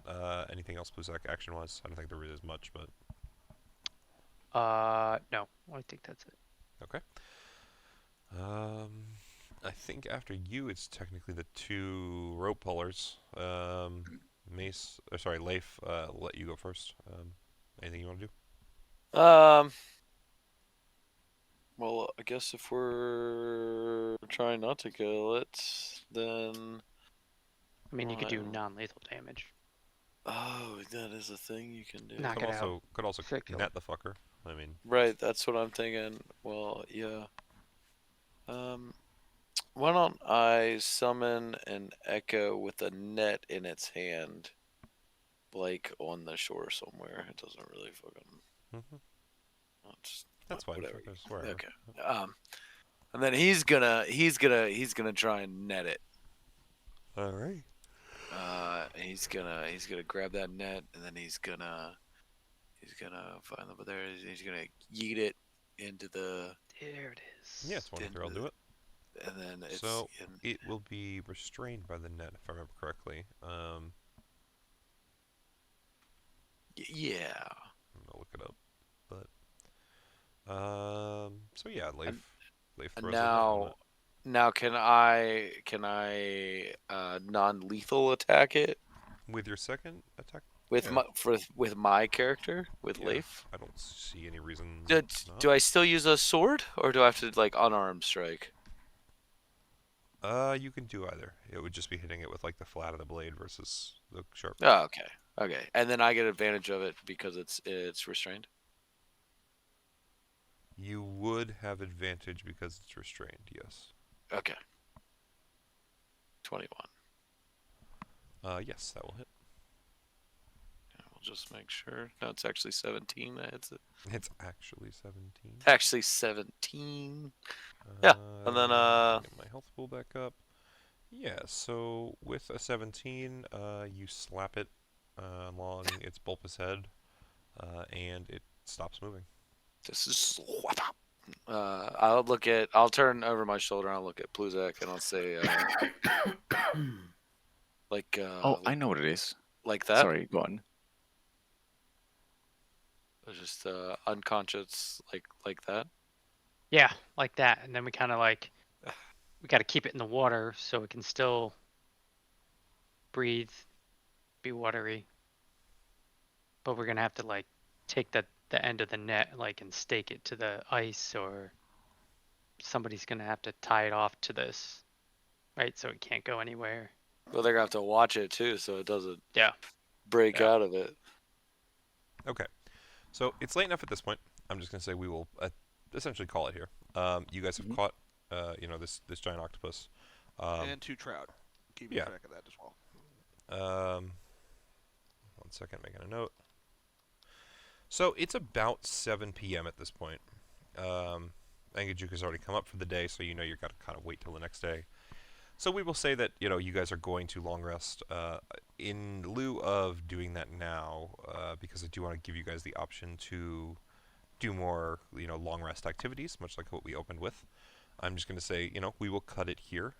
Anything else, Bluzak, action-wise? I don't think there really is much, but No, I think that's it. okay. I think after you, it's technically the two rope pullers. Mace, or sorry, Leif, let you go first. Anything you want to do? Well, I guess if we're trying not to kill it, then I mean, you could do Wow. non-lethal damage. oh, that is a thing you can do. Knock Could it out. also Circular. net the fucker. I mean, Right, that's what I'm thinking. Well, yeah. Why don't I summon an echo with a net in its hand, like on the shore somewhere? It doesn't really fucking. mhm, I'll just- that's fine. whatever. Just wherever. Okay. And then he's gonna try and net it. All right. He's gonna grab that net, and then he's gonna find over there. He's gonna yeet it into the, There it is. Yeah, 23. I'll do it. and then it's So it will be restrained by the net, if I remember correctly. yeah. I'm gonna look it up, but so yeah, Leif And throws a net on it. now can I non-lethal attack it With your second attack. with Yeah. with my character with Yeah, Leif? I don't see any reason. Do, not. do I still use a sword, or do I have to like unarmed strike? You can do either. It would just be hitting it with like the flat of the blade versus the sharp. Oh, okay, and then I get advantage of it because it's restrained. You would have advantage because it's restrained. Yes. Okay. 21. Yes, that will hit. We'll just make sure. No, it's actually 17 that hits it. It's actually 17. Actually 17. Yeah, and then, get my health pool back up. Yeah, so with a 17, you slap it along its bulbous head, and it stops moving. This is. I'll turn over my shoulder and I'll look at Pluzak and I'll say, like, Oh, I know what it is. like that? Sorry, go on. Just unconscious, like that. Yeah, like that. And then we kind of like, we got to keep it in the water so it can still breathe, be watery. But we're going to have to like take the end of the net like and stake it to the ice, or somebody's going to have to tie it off to this, right? So it can't go anywhere. Well, they're gonna have to watch it too, so it doesn't Yeah. break Yeah. out of it. Okay, so it's late enough at this point. I'm just gonna say we will essentially call it here. You guys have caught, this giant octopus. And 2 trout. Keep yeah. track of that as well. 1 second, making a note. So it's about 7 p.m. at this point. Angajuk has already come up for the day, so you got to kind of wait till the next day. So we will say that you guys are going to long rest. In lieu of doing that now, because I do want to give you guys the option to do more long rest activities, much like what we opened with. I'm just going to say we will cut it here.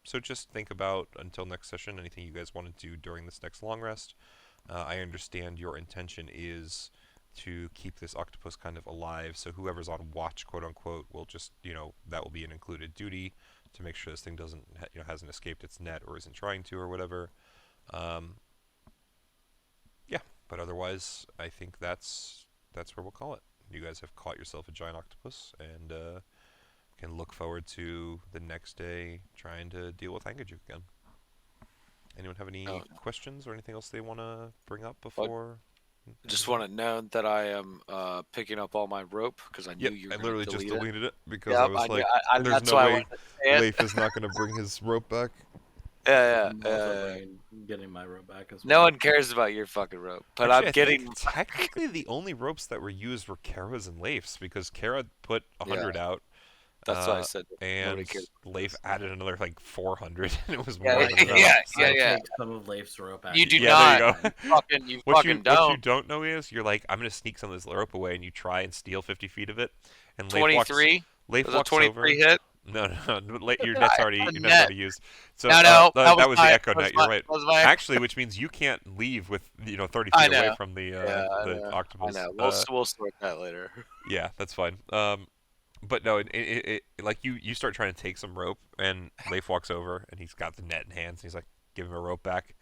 So just think about, until next session, anything you guys want to do during this next long rest. I understand your intention is to keep this octopus kind of alive, so whoever's on watch, quote unquote, will just, that will be an included duty to make sure this thing doesn't, hasn't escaped its net or isn't trying to or whatever. Yeah, but otherwise, I think that's where we'll call it. You guys have caught yourself a giant octopus, and can look forward to the next day trying to deal with Angajuk again. Anyone have any questions or anything else they want to bring up before? Just want to know that I am picking up all my rope because I knew you were I literally just delete deleted it because I was like, there's that's no why I way wanted to say it. Leif is not going to bring his rope back. Yeah. I'm also getting my rope back as well. No one cares about your fucking rope, but Actually, I'm getting. I think technically, the only ropes that were used were Kara's and Leif's because Kara put 100 out. That's why I said. And Leif added another like 400, and it was Yeah, more than enough. I take some of Leif's rope. You do not. not. There you go. What you don't know is you're like, I'm gonna sneak some of this rope away, and you try and steal 50 feet of it. And 23. Leif was walks a 23 over. hit. No. Your net's already used. So no, that was the my, echo net. You're right. My... Actually, which means you can't leave with 30 feet away from the octopus. I know. We'll sort that later. Yeah, that's fine. But no, it like you start trying to take some rope, and Leif walks over, and he's got the net in hands, and he's like, give him a rope back.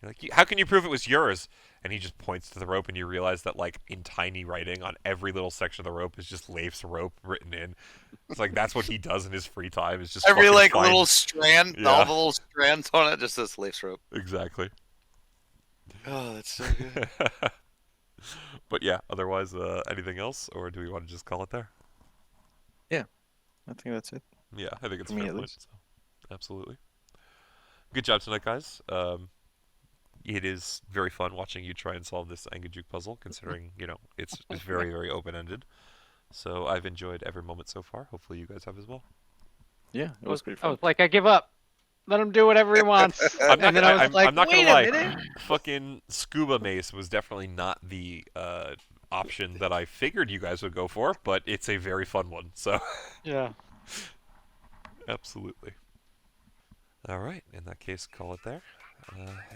You're like, how can you prove it was yours? And he just points to the rope, and you realize that, like, in tiny writing on every little section of the rope is just Leif's rope written in. It's like, that's what he does in his free time, is just every, like, find... little strand, all the little strands on it, just says Leif's rope. Exactly. Oh, that's so good. But yeah, otherwise, anything else, or do we want to just call it there? Yeah, I think that's it. Yeah, I think it's For me, fair at point. least. So, absolutely. Good job tonight, guys. It is very fun watching you try and solve this Angajuk puzzle, considering, it's very, very open-ended. So I've enjoyed every moment so far. Hopefully you guys have as well. Yeah, it was pretty fun. I was like, I give up. Let him do whatever he wants. I'm not Wait gonna a lie. minute. Fucking scuba mace was definitely not the option that I figured you guys would go for, but it's a very fun one. So Yeah. Absolutely. All right. In that case, call it there.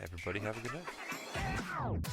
Everybody have a good night.